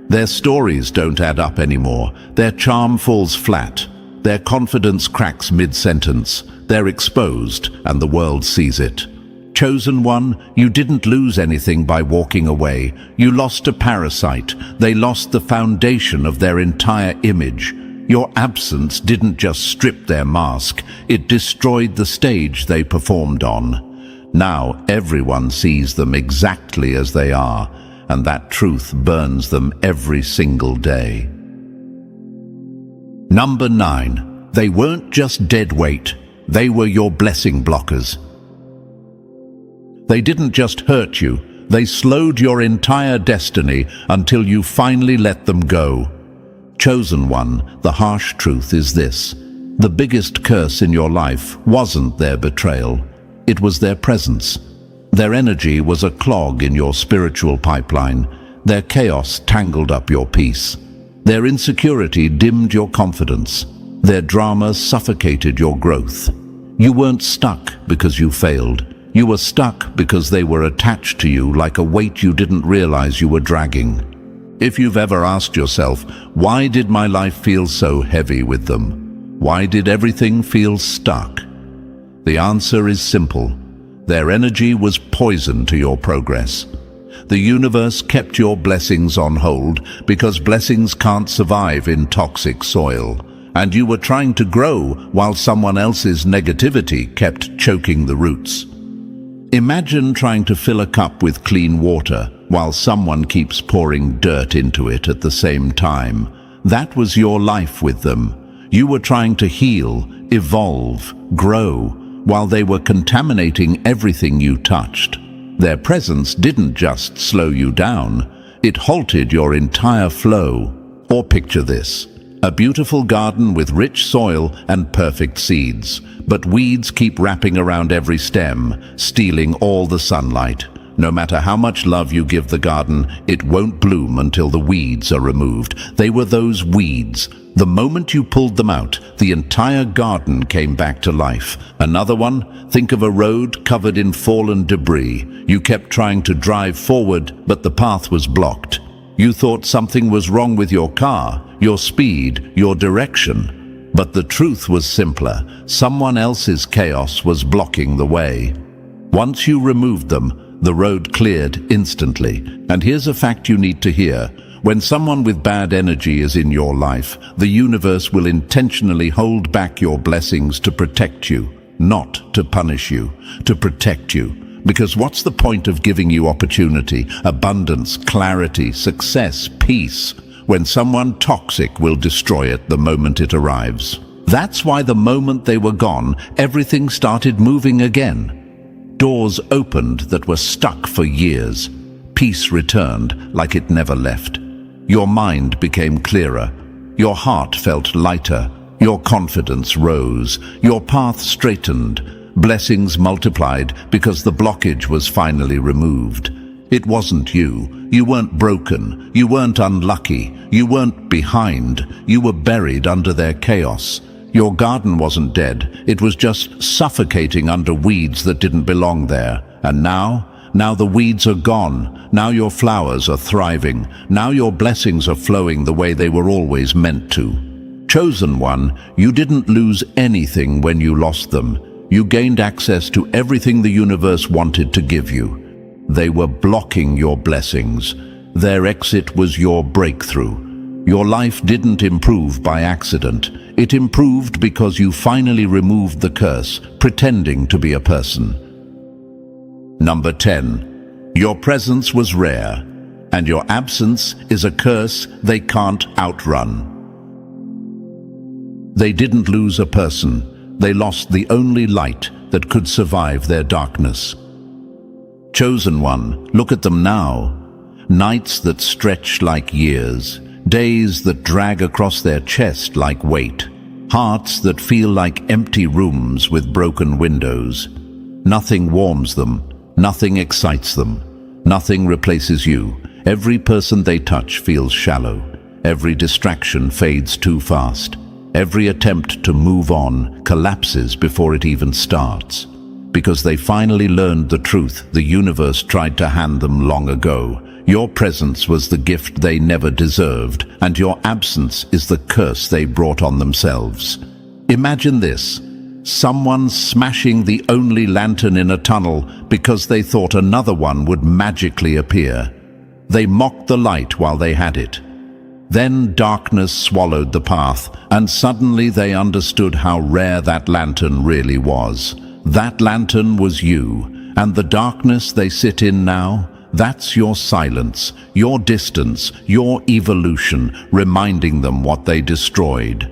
Speaker 1: Their stories don't add up anymore. Their charm falls flat. Their confidence cracks mid-sentence. They're exposed, and the world sees it. Chosen one, you didn't lose anything by walking away. You lost a parasite. They lost the foundation of their entire image. Your absence didn't just strip their mask, it destroyed the stage they performed on. Now everyone sees them exactly as they are, and that truth burns them every single day. Number 9. They weren't just dead weight. They were your blessing blockers. They didn't just hurt you, they slowed your entire destiny until you finally let them go. Chosen one, the harsh truth is this: the biggest curse in your life wasn't their betrayal, it was their presence. Their energy was a clog in your spiritual pipeline. Their chaos tangled up your peace. Their insecurity dimmed your confidence. Their drama suffocated your growth. You weren't stuck because you failed. You were stuck because they were attached to you like a weight you didn't realize you were dragging. If you've ever asked yourself, why did my life feel so heavy with them? Why did everything feel stuck? The answer is simple. Their energy was poison to your progress. The universe kept your blessings on hold because blessings can't survive in toxic soil. And you were trying to grow while someone else's negativity kept choking the roots. Imagine trying to fill a cup with clean water while someone keeps pouring dirt into it at the same time. That was your life with them. You were trying to heal, evolve, grow, while they were contaminating everything you touched. Their presence didn't just slow you down, it halted your entire flow. Or picture this: a beautiful garden with rich soil and perfect seeds, but weeds keep wrapping around every stem, stealing all the sunlight. No matter how much love you give the garden, it won't bloom until the weeds are removed. They were those weeds. The moment you pulled them out, the entire garden came back to life. Another one, think of a road covered in fallen debris. You kept trying to drive forward, but the path was blocked. You thought something was wrong with your car, your speed, your direction. But the truth was simpler. Someone else's chaos was blocking the way. Once you removed them, the road cleared instantly. And here's a fact you need to hear. When someone with bad energy is in your life, the universe will intentionally hold back your blessings to protect you, not to punish you, to protect you. Because what's the point of giving you opportunity, abundance, clarity, success, peace, when someone toxic will destroy it the moment it arrives? That's why the moment they were gone, everything started moving again. Doors opened that were stuck for years. Peace returned like it never left. Your mind became clearer. Your heart felt lighter. Your confidence rose. Your path straightened. Blessings multiplied because the blockage was finally removed. It wasn't you. You weren't broken. You weren't unlucky. You weren't behind. You were buried under their chaos. Your garden wasn't dead. It was just suffocating under weeds that didn't belong there. And now the weeds are gone. Now your flowers are thriving. Now your blessings are flowing the way they were always meant to. Chosen one, you didn't lose anything when you lost them. You gained access to everything the universe wanted to give you. They were blocking your blessings. Their exit was your breakthrough. Your life didn't improve by accident. It improved because you finally removed the curse, pretending to be a person. Number 10. Your presence was rare, and your absence is a curse they can't outrun. They didn't lose a person. They lost the only light that could survive their darkness. Chosen one, look at them now. Nights that stretch like years. Days that drag across their chest like weight. Hearts that feel like empty rooms with broken windows. Nothing warms them. Nothing excites them. Nothing replaces you. Every person they touch feels shallow. Every distraction fades too fast. Every attempt to move on collapses before it even starts. because they finally learned the truth the universe tried to hand them long ago. Your presence was the gift they never deserved, and your absence is the curse they brought on themselves. Imagine this: someone smashing the only lantern in a tunnel because they thought another one would magically appear. They mocked the light while they had it. Then darkness swallowed the path, and suddenly they understood how rare that lantern really was. That lantern was you, and the darkness they sit in now, that's your silence, your distance, your evolution, reminding them what they destroyed.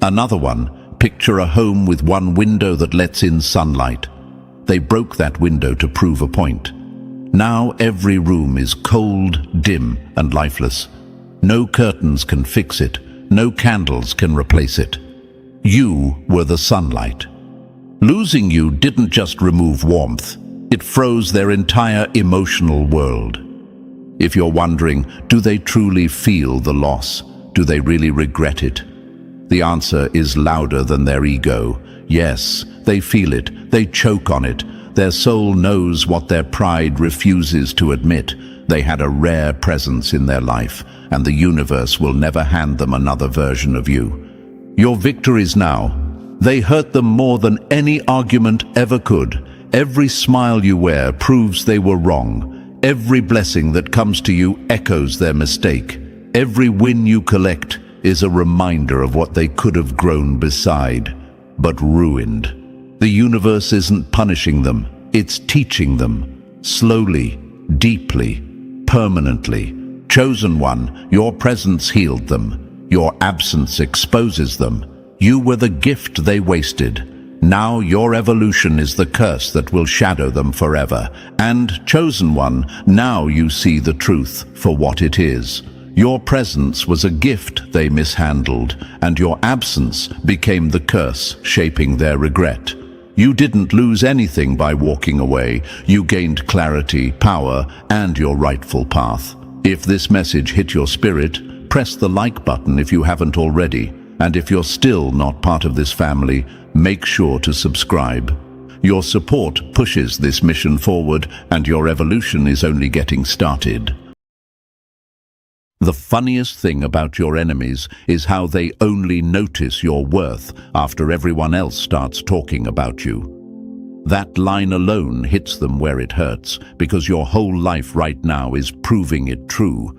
Speaker 1: Another one: picture a home with one window that lets in sunlight. They broke that window to prove a point. Now every room is cold, dim, and lifeless. No curtains can fix it. No candles can replace it. You were the sunlight. Losing you didn't just remove warmth. It froze their entire emotional world. If you're wondering, do they truly feel the loss? Do they really regret it? The answer is louder than their ego. Yes, they feel it. They choke on it. Their soul knows what their pride refuses to admit. They had a rare presence in their life, and the universe will never hand them another version of you. Your victories now, they hurt them more than any argument ever could. Every smile you wear proves they were wrong. Every blessing that comes to you echoes their mistake. Every win you collect is a reminder of what they could have grown beside, but ruined. The universe isn't punishing them, it's teaching them. Slowly, deeply, permanently. Chosen one, your presence healed them. Your absence exposes them. You were the gift they wasted. Now your evolution is the curse that will shadow them forever. And, chosen one, now you see the truth for what it is. Your presence was a gift they mishandled, and your absence became the curse shaping their regret. You didn't lose anything by walking away. You gained clarity, power, and your rightful path. If this message hit your spirit, press the like button if you haven't already. And if you're still not part of this family, make sure to subscribe. Your support pushes this mission forward, and your evolution is only getting started. The funniest thing about your enemies is how they only notice your worth after everyone else starts talking about you. That line alone hits them where it hurts, because your whole life right now is proving it true.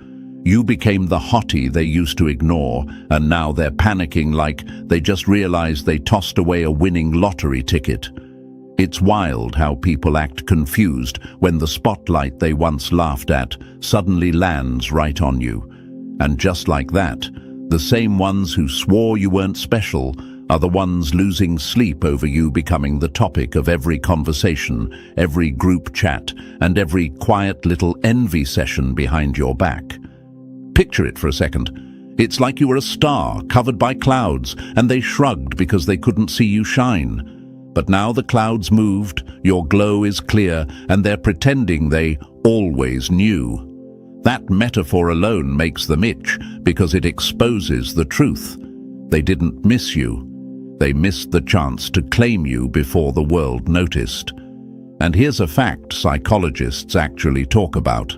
Speaker 1: You became the hottie they used to ignore, and now they're panicking like they just realized they tossed away a winning lottery ticket. It's wild how people act confused when the spotlight they once laughed at suddenly lands right on you. And just like that, the same ones who swore you weren't special are the ones losing sleep over you becoming the topic of every conversation, every group chat, and every quiet little envy session behind your back. Picture it for a second. It's like you were a star covered by clouds, and they shrugged because they couldn't see you shine. But now the clouds moved, your glow is clear, and they're pretending they always knew. That metaphor alone makes them itch because it exposes the truth. They didn't miss you. They missed the chance to claim you before the world noticed. And here's a fact psychologists actually talk about.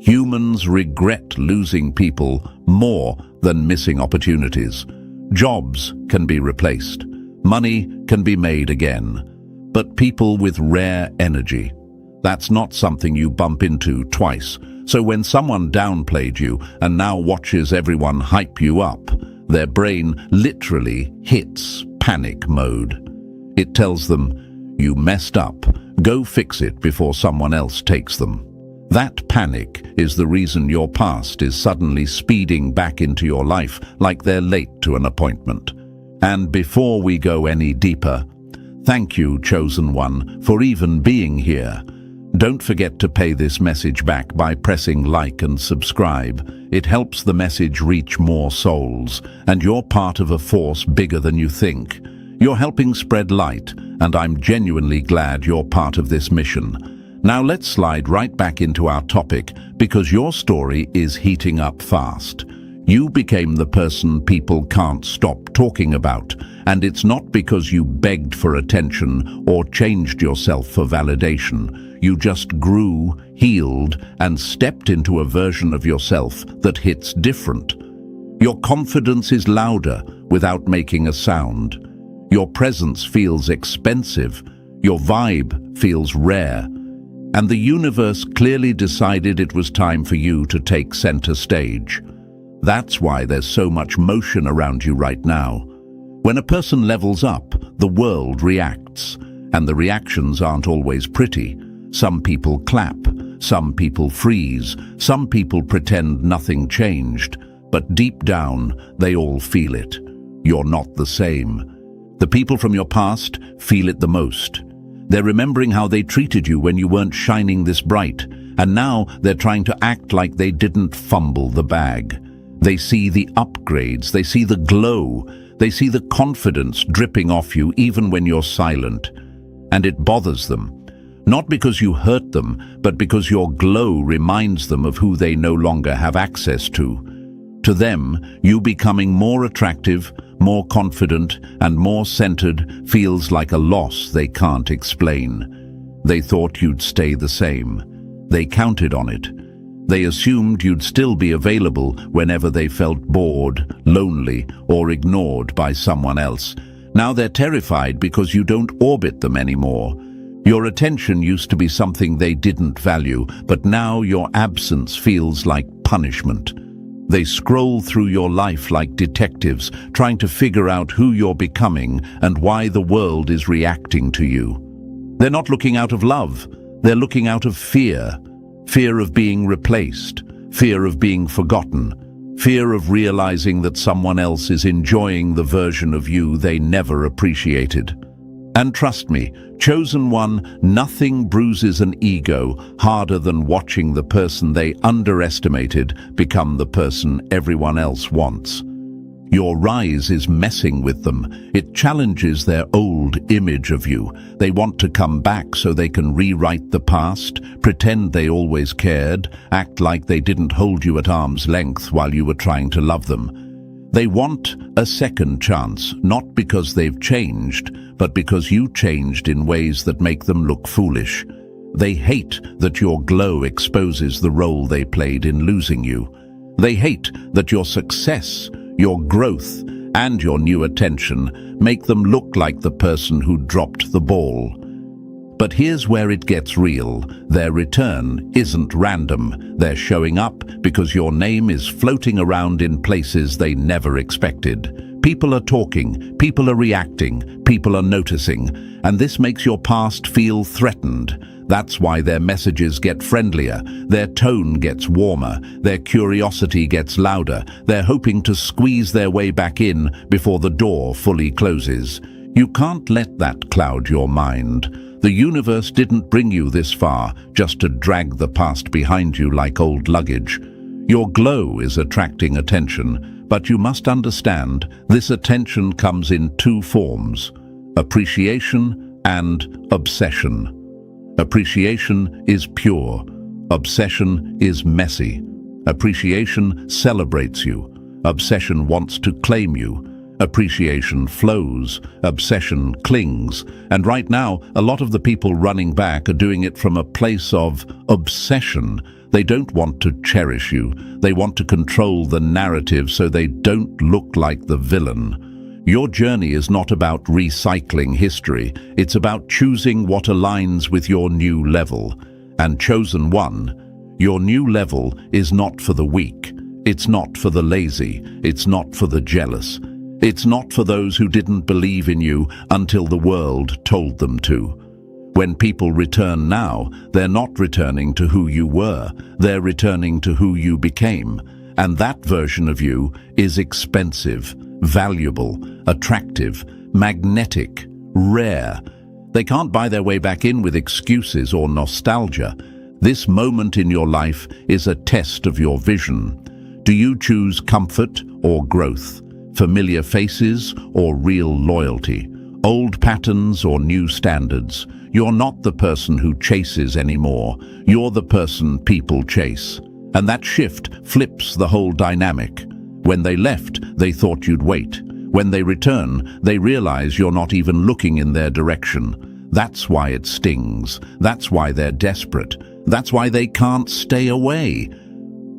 Speaker 1: Humans regret losing people more than missing opportunities. Jobs can be replaced. Money can be made again. But people with rare energy, that's not something you bump into twice. So when someone downplayed you and now watches everyone hype you up, their brain literally hits panic mode. It tells them, you messed up, go fix it before someone else takes them. That panic is the reason your past is suddenly speeding back into your life like they're late to an appointment. And before we go any deeper, thank you, Chosen One, for even being here. Don't forget to pay this message back by pressing like and subscribe. It helps the message reach more souls, and you're part of a force bigger than you think. You're helping spread light, and I'm genuinely glad you're part of this mission. Now let's slide right back into our topic, because your story is heating up fast. You became the person people can't stop talking about, And it's not because you begged for attention or changed yourself for validation. You just grew, healed, and stepped into a version of yourself that hits different. Your confidence is louder without making a sound. Your presence feels expensive. Your vibe feels rare. And the universe clearly decided it was time for you to take center stage. That's why there's so much motion around you right now. When a person levels up, the world reacts, and the reactions aren't always pretty. Some people clap, some people freeze, some people pretend nothing changed, but deep down, they all feel it. You're not the same. The people from your past feel it the most. They're remembering how they treated you when you weren't shining this bright, and now they're trying to act like they didn't fumble the bag. They see the upgrades, they see the glow, they see the confidence dripping off you even when you're silent. And it bothers them. Not because you hurt them, but because your glow reminds them of who they no longer have access to. To them, you becoming more attractive, more confident, and more centered feels like a loss they can't explain. They thought you'd stay the same. They counted on it. They assumed you'd still be available whenever they felt bored, lonely, or ignored by someone else. Now they're terrified because you don't orbit them anymore. Your attention used to be something they didn't value, but now your absence feels like punishment. They scroll through your life like detectives, trying to figure out who you're becoming and why the world is reacting to you. They're not looking out of love. They're looking out of fear. Fear of being replaced. Fear of being forgotten. Fear of realizing that someone else is enjoying the version of you they never appreciated. And trust me, chosen one, nothing bruises an ego harder than watching the person they underestimated become the person everyone else wants. Your rise is messing with them. It challenges their old image of you. They want to come back so they can rewrite the past, pretend they always cared, act like they didn't hold you at arm's length while you were trying to love them. They want a second chance, not because they've changed, but because you changed in ways that make them look foolish. They hate that your glow exposes the role they played in losing you. They hate that your success, your growth, and your new attention make them look like the person who dropped the ball. But here's where it gets real. Their return isn't random. They're showing up because your name is floating around in places they never expected. People are talking, people are reacting, people are noticing, and this makes your past feel threatened. That's why their messages get friendlier, their tone gets warmer, their curiosity gets louder. They're hoping to squeeze their way back in before the door fully closes. You can't let that cloud your mind. The universe didn't bring you this far just to drag the past behind you like old luggage. Your glow is attracting attention, but you must understand this attention comes in two forms: appreciation and obsession. Appreciation is pure. Obsession is messy. Appreciation celebrates you. Obsession wants to claim you. Appreciation flows, obsession clings, and right now, a lot of the people running back are doing it from a place of obsession. They don't want to cherish you. They want to control the narrative so they don't look like the villain. Your journey is not about recycling history. It's about choosing what aligns with your new level. And chosen one, your new level is not for the weak. It's not for the lazy. It's not for the jealous. It's not for those who didn't believe in you until the world told them to. When people return now, they're not returning to who you were. They're returning to who you became. And that version of you is expensive, valuable, attractive, magnetic, rare. They can't buy their way back in with excuses or nostalgia. This moment in your life is a test of your vision. Do you choose comfort or growth? Familiar faces or real loyalty? Old patterns or new standards? You're not the person who chases anymore. You're the person people chase. And that shift flips the whole dynamic. When they left, they thought you'd wait. When they return, they realize you're not even looking in their direction. That's why it stings. That's why they're desperate. That's why they can't stay away.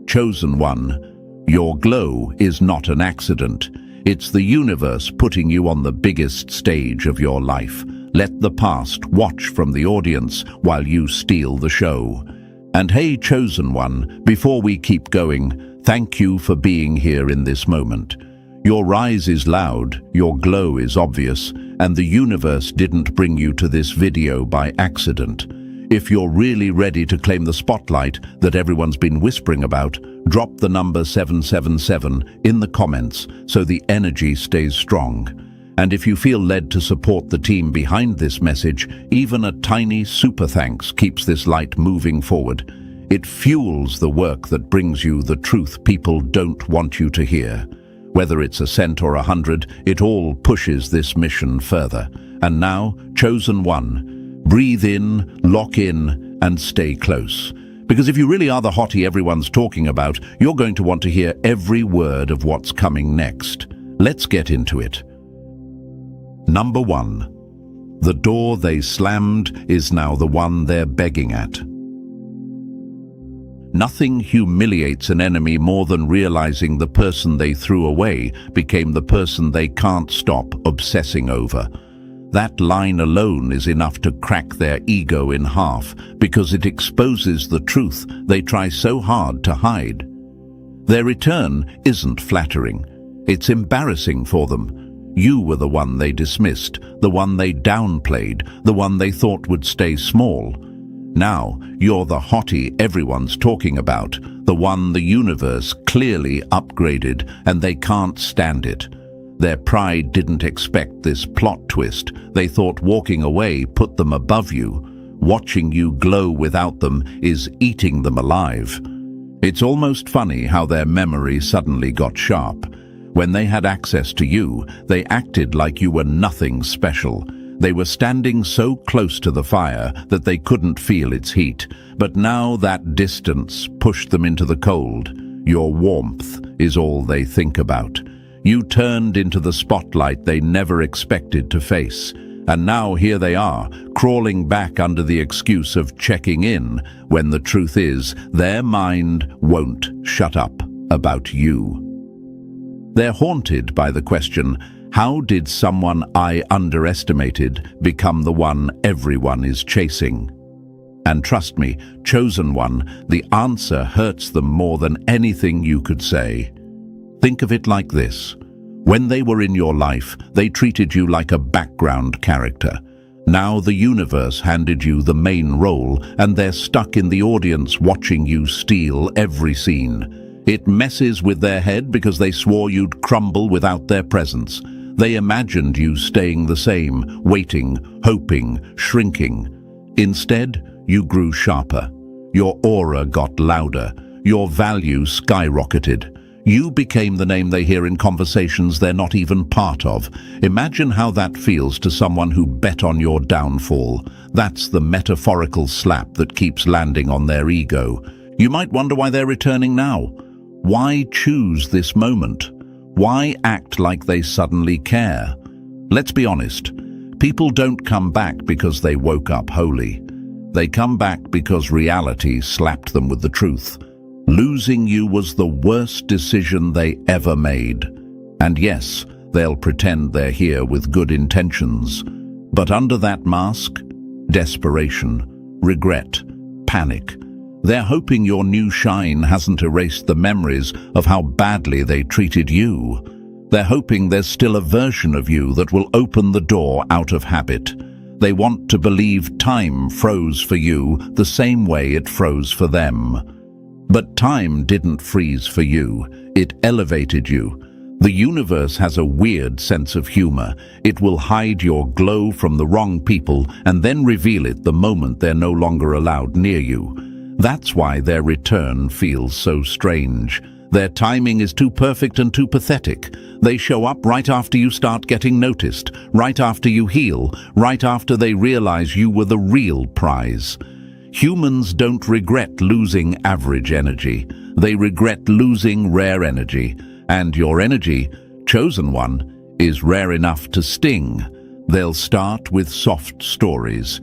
Speaker 1: Chosen one, your glow is not an accident. It's the universe putting you on the biggest stage of your life. Let the past watch from the audience while you steal the show. And hey, chosen one, before we keep going, thank you for being here in this moment. Your rise is loud, your glow is obvious, and the universe didn't bring you to this video by accident. If you're really ready to claim the spotlight that everyone's been whispering about, drop the number 777 in the comments so the energy stays strong. And if you feel led to support the team behind this message, even a tiny super thanks keeps this light moving forward. It fuels the work that brings you the truth people don't want you to hear. Whether it's a cent or 100, it all pushes this mission further. And now, chosen one, breathe in, lock in, and stay close. Because if you really are the hottie everyone's talking about, you're going to want to hear every word of what's coming next. Let's get into it. Number 1. The door they slammed is now the one they're begging at. Nothing humiliates an enemy more than realizing the person they threw away became the person they can't stop obsessing over. That line alone is enough to crack their ego in half because it exposes the truth they try so hard to hide. Their return isn't flattering. It's embarrassing for them. You were the one they dismissed, the one they downplayed, the one they thought would stay small. Now, you're the hottie everyone's talking about, the one the universe clearly upgraded, and they can't stand it. Their pride didn't expect this plot twist. They thought walking away put them above you. Watching you glow without them is eating them alive. It's almost funny how their memory suddenly got sharp. When they had access to you, they acted like you were nothing special. They were standing so close to the fire that they couldn't feel its heat. But now that distance pushed them into the cold. Your warmth is all they think about. You turned into the spotlight they never expected to face. And now here they are, crawling back under the excuse of checking in, when the truth is, their mind won't shut up about you. They're haunted by the question, how did someone I underestimated become the one everyone is chasing? And trust me, chosen one, the answer hurts them more than anything you could say. Think of it like this. When they were in your life, they treated you like a background character. Now the universe handed you the main role, and they're stuck in the audience watching you steal every scene. It messes with their head because they swore you'd crumble without their presence. They imagined you staying the same, waiting, hoping, shrinking. Instead, you grew sharper. Your aura got louder. Your value skyrocketed. You became the name they hear in conversations they're not even part of. Imagine how that feels to someone who bet on your downfall. That's the metaphorical slap that keeps landing on their ego. You might wonder why they're returning now. Why choose this moment? Why act like they suddenly care? Let's be honest. People don't come back because they woke up holy. They come back because reality slapped them with the truth. Losing you was the worst decision they ever made. And yes, they'll pretend they're here with good intentions. But under that mask, desperation, regret, panic. They're hoping your new shine hasn't erased the memories of how badly they treated you. They're hoping there's still a version of you that will open the door out of habit. They want to believe time froze for you the same way it froze for them. But time didn't freeze for you. It elevated you. The universe has a weird sense of humor. It will hide your glow from the wrong people and then reveal it the moment they're no longer allowed near you. That's why their return feels so strange. Their timing is too perfect and too pathetic. They show up right after you start getting noticed, right after you heal, right after they realize you were the real prize. Humans don't regret losing average energy. They regret losing rare energy. And your energy, chosen one, is rare enough to sting. They'll start with soft stories.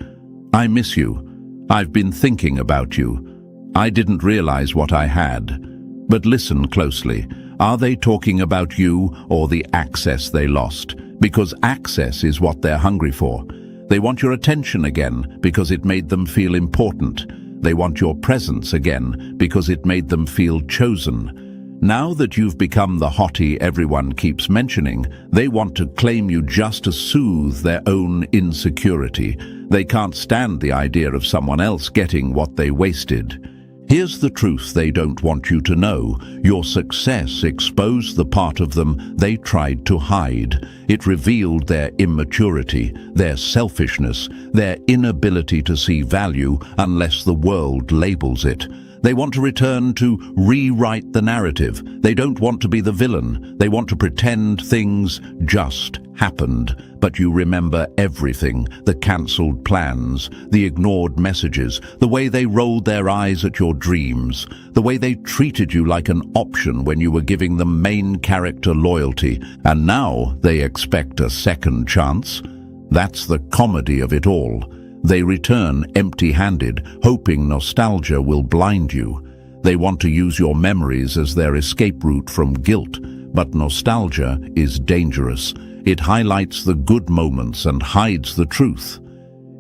Speaker 1: I miss you. I've been thinking about you. I didn't realize what I had. But listen closely. Are they talking about you or the access they lost? Because access is what they're hungry for. They want your attention again because it made them feel important. They want your presence again because it made them feel chosen. Now that you've become the hottie everyone keeps mentioning, they want to claim you just to soothe their own insecurity. They can't stand the idea of someone else getting what they wasted. Here's the truth they don't want you to know. Your success exposed the part of them they tried to hide. It revealed their immaturity, their selfishness, their inability to see value unless the world labels it. They want to return to rewrite the narrative. They don't want to be the villain. They want to pretend things just happened. But you remember everything, the cancelled plans, the ignored messages, the way they rolled their eyes at your dreams, the way they treated you like an option when you were giving them main character loyalty, and now they expect a second chance. That's the comedy of it all. They return empty-handed, hoping nostalgia will blind you. They want to use your memories as their escape route from guilt, but nostalgia is dangerous. It highlights the good moments and hides the truth.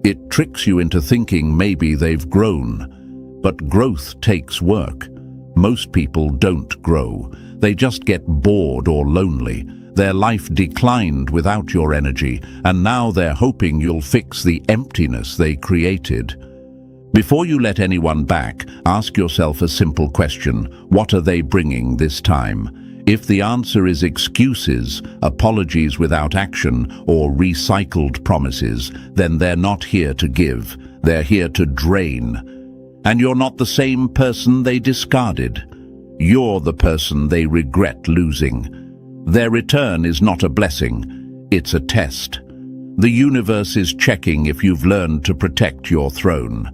Speaker 1: It tricks you into thinking maybe they've grown. But growth takes work. Most people don't grow. They just get bored or lonely. Their life declined without your energy, and now they're hoping you'll fix the emptiness they created. Before you let anyone back, ask yourself a simple question. What are they bringing this time? If the answer is excuses, apologies without action, or recycled promises, then they're not here to give. They're here to drain. And you're not the same person they discarded. You're the person they regret losing. Their return is not a blessing, it's a test. The universe is checking if you've learned to protect your throne.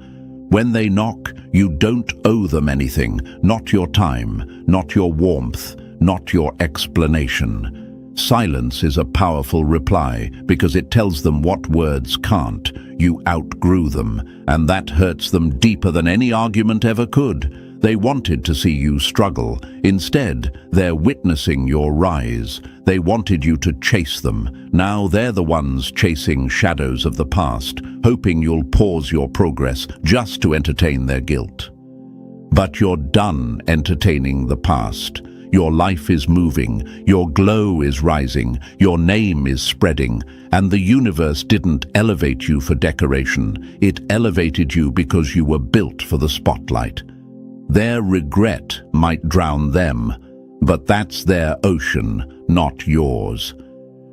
Speaker 1: When they knock, you don't owe them anything, not your time, not your warmth, not your explanation. Silence is a powerful reply because it tells them what words can't. You outgrew them, and that hurts them deeper than any argument ever could. They wanted to see you struggle. Instead, they're witnessing your rise. They wanted you to chase them. Now they're the ones chasing shadows of the past, hoping you'll pause your progress just to entertain their guilt. But you're done entertaining the past. Your life is moving, your glow is rising, your name is spreading, and the universe didn't elevate you for decoration. It elevated you because you were built for the spotlight. Their regret might drown them, but that's their ocean, not yours.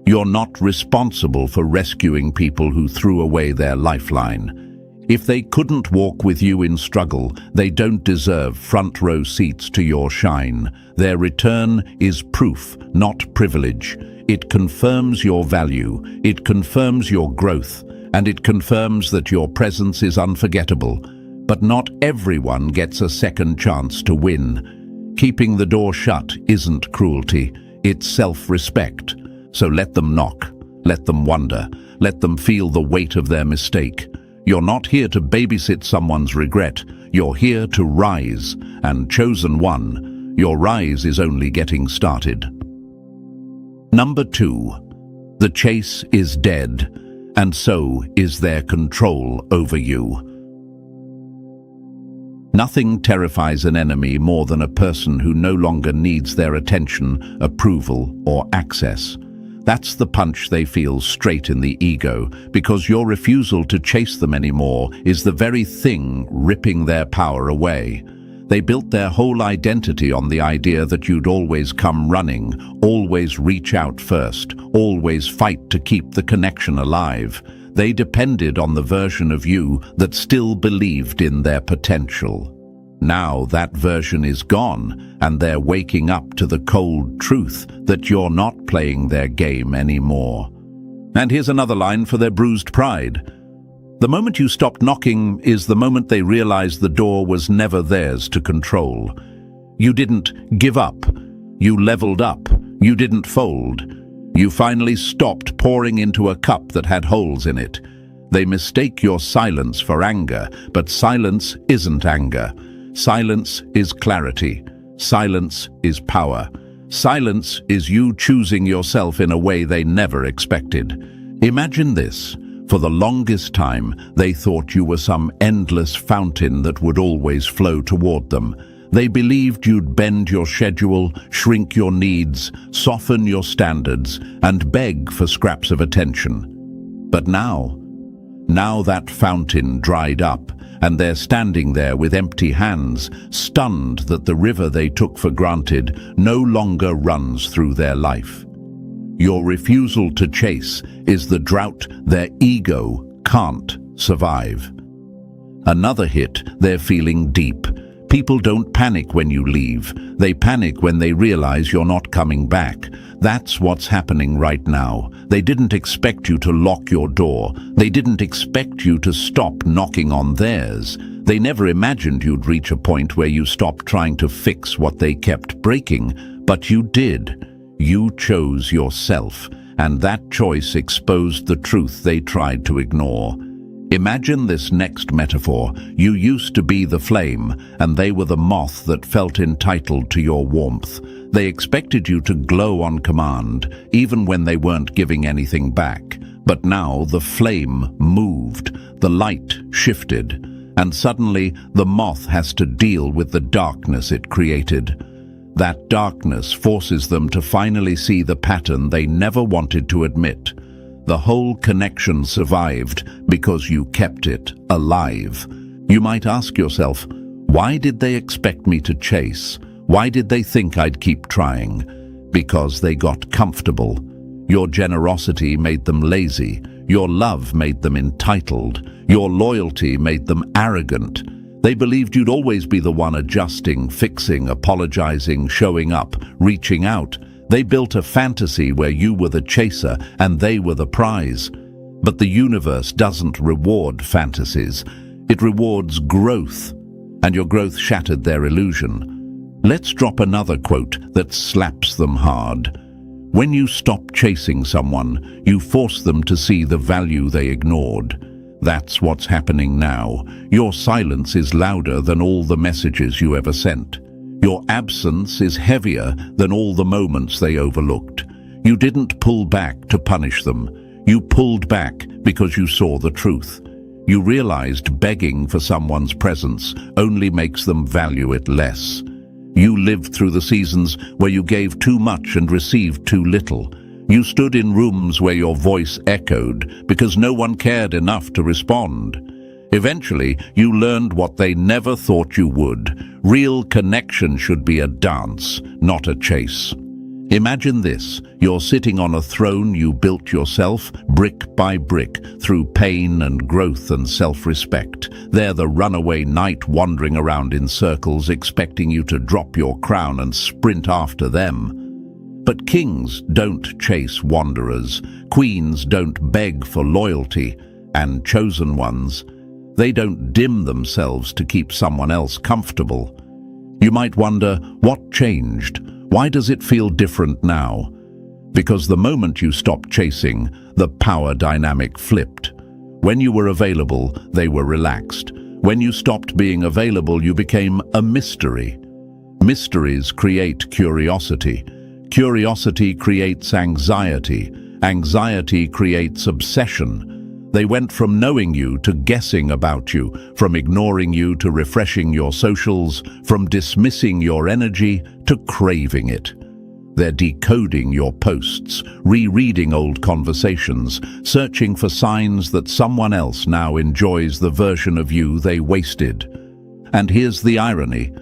Speaker 1: You're not responsible for rescuing people who threw away their lifeline. If they couldn't walk with you in struggle, they don't deserve front row seats to your shine. Their return is proof, not privilege. It confirms your value, it confirms your growth, and it confirms that your presence is unforgettable. But not everyone gets a second chance to win. Keeping the door shut isn't cruelty, it's self-respect. So let them knock, let them wonder, let them feel the weight of their mistake. You're not here to babysit someone's regret, you're here to rise, and chosen one, your rise is only getting started. Number 2. The chase is dead, and so is their control over you. Nothing terrifies an enemy more than a person who no longer needs their attention, approval, or access. That's the punch they feel straight in the ego, because your refusal to chase them anymore is the very thing ripping their power away. They built their whole identity on the idea that you'd always come running, always reach out first, always fight to keep the connection alive. They depended on the version of you that still believed in their potential. Now that version is gone, and they're waking up to the cold truth that you're not playing their game anymore. And here's another line for their bruised pride. The moment you stopped knocking is the moment they realized the door was never theirs to control. You didn't give up. You leveled up. You didn't fold. You finally stopped pouring into a cup that had holes in it. They mistake your silence for anger, but silence isn't anger. Silence is clarity. Silence is power. Silence is you choosing yourself in a way they never expected. Imagine this. For the longest time, they thought you were some endless fountain that would always flow toward them. They believed you'd bend your schedule, shrink your needs, soften your standards, and beg for scraps of attention. But now that fountain dried up, and they're standing there with empty hands, stunned that the river they took for granted no longer runs through their life. Your refusal to chase is the drought their ego can't survive. Another hit they're feeling deep. People don't panic when you leave. They panic when they realize you're not coming back. That's what's happening right now. They didn't expect you to lock your door. They didn't expect you to stop knocking on theirs. They never imagined you'd reach a point where you stopped trying to fix what they kept breaking. But you did. You chose yourself, and that choice exposed the truth they tried to ignore. Imagine this next metaphor. You used to be the flame, and they were the moth that felt entitled to your warmth. They expected you to glow on command, even when they weren't giving anything back. But now the flame moved, the light shifted, and suddenly the moth has to deal with the darkness it created. That darkness forces them to finally see the pattern they never wanted to admit. The whole connection survived because you kept it alive. You might ask yourself, why did they expect me to chase? Why did they think I'd keep trying? Because they got comfortable. Your generosity made them lazy. Your love made them entitled. Your loyalty made them arrogant. They believed you'd always be the one adjusting, fixing, apologizing, showing up, reaching out. They built a fantasy where you were the chaser and they were the prize. But the universe doesn't reward fantasies. It rewards growth, and your growth shattered their illusion. Let's drop another quote that slaps them hard. When you stop chasing someone, you force them to see the value they ignored. That's what's happening now. Your silence is louder than all the messages you ever sent. Your absence is heavier than all the moments they overlooked. You didn't pull back to punish them. You pulled back because you saw the truth. You realized begging for someone's presence only makes them value it less. You lived through the seasons where you gave too much and received too little. You stood in rooms where your voice echoed because no one cared enough to respond. Eventually, you learned what they never thought you would. Real connection should be a dance, not a chase. Imagine this. You're sitting on a throne you built yourself, brick by brick, through pain and growth and self-respect. They're the runaway knight wandering around in circles, expecting you to drop your crown and sprint after them. But kings don't chase wanderers. Queens don't beg for loyalty. And chosen ones, they don't dim themselves to keep someone else comfortable. You might wonder, what changed? Why does it feel different now? Because the moment you stopped chasing, the power dynamic flipped. When you were available, they were relaxed. When you stopped being available, you became a mystery. Mysteries create curiosity. Curiosity creates anxiety. Anxiety creates obsession. They went from knowing you to guessing about you, from ignoring you to refreshing your socials, from dismissing your energy to craving it. They're decoding your posts, rereading old conversations, searching for signs that someone else now enjoys the version of you they wasted. And here's the irony.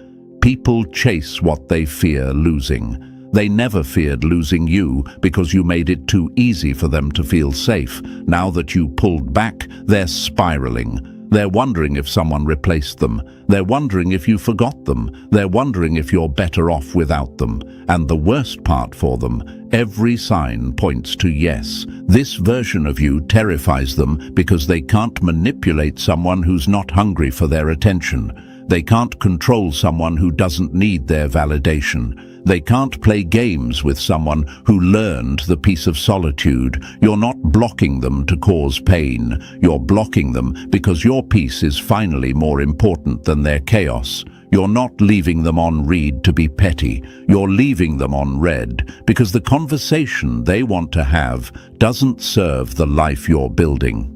Speaker 1: People chase what they fear losing. They never feared losing you because you made it too easy for them to feel safe. Now that you pulled back, they're spiraling. They're wondering if someone replaced them. They're wondering if you forgot them. They're wondering if you're better off without them. And the worst part for them, every sign points to yes. This version of you terrifies them because they can't manipulate someone who's not hungry for their attention. They can't control someone who doesn't need their validation. They can't play games with someone who learned the peace of solitude. You're not blocking them to cause pain. You're blocking them because your peace is finally more important than their chaos. You're not leaving them on read to be petty. You're leaving them on read because the conversation they want to have doesn't serve the life you're building.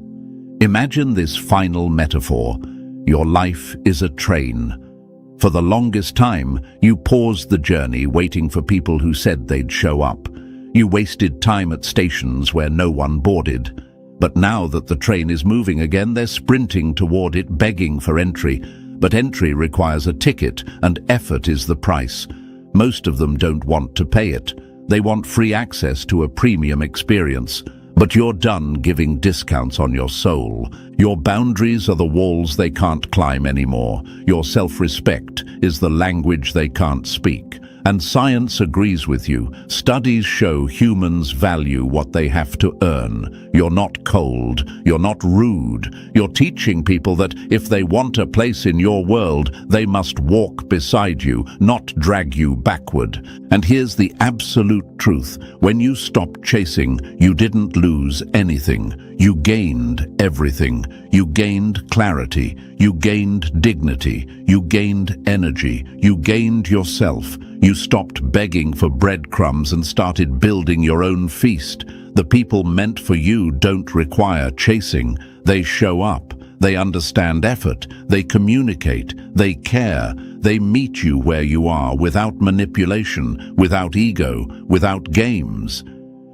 Speaker 1: Imagine this final metaphor. Your life is a train. For the longest time, you paused the journey waiting for people who said they'd show up. You wasted time at stations where no one boarded. But now that the train is moving again, they're sprinting toward it, begging for entry. But entry requires a ticket, and effort is the price. Most of them don't want to pay it. They want free access to a premium experience. But you're done giving discounts on your soul. Your boundaries are the walls they can't climb anymore. Your self-respect is the language they can't speak. And science agrees with you. Studies show humans value what they have to earn. You're not cold. You're not rude. You're teaching people that if they want a place in your world, they must walk beside you, not drag you backward. And here's the absolute truth. When you stopped chasing, you didn't lose anything. You gained everything. You gained clarity. You gained dignity. You gained energy. You gained yourself. You stopped begging for breadcrumbs and started building your own feast. The people meant for you don't require chasing. They show up. They understand effort. They communicate. They care. They meet you where you are without manipulation, without ego, without games.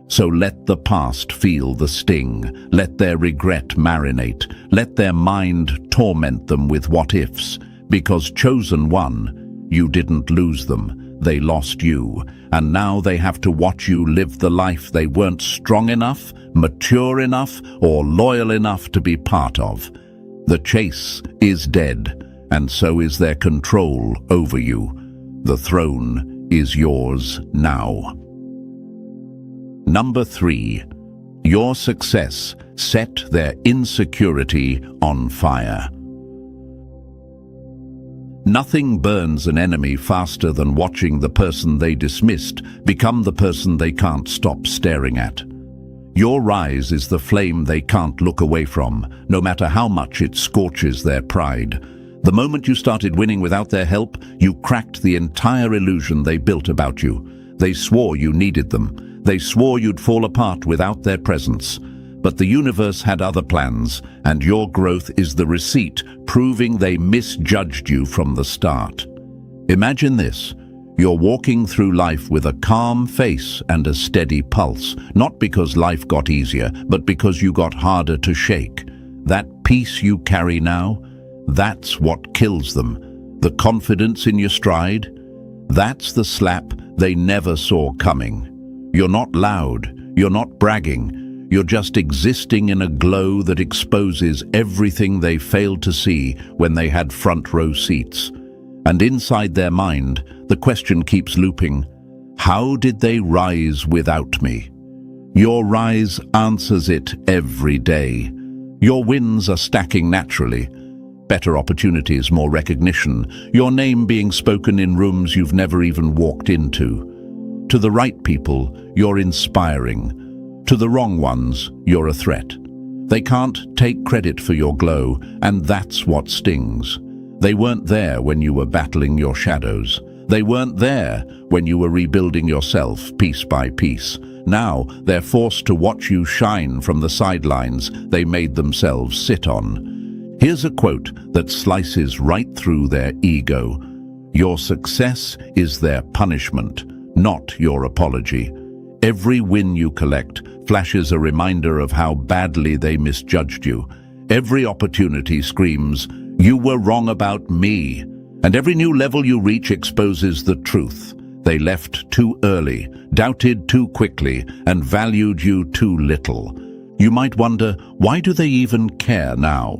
Speaker 1: So let the past feel the sting. Let their regret marinate. Let their mind torment them with what-ifs. Because chosen one, you didn't lose them. They lost you, and now they have to watch you live the life they weren't strong enough, mature enough, or loyal enough to be part of. The chase is dead, and so is their control over you. The throne is yours now. Number 3. Your success set their insecurity on fire. Nothing burns an enemy faster than watching the person they dismissed become the person they can't stop staring at. Your rise is the flame they can't look away from, no matter how much it scorches their pride. The moment you started winning without their help, you cracked the entire illusion they built about you. They swore you needed them. They swore you'd fall apart without their presence. But the universe had other plans, and your growth is the receipt proving they misjudged you from the start. Imagine this. You're walking through life with a calm face and a steady pulse, not because life got easier, but because you got harder to shake. That peace you carry now, that's what kills them. The confidence in your stride, that's the slap they never saw coming. You're not loud, you're not bragging, you're just existing in a glow that exposes everything they failed to see when they had front row seats. And inside their mind, the question keeps looping, how did they rise without me? Your rise answers it every day. Your wins are stacking naturally. Better opportunities, more recognition, your name being spoken in rooms you've never even walked into. To the right people, you're inspiring. To the wrong ones, you're a threat. They can't take credit for your glow, and that's what stings. They weren't there when you were battling your shadows. They weren't there when you were rebuilding yourself piece by piece. Now they're forced to watch you shine from the sidelines they made themselves sit on. Here's a quote that slices right through their ego. Your success is their punishment, not your apology. Every win you collect flashes a reminder of how badly they misjudged you. Every opportunity screams, you were wrong about me. And every new level you reach exposes the truth. They left too early, doubted too quickly, and valued you too little. You might wonder, why do they even care now?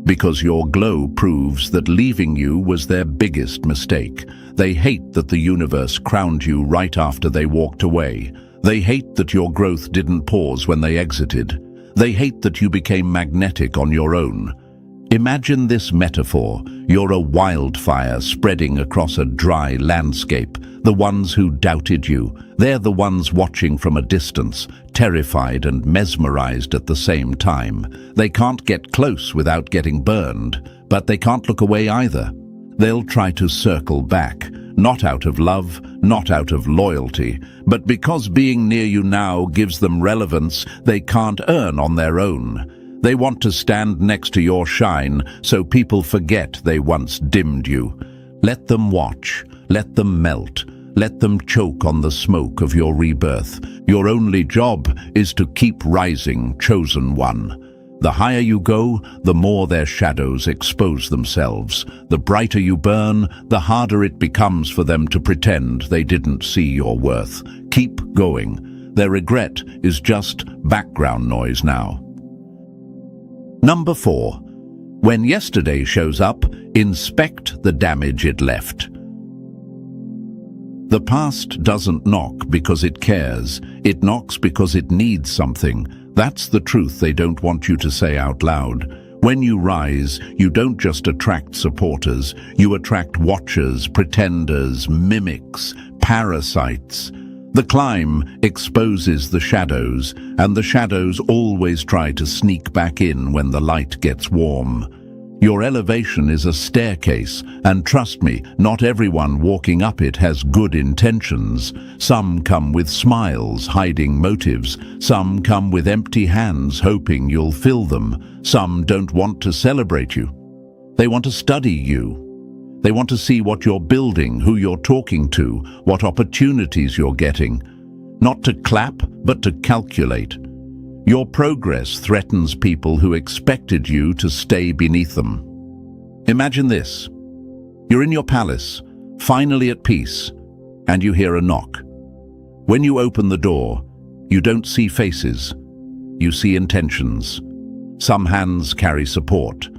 Speaker 1: Because your glow proves that leaving you was their biggest mistake. They hate that the universe crowned you right after they walked away. They hate that your growth didn't pause when they exited. They hate that you became magnetic on your own. Imagine this metaphor. You're a wildfire spreading across a dry landscape. The ones who doubted you, they're the ones watching from a distance, terrified and mesmerized at the same time. They can't get close without getting burned, but they can't look away either. They'll try to circle back, not out of love, not out of loyalty, but because being near you now gives them relevance they can't earn on their own. They want to stand next to your shine so people forget they once dimmed you. Let them watch, let them melt, let them choke on the smoke of your rebirth. Your only job is to keep rising, chosen one. The higher you go, the more their shadows expose themselves. The brighter you burn, the harder it becomes for them to pretend they didn't see your worth. Keep going. Their regret is just background noise now. Number 4. When yesterday shows up, inspect the damage it left. The past doesn't knock because it cares. It knocks because it needs something. That's the truth they don't want you to say out loud. When you rise, you don't just attract supporters. You attract watchers, pretenders, mimics, parasites. The climb exposes the shadows, and the shadows always try to sneak back in when the light gets warm. Your elevation is a staircase, and trust me, not everyone walking up it has good intentions. Some come with smiles, hiding motives. Some come with empty hands, hoping you'll fill them. Some don't want to celebrate you. They want to study you. They want to see what you're building, who you're talking to, what opportunities you're getting. Not to clap, but to calculate. Your progress threatens people who expected you to stay beneath them. Imagine this. You're in your palace, finally at peace, and you hear a knock. When you open the door, you don't see faces. You see intentions. Some hands carry support.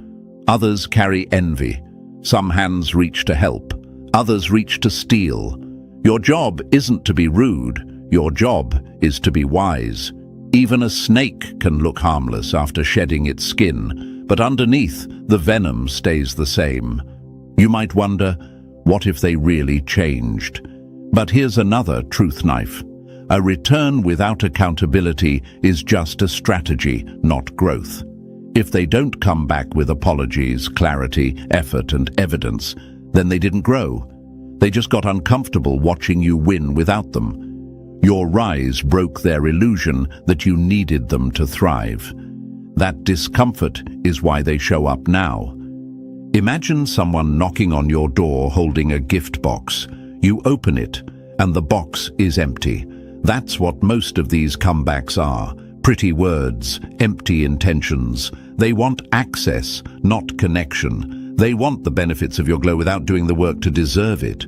Speaker 1: Others carry envy. Some hands reach to help. Others reach to steal. Your job isn't to be rude. Your job is to be wise. Even a snake can look harmless after shedding its skin, but underneath, the venom stays the same. You might wonder, what if they really changed? But here's another truth knife. A return without accountability is just a strategy, not growth. If they don't come back with apologies, clarity, effort, and evidence, then they didn't grow. They just got uncomfortable watching you win without them. Your rise broke their illusion that you needed them to thrive. That discomfort is why they show up now. Imagine someone knocking on your door holding a gift box. You open it, and the box is empty. That's what most of these comebacks are. Pretty words, empty intentions. They want access, not connection. They want the benefits of your glow without doing the work to deserve it.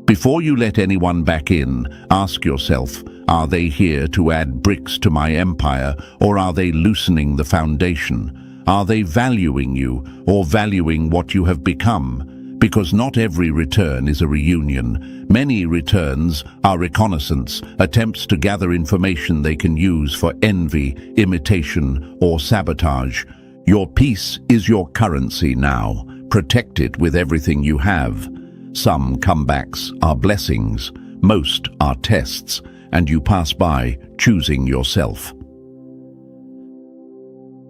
Speaker 1: Before you let anyone back in, ask yourself, are they here to add bricks to my empire, or are they loosening the foundation? Are they valuing you, or valuing what you have become? Because not every return is a reunion. Many returns are reconnaissance, attempts to gather information they can use for envy, imitation, or sabotage. Your peace is your currency now. Protect it with everything you have. Some comebacks are blessings, most are tests, and you pass by choosing yourself.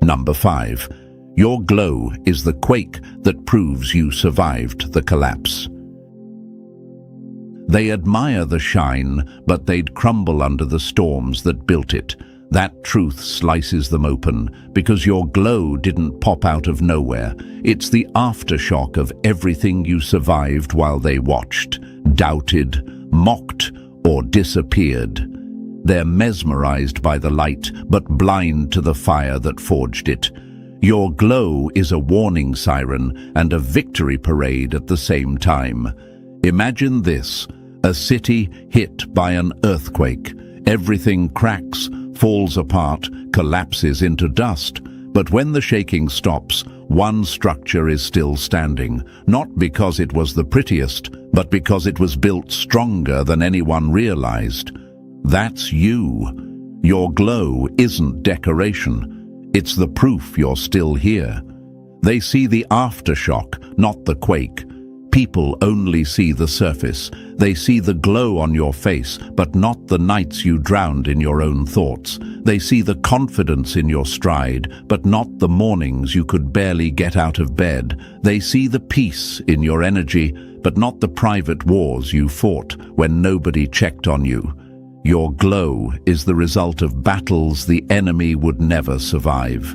Speaker 1: Number 5. Your glow is the quake that proves you survived the collapse. They admire the shine, but they'd crumble under the storms that built it. That truth slices them open, because your glow didn't pop out of nowhere. It's the aftershock of everything you survived while they watched, doubted, mocked, or disappeared. They're mesmerized by the light, but blind to the fire that forged it. Your glow is a warning siren and a victory parade at the same time. Imagine this, a city hit by an earthquake. Everything cracks, falls apart, collapses into dust. But when the shaking stops, one structure is still standing, not because it was the prettiest, but because it was built stronger than anyone realized. That's you. Your glow isn't decoration. It's the proof you're still here. They see the aftershock, not the quake. People only see the surface. They see the glow on your face, but not the nights you drowned in your own thoughts. They see the confidence in your stride, but not the mornings you could barely get out of bed. They see the peace in your energy, but not the private wars you fought when nobody checked on you. Your glow is the result of battles the enemy would never survive.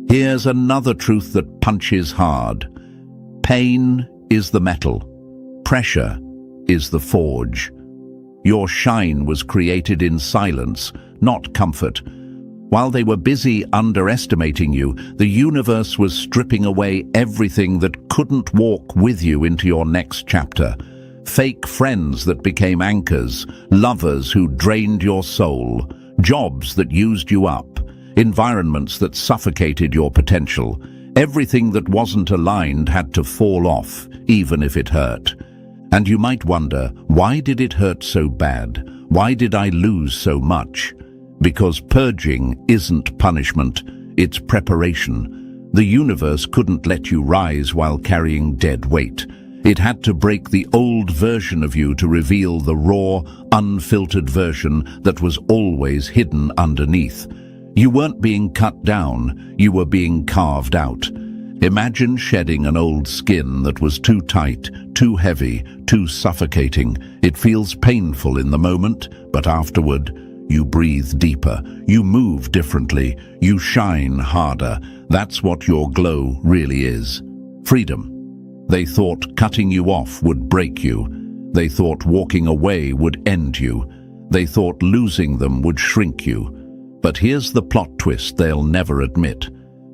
Speaker 1: Here's another truth that punches hard. Pain is the metal. Pressure is the forge. Your shine was created in silence, not comfort. While they were busy underestimating you, the universe was stripping away everything that couldn't walk with you into your next chapter. Fake friends that became anchors, lovers who drained your soul, jobs that used you up, environments that suffocated your potential. Everything that wasn't aligned had to fall off, even if it hurt. And you might wonder, why did it hurt so bad? Why did I lose so much? Because purging isn't punishment, it's preparation. The universe couldn't let you rise while carrying dead weight. It had to break the old version of you to reveal the raw, unfiltered version that was always hidden underneath. You weren't being cut down, you were being carved out. Imagine shedding an old skin that was too tight, too heavy, too suffocating. It feels painful in the moment, but afterward, you breathe deeper, you move differently, you shine harder. That's what your glow really is. Freedom. They thought cutting you off would break you. They thought walking away would end you. They thought losing them would shrink you. But here's the plot twist they'll never admit.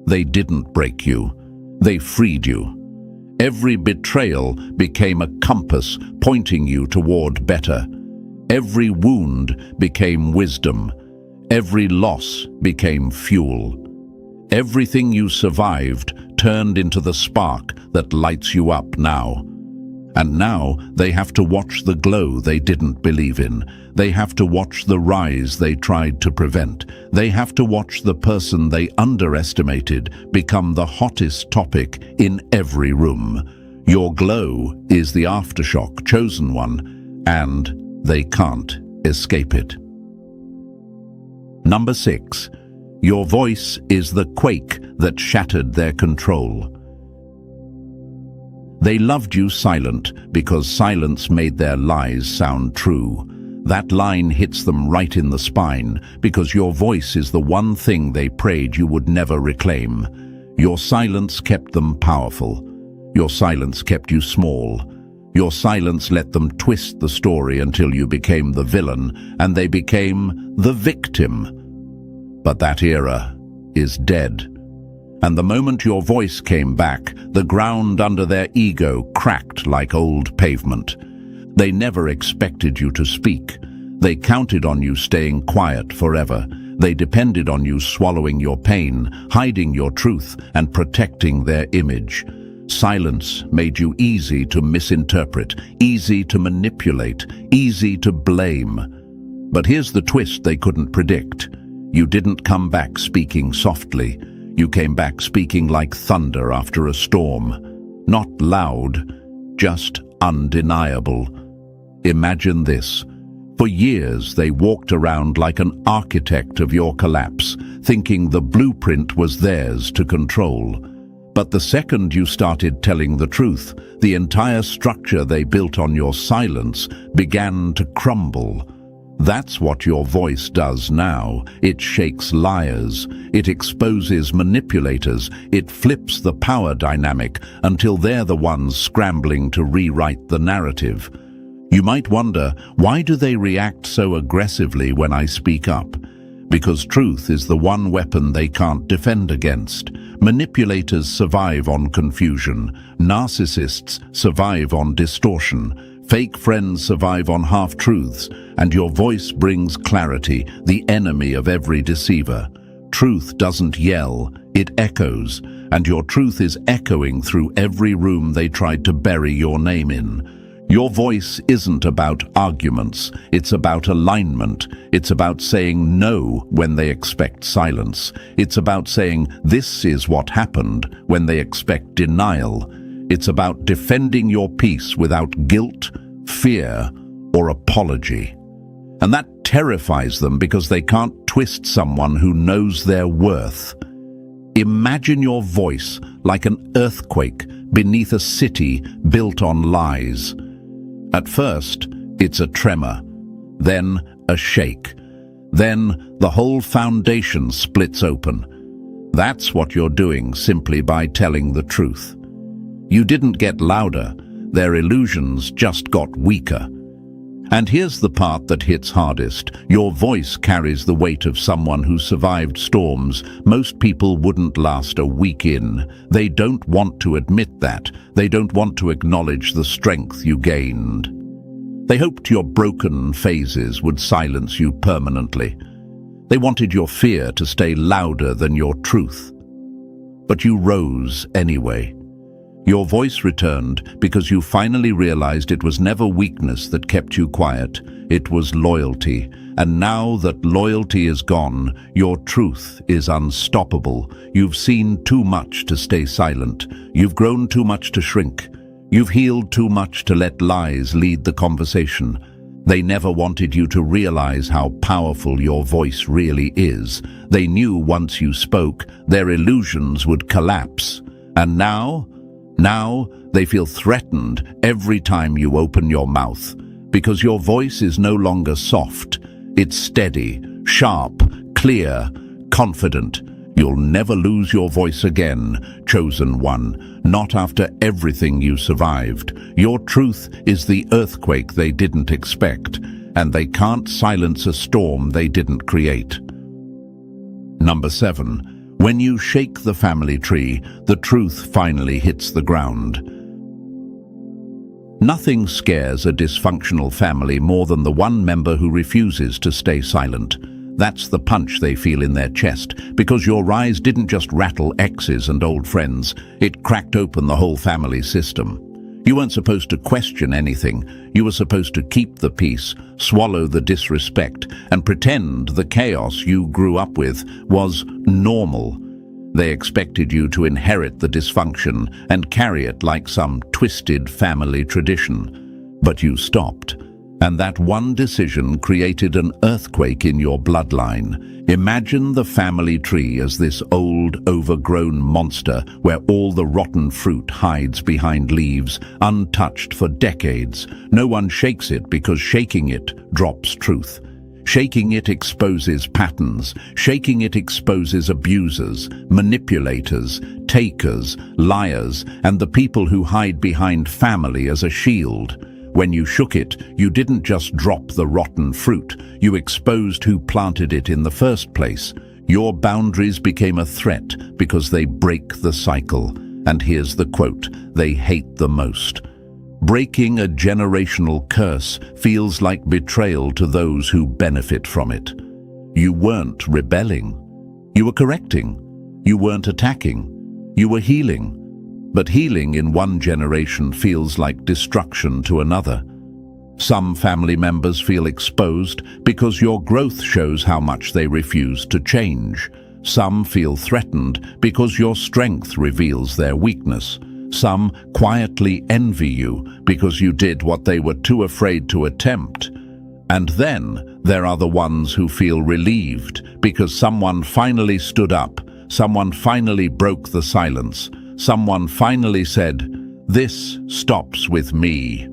Speaker 1: They didn't break you. They freed you. Every betrayal became a compass pointing you toward better. Every wound became wisdom. Every loss became fuel. Everything you survived turned into the spark that lights you up now. And now they have to watch the glow they didn't believe in. They have to watch the rise they tried to prevent. They have to watch the person they underestimated become the hottest topic in every room. Your glow is the aftershock, chosen one, and they can't escape it. Number 6. Your voice is the quake that shattered their control. They loved you silent because silence made their lies sound true. That line hits them right in the spine because your voice is the one thing they prayed you would never reclaim. Your silence kept them powerful. Your silence kept you small. Your silence let them twist the story until you became the villain and they became the victim. But that era is dead. And the moment your voice came back, the ground under their ego cracked like old pavement. They never expected you to speak. They counted on you staying quiet forever. They depended on you swallowing your pain, hiding your truth, and protecting their image. Silence made you easy to misinterpret, easy to manipulate, easy to blame. But here's the twist they couldn't predict. You didn't come back speaking softly. You came back speaking like thunder after a storm. Not loud, just undeniable. Imagine this. For years they walked around like an architect of your collapse, thinking the blueprint was theirs to control. But the second you started telling the truth, the entire structure they built on your silence began to crumble. That's what your voice does now. It shakes liars. It exposes manipulators. It flips the power dynamic until they're the ones scrambling to rewrite the narrative. You might wonder, why do they react so aggressively when I speak up? Because truth is the one weapon they can't defend against. Manipulators survive on confusion. Narcissists survive on distortion. Fake friends survive on half-truths, and your voice brings clarity, the enemy of every deceiver. Truth doesn't yell, it echoes, and your truth is echoing through every room they tried to bury your name in. Your voice isn't about arguments, it's about alignment. It's about saying no when they expect silence. It's about saying this is what happened when they expect denial. It's about defending your peace without guilt, fear, or apology. And that terrifies them because they can't twist someone who knows their worth. Imagine your voice like an earthquake beneath a city built on lies. At first, it's a tremor, then a shake, then the whole foundation splits open. That's what you're doing simply by telling the truth. You didn't get louder, their illusions just got weaker. And here's the part that hits hardest. Your voice carries the weight of someone who survived storms most people wouldn't last a week in. They don't want to admit that. They don't want to acknowledge the strength you gained. They hoped your broken phases would silence you permanently. They wanted your fear to stay louder than your truth. But you rose anyway. Your voice returned because you finally realized it was never weakness that kept you quiet. It was loyalty. And now that loyalty is gone, your truth is unstoppable. You've seen too much to stay silent. You've grown too much to shrink. You've healed too much to let lies lead the conversation. They never wanted you to realize how powerful your voice really is. They knew once you spoke, their illusions would collapse. And now they feel threatened every time you open your mouth, because your voice is no longer soft. It's steady, sharp, clear, confident. You'll never lose your voice again, chosen one, not after everything you survived. Your truth is the earthquake they didn't expect, and they can't silence a storm they didn't create. Number 7. When you shake the family tree, the truth finally hits the ground. Nothing scares a dysfunctional family more than the one member who refuses to stay silent. That's the punch they feel in their chest, because your rise didn't just rattle exes and old friends, it cracked open the whole family system. You weren't supposed to question anything. You were supposed to keep the peace, swallow the disrespect, and pretend the chaos you grew up with was normal. They expected you to inherit the dysfunction and carry it like some twisted family tradition. But you stopped. And that one decision created an earthquake in your bloodline. Imagine the family tree as this old, overgrown monster where all the rotten fruit hides behind leaves, untouched for decades. No one shakes it because shaking it drops truth. Shaking it exposes patterns. Shaking it exposes abusers, manipulators, takers, liars, and the people who hide behind family as a shield. When you shook it, you didn't just drop the rotten fruit, you exposed who planted it in the first place. Your boundaries became a threat because they break the cycle. And here's the quote they hate the most. Breaking a generational curse feels like betrayal to those who benefit from it. You weren't rebelling. You were correcting. You weren't attacking. You were healing. But healing in one generation feels like destruction to another. Some family members feel exposed because your growth shows how much they refuse to change. Some feel threatened because your strength reveals their weakness. Some quietly envy you because you did what they were too afraid to attempt. And then there are the ones who feel relieved because someone finally stood up, someone finally broke the silence. Someone finally said, "This stops with me."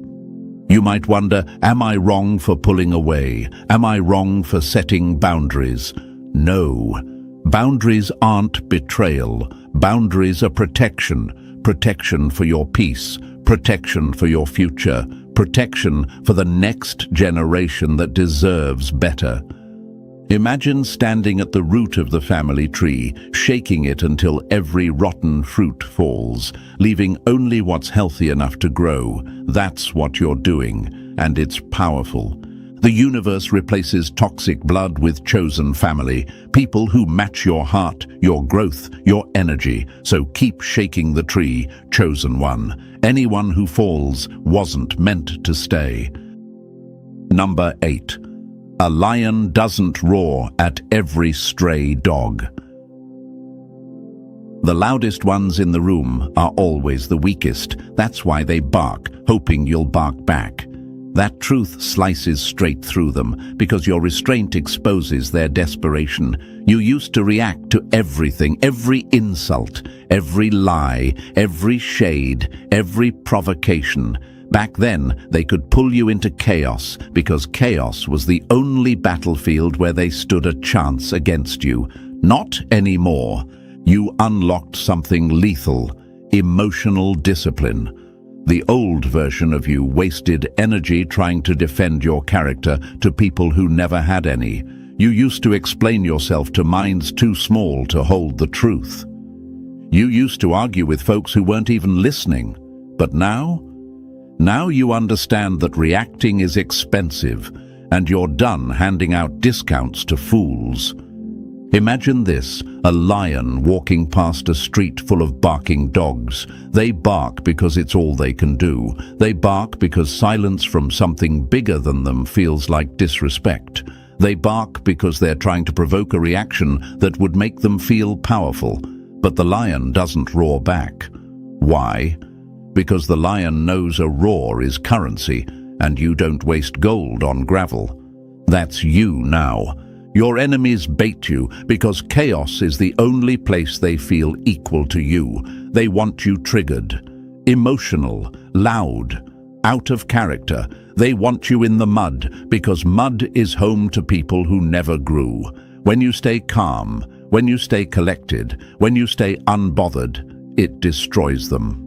Speaker 1: You might wonder, am I wrong for pulling away? Am I wrong for setting boundaries? No. Boundaries aren't betrayal. Boundaries are protection. Protection for your peace. Protection for your future. Protection for the next generation that deserves better. Imagine standing at the root of the family tree, shaking it until every rotten fruit falls, leaving only what's healthy enough to grow. That's what you're doing, and it's powerful. The universe replaces toxic blood with chosen family, people who match your heart, your growth, your energy. So keep shaking the tree, chosen one. Anyone who falls wasn't meant to stay. Number 8. A lion doesn't roar at every stray dog. The loudest ones in the room are always the weakest. That's why they bark, hoping you'll bark back. That truth slices straight through them, because your restraint exposes their desperation. You used to react to everything, every insult, every lie, every shade, every provocation. Back then, they could pull you into chaos, because chaos was the only battlefield where they stood a chance against you. Not anymore. You unlocked something lethal: emotional discipline. The old version of you wasted energy trying to defend your character to people who never had any. You used to explain yourself to minds too small to hold the truth. You used to argue with folks who weren't even listening. But now you understand that reacting is expensive, and you're done handing out discounts to fools. Imagine this: a lion walking past a street full of barking dogs. They bark because it's all they can do. They bark because silence from something bigger than them feels like disrespect. They bark because they're trying to provoke a reaction that would make them feel powerful. But the lion doesn't roar back. Why? Because the lion knows a roar is currency, and you don't waste gold on gravel. That's you now. Your enemies bait you because chaos is the only place they feel equal to you. They want you triggered, emotional, loud, out of character. They want you in the mud because mud is home to people who never grew. When you stay calm, when you stay collected, when you stay unbothered, it destroys them.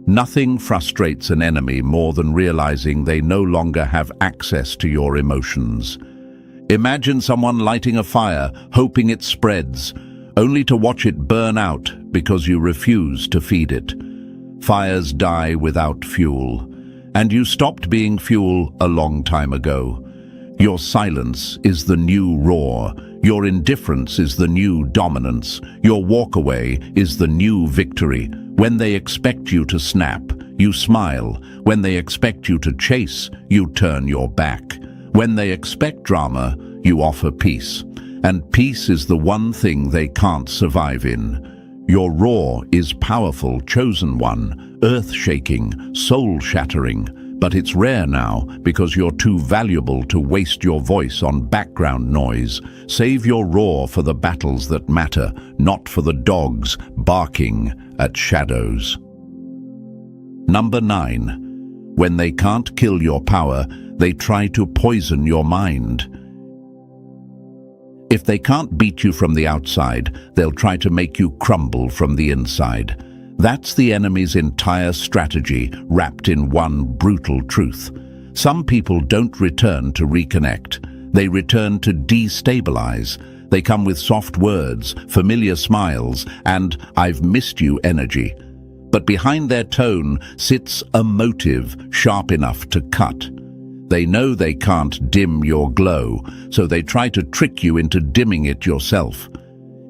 Speaker 1: Nothing frustrates an enemy more than realizing they no longer have access to your emotions. Imagine someone lighting a fire, hoping it spreads, only to watch it burn out because you refuse to feed it. Fires die without fuel, and you stopped being fuel a long time ago. Your silence is the new roar. Your indifference is the new dominance. Your walkaway is the new victory. When they expect you to snap, you smile. When they expect you to chase, you turn your back. When they expect drama, you offer peace. And peace is the one thing they can't survive in. Your roar is powerful, chosen one, earth-shaking, soul-shattering. But it's rare now because you're too valuable to waste your voice on background noise. Save your roar for the battles that matter, not for the dogs barking at shadows. Number 9. When they can't kill your power, they try to poison your mind. If they can't beat you from the outside, they'll try to make you crumble from the inside. That's the enemy's entire strategy, wrapped in one brutal truth. Some people don't return to reconnect. They return to destabilize. They come with soft words, familiar smiles, and "I've missed you" energy. But behind their tone sits a motive sharp enough to cut. They know they can't dim your glow, so they try to trick you into dimming it yourself.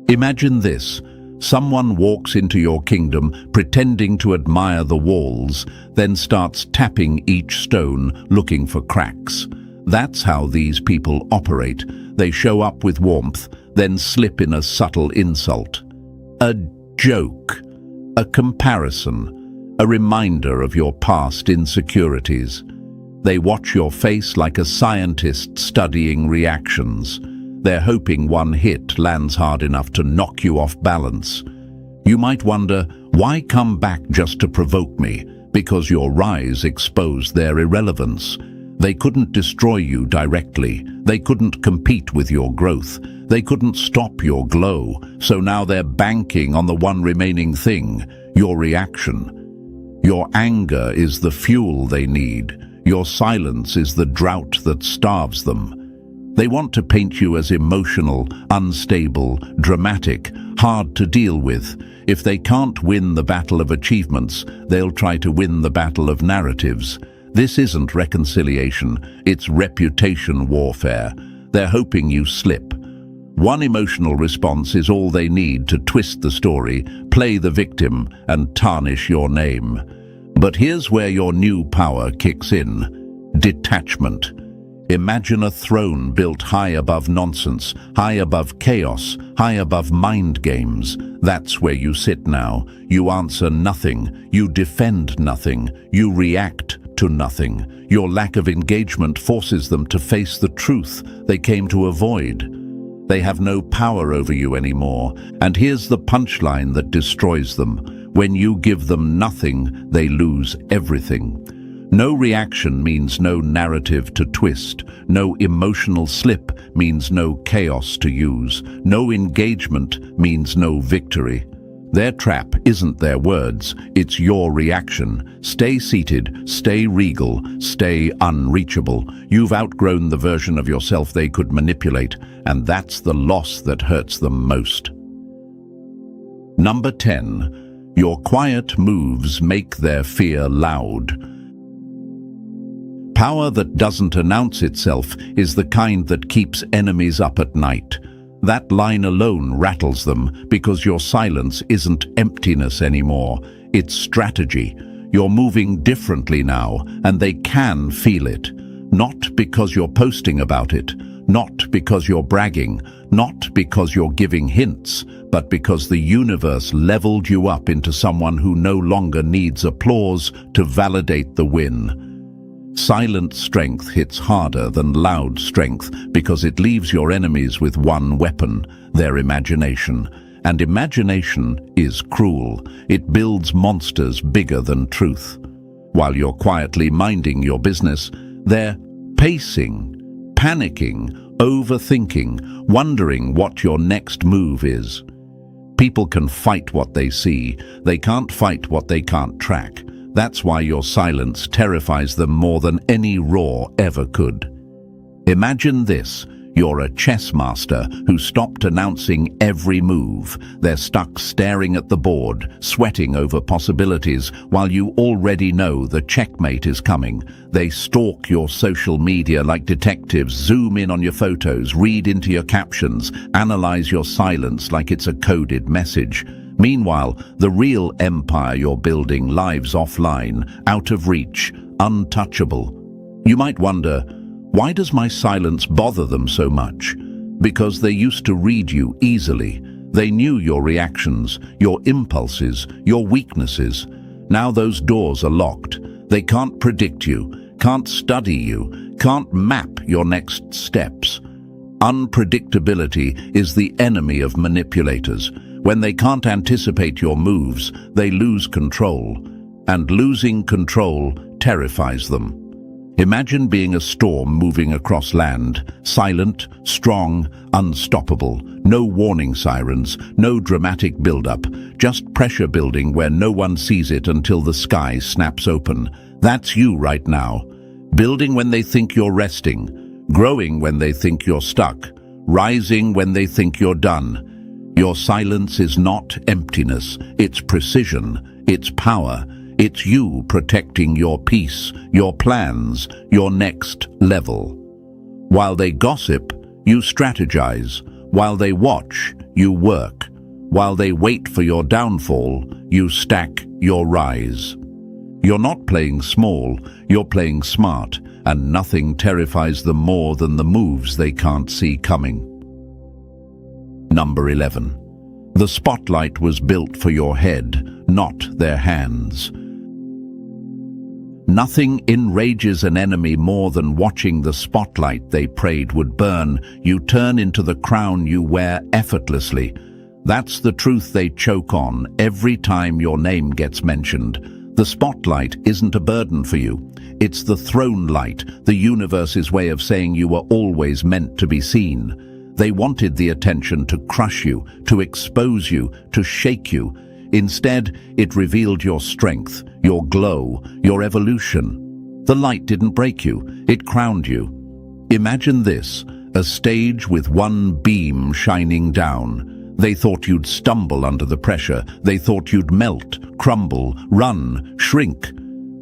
Speaker 1: Imagine this: someone walks into your kingdom pretending to admire the walls, then starts tapping each stone looking for cracks. That's how these people operate. They show up with warmth, then slip in a subtle insult. A joke, a comparison, a reminder of your past insecurities. They watch your face like a scientist studying reactions. They're hoping one hit lands hard enough to knock you off balance. You might wonder, why come back just to provoke me? Because your rise exposed their irrelevance. They couldn't destroy you directly. They couldn't compete with your growth. They couldn't stop your glow. So now they're banking on the one remaining thing: your reaction. Your anger is the fuel they need. Your silence is the drought that starves them. They want to paint you as emotional, unstable, dramatic, hard to deal with. If they can't win the battle of achievements, they'll try to win the battle of narratives. This isn't reconciliation, it's reputation warfare. They're hoping you slip. One emotional response is all they need to twist the story, play the victim, and tarnish your name. But here's where your new power kicks in. Detachment. Imagine a throne built high above nonsense, high above chaos, high above mind games. That's where you sit now. You answer nothing. You defend nothing. You react to nothing. Your lack of engagement forces them to face the truth they came to avoid. They have no power over you anymore. And here's the punchline that destroys them. When you give them nothing, they lose everything. No reaction means no narrative to twist. No emotional slip means no chaos to use. No engagement means no victory. Their trap isn't their words, it's your reaction. Stay seated, stay regal, stay unreachable. You've outgrown the version of yourself they could manipulate, and that's the loss that hurts them most. Number 10. Your quiet moves make their fear loud. Power that doesn't announce itself is the kind that keeps enemies up at night. That line alone rattles them because your silence isn't emptiness anymore. It's strategy. You're moving differently now, and they can feel it. Not because you're posting about it, not because you're bragging, not because you're giving hints, but because the universe leveled you up into someone who no longer needs applause to validate the win. Silent strength hits harder than loud strength because it leaves your enemies with one weapon, their imagination. And imagination is cruel. It builds monsters bigger than truth. While you're quietly minding your business, they're pacing, panicking, overthinking, wondering what your next move is. People can fight what they see. They can't fight what they can't track. That's why your silence terrifies them more than any roar ever could. Imagine this. You're a chess master who stopped announcing every move. They're stuck staring at the board, sweating over possibilities, while you already know the checkmate is coming. They stalk your social media like detectives, zoom in on your photos, read into your captions, analyze your silence like it's a coded message. Meanwhile, the real empire you're building lives offline, out of reach, untouchable. You might wonder, why does my silence bother them so much? Because they used to read you easily. They knew your reactions, your impulses, your weaknesses. Now those doors are locked. They can't predict you, can't study you, can't map your next steps. Unpredictability is the enemy of manipulators. When they can't anticipate your moves, they lose control. And losing control terrifies them. Imagine being a storm moving across land, silent, strong, unstoppable. No warning sirens, no dramatic build-up, just pressure building where no one sees it until the sky snaps open. That's you right now. Building when they think you're resting, growing when they think you're stuck, rising when they think you're done. Your silence is not emptiness, it's precision, it's power. It's you protecting your peace, your plans, your next level. While they gossip, you strategize. While they watch, you work. While they wait for your downfall, you stack your rise. You're not playing small, you're playing smart, and nothing terrifies them more than the moves they can't see coming. Number 11. The spotlight was built for your head, not their hands. Nothing enrages an enemy more than watching the spotlight they prayed would burn. You turn into the crown you wear effortlessly. That's the truth they choke on every time your name gets mentioned. The spotlight isn't a burden for you. It's the throne light, the universe's way of saying you were always meant to be seen. They wanted the attention to crush you, to expose you, to shake you. Instead, it revealed your strength, your glow, your evolution. The light didn't break you, it crowned you. Imagine this, a stage with one beam shining down. They thought you'd stumble under the pressure. They thought you'd melt, crumble, run, shrink.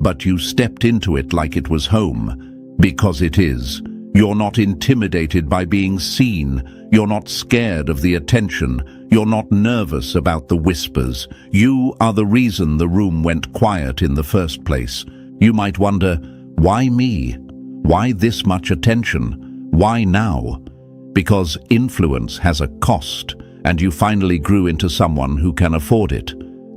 Speaker 1: but you stepped into it like it was home, because it is. You're not intimidated by being seen. You're not scared of the attention. You're not nervous about the whispers. You are the reason the room went quiet in the first place. You might wonder, why me? Why this much attention? Why now? Because influence has a cost, and you finally grew into someone who can afford it.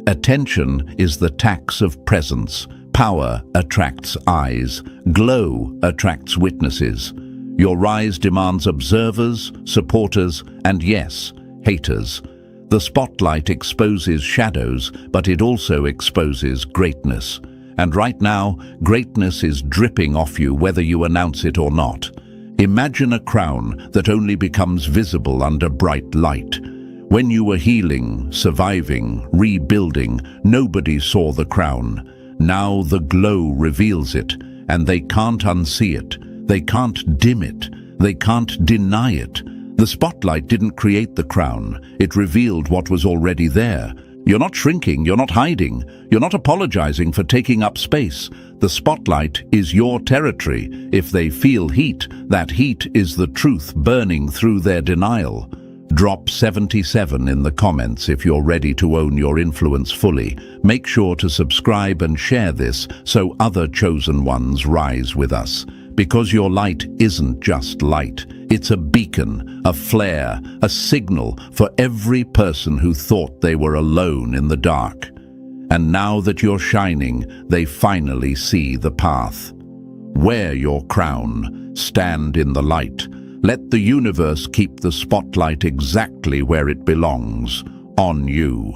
Speaker 1: Attention is the tax of presence. Power attracts eyes. Glow attracts witnesses. Your rise demands observers, supporters, and yes, haters. The spotlight exposes shadows, but it also exposes greatness. And right now, greatness is dripping off you whether you announce it or not. Imagine a crown that only becomes visible under bright light. When you were healing, surviving, rebuilding, nobody saw the crown. Now the glow reveals it, and they can't unsee it. They can't dim it. They can't deny it. The spotlight didn't create the crown. It revealed what was already there. You're not shrinking. You're not hiding. You're not apologizing for taking up space. The spotlight is your territory. If they feel heat, that heat is the truth burning through their denial. Drop 77 in the comments if you're ready to own your influence fully. Make sure to subscribe and share this so other chosen ones rise with us. Because your light isn't just light. It's a beacon, a flare, a signal for every person who thought they were alone in the dark. And now that you're shining, they finally see the path. Wear your crown. Stand in the light. Let the universe keep the spotlight exactly where it belongs, on you.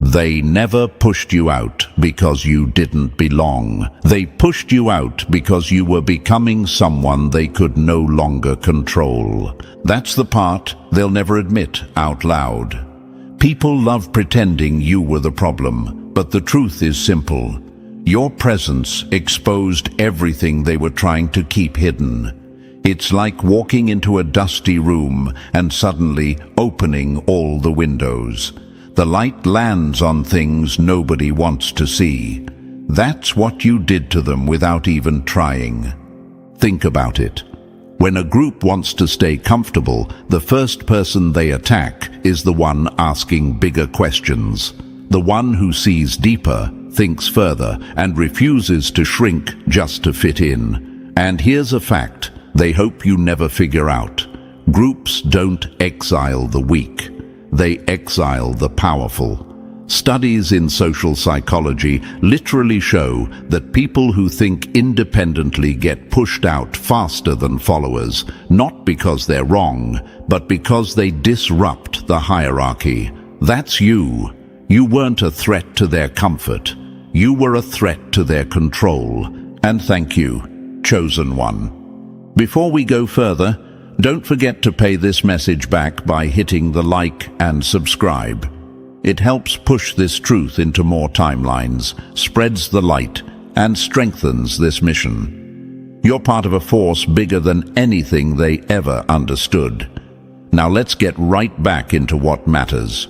Speaker 1: They never pushed you out because you didn't belong. They pushed you out because you were becoming someone they could no longer control. That's the part they'll never admit out loud. People love pretending you were the problem, but the truth is simple. Your presence exposed everything they were trying to keep hidden. It's like walking into a dusty room and suddenly opening all the windows. The light lands on things nobody wants to see. That's what you did to them without even trying. Think about it. When a group wants to stay comfortable, the first person they attack is the one asking bigger questions. The one who sees deeper, thinks further, and refuses to shrink just to fit in. And here's a fact they hope you never figure out. Groups don't exile the weak. They exile the powerful. Studies in social psychology literally show that people who think independently get pushed out faster than followers, not because they're wrong, but because they disrupt the hierarchy. That's you. You weren't a threat to their comfort. You were a threat to their control. And thank you, chosen one. Before we go further, don't forget to pay this message back by hitting the like and subscribe. It helps push this truth into more timelines, spreads the light, and strengthens this mission. You're part of a force bigger than anything they ever understood. Now let's get right back into what matters.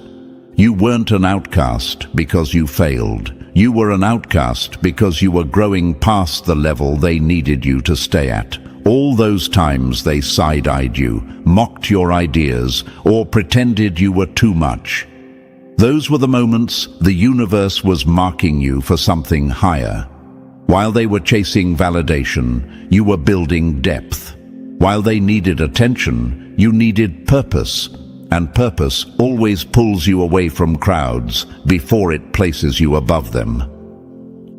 Speaker 1: You weren't an outcast because you failed. You were an outcast because you were growing past the level they needed you to stay at. All those times they side-eyed you, mocked your ideas, or pretended you were too much. Those were the moments the universe was marking you for something higher. While they were chasing validation, you were building depth. While they needed attention, you needed purpose. And purpose always pulls you away from crowds before it places you above them.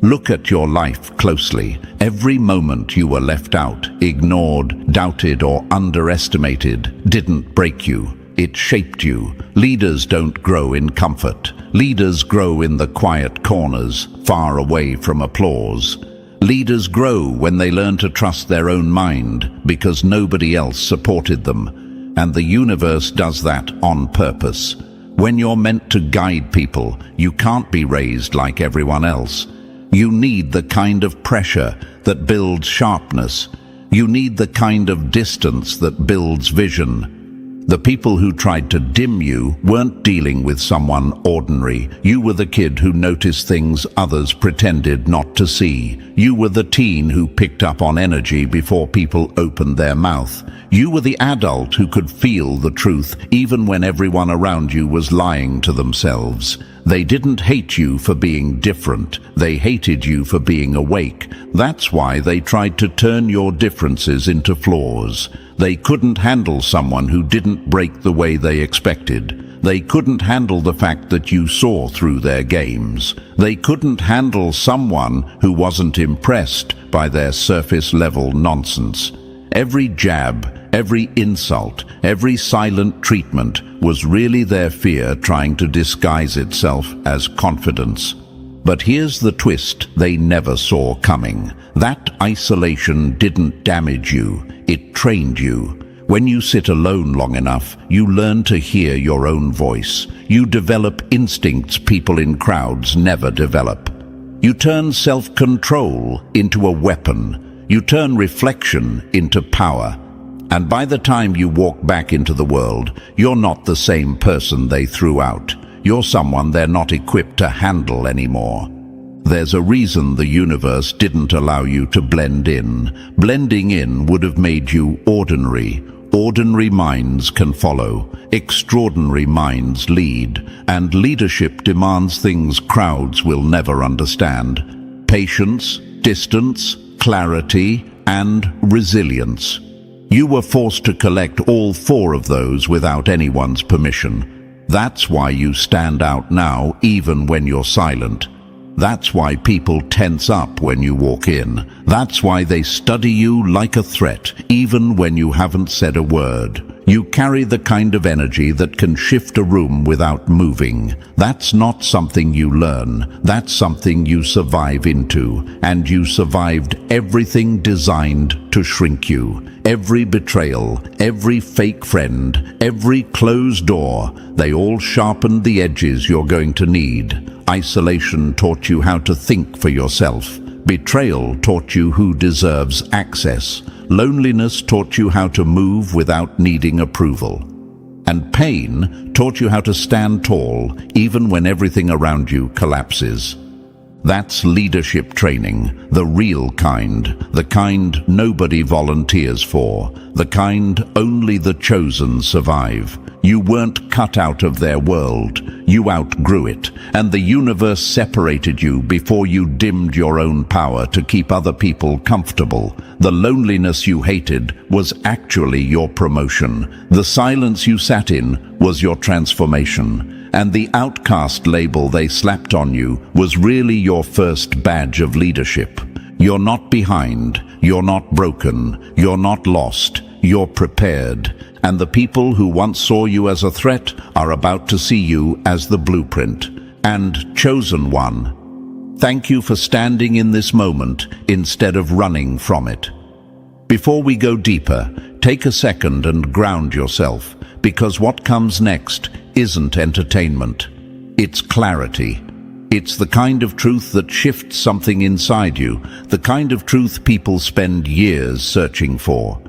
Speaker 1: Look at your life closely. Every moment you were left out, ignored, doubted, or underestimated didn't break you. It shaped you. Leaders don't grow in comfort. Leaders grow in the quiet corners, far away from applause. Leaders grow when they learn to trust their own mind because nobody else supported them. And the universe does that on purpose. When you're meant to guide people, you can't be raised like everyone else. You need the kind of pressure that builds sharpness. You need the kind of distance that builds vision. The people who tried to dim you weren't dealing with someone ordinary. You were the kid who noticed things others pretended not to see. You were the teen who picked up on energy before people opened their mouth. You were the adult who could feel the truth even when everyone around you was lying to themselves. They didn't hate you for being different. They hated you for being awake. That's why they tried to turn your differences into flaws. They couldn't handle someone who didn't break the way they expected. They couldn't handle the fact that you saw through their games. They couldn't handle someone who wasn't impressed by their surface-level nonsense. Every jab, every insult, every silent treatment was really their fear trying to disguise itself as confidence. But here's the twist they never saw coming. That isolation didn't damage you, it trained you. When you sit alone long enough, you learn to hear your own voice. You develop instincts people in crowds never develop. You turn self-control into a weapon. You turn reflection into power. And by the time you walk back into the world, you're not the same person they threw out. You're someone they're not equipped to handle anymore. There's a reason the universe didn't allow you to blend in. Blending in would have made you ordinary. Ordinary minds can follow. Extraordinary minds lead. And leadership demands things crowds will never understand. Patience, distance, clarity, and resilience. You were forced to collect all four of those without anyone's permission. That's why you stand out now, even when you're silent. That's why people tense up when you walk in. That's why they study you like a threat, even when you haven't said a word. You carry the kind of energy that can shift a room without moving. That's not something you learn. That's something you survive into. And you survived everything designed to shrink you. Every betrayal, every fake friend, every closed door, they all sharpened the edges you're going to need. Isolation taught you how to think for yourself. Betrayal taught you who deserves access. Loneliness taught you how to move without needing approval. And pain taught you how to stand tall, even when everything around you collapses. That's leadership training, the real kind, the kind nobody volunteers for, the kind only the chosen survive. You weren't cut out of their world, you outgrew it, and the universe separated you before you dimmed your own power to keep other people comfortable. The loneliness you hated was actually your promotion. The silence you sat in was your transformation. And the outcast label they slapped on you was really your first badge of leadership. You're not behind, you're not broken, you're not lost, you're prepared. And the people who once saw you as a threat are about to see you as the blueprint and chosen one. Thank you for standing in this moment instead of running from it. Before we go deeper, take a second and ground yourself, because what comes next isn't entertainment. It's clarity. It's the kind of truth that shifts something inside you, the kind of truth people spend years searching for.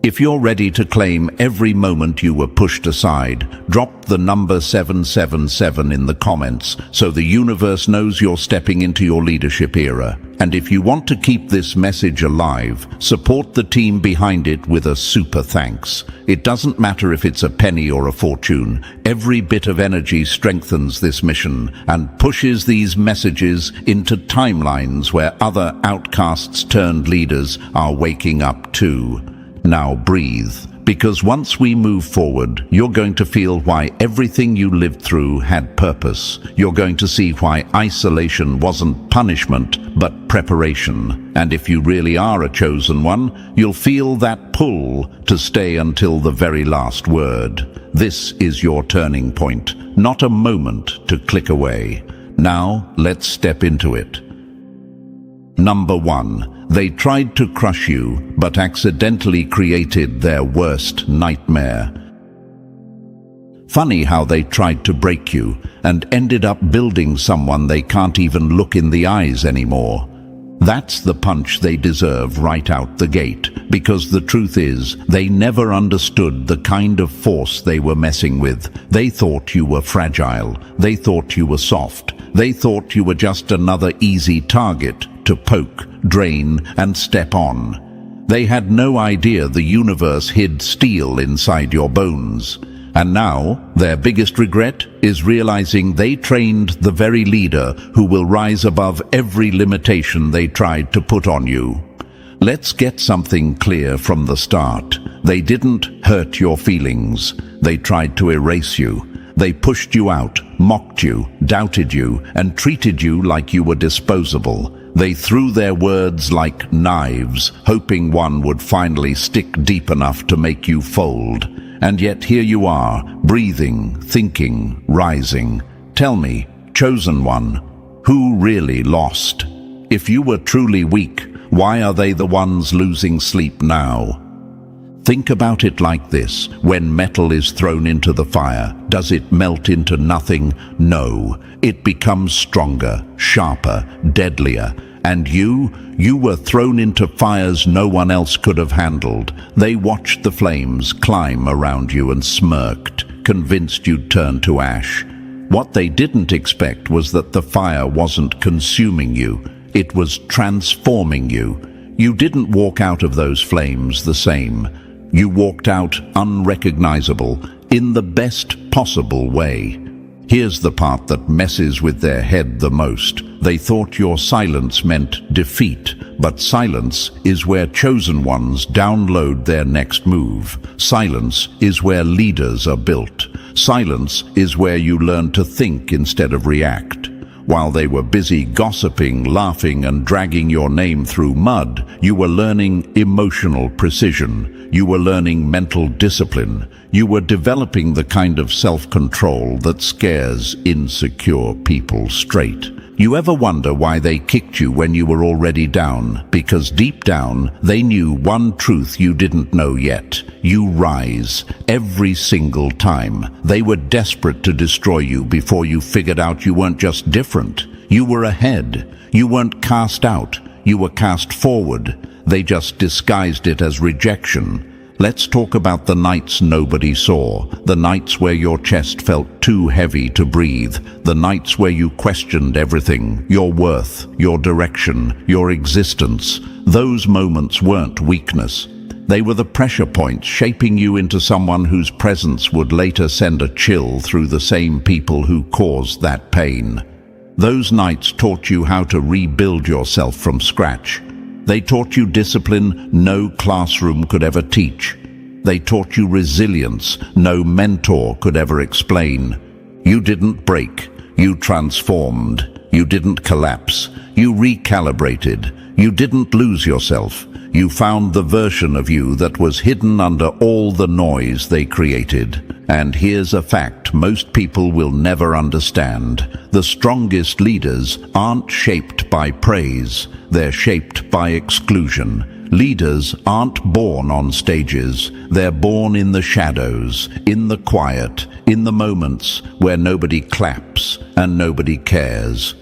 Speaker 1: If you're ready to claim every moment you were pushed aside, drop the number 777 in the comments so the universe knows you're stepping into your leadership era. And if you want to keep this message alive, support the team behind it with a super thanks. It doesn't matter if it's a penny or a fortune. Every bit of energy strengthens this mission and pushes these messages into timelines where other outcasts turned leaders are waking up too. Now breathe, because once we move forward, you're going to feel why everything you lived through had purpose. You're going to see why isolation wasn't punishment, but preparation. And if you really are a chosen one, you'll feel that pull to stay until the very last word. This is your turning point, not a moment to click away. Now, let's step into it. Number 1. They tried to crush you, but accidentally created their worst nightmare. Funny how they tried to break you and ended up building someone they can't even look in the eyes anymore. That's the punch they deserve right out the gate, because the truth is, they never understood the kind of force they were messing with. They thought you were fragile. They thought you were soft. They thought you were just another easy target to poke, drain, and step on. They had no idea the universe hid steel inside your bones. And now, their biggest regret is realizing they trained the very leader who will rise above every limitation they tried to put on you. Let's get something clear from the start. They didn't hurt your feelings. They tried to erase you. They pushed you out, mocked you, doubted you, and treated you like you were disposable. They threw their words like knives, hoping one would finally stick deep enough to make you fold. And yet here you are, breathing, thinking, rising. Tell me, chosen one, who really lost? If you were truly weak, why are they the ones losing sleep now? Think about it like this. When metal is thrown into the fire, does it melt into nothing? No. It becomes stronger, sharper, deadlier. And you were thrown into fires no one else could have handled. They watched the flames climb around you and smirked, convinced you'd turn to ash. What they didn't expect was that the fire wasn't consuming you. It was transforming you. You didn't walk out of those flames the same. You walked out unrecognizable, in the best possible way. Here's the part that messes with their head the most. They thought your silence meant defeat, but silence is where chosen ones download their next move. Silence is where leaders are built. Silence is where you learn to think instead of react. While they were busy gossiping, laughing, and dragging your name through mud, you were learning emotional precision. You were learning mental discipline. You were developing the kind of self-control that scares insecure people straight. You ever wonder why they kicked you when you were already down? Because deep down, they knew one truth you didn't know yet. You rise every single time. They were desperate to destroy you before you figured out you weren't just different. You were ahead. You weren't cast out. You were cast forward. They just disguised it as rejection. Let's talk about the nights nobody saw, the nights where your chest felt too heavy to breathe, the nights where you questioned everything, your worth, your direction, your existence. Those moments weren't weakness. They were the pressure points shaping you into someone whose presence would later send a chill through the same people who caused that pain. Those nights taught you how to rebuild yourself from scratch. They taught you discipline no classroom could ever teach. They taught you resilience no mentor could ever explain. You didn't break. You transformed. You didn't collapse. You recalibrated. You didn't lose yourself. You found the version of you that was hidden under all the noise they created. And here's a fact most people will never understand. The strongest leaders aren't shaped by praise. They're shaped by exclusion. Leaders aren't born on stages. They're born in the shadows, in the quiet, in the moments where nobody claps and nobody cares.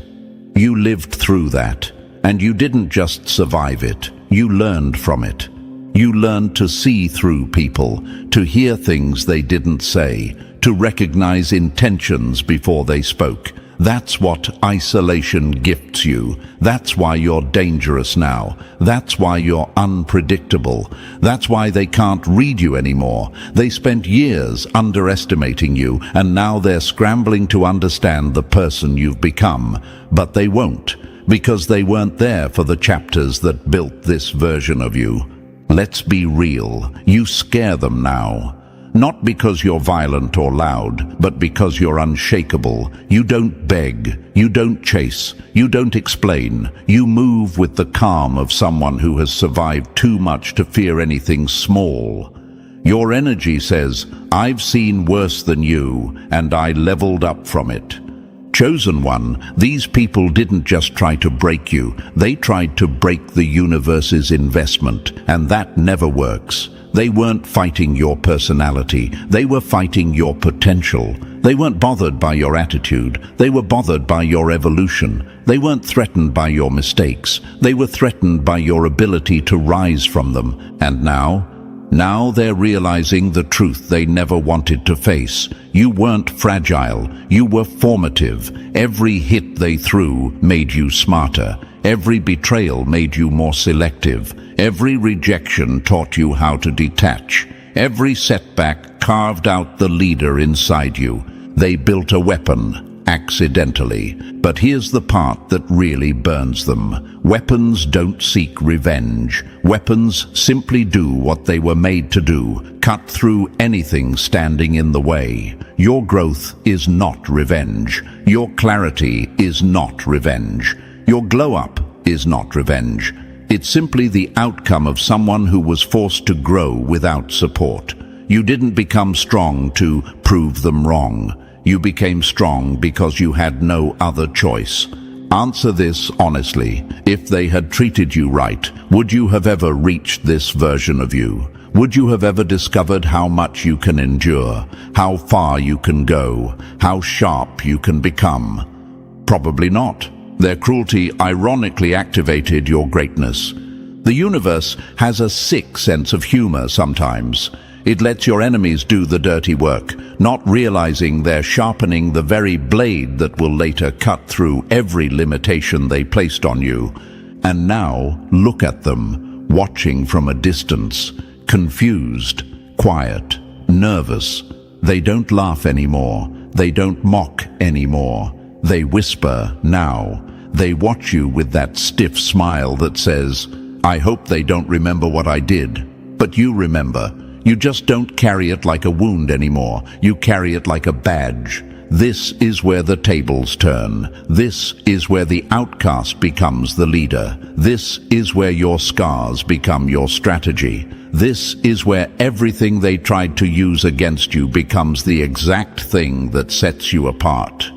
Speaker 1: You lived through that, and you didn't just survive it. You learned from it. You learned to see through people, to hear things they didn't say, to recognize intentions before they spoke. That's what isolation gifts you. That's why you're dangerous now. That's why you're unpredictable. That's why they can't read you anymore. They spent years underestimating you, and now they're scrambling to understand the person you've become. But they won't, because they weren't there for the chapters that built this version of you. Let's be real. You scare them now. Not because you're violent or loud, but because you're unshakable. You don't beg. You don't chase. You don't explain. You move with the calm of someone who has survived too much to fear anything small. Your energy says, I've seen worse than you, and I leveled up from it. Chosen one, these people didn't just try to break you. They tried to break the universe's investment, and that never works. They weren't fighting your personality. They were fighting your potential. They weren't bothered by your attitude. They were bothered by your evolution. They weren't threatened by your mistakes. They were threatened by your ability to rise from them. And now they're realizing the truth they never wanted to face. You weren't fragile. You were formative. Every hit they threw made you smarter. Every betrayal made you more selective. Every rejection taught you how to detach. Every setback carved out the leader inside you. They built a weapon, accidentally. But here's the part that really burns them. Weapons don't seek revenge. Weapons simply do what they were made to do, cut through anything standing in the way. Your growth is not revenge. Your clarity is not revenge. Your glow-up is not revenge. It's simply the outcome of someone who was forced to grow without support. You didn't become strong to prove them wrong. You became strong because you had no other choice. Answer this honestly. If they had treated you right, would you have ever reached this version of you? Would you have ever discovered how much you can endure, how far you can go, how sharp you can become? Probably not. Their cruelty ironically activated your greatness. The universe has a sick sense of humor sometimes. It lets your enemies do the dirty work, not realizing they're sharpening the very blade that will later cut through every limitation they placed on you. And now, look at them, watching from a distance, confused, quiet, nervous. They don't laugh anymore. They don't mock anymore. They whisper now. They watch you with that stiff smile that says, "I hope they don't remember what I did." But you remember. You just don't carry it like a wound anymore. You carry it like a badge. This is where the tables turn. This is where the outcast becomes the leader. This is where your scars become your strategy. This is where everything they tried to use against you becomes the exact thing that sets you apart.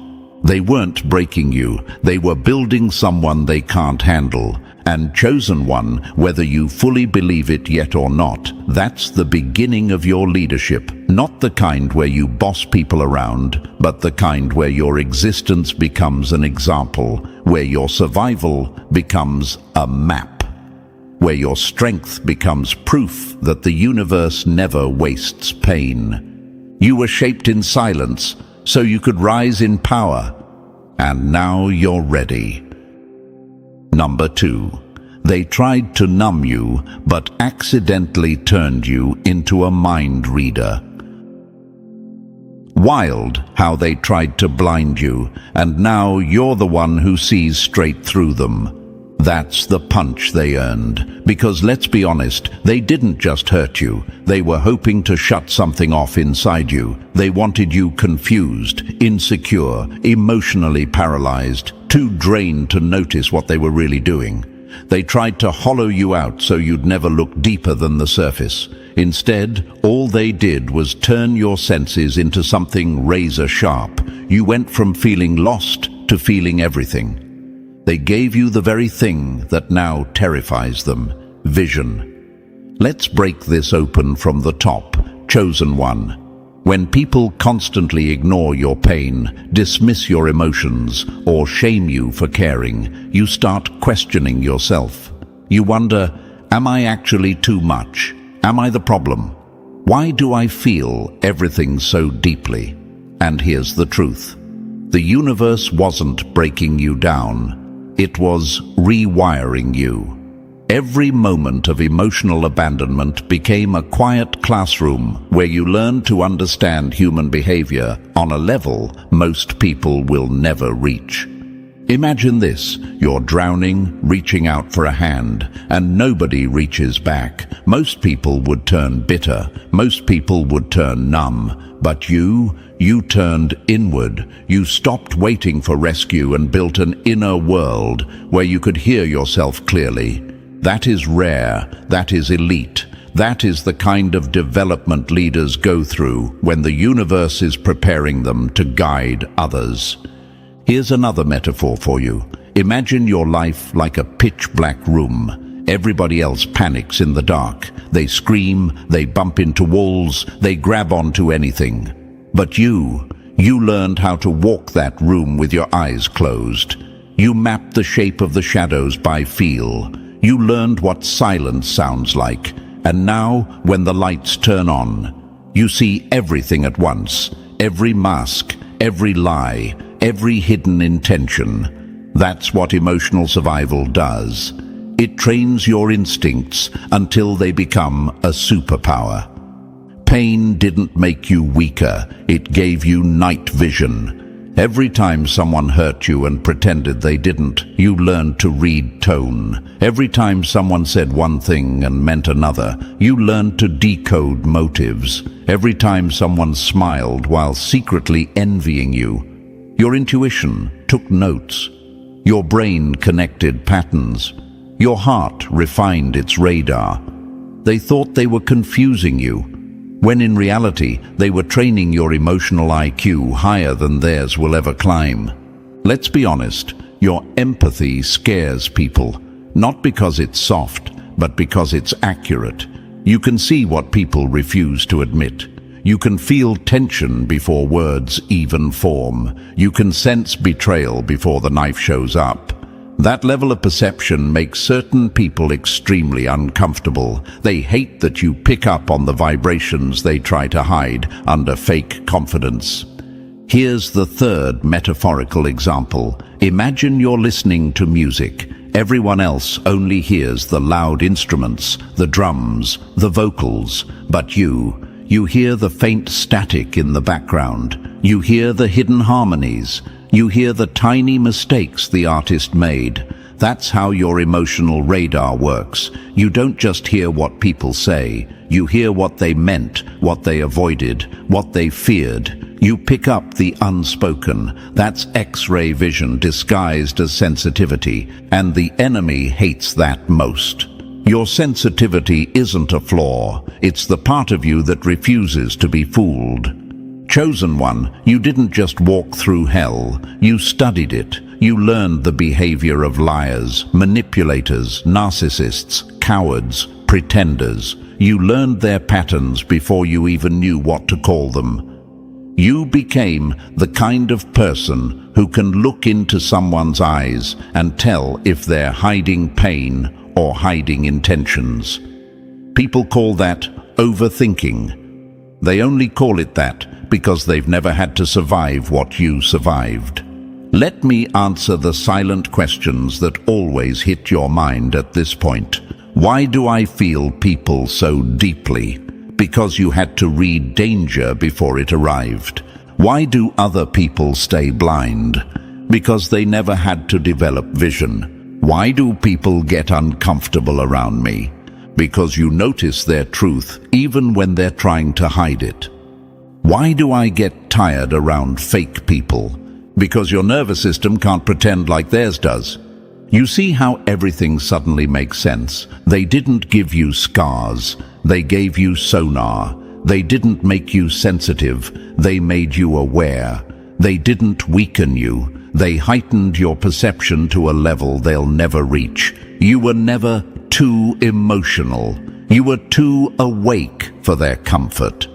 Speaker 1: They weren't breaking you. They were building someone they can't handle. And chosen one, whether you fully believe it yet or not, that's the beginning of your leadership. Not the kind where you boss people around, but the kind where your existence becomes an example, where your survival becomes a map, where your strength becomes proof that the universe never wastes pain. You were shaped in silence, so you could rise in power. And now you're ready. Number 2. They tried to numb you, but accidentally turned you into a mind reader. Wild how they tried to blind you, and now you're the one who sees straight through them. That's the punch they earned. Because let's be honest, they didn't just hurt you. They were hoping to shut something off inside you. They wanted you confused, insecure, emotionally paralyzed, too drained to notice what they were really doing. They tried to hollow you out so you'd never look deeper than the surface. Instead, all they did was turn your senses into something razor sharp. You went from feeling lost to feeling everything. They gave you the very thing that now terrifies them, vision. Let's break this open from the top. Chosen one. When people constantly ignore your pain, dismiss your emotions, or shame you for caring, you start questioning yourself. You wonder, am I actually too much? Am I the problem? Why do I feel everything so deeply? And here's the truth. The universe wasn't breaking you down. It was rewiring you. Every moment of emotional abandonment became a quiet classroom where you learned to understand human behavior on a level most people will never reach. Imagine this, you're drowning, reaching out for a hand, and nobody reaches back. Most people would turn bitter, most people would turn numb, but you turned inward. You stopped waiting for rescue and built an inner world where you could hear yourself clearly. That is rare, that is elite. That is the kind of development leaders go through when the universe is preparing them to guide others. Here's another metaphor for you. Imagine your life like a pitch-black room. Everybody else panics in the dark. They scream, they bump into walls, they grab onto anything. But you You learned how to walk that room with your eyes closed. You mapped the shape of the shadows by feel. You learned what silence sounds like. And now, when the lights turn on, you see everything at once. Every mask, every lie, every hidden intention. That's what emotional survival does. It trains your instincts until they become a superpower. Pain didn't make you weaker, it gave you night vision. Every time someone hurt you and pretended they didn't, you learned to read tone. Every time someone said one thing and meant another, you learned to decode motives. Every time someone smiled while secretly envying you, your intuition took notes. Your brain connected patterns. Your heart refined its radar. They thought they were confusing you, when in reality they were training your emotional IQ higher than theirs will ever climb. Let's be honest, your empathy scares people, not because it's soft, but because it's accurate. You can see what people refuse to admit. You can feel tension before words even form. You can sense betrayal before the knife shows up. That level of perception makes certain people extremely uncomfortable. They hate that you pick up on the vibrations they try to hide under fake confidence. Here's the third metaphorical example. Imagine you're listening to music. Everyone else only hears the loud instruments, the drums, the vocals, but you hear the faint static in the background. You hear the hidden harmonies. You hear the tiny mistakes the artist made. That's how your emotional radar works. You don't just hear what people say. You hear what they meant, what they avoided, what they feared. You pick up the unspoken. That's X-ray vision disguised as sensitivity, and the enemy hates that most. Your sensitivity isn't a flaw. It's the part of you that refuses to be fooled. Chosen one, you didn't just walk through hell, you studied it. You learned the behavior of liars, manipulators, narcissists, cowards, pretenders. You learned their patterns before you even knew what to call them. You became the kind of person who can look into someone's eyes and tell if they're hiding pain or hiding intentions. People call that overthinking. They only call it that because they've never had to survive what you survived. Let me answer the silent questions that always hit your mind at this point. Why do I feel people so deeply? Because you had to read danger before it arrived. Why do other people stay blind? Because they never had to develop vision. Why do people get uncomfortable around me? Because you notice their truth even when they're trying to hide it. Why do I get tired around fake people? Because your nervous system can't pretend like theirs does. You see how everything suddenly makes sense? They didn't give you scars. They gave you sonar. They didn't make you sensitive. They made you aware. They didn't weaken you. They heightened your perception to a level they'll never reach. You were never too emotional. You were too awake for their comfort.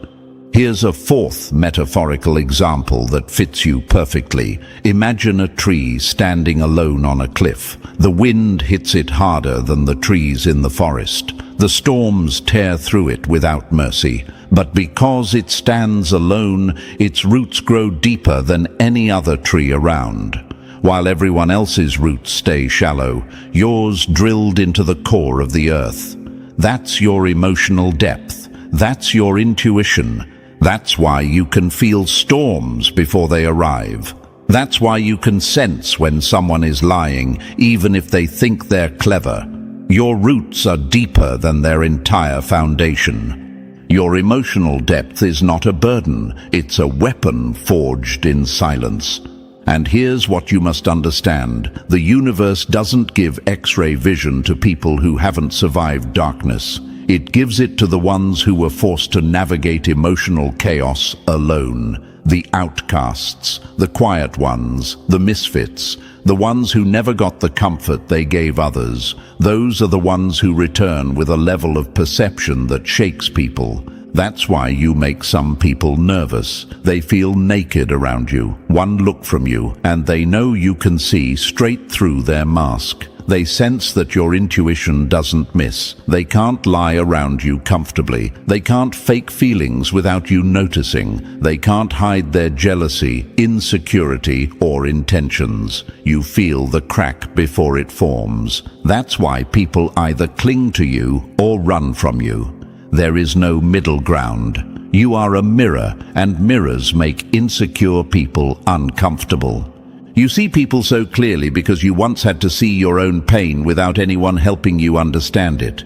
Speaker 1: Here's a fourth metaphorical example that fits you perfectly. Imagine a tree standing alone on a cliff. The wind hits it harder than the trees in the forest. The storms tear through it without mercy. But because it stands alone, its roots grow deeper than any other tree around. While everyone else's roots stay shallow, yours drilled into the core of the earth. That's your emotional depth. That's your intuition. That's why you can feel storms before they arrive. That's why you can sense when someone is lying, even if they think they're clever. Your roots are deeper than their entire foundation. Your emotional depth is not a burden, it's a weapon forged in silence. And here's what you must understand. The universe doesn't give X-ray vision to people who haven't survived darkness. It gives it to the ones who were forced to navigate emotional chaos alone. The outcasts, the quiet ones, the misfits, the ones who never got the comfort they gave others. Those are the ones who return with a level of perception that shakes people. That's why you make some people nervous. They feel naked around you. One look from you, and they know you can see straight through their mask. They sense that your intuition doesn't miss. They can't lie around you comfortably. They can't fake feelings without you noticing. They can't hide their jealousy, insecurity, or intentions. You feel the crack before it forms. That's why people either cling to you or run from you. There is no middle ground. You are a mirror, and mirrors make insecure people uncomfortable. You see people so clearly because you once had to see your own pain without anyone helping you understand it.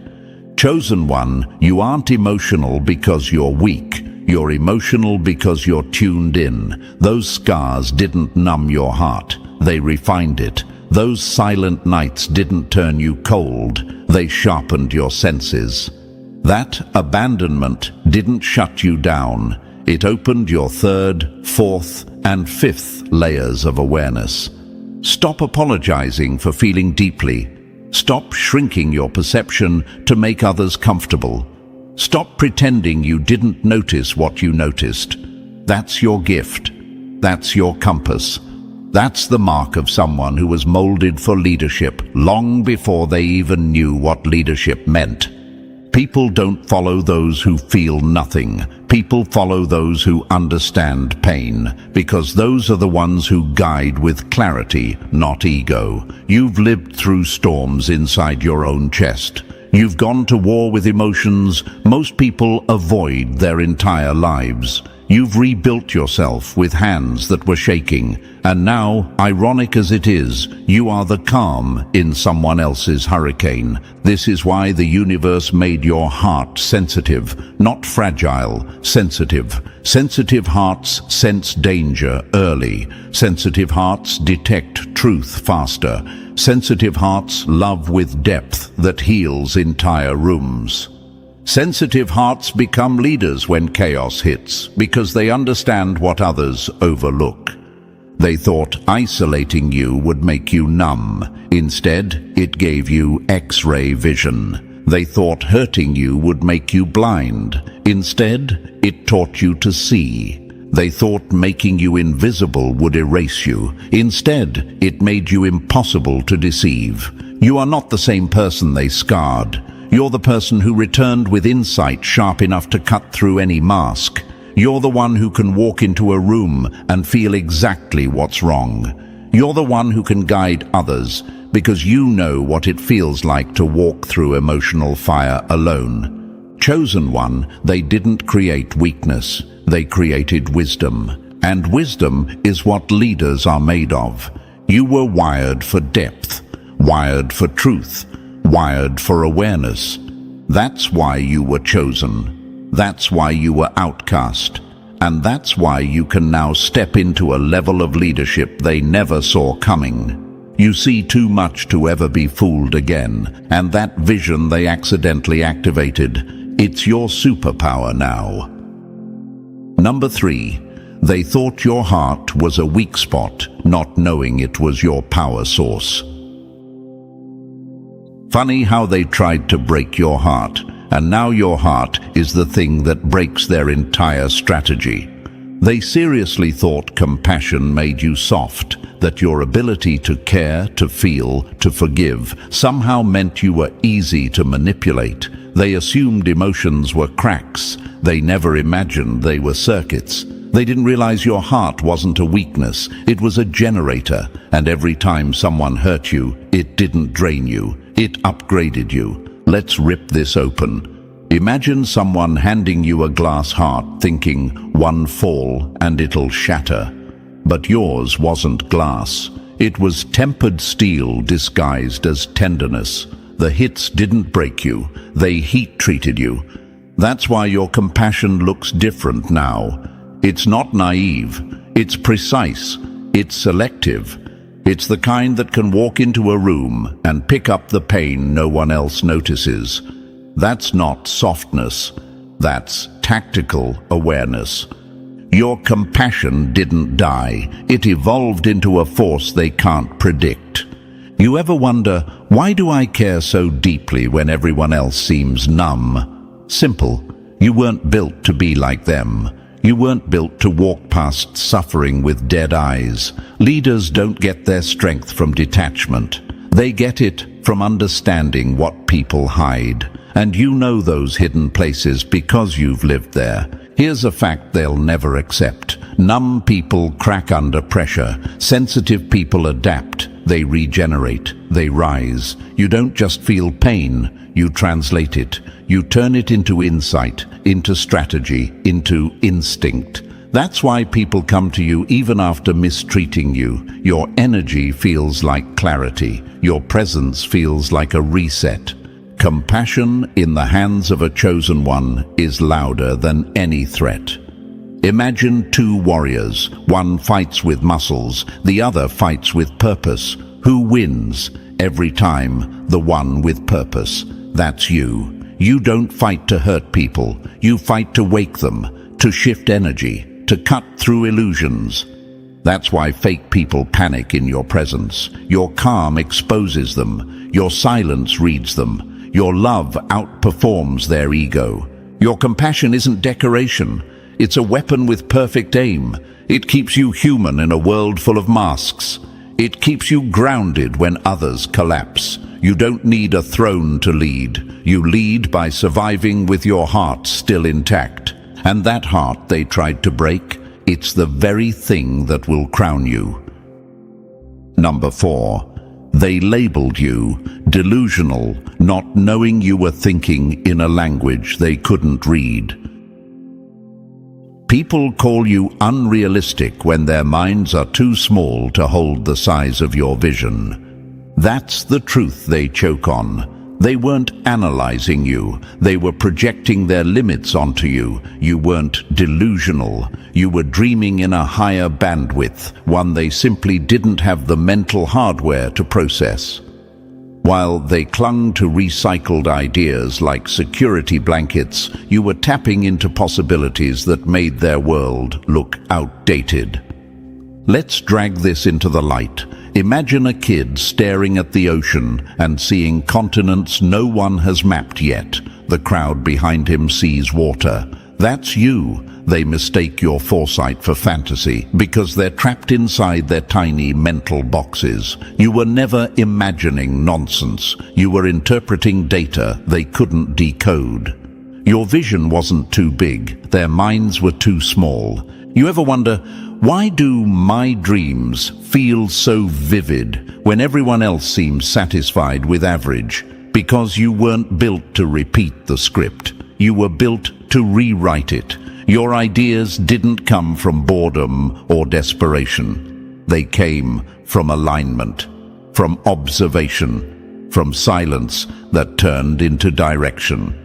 Speaker 1: Chosen one, you aren't emotional because you're weak. You're emotional because you're tuned in. Those scars didn't numb your heart. They refined it. Those silent nights didn't turn you cold. They sharpened your senses. That abandonment didn't shut you down. It opened your third, fourth, and fifth layers of awareness. Stop apologizing for feeling deeply. Stop shrinking your perception to make others comfortable. Stop pretending you didn't notice what you noticed. That's your gift. That's your compass. That's the mark of someone who was molded for leadership long before they even knew what leadership meant. People don't follow those who feel nothing. People follow those who understand pain, because those are the ones who guide with clarity, not ego. You've lived through storms inside your own chest. You've gone to war with emotions most people avoid their entire lives. You've rebuilt yourself with hands that were shaking, and now, ironic as it is, you are the calm in someone else's hurricane. This is why the universe made your heart sensitive, not fragile, sensitive. Sensitive hearts sense danger early. Sensitive hearts detect truth faster. Sensitive hearts love with depth that heals entire rooms. Sensitive hearts become leaders when chaos hits because they understand what others overlook. They thought isolating you would make you numb. Instead, it gave you X-ray vision. They thought hurting you would make you blind. Instead, it taught you to see. They thought making you invisible would erase you. Instead, it made you impossible to deceive. You are not the same person they scarred. You're the person who returned with insight sharp enough to cut through any mask. You're the one who can walk into a room and feel exactly what's wrong. You're the one who can guide others because you know what it feels like to walk through emotional fire alone. Chosen one, they didn't create weakness. They created wisdom. And wisdom is what leaders are made of. You were wired for depth, wired for truth, wired for awareness. That's why you were chosen. That's why you were outcast. And that's why you can now step into a level of leadership they never saw coming. You see too much to ever be fooled again, and that vision they accidentally activated, it's your superpower now. Number 3, they thought your heart was a weak spot, not knowing it was your power source. Funny how they tried to break your heart, and now your heart is the thing that breaks their entire strategy. They seriously thought compassion made you soft, that your ability to care, to feel, to forgive somehow meant you were easy to manipulate. They assumed emotions were cracks. They never imagined they were circuits. They didn't realize your heart wasn't a weakness, it was a generator, and every time someone hurt you, it didn't drain you. It upgraded you. Let's rip this open. Imagine someone handing you a glass heart thinking, one fall and it'll shatter. But yours wasn't glass. It was tempered steel disguised as tenderness. The hits didn't break you. They heat-treated you. That's why your compassion looks different now. It's not naive. It's precise. It's selective. It's the kind that can walk into a room and pick up the pain no one else notices. That's not softness. That's tactical awareness. Your compassion didn't die. It evolved into a force they can't predict. You ever wonder, why do I care so deeply when everyone else seems numb? Simple. You weren't built to be like them. You weren't built to walk past suffering with dead eyes. Leaders don't get their strength from detachment. They get it from understanding what people hide. And you know those hidden places because you've lived there. Here's a fact they'll never accept. Numb people crack under pressure. Sensitive people adapt. They regenerate. They rise. You don't just feel pain. You translate it. You turn it into insight, into strategy, into instinct. That's why people come to you even after mistreating you. Your energy feels like clarity. Your presence feels like a reset. Compassion in the hands of a chosen one is louder than any threat. Imagine two warriors. One fights with muscles, the other fights with purpose. Who wins? Every time, the one with purpose. That's you. You don't fight to hurt people. You fight to wake them, to shift energy, to cut through illusions. That's why fake people panic in your presence. Your calm exposes them. Your silence reads them. Your love outperforms their ego. Your compassion isn't decoration. It's a weapon with perfect aim. It keeps you human in a world full of masks. It keeps you grounded when others collapse. You don't need a throne to lead. You lead by surviving with your heart still intact. And that heart they tried to break, it's the very thing that will crown you. Number 4. They labeled you delusional, not knowing you were thinking in a language they couldn't read. People call you unrealistic when their minds are too small to hold the size of your vision. That's the truth they choke on. They weren't analyzing you. They were projecting their limits onto you. You weren't delusional. You were dreaming in a higher bandwidth, one they simply didn't have the mental hardware to process. While they clung to recycled ideas like security blankets, you were tapping into possibilities that made their world look outdated. Let's drag this into the light. Imagine a kid staring at the ocean and seeing continents no one has mapped yet. The crowd behind him sees water. That's you. They mistake your foresight for fantasy because they're trapped inside their tiny mental boxes. You were never imagining nonsense. You were interpreting data they couldn't decode. Your vision wasn't too big. Their minds were too small. You ever wonder, why do my dreams feel so vivid when everyone else seems satisfied with average? Because you weren't built to repeat the script. You were built to rewrite it. Your ideas didn't come from boredom or desperation. They came from alignment, from observation, from silence that turned into direction.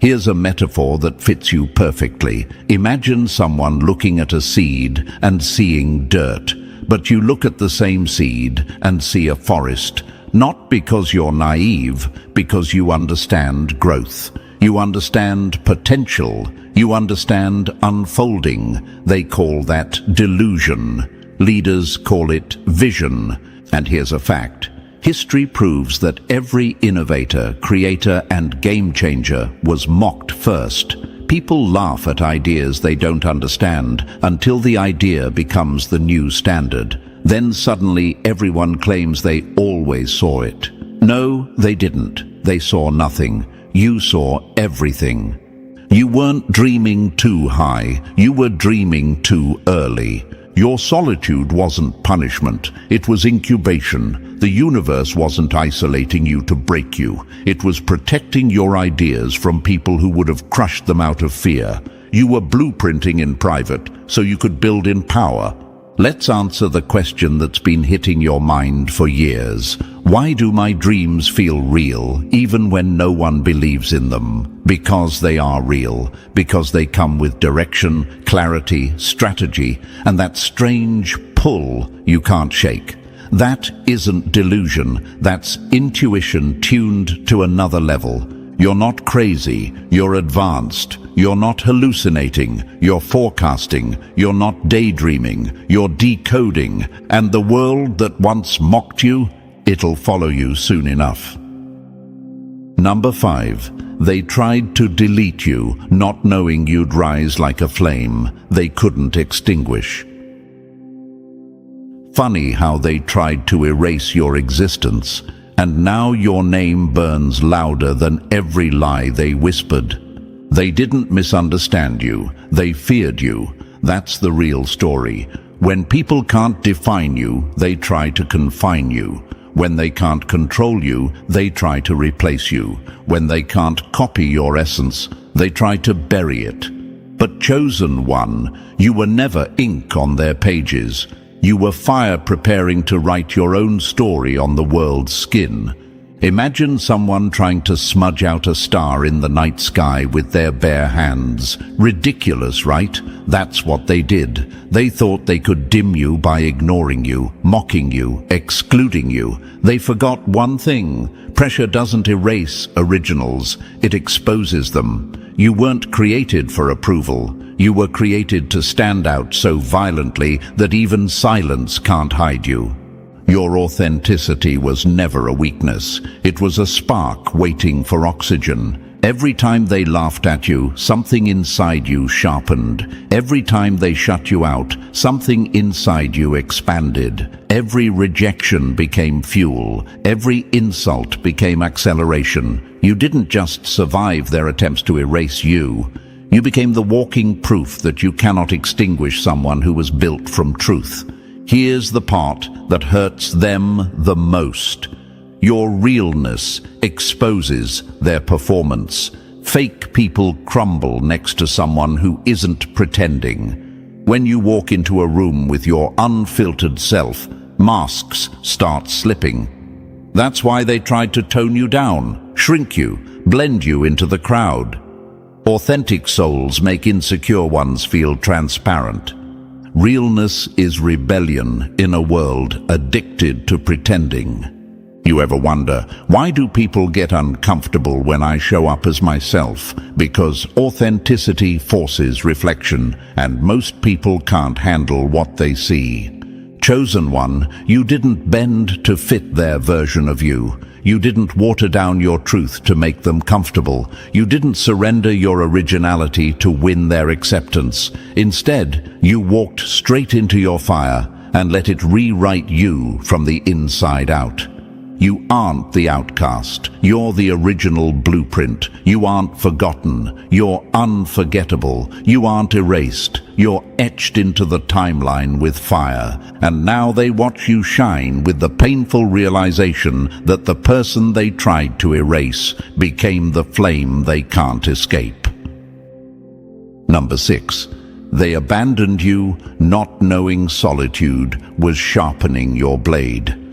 Speaker 1: Here's a metaphor that fits you perfectly. Imagine someone looking at a seed and seeing dirt, but you look at the same seed and see a forest, not because you're naive, because you understand growth. You understand potential. You understand unfolding. They call that delusion. Leaders call it vision. And here's a fact. History proves that every innovator, creator, and game changer was mocked first. People laugh at ideas they don't understand until the idea becomes the new standard. Then suddenly everyone claims they always saw it. No, they didn't. They saw nothing. You saw everything. You weren't dreaming too high. You were dreaming too early. Your solitude wasn't punishment. It was incubation. The universe wasn't isolating you to break you. It was protecting your ideas from people who would have crushed them out of fear. You were blueprinting in private so you could build in power. Let's answer the question that's been hitting your mind for years. Why do my dreams feel real, even when no one believes in them? Because they are real. Because they come with direction, clarity, strategy, and that strange pull you can't shake. That isn't delusion. That's intuition tuned to another level. You're not crazy. You're advanced. You're not hallucinating. You're forecasting. You're not daydreaming. You're decoding. And the world that once mocked you, it'll follow you soon enough. Number 5. They tried to delete you, not knowing you'd rise like a flame they couldn't extinguish. Funny how they tried to erase your existence, and now your name burns louder than every lie they whispered. They didn't misunderstand you, they feared you. That's the real story. When people can't define you, they try to confine you. When they can't control you, they try to replace you. When they can't copy your essence, they try to bury it. But chosen one, you were never ink on their pages. You were fire preparing to write your own story on the world's skin. Imagine someone trying to smudge out a star in the night sky with their bare hands. Ridiculous, right? That's what they did. They thought they could dim you by ignoring you, mocking you, excluding you. They forgot one thing. Pressure doesn't erase originals, it exposes them. You weren't created for approval. You were created to stand out so violently that even silence can't hide you. Your authenticity was never a weakness. It was a spark waiting for oxygen. Every time they laughed at you, something inside you sharpened. Every time they shut you out, something inside you expanded. Every rejection became fuel. Every insult became acceleration. You didn't just survive their attempts to erase you. You became the walking proof that you cannot extinguish someone who was built from truth. Here's the part that hurts them the most. Your realness exposes their performance. Fake people crumble next to someone who isn't pretending. When you walk into a room with your unfiltered self, masks start slipping. That's why they tried to tone you down, shrink you, blend you into the crowd. Authentic souls make insecure ones feel transparent. Realness is rebellion in a world addicted to pretending. You ever wonder, why do people get uncomfortable when I show up as myself? Because authenticity forces reflection, and most people can't handle what they see. Chosen one, you didn't bend to fit their version of you. You didn't water down your truth to make them comfortable. You didn't surrender your originality to win their acceptance. Instead, you walked straight into your fire and let it rewrite you from the inside out. You aren't the outcast. You're the original blueprint. You aren't forgotten. You're unforgettable. You aren't erased. You're etched into the timeline with fire. And now they watch you shine with the painful realization that the person they tried to erase became the flame they can't escape. Number 6. They abandoned you, not knowing solitude was sharpening your blade.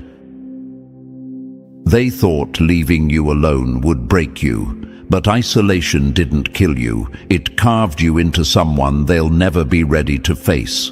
Speaker 1: They thought leaving you alone would break you, but isolation didn't kill you. It carved you into someone they'll never be ready to face.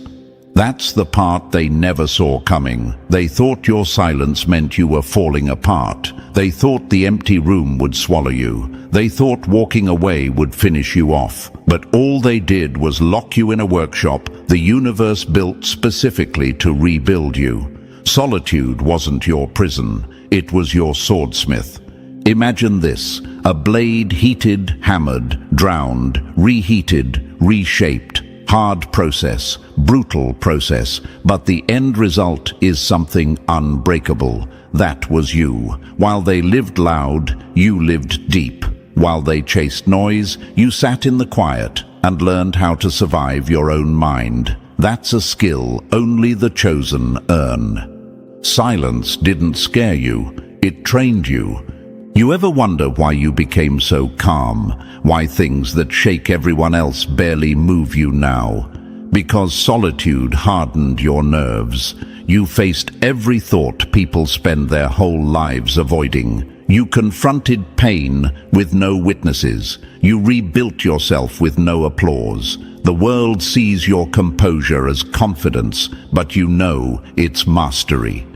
Speaker 1: That's the part they never saw coming. They thought your silence meant you were falling apart. They thought the empty room would swallow you. They thought walking away would finish you off. But all they did was lock you in a workshop the universe built specifically to rebuild you. Solitude wasn't your prison. It was your swordsmith. Imagine this, a blade heated, hammered, drowned, reheated, reshaped. Hard process, brutal process, but the end result is something unbreakable. That was you. While they lived loud, you lived deep. While they chased noise, you sat in the quiet and learned how to survive your own mind. That's a skill only the chosen earn. Silence didn't scare you, it trained you. You ever wonder why you became so calm? Why things that shake everyone else barely move you now? Because solitude hardened your nerves. You faced every thought people spend their whole lives avoiding. You confronted pain with no witnesses. You rebuilt yourself with no applause. The world sees your composure as confidence, but you know it's mastery.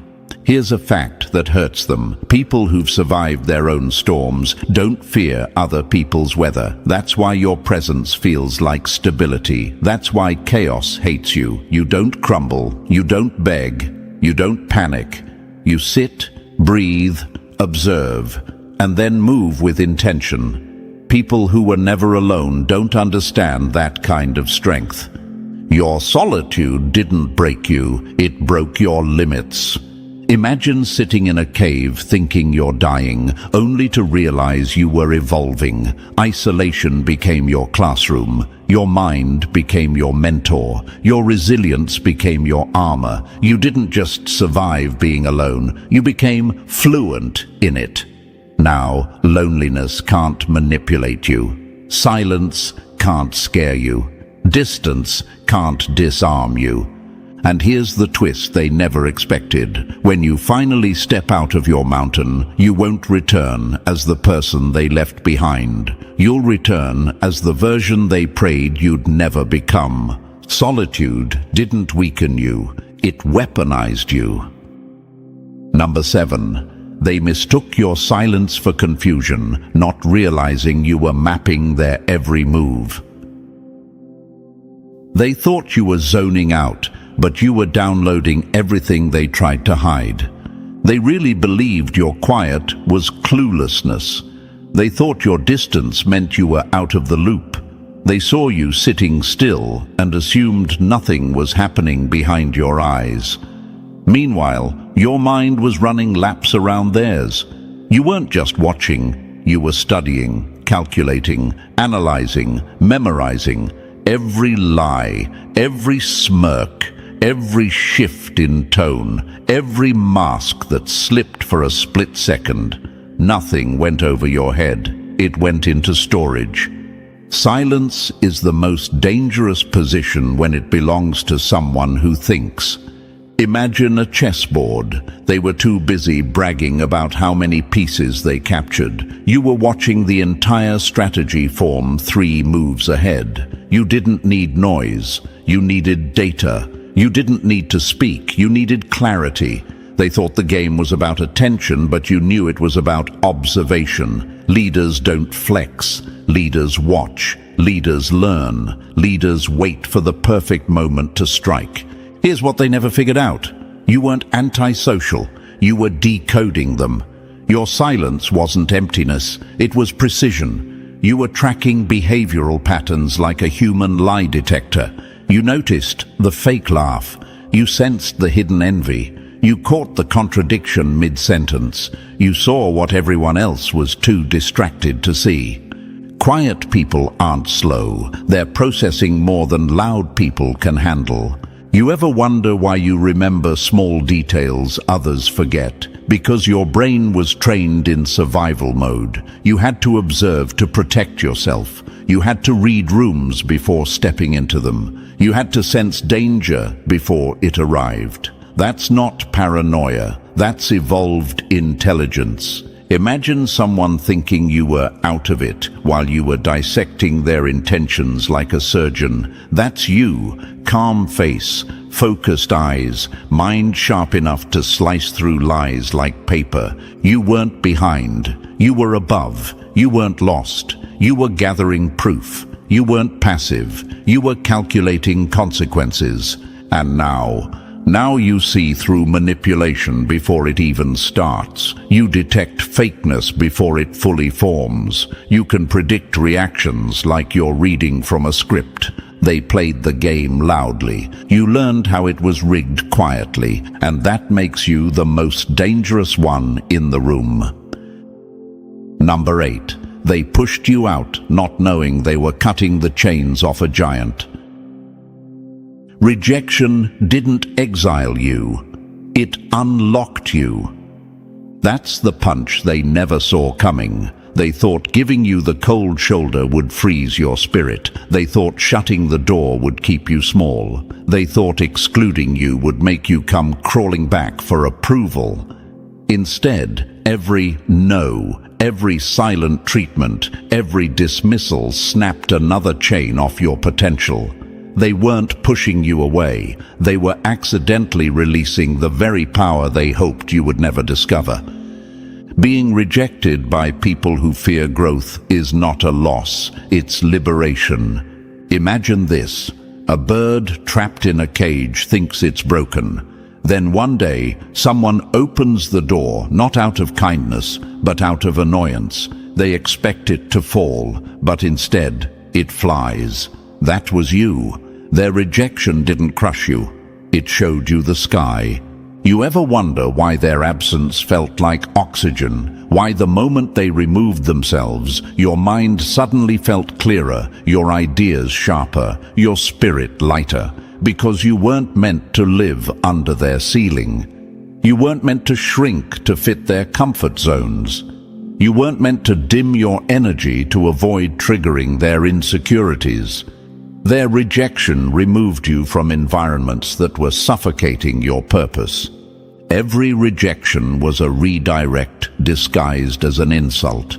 Speaker 1: Here's a fact that hurts them. People who've survived their own storms don't fear other people's weather. That's why your presence feels like stability. That's why chaos hates you. You don't crumble. You don't beg. You don't panic. You sit, breathe, observe, and then move with intention. People who were never alone don't understand that kind of strength. Your solitude didn't break you, it broke your limits. Imagine sitting in a cave thinking you're dying, only to realize you were evolving. Isolation became your classroom. Your mind became your mentor. Your resilience became your armor. You didn't just survive being alone, you became fluent in it. Now, loneliness can't manipulate you. Silence can't scare you. Distance can't disarm you. And here's the twist they never expected. When you finally step out of your mountain, you won't return as the person they left behind. You'll return as the version they prayed you'd never become. Solitude didn't weaken you, it weaponized you. Number 7. They mistook your silence for confusion, not realizing you were mapping their every move. They thought you were zoning out, but you were downloading everything they tried to hide. They really believed your quiet was cluelessness. They thought your distance meant you were out of the loop. They saw you sitting still and assumed nothing was happening behind your eyes. Meanwhile, your mind was running laps around theirs. You weren't just watching, you were studying, calculating, analyzing, memorizing. Every lie, every smirk, every shift in tone, every mask that slipped for a split second, nothing went over your head. It went into storage. Silence is the most dangerous position when it belongs to someone who thinks. Imagine a chessboard. They were too busy bragging about how many pieces they captured. You were watching the entire strategy form 3 moves ahead. You didn't need noise. You needed data. You didn't need to speak. You needed clarity. They thought the game was about attention, but you knew it was about observation. Leaders don't flex. Leaders watch. Leaders learn. Leaders wait for the perfect moment to strike. Here's what they never figured out. You weren't antisocial. You were decoding them. Your silence wasn't emptiness. It was precision. You were tracking behavioral patterns like a human lie detector. You noticed the fake laugh. You sensed the hidden envy. You caught the contradiction mid-sentence. You saw what everyone else was too distracted to see. Quiet people aren't slow. They're processing more than loud people can handle. You ever wonder why you remember small details others forget? Because your brain was trained in survival mode. You had to observe to protect yourself. You had to read rooms before stepping into them. You had to sense danger before it arrived. That's not paranoia. That's evolved intelligence. Imagine someone thinking you were out of it while you were dissecting their intentions like a surgeon. That's you. Calm face, focused eyes, mind sharp enough to slice through lies like paper. You weren't behind. You were above. You weren't lost. You were gathering proof. You weren't passive. You were calculating consequences. And now you see through manipulation before it even starts. You detect fakeness before it fully forms. You can predict reactions like you're reading from a script. They played the game loudly. You learned how it was rigged quietly, and that makes you the most dangerous one in the room. Number 8. They pushed you out, not knowing they were cutting the chains off a giant. Rejection didn't exile you. It unlocked you. That's the punch they never saw coming. They thought giving you the cold shoulder would freeze your spirit. They thought shutting the door would keep you small. They thought excluding you would make you come crawling back for approval. Instead, every no, every silent treatment, every dismissal snapped another chain off your potential. They weren't pushing you away. They were accidentally releasing the very power they hoped you would never discover. Being rejected by people who fear growth is not a loss, it's liberation. Imagine this. A bird trapped in a cage thinks it's broken. Then one day, someone opens the door, not out of kindness, but out of annoyance. They expect it to fall, but instead, it flies. That was you. Their rejection didn't crush you. It showed you the sky. You ever wonder why their absence felt like oxygen? Why the moment they removed themselves, your mind suddenly felt clearer, your ideas sharper, your spirit lighter? Because you weren't meant to live under their ceiling. You weren't meant to shrink to fit their comfort zones. You weren't meant to dim your energy to avoid triggering their insecurities. Their rejection removed you from environments that were suffocating your purpose. Every rejection was a redirect disguised as an insult.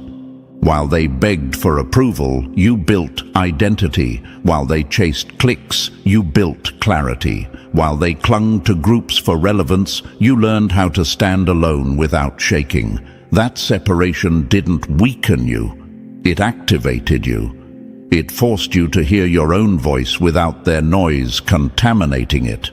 Speaker 1: While they begged for approval, you built identity. While they chased clicks, you built clarity. While they clung to groups for relevance, you learned how to stand alone without shaking. That separation didn't weaken you. It activated you. It forced you to hear your own voice without their noise contaminating it.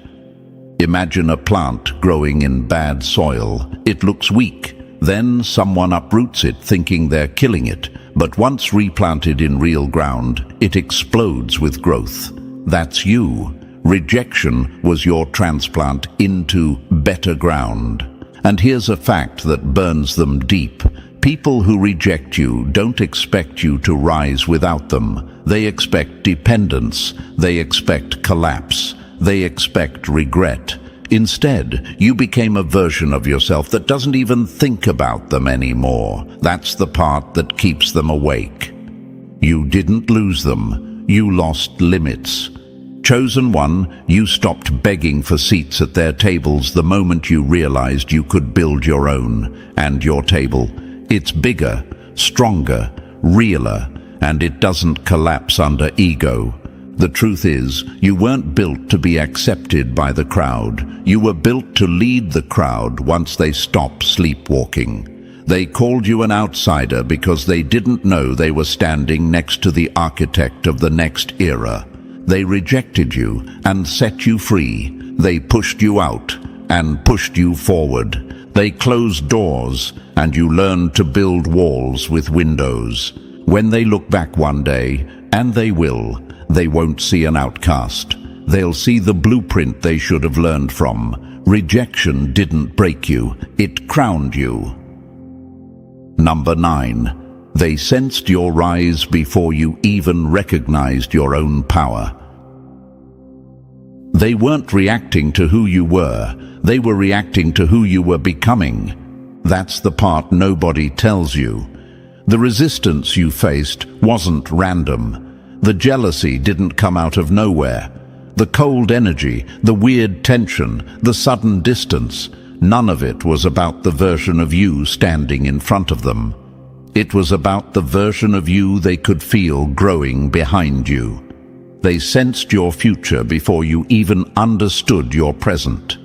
Speaker 1: Imagine a plant growing in bad soil. It looks weak. Then someone uproots it thinking they're killing it. But once replanted in real ground, it explodes with growth. That's you. Rejection was your transplant into better ground. And here's a fact that burns them deep. People who reject you don't expect you to rise without them. They expect dependence. They expect collapse. They expect regret. Instead, you became a version of yourself that doesn't even think about them anymore. That's the part that keeps them awake. You didn't lose them. You lost limits. Chosen one, you stopped begging for seats at their tables the moment you realized you could build your own. And your table, it's bigger, stronger, realer, and it doesn't collapse under ego. The truth is, you weren't built to be accepted by the crowd. You were built to lead the crowd once they stopped sleepwalking. They called you an outsider because they didn't know they were standing next to the architect of the next era. They rejected you and set you free. They pushed you out and pushed you forward. They closed doors and you learned to build walls with windows. When they look back one day, and they will, they won't see an outcast. They'll see the blueprint they should have learned from. Rejection didn't break you, it crowned you. Number 9. They sensed your rise before you even recognized your own power. They weren't reacting to who you were, they were reacting to who you were becoming. That's the part nobody tells you. The resistance you faced wasn't random. The jealousy didn't come out of nowhere. The cold energy, the weird tension, the sudden distance, none of it was about the version of you standing in front of them. It was about the version of you they could feel growing behind you. They sensed your future before you even understood your present.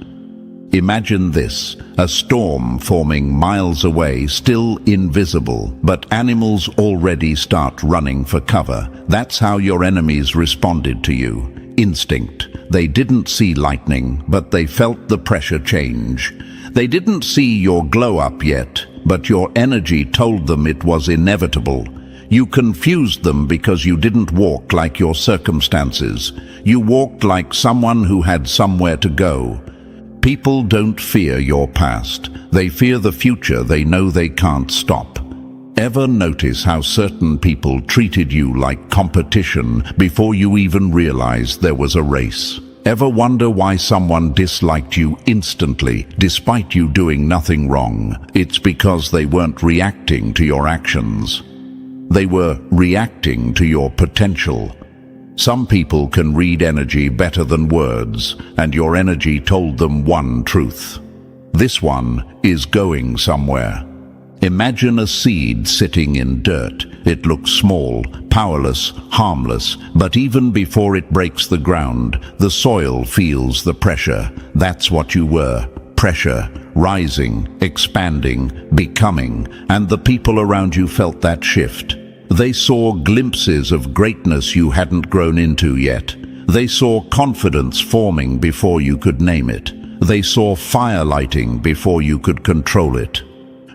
Speaker 1: Imagine this, a storm forming miles away, still invisible, but animals already start running for cover. That's how your enemies responded to you. Instinct. They didn't see lightning, but they felt the pressure change. They didn't see your glow up yet, but your energy told them it was inevitable. You confused them because you didn't walk like your circumstances. You walked like someone who had somewhere to go. People don't fear your past. They fear the future they know they can't stop. Ever notice how certain people treated you like competition before you even realized there was a race? Ever wonder why someone disliked you instantly, despite you doing nothing wrong? It's because they weren't reacting to your actions. They were reacting to your potential. Some people can read energy better than words, and your energy told them one truth. This one is going somewhere. Imagine a seed sitting in dirt. It looks small, powerless, harmless, but even before it breaks the ground, the soil feels the pressure. That's what you were. Pressure, rising, expanding, becoming, and the people around you felt that shift. They saw glimpses of greatness you hadn't grown into yet. They saw confidence forming before you could name it. They saw fire lighting before you could control it.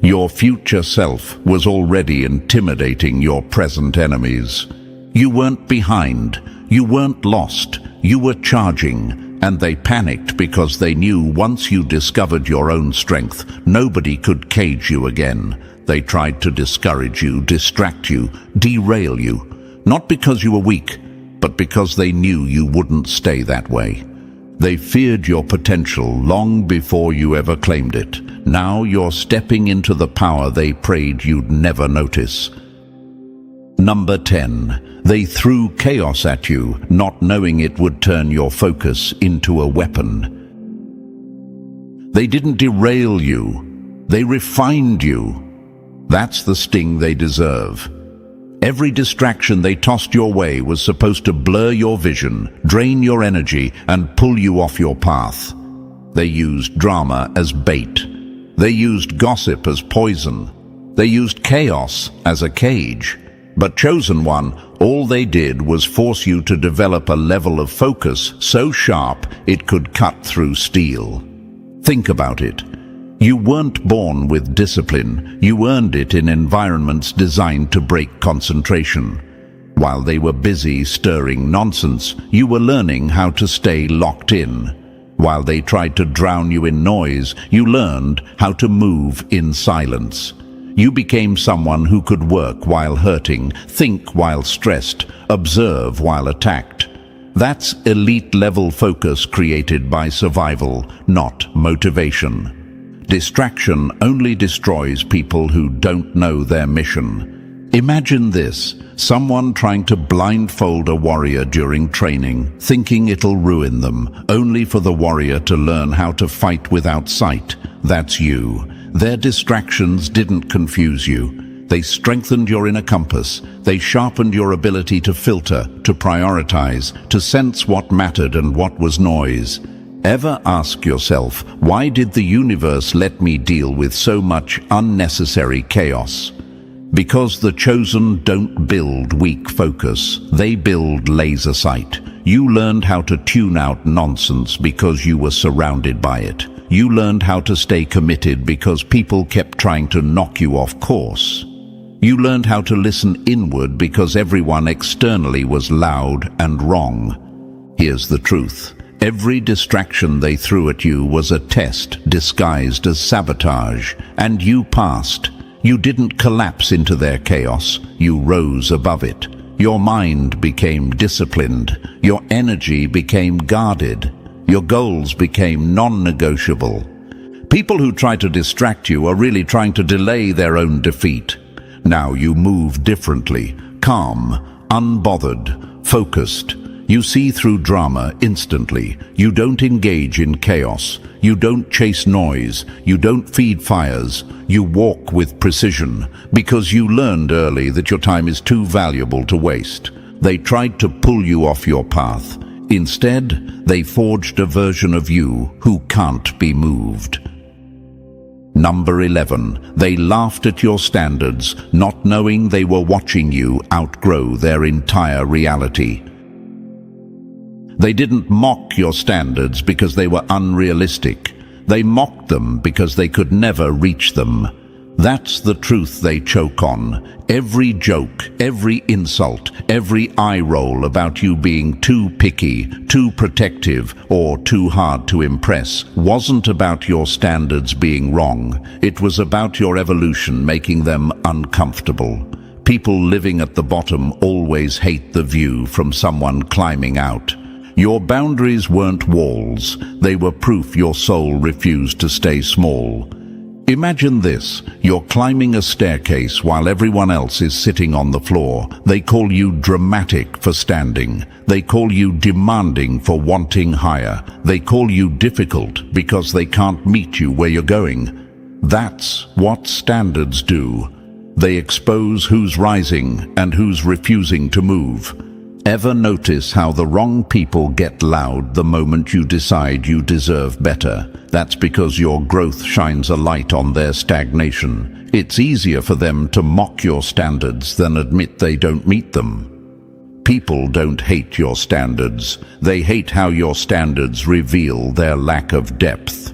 Speaker 1: Your future self was already intimidating your present enemies. You weren't behind, you weren't lost, you were charging, and they panicked because they knew once you discovered your own strength, nobody could cage you again. They tried to discourage you, distract you, derail you, not because you were weak, but because they knew you wouldn't stay that way. They feared your potential long before you ever claimed it. Now you're stepping into the power they prayed you'd never notice. Number 10. They threw chaos at you, not knowing it would turn your focus into a weapon. They didn't derail you, they refined you. That's the sting they deserve. Every distraction they tossed your way was supposed to blur your vision, drain your energy, and pull you off your path. They used drama as bait. They used gossip as poison. They used chaos as a cage. But chosen one, all they did was force you to develop a level of focus so sharp it could cut through steel. Think about it. You weren't born with discipline. You earned it in environments designed to break concentration. While they were busy stirring nonsense, you were learning how to stay locked in. While they tried to drown you in noise, you learned how to move in silence. You became someone who could work while hurting, think while stressed, observe while attacked. That's elite-level focus created by survival, not motivation. Distraction only destroys people who don't know their mission. Imagine this, someone trying to blindfold a warrior during training, thinking it'll ruin them, only for the warrior to learn how to fight without sight. That's you. Their distractions didn't confuse you. They strengthened your inner compass. They sharpened your ability to filter, to prioritize, to sense what mattered and what was noise. Ever ask yourself, why did the universe let me deal with so much unnecessary chaos? Because the chosen don't build weak focus, they build laser sight. You learned how to tune out nonsense because you were surrounded by it. You learned how to stay committed because people kept trying to knock you off course. You learned how to listen inward because everyone externally was loud and wrong. Here's the truth. Every distraction they threw at you was a test disguised as sabotage, and you passed. You didn't collapse into their chaos, you rose above it. Your mind became disciplined, your energy became guarded, your goals became non-negotiable. People who try to distract you are really trying to delay their own defeat. Now you move differently, calm, unbothered, focused. You see through drama instantly. You don't engage in chaos. You don't chase noise. You don't feed fires. You walk with precision because you learned early that your time is too valuable to waste. They tried to pull you off your path. Instead, they forged a version of you who can't be moved. Number 11. They laughed at your standards, not knowing they were watching you outgrow their entire reality. They didn't mock your standards because they were unrealistic. They mocked them because they could never reach them. That's the truth they choke on. Every joke, every insult, every eye roll about you being too picky, too protective, or too hard to impress wasn't about your standards being wrong. It was about your evolution making them uncomfortable. People living at the bottom always hate the view from someone climbing out. Your boundaries weren't walls. They were proof your soul refused to stay small. Imagine this. You're climbing a staircase while everyone else is sitting on the floor. They call you dramatic for standing. They call you demanding for wanting higher. They call you difficult because they can't meet you where you're going. That's what standards do. They expose who's rising and who's refusing to move. Ever notice how the wrong people get loud the moment you decide you deserve better? That's because your growth shines a light on their stagnation. It's easier for them to mock your standards than admit they don't meet them. People don't hate your standards. They hate how your standards reveal their lack of depth.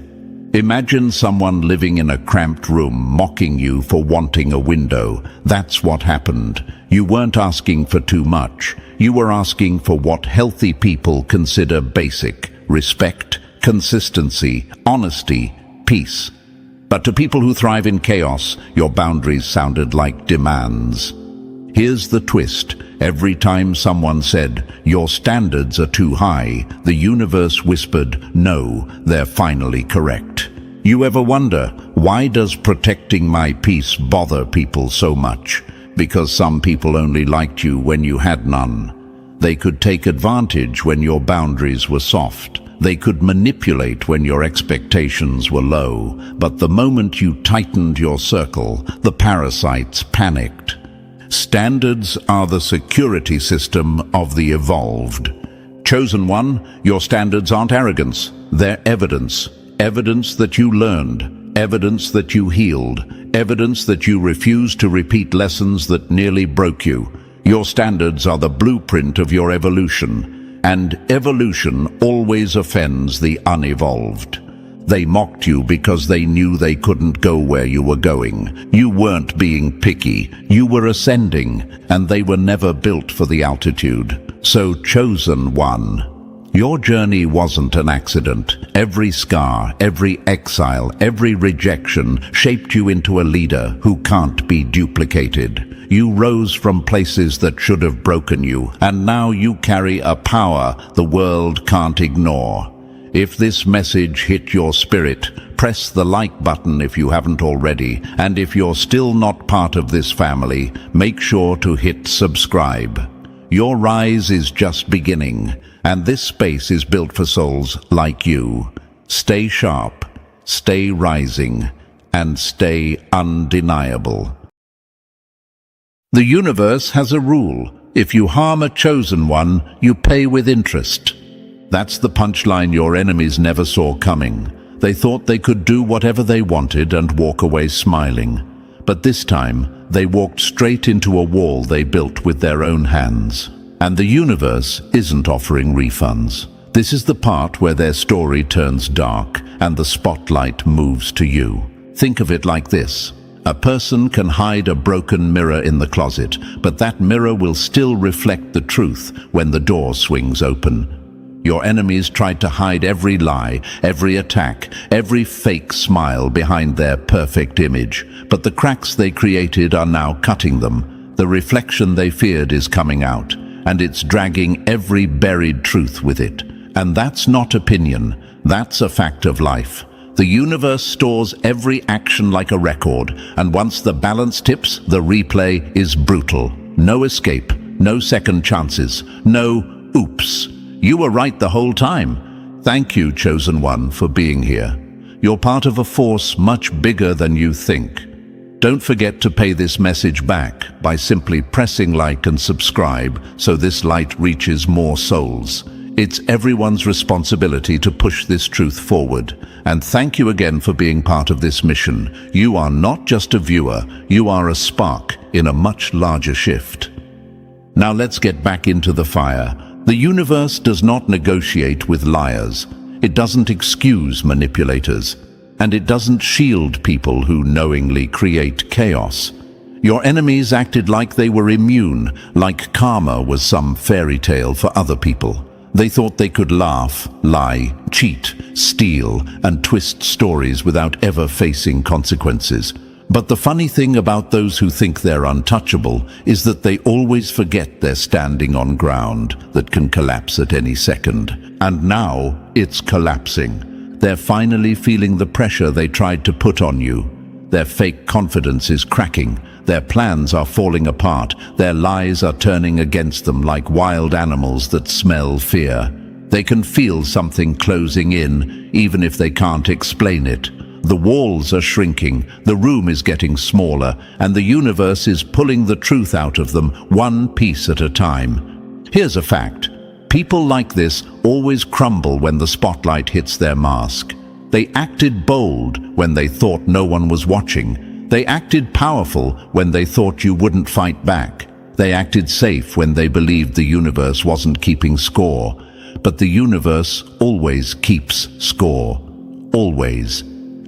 Speaker 1: Imagine someone living in a cramped room mocking you for wanting a window. That's what happened. You weren't asking for too much. You were asking for what healthy people consider basic: respect, consistency, honesty, peace. But to people who thrive in chaos, your boundaries sounded like demands. Here's the twist. Every time someone said, "Your standards are too high," the universe whispered, "No, they're finally correct." You ever wonder, why does protecting my peace bother people so much? Because some people only liked you when you had none. They could take advantage when your boundaries were soft. They could manipulate when your expectations were low. But the moment you tightened your circle, the parasites panicked. Standards are the security system of the evolved. Chosen one, your standards aren't arrogance. They're evidence. Evidence that you learned. Evidence that you healed. Evidence that you refused to repeat lessons that nearly broke you. Your standards are the blueprint of your evolution. And evolution always offends the unevolved. They mocked you because they knew they couldn't go where you were going. You weren't being picky. You were ascending, and they were never built for the altitude. So, chosen one, your journey wasn't an accident. Every scar, every exile, every rejection shaped you into a leader who can't be duplicated. You rose from places that should have broken you, and now you carry a power the world can't ignore. If this message hit your spirit, press the like button if you haven't already, and if you're still not part of this family, make sure to hit subscribe. Your rise is just beginning, and this space is built for souls like you. Stay sharp, stay rising, and stay undeniable. The universe has a rule. If you harm a chosen one, you pay with interest. That's the punchline your enemies never saw coming. They thought they could do whatever they wanted and walk away smiling. But this time, they walked straight into a wall they built with their own hands. And the universe isn't offering refunds. This is the part where their story turns dark and the spotlight moves to you. Think of it like this. A person can hide a broken mirror in the closet, but that mirror will still reflect the truth when the door swings open. Your enemies tried to hide every lie, every attack, every fake smile behind their perfect image, but the cracks they created are now cutting them. The reflection they feared is coming out, and it's dragging every buried truth with it. And that's not opinion, that's a fact of life. The universe stores every action like a record, and once the balance tips, the replay is brutal. No escape, no second chances, no oops. You were right the whole time. Thank you, chosen one, for being here. You're part of a force much bigger than you think. Don't forget to pay this message back by simply pressing like and subscribe so this light reaches more souls. It's everyone's responsibility to push this truth forward. And thank you again for being part of this mission. You are not just a viewer, you are a spark in a much larger shift. Now let's get back into the fire. The universe does not negotiate with liars. It doesn't excuse manipulators. And it doesn't shield people who knowingly create chaos. Your enemies acted like they were immune, like karma was some fairy tale for other people. They thought they could laugh, lie, cheat, steal, and twist stories without ever facing consequences. But the funny thing about those who think they're untouchable is that they always forget they're standing on ground that can collapse at any second. And now it's collapsing. They're finally feeling the pressure they tried to put on you. Their fake confidence is cracking. Their plans are falling apart. Their lies are turning against them like wild animals that smell fear. They can feel something closing in, even if they can't explain it. The walls are shrinking, the room is getting smaller, and the universe is pulling the truth out of them, one piece at a time. Here's a fact. People like this always crumble when the spotlight hits their mask. They acted bold when they thought no one was watching. They acted powerful when they thought you wouldn't fight back. They acted safe when they believed the universe wasn't keeping score. But the universe always keeps score. Always.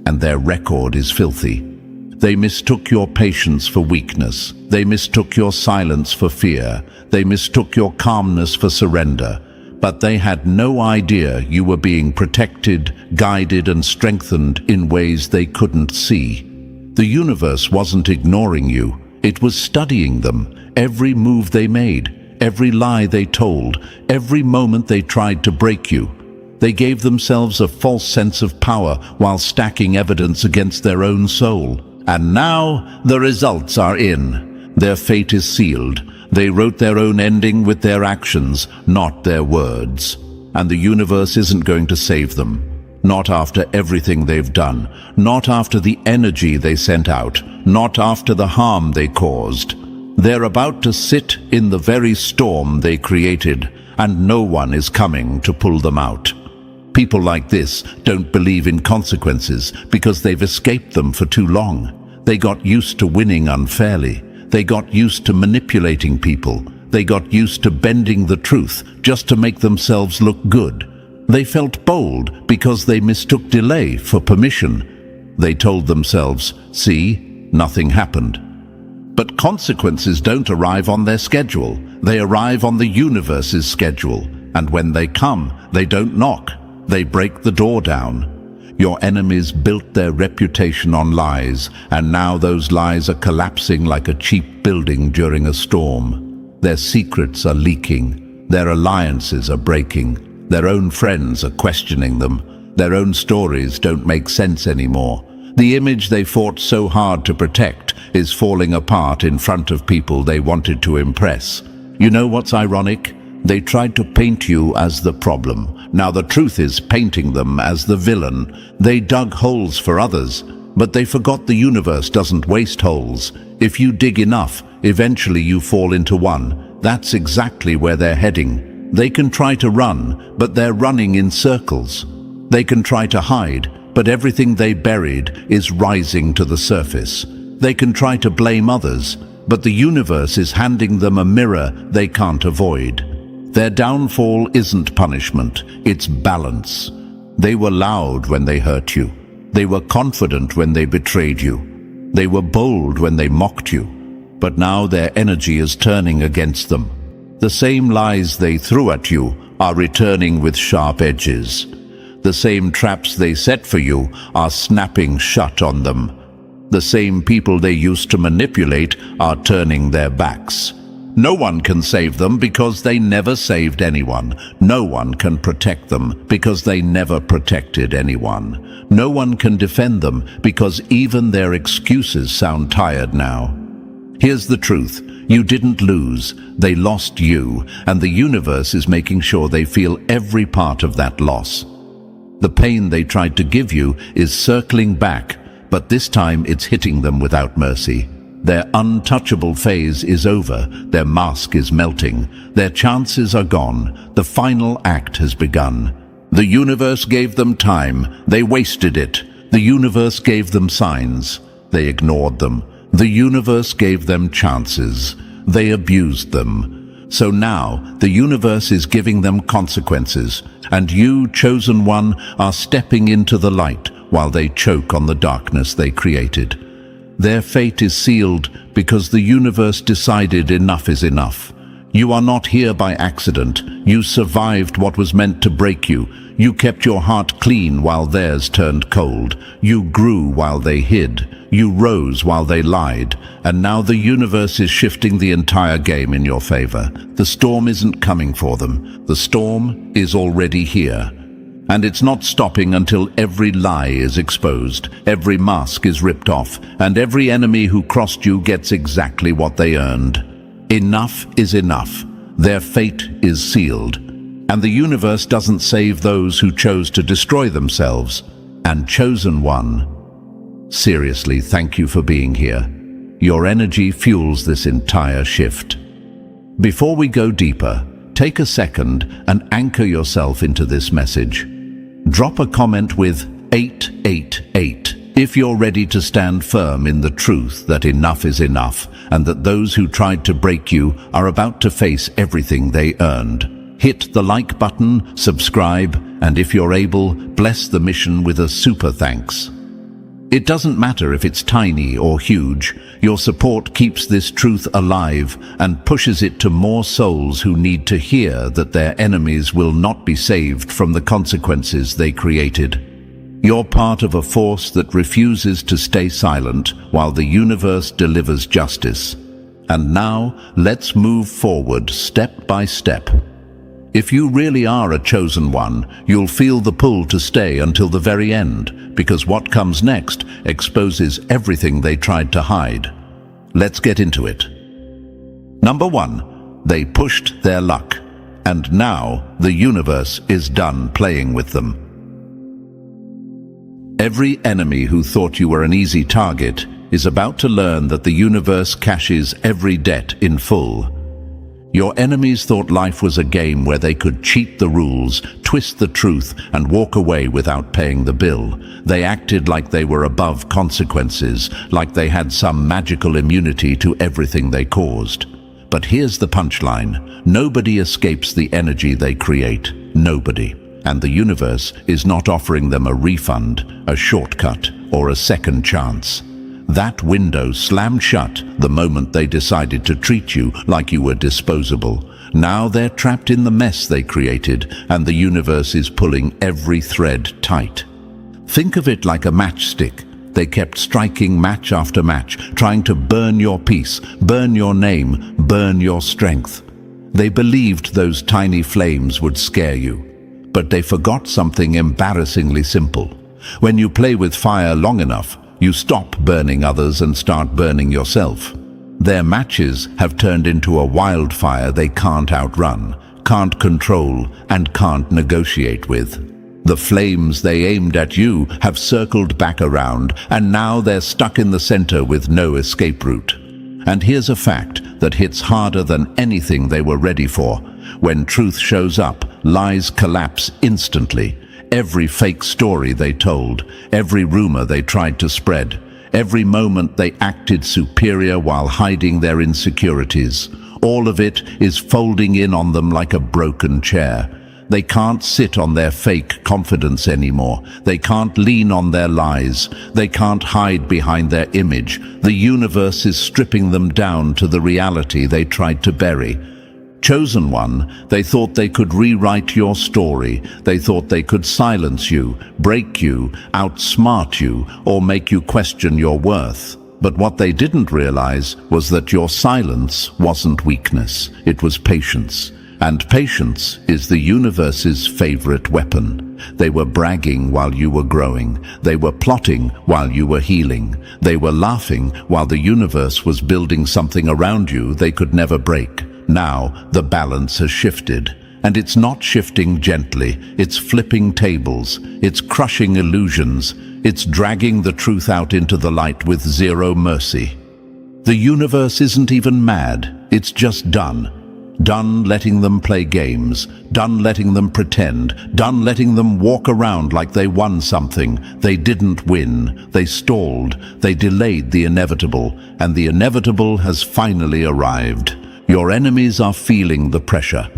Speaker 1: and their record is filthy. They mistook your patience for weakness. They mistook your silence for fear. They mistook your calmness for surrender. But they had no idea you were being protected, guided, and strengthened in ways they couldn't see. The universe wasn't ignoring you. It was studying them, every move they made, every lie they told, every moment they tried to break you. They gave themselves a false sense of power while stacking evidence against their own soul. And now the results are in. Their fate is sealed. They wrote their own ending with their actions, not their words. And the universe isn't going to save them. Not after everything they've done. Not after the energy they sent out. Not after the harm they caused. They're about to sit in the very storm they created, and no one is coming to pull them out. People like this don't believe in consequences because they've escaped them for too long. They got used to winning unfairly. They got used to manipulating people. They got used to bending the truth just to make themselves look good. They felt bold because they mistook delay for permission. They told themselves, "See, nothing happened." But consequences don't arrive on their schedule. They arrive on the universe's schedule. And when they come, they don't knock. They break the door down. Your enemies built their reputation on lies, and now those lies are collapsing like a cheap building during a storm. Their secrets are leaking. Their alliances are breaking. Their own friends are questioning them. Their own stories don't make sense anymore. The image they fought so hard to protect is falling apart in front of people they wanted to impress. You know what's ironic? They tried to paint you as the problem. Now the truth is painting them as the villain. They dug holes for others, but they forgot the universe doesn't waste holes. If you dig enough, eventually you fall into one. That's exactly where they're heading. They can try to run, but they're running in circles. They can try to hide, but everything they buried is rising to the surface. They can try to blame others, but the universe is handing them a mirror they can't avoid. Their downfall isn't punishment, it's balance. They were loud when they hurt you. They were confident when they betrayed you. They were bold when they mocked you. But now their energy is turning against them. The same lies they threw at you are returning with sharp edges. The same traps they set for you are snapping shut on them. The same people they used to manipulate are turning their backs. No one can save them because they never saved anyone. No one can protect them because they never protected anyone. No one can defend them because even their excuses sound tired now. Here's the truth. You didn't lose. They lost you, and the universe is making sure they feel every part of that loss. The pain they tried to give you is circling back, but this time it's hitting them without mercy. Their untouchable phase is over. Their mask is melting. Their chances are gone. The final act has begun. The universe gave them time. They wasted it. The universe gave them signs. They ignored them. The universe gave them chances. They abused them. So now the universe is giving them consequences, and you, chosen one, are stepping into the light while they choke on the darkness they created. Their fate is sealed because the universe decided enough is enough. You are not here by accident. You survived what was meant to break you. You kept your heart clean while theirs turned cold. You grew while they hid. You rose while they lied. And now the universe is shifting the entire game in your favor. The storm isn't coming for them. The storm is already here. And it's not stopping until every lie is exposed, every mask is ripped off, and every enemy who crossed you gets exactly what they earned. Enough is enough. Their fate is sealed. And the universe doesn't save those who chose to destroy themselves. And chosen one, seriously, thank you for being here. Your energy fuels this entire shift. Before we go deeper, take a second and anchor yourself into this message. Drop a comment with 888 if you're ready to stand firm in the truth that enough is enough, and that those who tried to break you are about to face everything they earned. Hit the like button, subscribe, and if you're able, bless the mission with a super thanks. It doesn't matter if it's tiny or huge, your support keeps this truth alive and pushes it to more souls who need to hear that their enemies will not be saved from the consequences they created. You're part of a force that refuses to stay silent while the universe delivers justice. And now, let's move forward step by step. If you really are a chosen one, you'll feel the pull to stay until the very end, because what comes next exposes everything they tried to hide. Let's get into it. Number 1, they pushed their luck, and now the universe is done playing with them. Every enemy who thought you were an easy target is about to learn that the universe cashes every debt in full. Your enemies thought life was a game where they could cheat the rules, twist the truth, and walk away without paying the bill. They acted like they were above consequences, like they had some magical immunity to everything they caused. But here's the punchline. Nobody escapes the energy they create. Nobody. And the universe is not offering them a refund, a shortcut, or a second chance. That window slammed shut the moment they decided to treat you like you were disposable. Now they're trapped in the mess they created, and the universe is pulling every thread tight. Think of it like a matchstick. They kept striking match after match, trying to burn your peace, burn your name, burn your strength. They believed those tiny flames would scare you. But they forgot something embarrassingly simple. When you play with fire long enough, you stop burning others and start burning yourself. Their matches have turned into a wildfire they can't outrun, can't control, and can't negotiate with. The flames they aimed at you have circled back around, and now they're stuck in the center with no escape route. And here's a fact that hits harder than anything they were ready for. When truth shows up, lies collapse instantly. Every fake story they told, every rumor they tried to spread, every moment they acted superior while hiding their insecurities, all of it is folding in on them like a broken chair. They can't sit on their fake confidence anymore. They can't lean on their lies. They can't hide behind their image. The universe is stripping them down to the reality they tried to bury. Chosen one, they thought they could rewrite your story. They thought they could silence you, break you, outsmart you, or make you question your worth. But what they didn't realize was that your silence wasn't weakness, it was patience. And patience is the universe's favorite weapon. They were bragging while you were growing. They were plotting while you were healing. They were laughing while the universe was building something around you they could never break. Now, the balance has shifted. And it's not shifting gently. It's flipping tables. It's crushing illusions. It's dragging the truth out into the light with zero mercy. The universe isn't even mad. It's just done. Done letting them play games. Done letting them pretend. Done letting them walk around like they won something. They didn't win. They stalled. They delayed the inevitable. And the inevitable has finally arrived. Your enemies are feeling the pressure.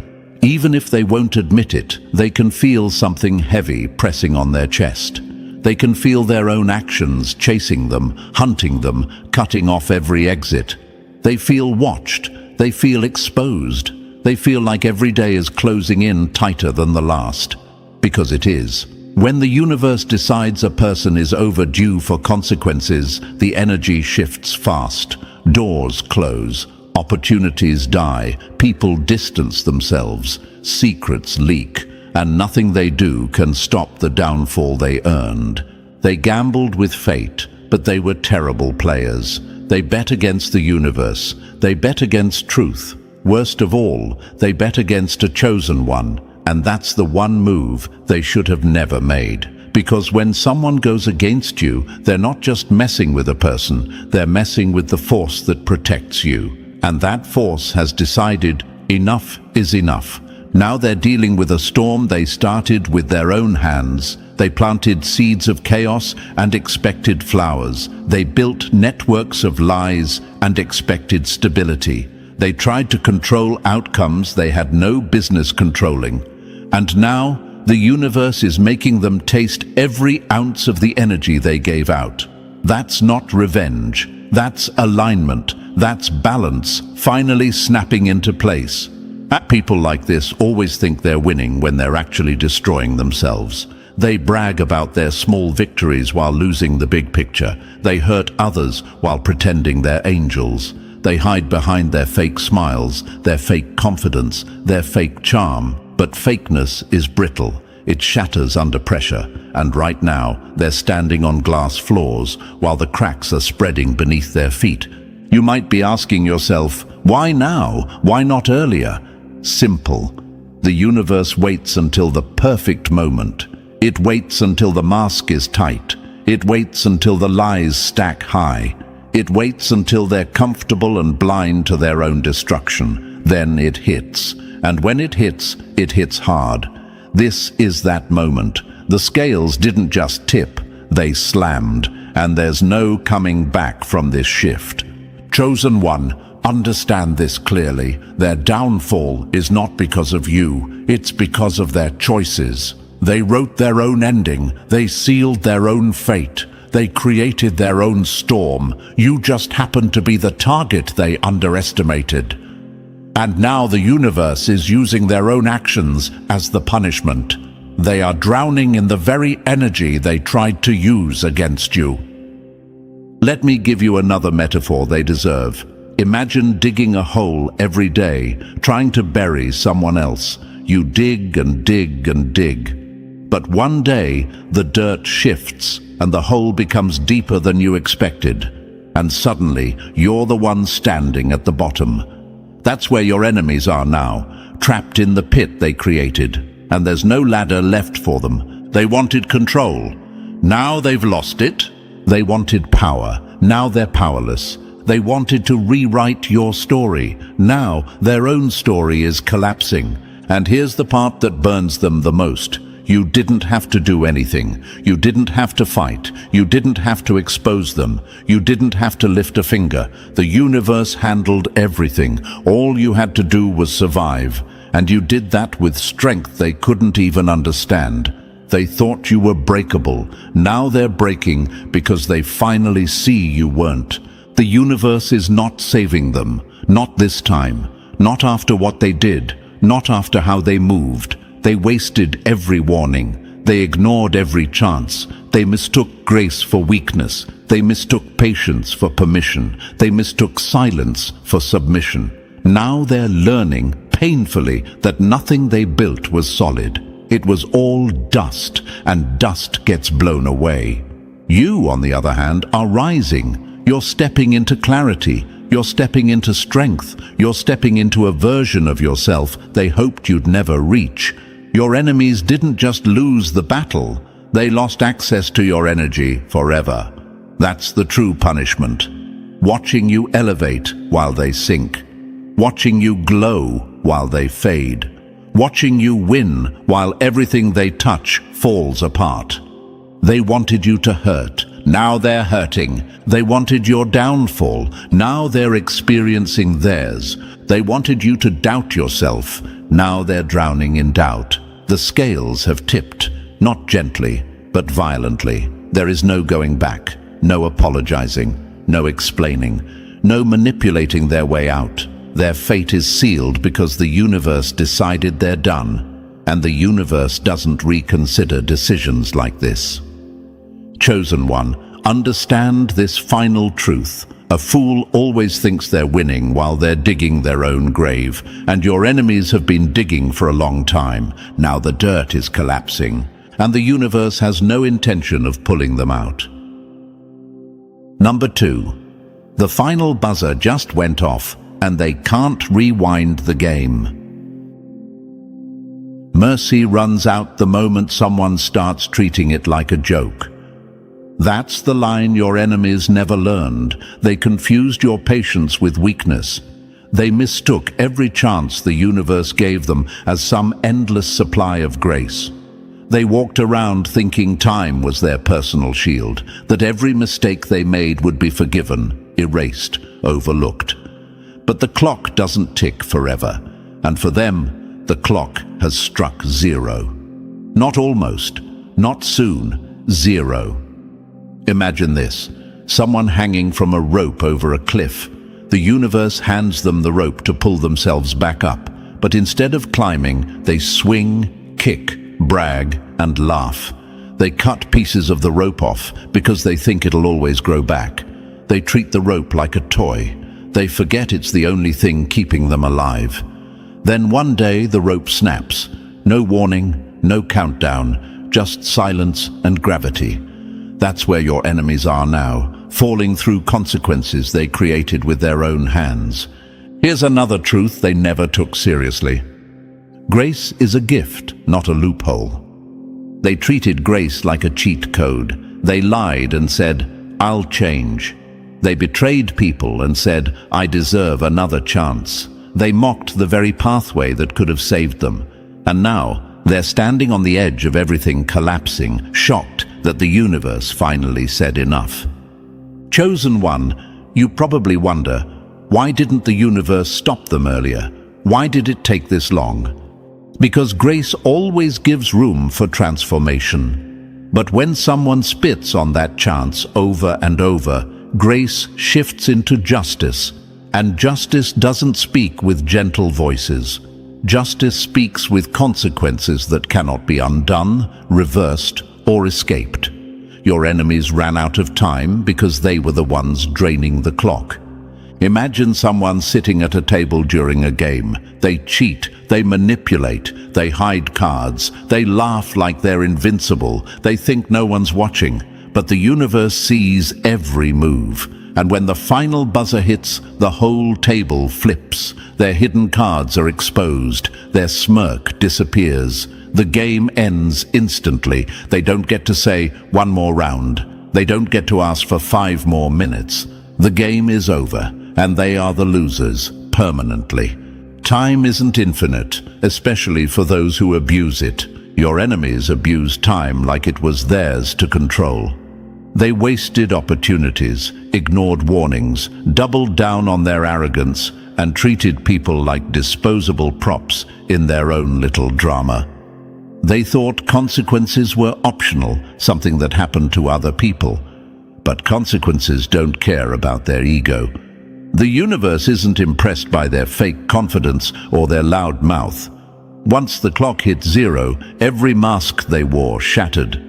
Speaker 1: Even if they won't admit it, they can feel something heavy pressing on their chest. They can feel their own actions chasing them, hunting them, cutting off every exit. They feel watched. They feel exposed. They feel like every day is closing in tighter than the last. Because it is. When the universe decides a person is overdue for consequences, the energy shifts fast. Doors close. Opportunities die, people distance themselves, secrets leak, and nothing they do can stop the downfall they earned. They gambled with fate, but they were terrible players. They bet against the universe. They bet against truth. Worst of all, they bet against a chosen one, and that's the one move they should have never made. Because when someone goes against you, they're not just messing with a person, they're messing with the force that protects you. And that force has decided enough is enough. Now they're dealing with a storm they started with their own hands. They planted seeds of chaos and expected flowers. They built networks of lies and expected stability. They tried to control outcomes they had no business controlling. And now the universe is making them taste every ounce of the energy they gave out. That's not revenge. That's alignment. That's balance, finally snapping into place. People like this always think they're winning when they're actually destroying themselves. They brag about their small victories while losing the big picture. They hurt others while pretending they're angels. They hide behind their fake smiles, their fake confidence, their fake charm. But fakeness is brittle. It shatters under pressure, and right now they're standing on glass floors while the cracks are spreading beneath their feet. You might be asking yourself, why now? Why not earlier? Simple. The universe waits until the perfect moment. It waits until the mask is tight. It waits until the lies stack high. It waits until they're comfortable and blind to their own destruction. Then it hits. And when it hits hard. This is that moment. The scales didn't just tip, they slammed, and there's no coming back from this shift. Chosen one, understand this clearly. Their downfall is not because of you, it's because of their choices. They wrote their own ending, they sealed their own fate, they created their own storm. You just happened to be the target they underestimated. And now the universe is using their own actions as the punishment. They are drowning in the very energy they tried to use against you. Let me give you another metaphor they deserve. Imagine digging a hole every day, trying to bury someone else. You dig and dig and dig. But one day, the dirt shifts and the hole becomes deeper than you expected. And suddenly, you're the one standing at the bottom. That's where your enemies are now, trapped in the pit they created, and there's no ladder left for them. They wanted control. Now they've lost it. They wanted power. Now they're powerless. They wanted to rewrite your story. Now their own story is collapsing. And here's the part that burns them the most. You didn't have to do anything. You didn't have to fight. You didn't have to expose them. You didn't have to lift a finger. The universe handled everything. All you had to do was survive. And you did that with strength they couldn't even understand. They thought you were breakable. Now they're breaking because they finally see you weren't. The universe is not saving them. Not this time. Not after what they did. Not after how they moved. They wasted every warning. They ignored every chance. They mistook grace for weakness. They mistook patience for permission. They mistook silence for submission. Now they're learning, painfully, that nothing they built was solid. It was all dust, and dust gets blown away. You, on the other hand, are rising. You're stepping into clarity. You're stepping into strength. You're stepping into a version of yourself they hoped you'd never reach. Your enemies didn't just lose the battle, they lost access to your energy forever. That's the true punishment. Watching you elevate while they sink. Watching you glow while they fade. Watching you win while everything they touch falls apart. They wanted you to hurt. Now they're hurting. They wanted your downfall. Now they're experiencing theirs. They wanted you to doubt yourself. Now they're drowning in doubt. The scales have tipped, not gently, but violently. There is no going back, no apologizing, no explaining, no manipulating their way out. Their fate is sealed because the universe decided they're done, and the universe doesn't reconsider decisions like this. Chosen one, understand this final truth. A fool always thinks they're winning while they're digging their own grave, and your enemies have been digging for a long time. Now the dirt is collapsing, and the universe has no intention of pulling them out. Number 2. The final buzzer just went off, and they can't rewind the game. Mercy runs out the moment someone starts treating it like a joke. That's the line your enemies never learned. They confused your patience with weakness. They mistook every chance the universe gave them as some endless supply of grace. They walked around thinking time was their personal shield, that every mistake they made would be forgiven, erased, overlooked. But the clock doesn't tick forever, and for them, the clock has struck zero. Not almost, not soon, zero. Imagine this. someone hanging from a rope over a cliff. The universe hands them the rope to pull themselves back up, but instead of climbing, they swing, kick, brag, and laugh. They cut pieces of the rope off because they think it'll always grow back. They treat the rope like a toy. They forget it's the only thing keeping them alive. Then one day the rope snaps. No warning, no countdown, just silence and gravity. That's where your enemies are now, falling through consequences they created with their own hands. Here's another truth they never took seriously. Grace is a gift, not a loophole. They treated grace like a cheat code. They lied and said, "I'll change." They betrayed people and said, "I deserve another chance." They mocked the very pathway that could have saved them. And now, they're standing on the edge of everything collapsing, shocked that the universe finally said enough. Chosen one, you probably wonder, why didn't the universe stop them earlier? Why did it take this long? Because grace always gives room for transformation. But when someone spits on that chance over and over, grace shifts into justice. And justice doesn't speak with gentle voices. Justice speaks with consequences that cannot be undone, reversed, or escaped. Your enemies ran out of time because they were the ones draining the clock. Imagine someone sitting at a table during a game. They cheat, they manipulate, they hide cards, they laugh like they're invincible, they think no one's watching, but the universe sees every move. And when the final buzzer hits, the whole table flips. Their hidden cards are exposed. Their smirk disappears. The game ends instantly. They don't get to say, "One more round." They don't get to ask for 5 more minutes. The game is over, and they are the losers, permanently. Time isn't infinite, especially for those who abuse it. Your enemies abuse time like it was theirs to control. They wasted opportunities, ignored warnings, doubled down on their arrogance, and treated people like disposable props in their own little drama. They thought consequences were optional, something that happened to other people. But consequences don't care about their ego. The universe isn't impressed by their fake confidence or their loud mouth. Once the clock hit 0, every mask they wore shattered.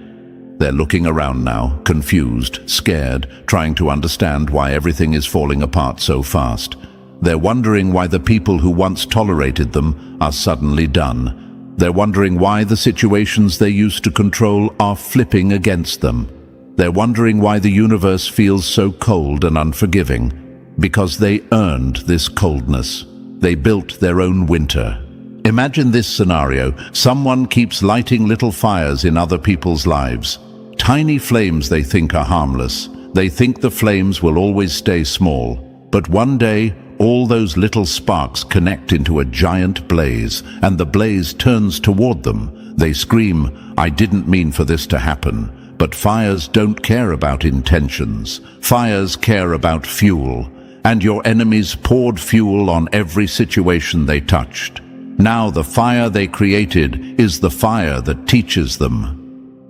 Speaker 1: They're looking around now, confused, scared, trying to understand why everything is falling apart so fast. They're wondering why the people who once tolerated them are suddenly done. They're wondering why the situations they used to control are flipping against them. They're wondering why the universe feels so cold and unforgiving. Because they earned this coldness. They built their own winter. Imagine this scenario. Someone keeps lighting little fires in other people's lives. Tiny flames they think are harmless. They think the flames will always stay small. But one day, all those little sparks connect into a giant blaze, and the blaze turns toward them. They scream, "I didn't mean for this to happen." But fires don't care about intentions. Fires care about fuel. And your enemies poured fuel on every situation they touched. Now the fire they created is the fire that teaches them.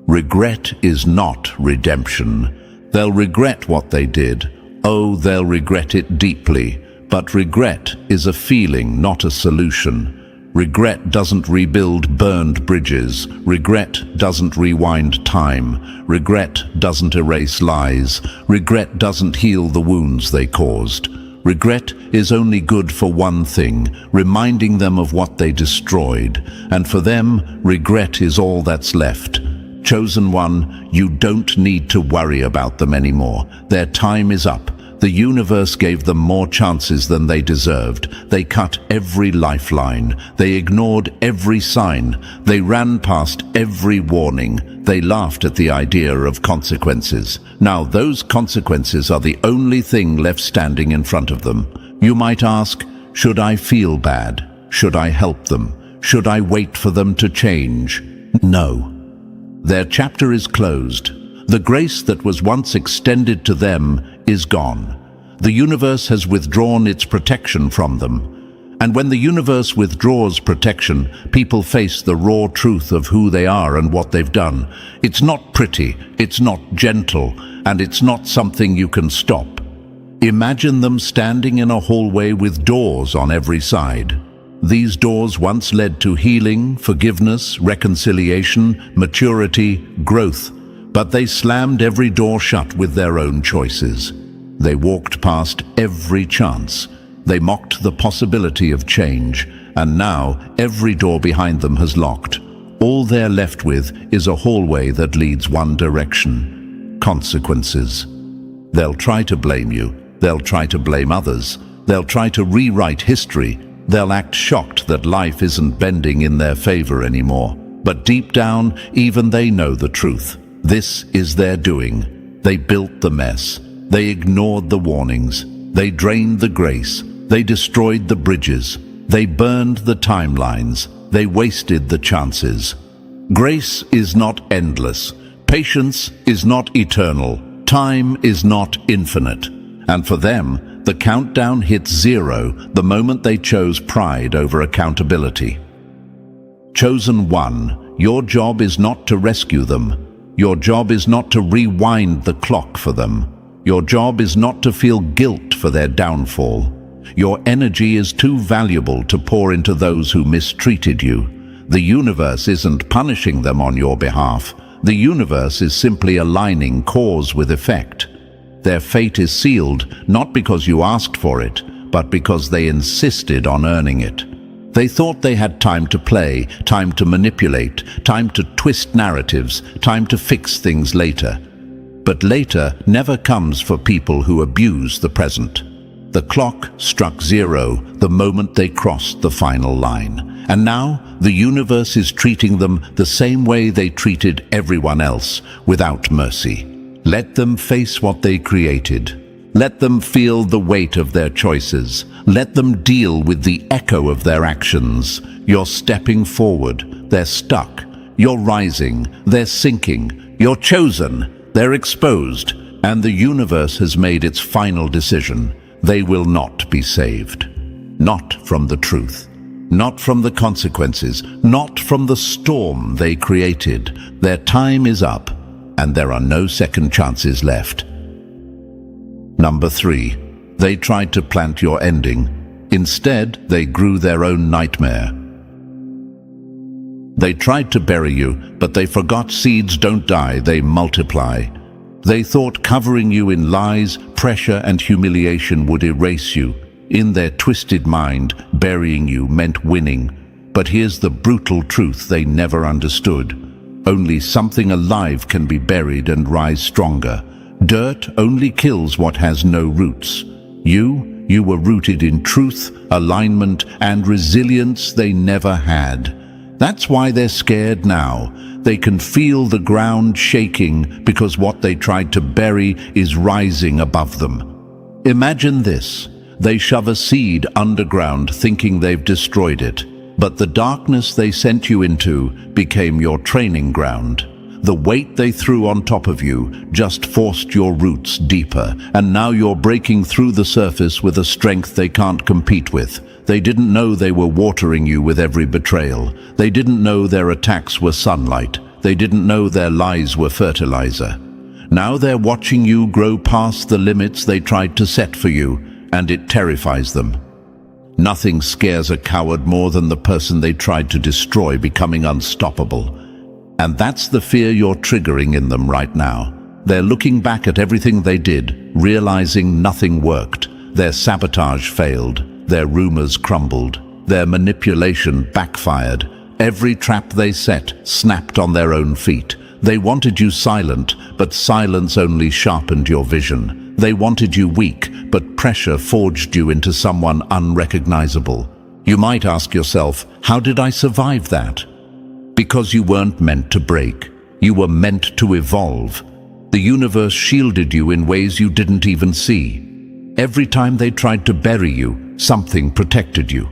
Speaker 1: Regret is not redemption. They'll regret what they did. Oh, they'll regret it deeply. But regret is a feeling, not a solution. Regret doesn't rebuild burned bridges. Regret doesn't rewind time. Regret doesn't erase lies. Regret doesn't heal the wounds they caused. Regret is only good for one thing, reminding them of what they destroyed. And for them, regret is all that's left. Chosen one, you don't need to worry about them anymore. Their time is up. The universe gave them more chances than they deserved. They cut every lifeline. They ignored every sign. They ran past every warning. They laughed at the idea of consequences. Now those consequences are the only thing left standing in front of them. You might ask, should I feel bad? Should I help them? Should I wait for them to change? No. Their chapter is closed. The grace that was once extended to them is gone. The universe has withdrawn its protection from them. And when the universe withdraws protection, people face the raw truth of who they are and what they've done. It's not pretty, it's not gentle, and it's not something you can stop. Imagine them standing in a hallway with doors on every side. These doors once led to healing, forgiveness, reconciliation, maturity, growth, but they slammed every door shut with their own choices. They walked past every chance. They mocked the possibility of change, and now every door behind them has locked. All they're left with is a hallway that leads one direction: consequences. They'll try to blame you. They'll try to blame others. They'll try to rewrite history. They'll act shocked that life isn't bending in their favor anymore. But deep down, even they know the truth. This is their doing. They built the mess. They ignored the warnings. They drained the grace. They destroyed the bridges. They burned the timelines. They wasted the chances. Grace is not endless. Patience is not eternal. Time is not infinite. And for them, the countdown hits zero the moment they chose pride over accountability. Chosen one, your job is not to rescue them. Your job is not to rewind the clock for them. Your job is not to feel guilt for their downfall. Your energy is too valuable to pour into those who mistreated you. The universe isn't punishing them on your behalf. The universe is simply aligning cause with effect. Their fate is sealed, not because you asked for it, but because they insisted on earning it. They thought they had time to play, time to manipulate, time to twist narratives, time to fix things later. But later never comes for people who abuse the present. The clock struck zero the moment they crossed the final line. And now the universe is treating them the same way they treated everyone else, without mercy. Let them face what they created. Let them feel the weight of their choices. Let them deal with the echo of their actions. You're stepping forward. They're stuck. You're rising. They're sinking. You're chosen. They're exposed. And the universe has made its final decision. They will not be saved. Not from the truth. Not from the consequences. Not from the storm they created. Their time is up, and there are no second chances left. Number 3. They tried to plant your ending. Instead, they grew their own nightmare. They tried to bury you, but they forgot seeds don't die, they multiply. They thought covering you in lies, pressure, and humiliation would erase you. In their twisted mind, burying you meant winning. But here's the brutal truth they never understood. Only something alive can be buried and rise stronger. Dirt only kills what has no roots. You were rooted in truth, alignment, and resilience they never had. That's why they're scared now. They can feel the ground shaking because what they tried to bury is rising above them. Imagine this. They shove a seed underground thinking they've destroyed it. But the darkness they sent you into became your training ground. The weight they threw on top of you just forced your roots deeper, and now you're breaking through the surface with a strength they can't compete with. They didn't know they were watering you with every betrayal. They didn't know their attacks were sunlight. They didn't know their lies were fertilizer. Now they're watching you grow past the limits they tried to set for you, and it terrifies them. Nothing scares a coward more than the person they tried to destroy becoming unstoppable. And that's the fear you're triggering in them right now. They're looking back at everything they did, realizing nothing worked. Their sabotage failed. Their rumors crumbled. Their manipulation backfired. Every trap they set snapped on their own feet. They wanted you silent, but silence only sharpened your vision. They wanted you weak, but pressure forged you into someone unrecognizable. You might ask yourself, how did I survive that? Because you weren't meant to break. You were meant to evolve. The universe shielded you in ways you didn't even see. Every time they tried to bury you, something protected you.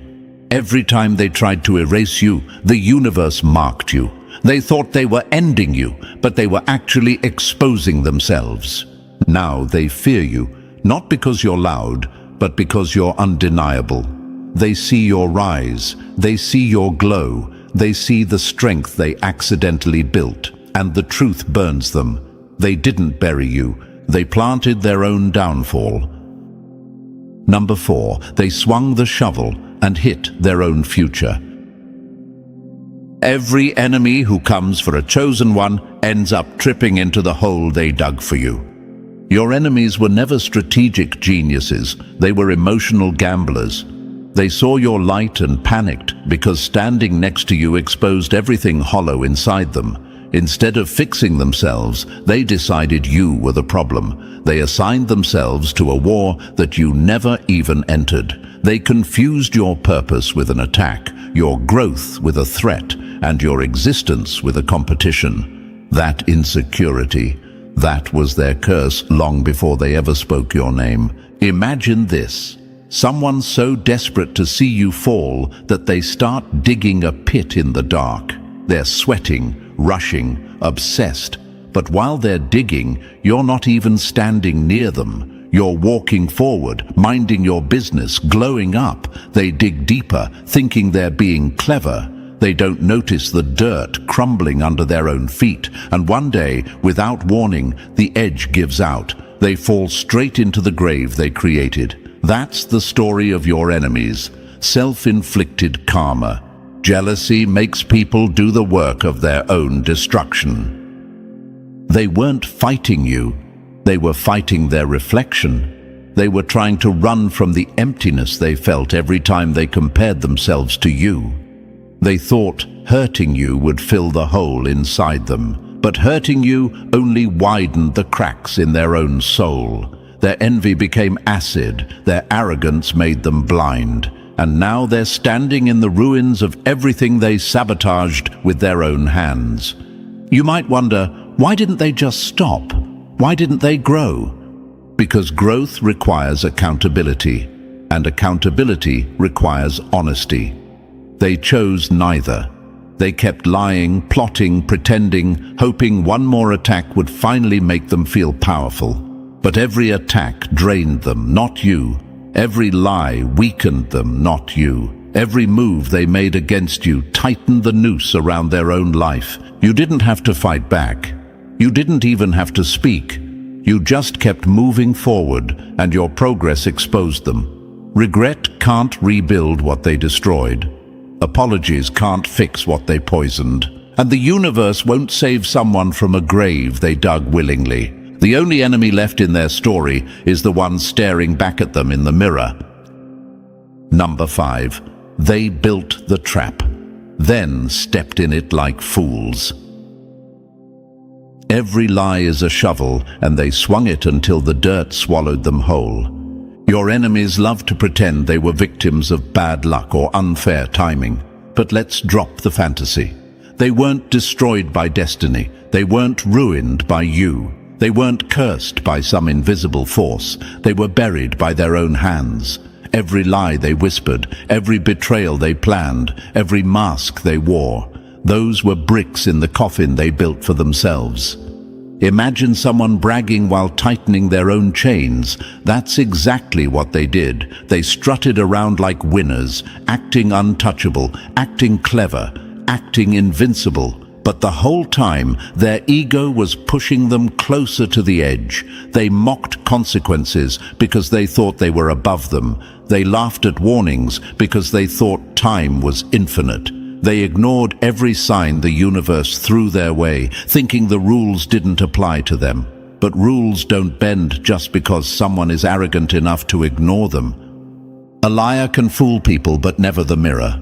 Speaker 1: Every time they tried to erase you, the universe marked you. They thought they were ending you, but they were actually exposing themselves. Now they fear you, not because you're loud, but because you're undeniable. They see your rise, they see your glow, they see the strength they accidentally built, and the truth burns them. They didn't bury you, They planted their own downfall. Number 4, they swung the shovel and hit their own future. Every enemy who comes for a chosen one ends up tripping into the hole they dug for you. Your enemies were never strategic geniuses, they were emotional gamblers. They saw your light and panicked because standing next to you exposed everything hollow inside them. Instead of fixing themselves, they decided you were the problem. They assigned themselves to a war that you never even entered. They confused your purpose with an attack, your growth with a threat, and your existence with a competition. That insecurity, that was their curse long before they ever spoke your name. Imagine this. Someone so desperate to see you fall that they start digging a pit in the dark. They're sweating, rushing, obsessed. But while they're digging, you're not even standing near them. You're walking forward, minding your business, glowing up. They dig deeper, thinking they're being clever. They don't notice the dirt crumbling under their own feet. And one day, without warning, the edge gives out. They fall straight into the grave they created. That's the story of your enemies. Self-inflicted karma. Jealousy makes people do the work of their own destruction. They weren't fighting you. They were fighting their reflection. They were trying to run from the emptiness they felt every time they compared themselves to you. They thought hurting you would fill the hole inside them, but hurting you only widened the cracks in their own soul. Their envy became acid, their arrogance made them blind, and now they're standing in the ruins of everything they sabotaged with their own hands. You might wonder, why didn't they just stop? Why didn't they grow? Because growth requires accountability, and accountability requires honesty. They chose neither. They kept lying, plotting, pretending, hoping one more attack would finally make them feel powerful. But every attack drained them, not you. Every lie weakened them, not you. Every move they made against you tightened the noose around their own life. You didn't have to fight back. You didn't even have to speak. You just kept moving forward, and your progress exposed them. Regret can't rebuild what they destroyed. Apologies can't fix what they poisoned. And the universe won't save someone from a grave they dug willingly. The only enemy left in their story is the one staring back at them in the mirror. Number 5. They built the trap, then stepped in it like fools. Every lie is a shovel, and they swung it until the dirt swallowed them whole. Your enemies love to pretend they were victims of bad luck or unfair timing. But let's drop the fantasy. They weren't destroyed by destiny. They weren't ruined by you. They weren't cursed by some invisible force. They were buried by their own hands. Every lie they whispered, every betrayal they planned, every mask they wore, those were bricks in the coffin they built for themselves. Imagine someone bragging while tightening their own chains. That's exactly what they did. They strutted around like winners, acting untouchable, acting clever, acting invincible. But the whole time, their ego was pushing them closer to the edge. They mocked consequences because they thought they were above them. They laughed at warnings because they thought time was infinite. They ignored every sign the universe threw their way, thinking the rules didn't apply to them. But rules don't bend just because someone is arrogant enough to ignore them. A liar can fool people, but never the mirror.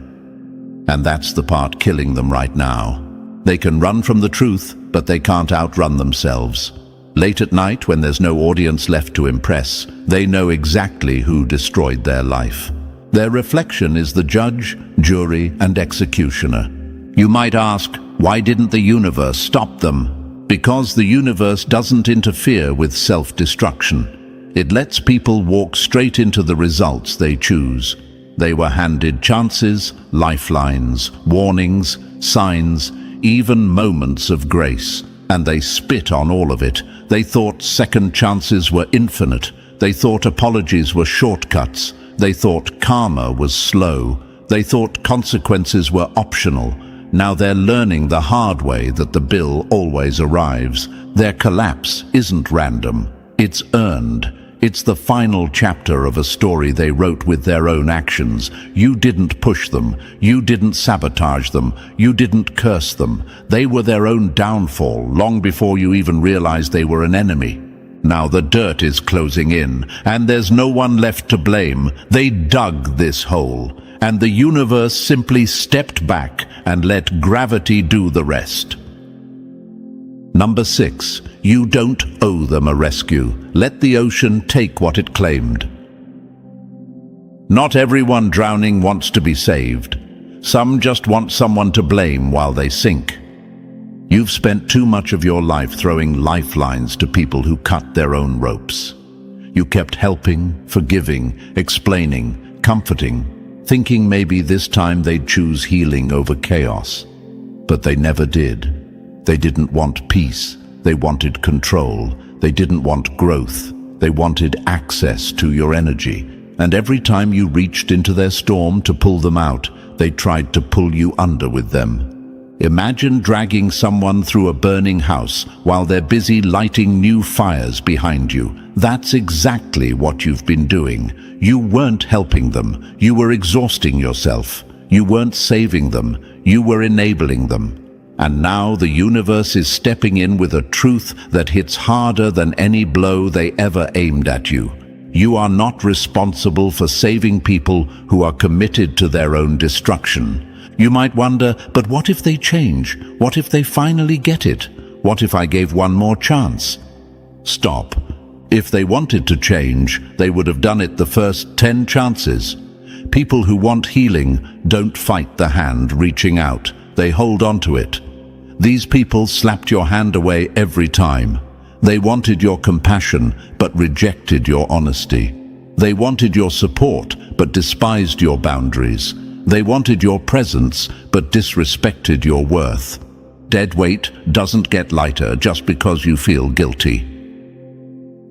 Speaker 1: And that's the part killing them right now. They can run from the truth, but they can't outrun themselves. Late at night, when there's no audience left to impress, they know exactly who destroyed their life. Their reflection is the judge, jury, and executioner. You might ask, why didn't the universe stop them? Because the universe doesn't interfere with self-destruction. It lets people walk straight into the results they choose. They were handed chances, lifelines, warnings, signs, even moments of grace, and they spit on all of it. They thought second chances were infinite. They thought apologies were shortcuts. They thought karma was slow. They thought consequences were optional. Now they're learning the hard way that the bill always arrives. Their collapse isn't random. It's earned. It's the final chapter of a story they wrote with their own actions. You didn't push them. You didn't sabotage them. You didn't curse them. They were their own downfall long before you even realized they were an enemy. Now the dirt is closing in, and there's no one left to blame. They dug this hole, and the universe simply stepped back and let gravity do the rest. Number 6. You don't owe them a rescue. Let the ocean take what it claimed. Not everyone drowning wants to be saved. Some just want someone to blame while they sink. You've spent too much of your life throwing lifelines to people who cut their own ropes. You kept helping, forgiving, explaining, comforting, thinking maybe this time they'd choose healing over chaos. But they never did. They didn't want peace. They wanted control. They didn't want growth. They wanted access to your energy. And every time you reached into their storm to pull them out, they tried to pull you under with them. Imagine dragging someone through a burning house while they're busy lighting new fires behind you. That's exactly what you've been doing. You weren't helping them. You were exhausting yourself. You weren't saving them. You were enabling them. And now the universe is stepping in with a truth that hits harder than any blow they ever aimed at you. You are not responsible for saving people who are committed to their own destruction. You might wonder, but what if they change? What if they finally get it? What if I gave one more chance? Stop. If they wanted to change, they would have done it the first 10 chances. People who want healing don't fight the hand reaching out. They hold on to it. These people slapped your hand away every time. They wanted your compassion, but rejected your honesty. They wanted your support, but despised your boundaries. They wanted your presence, but disrespected your worth. Dead weight doesn't get lighter just because you feel guilty.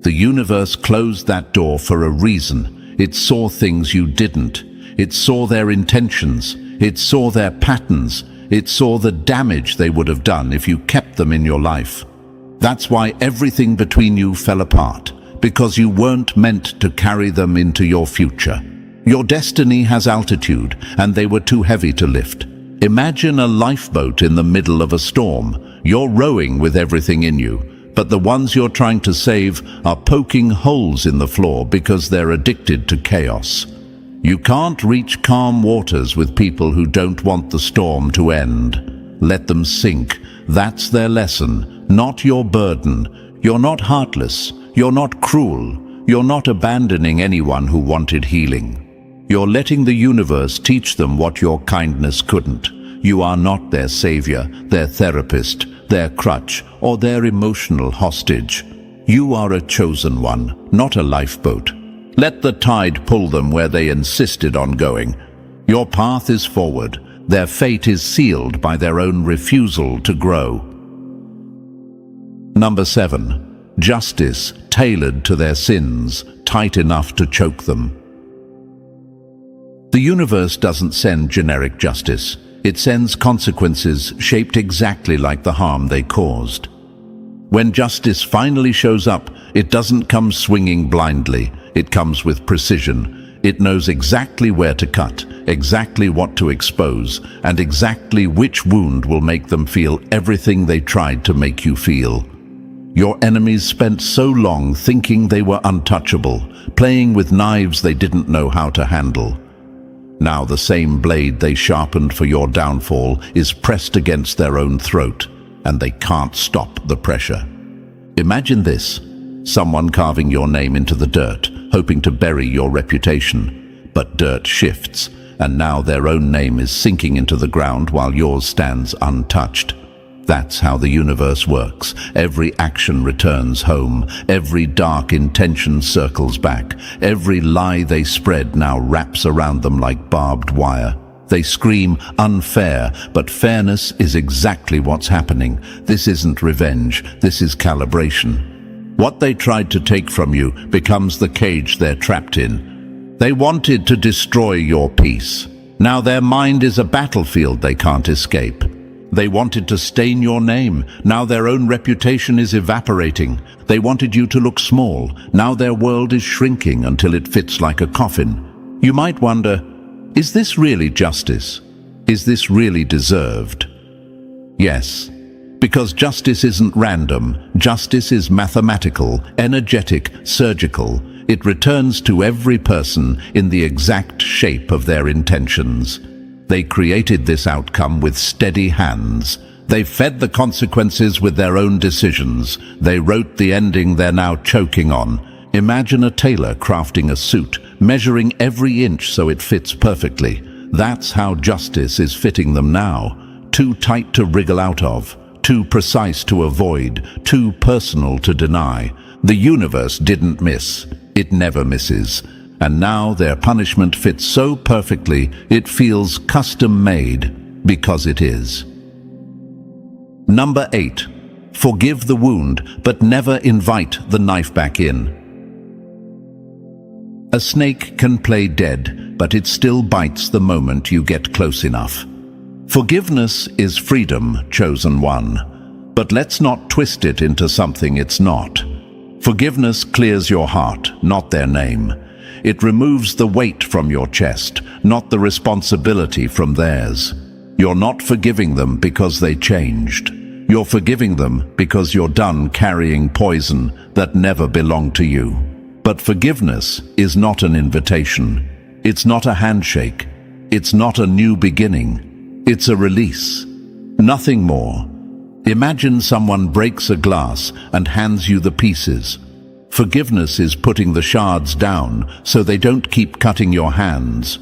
Speaker 1: The universe closed that door for a reason. It saw things you didn't. It saw their intentions. It saw their patterns. It saw the damage they would have done if you kept them in your life. That's why everything between you fell apart, because you weren't meant to carry them into your future. Your destiny has altitude, and they were too heavy to lift. Imagine a lifeboat in the middle of a storm. You're rowing with everything in you, but the ones you're trying to save are poking holes in the floor because they're addicted to chaos. You can't reach calm waters with people who don't want the storm to end. Let them sink. That's their lesson, not your burden. You're not heartless. You're not cruel. You're not abandoning anyone who wanted healing. You're letting the universe teach them what your kindness couldn't. You are not their savior, their therapist, their crutch, or their emotional hostage. You are a chosen one, not a lifeboat. Let the tide pull them where they insisted on going. Your path is forward. Their fate is sealed by their own refusal to grow. Number 7. Justice tailored to their sins, tight enough to choke them. The universe doesn't send generic justice. It sends consequences shaped exactly like the harm they caused. When justice finally shows up, it doesn't come swinging blindly. It comes with precision. It knows exactly where to cut, exactly what to expose, and exactly which wound will make them feel everything they tried to make you feel. Your enemies spent so long thinking they were untouchable, playing with knives they didn't know how to handle. Now the same blade they sharpened for your downfall is pressed against their own throat, and they can't stop the pressure. Imagine this. Someone carving your name into the dirt, hoping to bury your reputation. But dirt shifts, and now their own name is sinking into the ground while yours stands untouched. That's how the universe works. Every action returns home. Every dark intention circles back. Every lie they spread now wraps around them like barbed wire. They scream unfair, but fairness is exactly what's happening. This isn't revenge. This is calibration. What they tried to take from you becomes the cage they're trapped in. They wanted to destroy your peace. Now their mind is a battlefield they can't escape. They wanted to stain your name. Now their own reputation is evaporating. They wanted you to look small. Now their world is shrinking until it fits like a coffin. You might wonder, is this really justice? Is this really deserved? Yes, because justice isn't random. Justice is mathematical, energetic, surgical. It returns to every person in the exact shape of their intentions. They created this outcome with steady hands. They fed the consequences with their own decisions. They wrote the ending they're now choking on. Imagine a tailor crafting a suit, measuring every inch so it fits perfectly. That's how justice is fitting them now. Too tight to wriggle out of, too precise to avoid, too personal to deny. The universe didn't miss. It never misses. And now their punishment fits so perfectly, it feels custom-made, because it is. Number 8. Forgive the wound, but never invite the knife back in. A snake can play dead, but it still bites the moment you get close enough. Forgiveness is freedom, chosen one. But let's not twist it into something it's not. Forgiveness clears your heart, not their name. It removes the weight from your chest, not the responsibility from theirs. You're not forgiving them because they changed. You're forgiving them because you're done carrying poison that never belonged to you. But forgiveness is not an invitation. It's not a handshake. It's not a new beginning. It's a release. Nothing more. Imagine someone breaks a glass and hands you the pieces. Forgiveness is putting the shards down so they don't keep cutting your hands.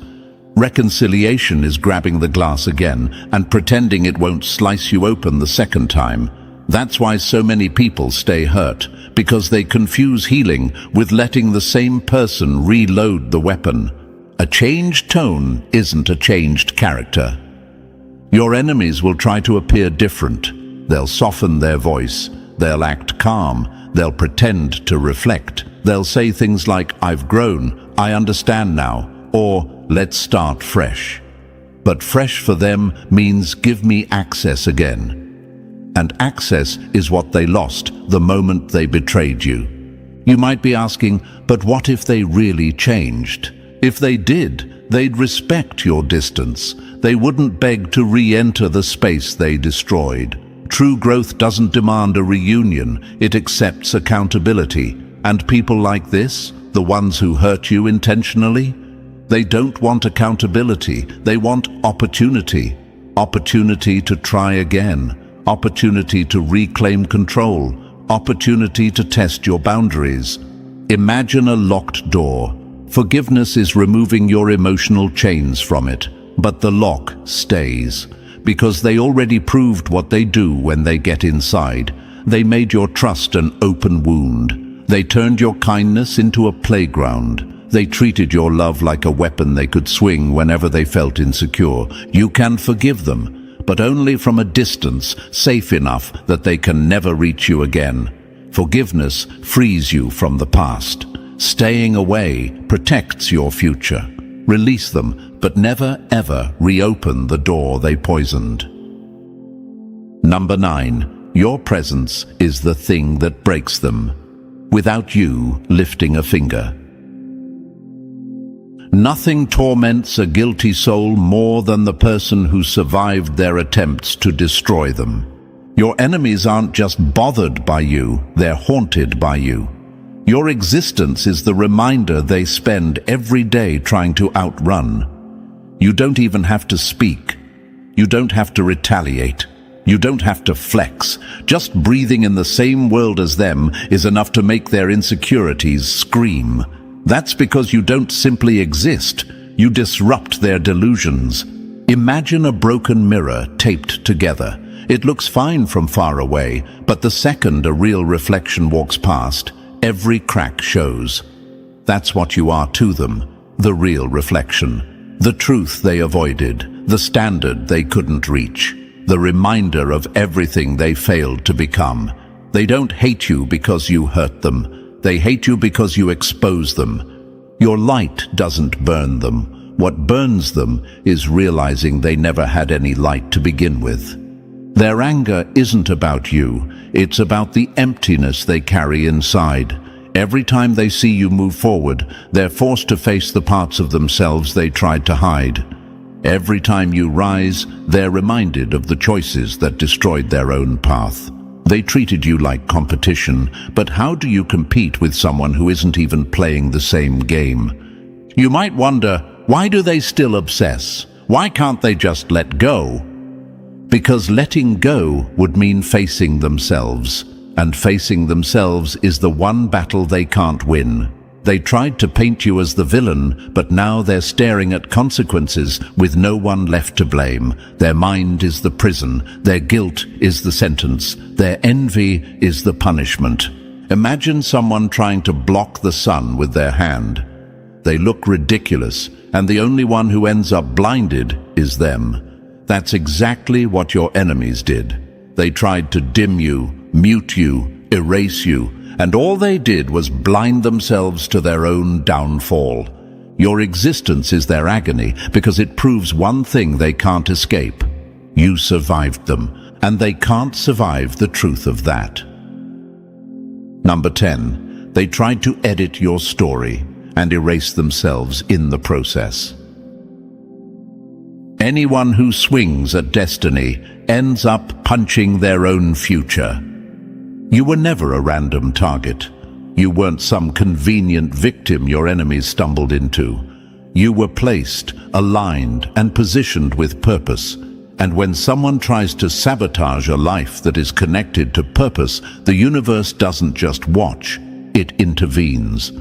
Speaker 1: Reconciliation is grabbing the glass again and pretending it won't slice you open the second time. That's why so many people stay hurt, because they confuse healing with letting the same person reload the weapon. A changed tone isn't a changed character. Your enemies will try to appear different. They'll soften their voice. They'll act calm. They'll pretend to reflect. They'll say things like, "I've grown, I understand now," or "Let's start fresh." But fresh for them means give me access again. And access is what they lost the moment they betrayed you. You might be asking, but what if they really changed? If they did, they'd respect your distance. They wouldn't beg to re-enter the space they destroyed. True growth doesn't demand a reunion, it accepts accountability. And people like this, the ones who hurt you intentionally, they don't want accountability, they want opportunity. Opportunity to try again, opportunity to reclaim control, opportunity to test your boundaries. Imagine a locked door. Forgiveness is removing your emotional chains from it, but the lock stays. Because they already proved what they do when they get inside. They made your trust an open wound. They turned your kindness into a playground. They treated your love like a weapon they could swing whenever they felt insecure. You can forgive them, but only from a distance, safe enough that they can never reach you again. Forgiveness frees you from the past. Staying away protects your future. Release them, but never ever reopen the door they poisoned. Number 9. Your presence is the thing that breaks them, without you lifting a finger. Nothing torments a guilty soul more than the person who survived their attempts to destroy them. Your enemies aren't just bothered by you, they're haunted by you. Your existence is the reminder they spend every day trying to outrun. You don't even have to speak. You don't have to retaliate. You don't have to flex. Just breathing in the same world as them is enough to make their insecurities scream. That's because you don't simply exist. You disrupt their delusions. Imagine a broken mirror taped together. It looks fine from far away, but the second a real reflection walks past, every crack shows. That's what you are to them, the real reflection. The truth they avoided, the standard they couldn't reach, the reminder of everything they failed to become. They don't hate you because you hurt them. They hate you because you expose them. Your light doesn't burn them. What burns them is realizing they never had any light to begin with. Their anger isn't about you, it's about the emptiness they carry inside. Every time they see you move forward, they're forced to face the parts of themselves they tried to hide. Every time you rise, they're reminded of the choices that destroyed their own path. They treated you like competition, but how do you compete with someone who isn't even playing the same game? You might wonder, why do they still obsess? Why can't they just let go? Because letting go would mean facing themselves, and facing themselves is the one battle they can't win. They tried to paint you as the villain, but now they're staring at consequences with no one left to blame. Their mind is the prison, their guilt is the sentence, their envy is the punishment. Imagine someone trying to block the sun with their hand. They look ridiculous, and the only one who ends up blinded is them. That's exactly what your enemies did. They tried to dim you, mute you, erase you, and all they did was blind themselves to their own downfall. Your existence is their agony because it proves one thing they can't escape. You survived them, and they can't survive the truth of that. Number 10. They tried to edit your story and erase themselves in the process. Anyone who swings at destiny ends up punching their own future. You were never a random target. You weren't some convenient victim your enemies stumbled into. You were placed, aligned, and positioned with purpose. And when someone tries to sabotage a life that is connected to purpose, the universe doesn't just watch, it intervenes.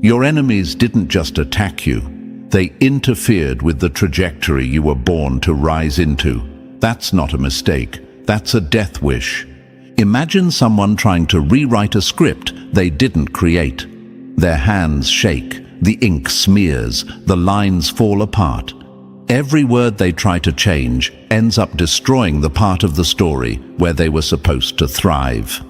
Speaker 1: Your enemies didn't just attack you. They interfered with the trajectory you were born to rise into. That's not a mistake. That's a death wish. Imagine someone trying to rewrite a script they didn't create. Their hands shake, the ink smears, the lines fall apart. Every word they try to change ends up destroying the part of the story where they were supposed to thrive.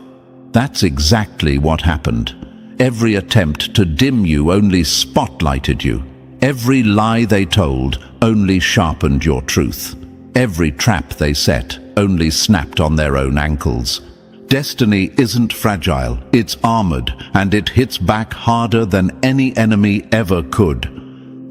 Speaker 1: That's exactly what happened. Every attempt to dim you only spotlighted you. Every lie they told only sharpened your truth. Every trap they set only snapped on their own ankles. Destiny isn't fragile, it's armored, and it hits back harder than any enemy ever could.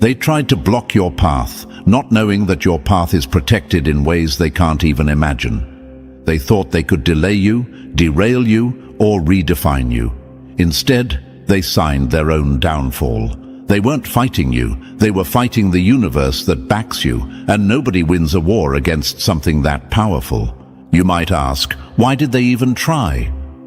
Speaker 1: They tried to block your path, not knowing that your path is protected in ways they can't even imagine. They thought they could delay you, derail you, or redefine you. Instead, they signed their own downfall. They weren't fighting you, they were fighting the universe that backs you, and nobody wins a war against something that powerful. You might ask, why did they even try?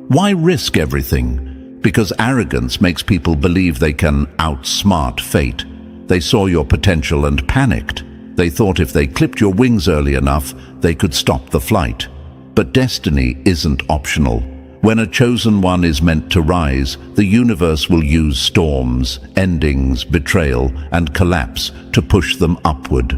Speaker 1: Why risk everything? Because arrogance makes people believe they can outsmart fate. They saw your potential and panicked. They thought if they clipped your wings early enough, they could stop the flight. But destiny isn't optional. When a chosen one is meant to rise, the universe will use storms, endings, betrayal, and collapse to push them upward.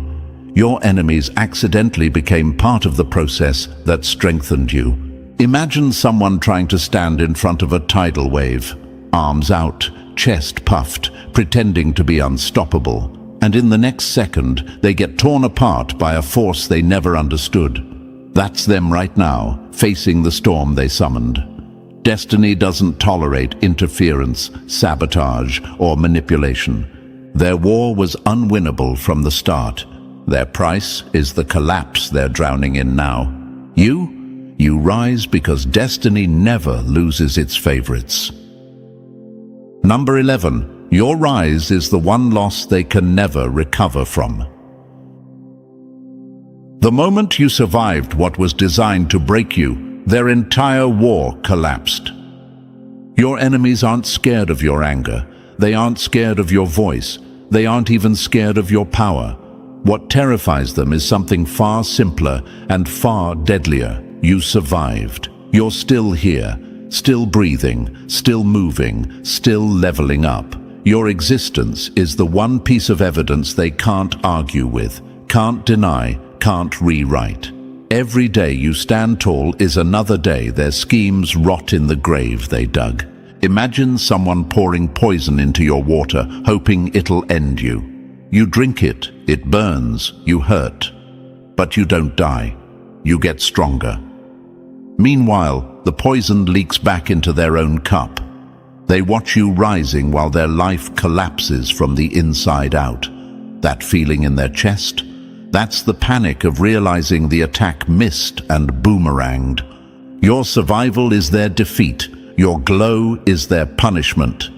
Speaker 1: Your enemies accidentally became part of the process that strengthened you. Imagine someone trying to stand in front of a tidal wave, arms out, chest puffed, pretending to be unstoppable. And in the next second, they get torn apart by a force they never understood. That's them right now, facing the storm they summoned. Destiny doesn't tolerate interference, sabotage, or manipulation. Their war was unwinnable from the start. Their price is the collapse they're drowning in now. You rise because destiny never loses its favorites. Number 11. Your rise is the one loss they can never recover from. The moment you survived what was designed to break you, their entire war collapsed. Your enemies aren't scared of your anger. They aren't scared of your voice. They aren't even scared of your power. What terrifies them is something far simpler and far deadlier. You survived. You're still here, still breathing, still moving, still leveling up. Your existence is the one piece of evidence they can't argue with, can't deny, can't rewrite. Every day you stand tall is another day their schemes rot in the grave they dug. Imagine someone pouring poison into your water, hoping it'll end you. You drink it burns, you hurt. But you don't die. You get stronger. Meanwhile, the poison leaks back into their own cup. They watch you rising while their life collapses from the inside out. That feeling in their chest? That's the panic of realizing the attack missed and boomeranged. Your survival is their defeat. Your glow is their punishment.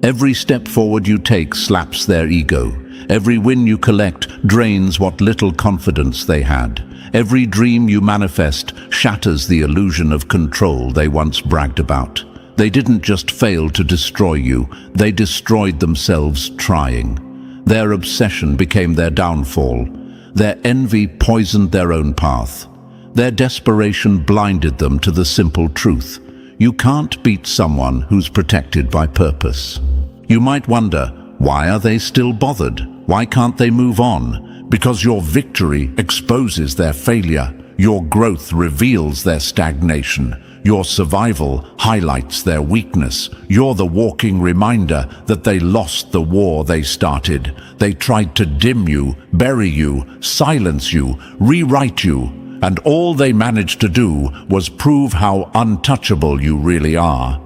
Speaker 1: Every step forward you take slaps their ego. Every win you collect drains what little confidence they had. Every dream you manifest shatters the illusion of control they once bragged about. They didn't just fail to destroy you, they destroyed themselves trying. Their obsession became their downfall. Their envy poisoned their own path. Their desperation blinded them to the simple truth. You can't beat someone who's protected by purpose. You might wonder, why are they still bothered? Why can't they move on? Because your victory exposes their failure. Your growth reveals their stagnation. Your survival highlights their weakness. You're the walking reminder that they lost the war they started. They tried to dim you, bury you, silence you, rewrite you, and all they managed to do was prove how untouchable you really are.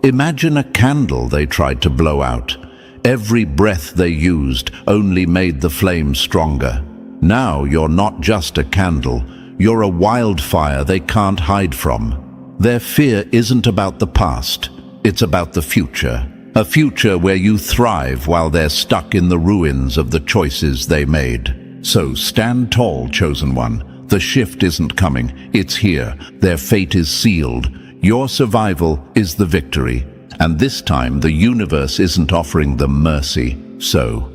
Speaker 1: Imagine a candle they tried to blow out. Every breath they used only made the flame stronger. Now you're not just a candle, you're a wildfire they can't hide from. Their fear isn't about the past, it's about the future. A future where you thrive while they're stuck in the ruins of the choices they made. So stand tall, chosen one. The shift isn't coming, it's here. Their fate is sealed. Your survival is the victory. And this time the universe isn't offering them mercy. So,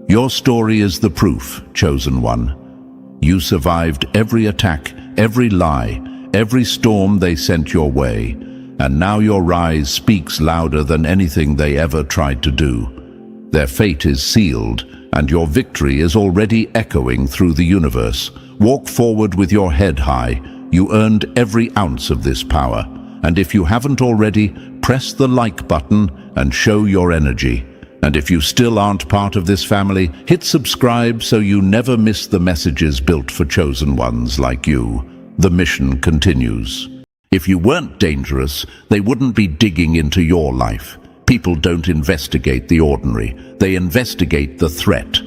Speaker 1: your story is the proof, chosen one. You survived every attack, every lie, every storm they sent your way, and now your rise speaks louder than anything they ever tried to do. Their fate is sealed, and your victory is already echoing through the universe. Walk forward with your head high. You earned every ounce of this power, and if you haven't already, press the like button and show your energy. And if you still aren't part of this family, hit subscribe so you never miss the messages built for chosen ones like you. The mission continues. If you weren't dangerous, they wouldn't be digging into your life. People don't investigate the ordinary. They investigate the threat.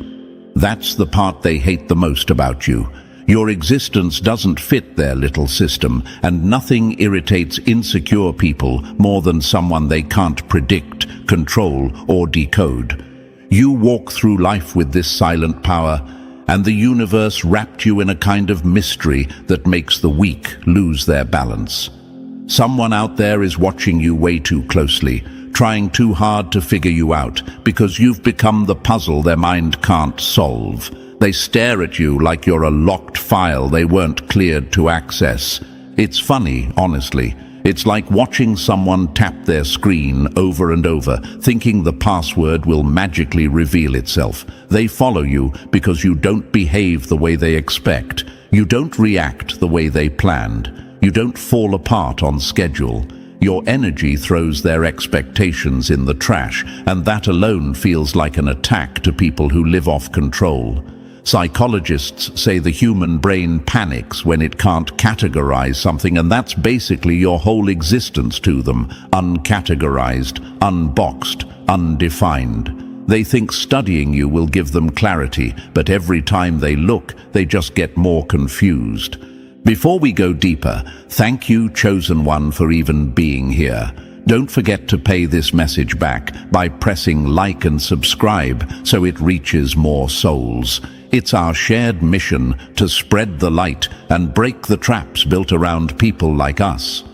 Speaker 1: That's the part they hate the most about you. Your existence doesn't fit their little system, and nothing irritates insecure people more than someone they can't predict, control, or decode. You walk through life with this silent power, and the universe wrapped you in a kind of mystery that makes the weak lose their balance. Someone out there is watching you way too closely, trying too hard to figure you out, because you've become the puzzle their mind can't solve. They stare at you like you're a locked file they weren't cleared to access. It's funny, honestly. It's like watching someone tap their screen over and over, thinking the password will magically reveal itself. They follow you because you don't behave the way they expect. You don't react the way they planned. You don't fall apart on schedule. Your energy throws their expectations in the trash, and that alone feels like an attack to people who live off control. Psychologists say the human brain panics when it can't categorize something, and that's basically your whole existence to them, uncategorized, unboxed, undefined. They think studying you will give them clarity, but every time they look, they just get more confused. Before we go deeper, thank you, chosen one, for even being here. Don't forget to pay this message back by pressing like and subscribe so it reaches more souls. It's our shared mission to spread the light and break the traps built around people like us.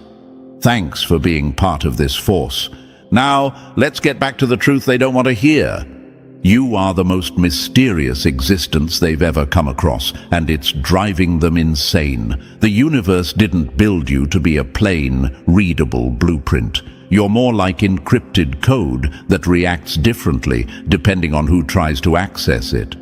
Speaker 1: Thanks for being part of this force. Now, let's get back to the truth they don't want to hear. You are the most mysterious existence they've ever come across, and it's driving them insane. The universe didn't build you to be a plain, readable blueprint. You're more like encrypted code that reacts differently depending on who tries to access it.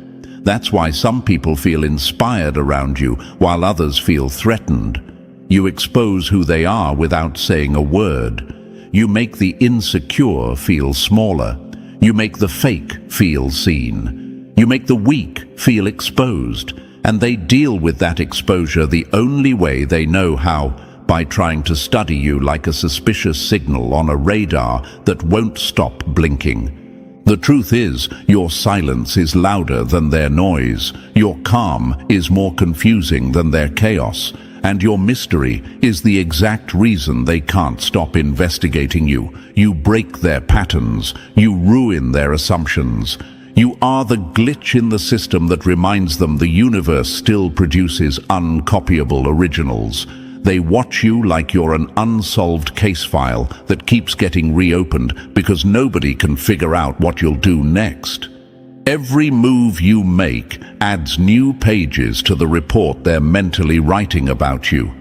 Speaker 1: That's why some people feel inspired around you, while others feel threatened. You expose who they are without saying a word. You make the insecure feel smaller. You make the fake feel seen. You make the weak feel exposed. And they deal with that exposure the only way they know how: by trying to study you like a suspicious signal on a radar that won't stop blinking. The truth is, your silence is louder than their noise, your calm is more confusing than their chaos, and your mystery is the exact reason they can't stop investigating you. You break their patterns, you ruin their assumptions. You are the glitch in the system that reminds them the universe still produces uncopyable originals. They watch you like you're an unsolved case file that keeps getting reopened because nobody can figure out what you'll do next. Every move you make adds new pages to the report they're mentally writing about you.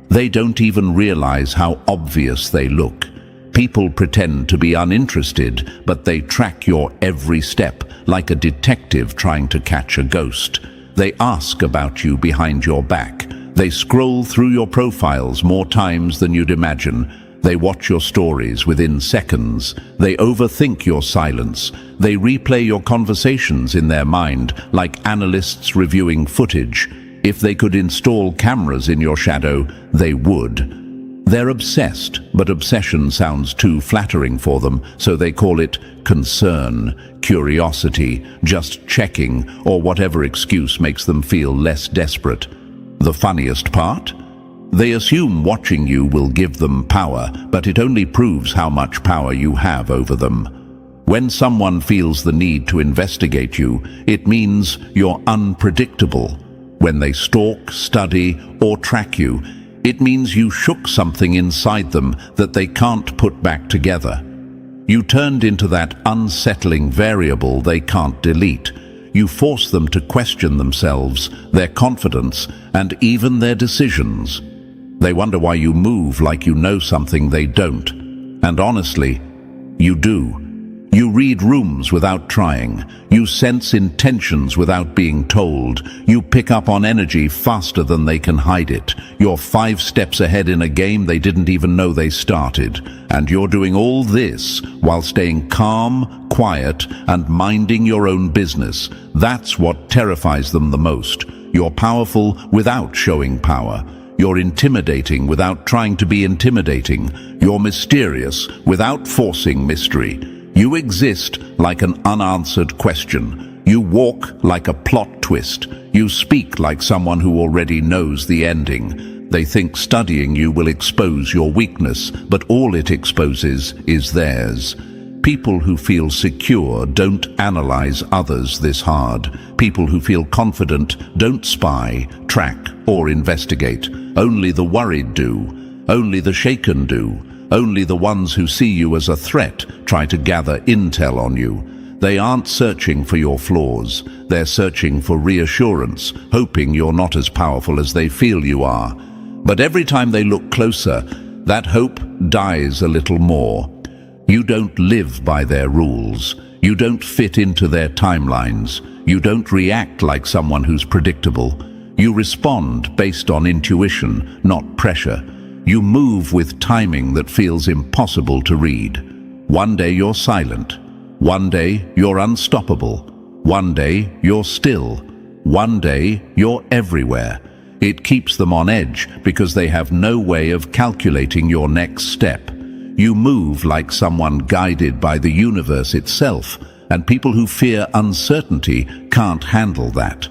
Speaker 1: They don't even realize how obvious they look. People pretend to be uninterested, but they track your every step like a detective trying to catch a ghost. They ask about you behind your back. They scroll through your profiles more times than you'd imagine. They watch your stories within seconds. They overthink your silence. They replay your conversations in their mind like analysts reviewing footage. If they could install cameras in your shadow, they would. They're obsessed, but obsession sounds too flattering for them, so they call it concern, curiosity, just checking, or whatever excuse makes them feel less desperate. The funniest part? They assume watching you will give them power, but it only proves how much power you have over them. When someone feels the need to investigate you, it means you're unpredictable. When they stalk, study, or track you, it means you shook something inside them that they can't put back together. You turned into that unsettling variable they can't delete. You force them to question themselves, their confidence, and even their decisions. They wonder why you move like you know something they don't. And honestly, you do. You read rooms without trying. You sense intentions without being told. You pick up on energy faster than they can hide it. You're 5 steps ahead in a game they didn't even know they started. And you're doing all this while staying calm, quiet, and minding your own business. That's what terrifies them the most. You're powerful without showing power. You're intimidating without trying to be intimidating. You're mysterious without forcing mystery. You exist like an unanswered question. You walk like a plot twist. You speak like someone who already knows the ending. They think studying you will expose your weakness, but all it exposes is theirs. People who feel secure don't analyze others this hard. People who feel confident don't spy, track, or investigate. Only the worried do. Only the shaken do. Only the ones who see you as a threat try to gather intel on you. They aren't searching for your flaws. They're searching for reassurance, hoping you're not as powerful as they feel you are. But every time they look closer, that hope dies a little more. You don't live by their rules. You don't fit into their timelines. You don't react like someone who's predictable. You respond based on intuition, not pressure. You move with timing that feels impossible to read. One day you're silent. One day you're unstoppable. One day you're still. One day you're everywhere. It keeps them on edge because they have no way of calculating your next step. You move like someone guided by the universe itself, and people who fear uncertainty can't handle that.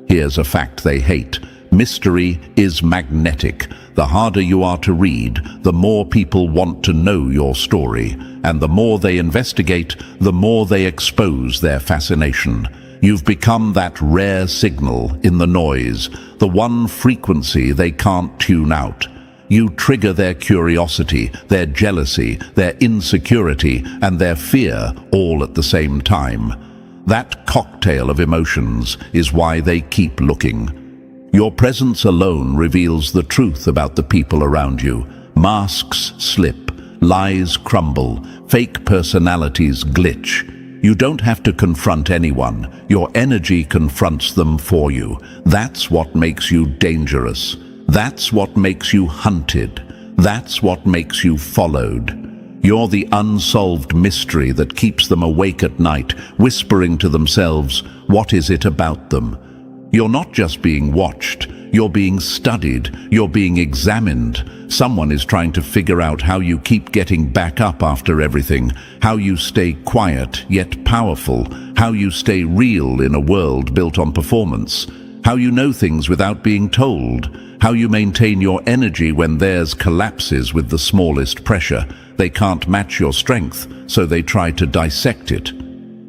Speaker 1: Here's a fact they hate. Mystery is magnetic. The harder you are to read, the more people want to know your story, and the more they investigate, the more they expose their fascination. You've become that rare signal in the noise, the one frequency they can't tune out. You trigger their curiosity, their jealousy, their insecurity, and their fear all at the same time. That cocktail of emotions is why they keep looking. Your presence alone reveals the truth about the people around you. Masks slip, lies crumble, fake personalities glitch. You don't have to confront anyone. Your energy confronts them for you. That's what makes you dangerous. That's what makes you hunted. That's what makes you followed. You're the unsolved mystery that keeps them awake at night, whispering to themselves, what is it about them? You're not just being watched, You're being studied. You're being examined. Someone is trying to figure out how you keep getting back up after everything, how you stay quiet yet powerful, how you stay real in a world built on performance, how you know things without being told, how you maintain your energy when theirs collapses with the smallest pressure. They can't match your strength, so they try to dissect it.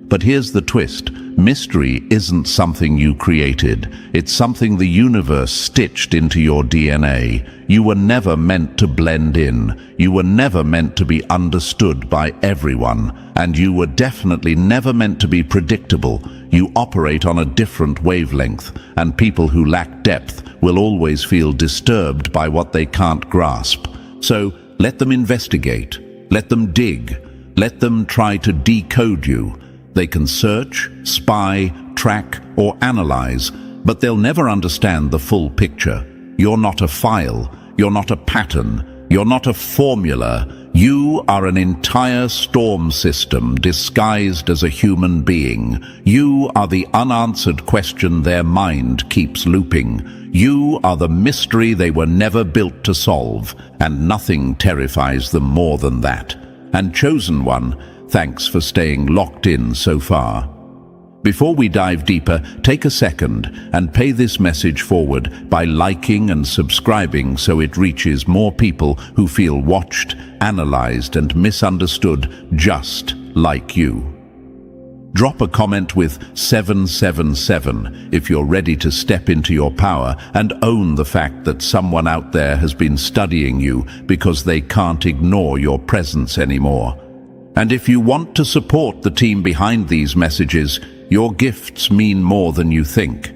Speaker 1: But here's the twist. Mystery isn't something you created. It's something the universe stitched into your DNA. You were never meant to blend in. You were never meant to be understood by everyone. And you were definitely never meant to be predictable. You operate on a different wavelength, and people who lack depth will always feel disturbed by what they can't grasp. So let them investigate. Let them dig. Let them try to decode you. They can search, spy, track, or analyze, but they'll never understand the full picture. You're not a file. You're not a pattern. You're not a formula. You are an entire storm system disguised as a human being. You are the unanswered question their mind keeps looping. You are the mystery they were never built to solve, and nothing terrifies them more than that. And chosen one, thanks for staying locked in so far. Before we dive deeper, take a second and pay this message forward by liking and subscribing so it reaches more people who feel watched, analyzed, and misunderstood just like you. Drop a comment with 777 if you're ready to step into your power and own the fact that someone out there has been studying you because they can't ignore your presence anymore. And if you want to support the team behind these messages, your gifts mean more than you think.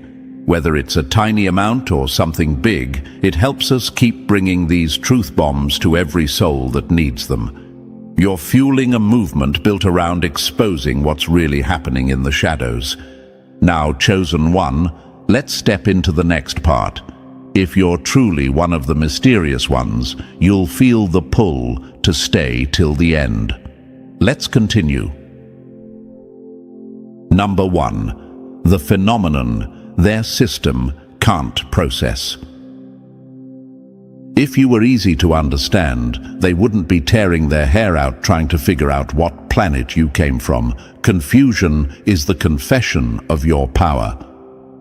Speaker 1: Whether it's a tiny amount or something big, it helps us keep bringing these truth bombs to every soul that needs them. You're fueling a movement built around exposing what's really happening in the shadows. Now, chosen one, let's step into the next part. If you're truly one of the mysterious ones, you'll feel the pull to stay till the end. Let's continue. Number 1. The phenomenon their system can't process. If you were easy to understand, they wouldn't be tearing their hair out trying to figure out what planet you came from. Confusion is the confession of your power.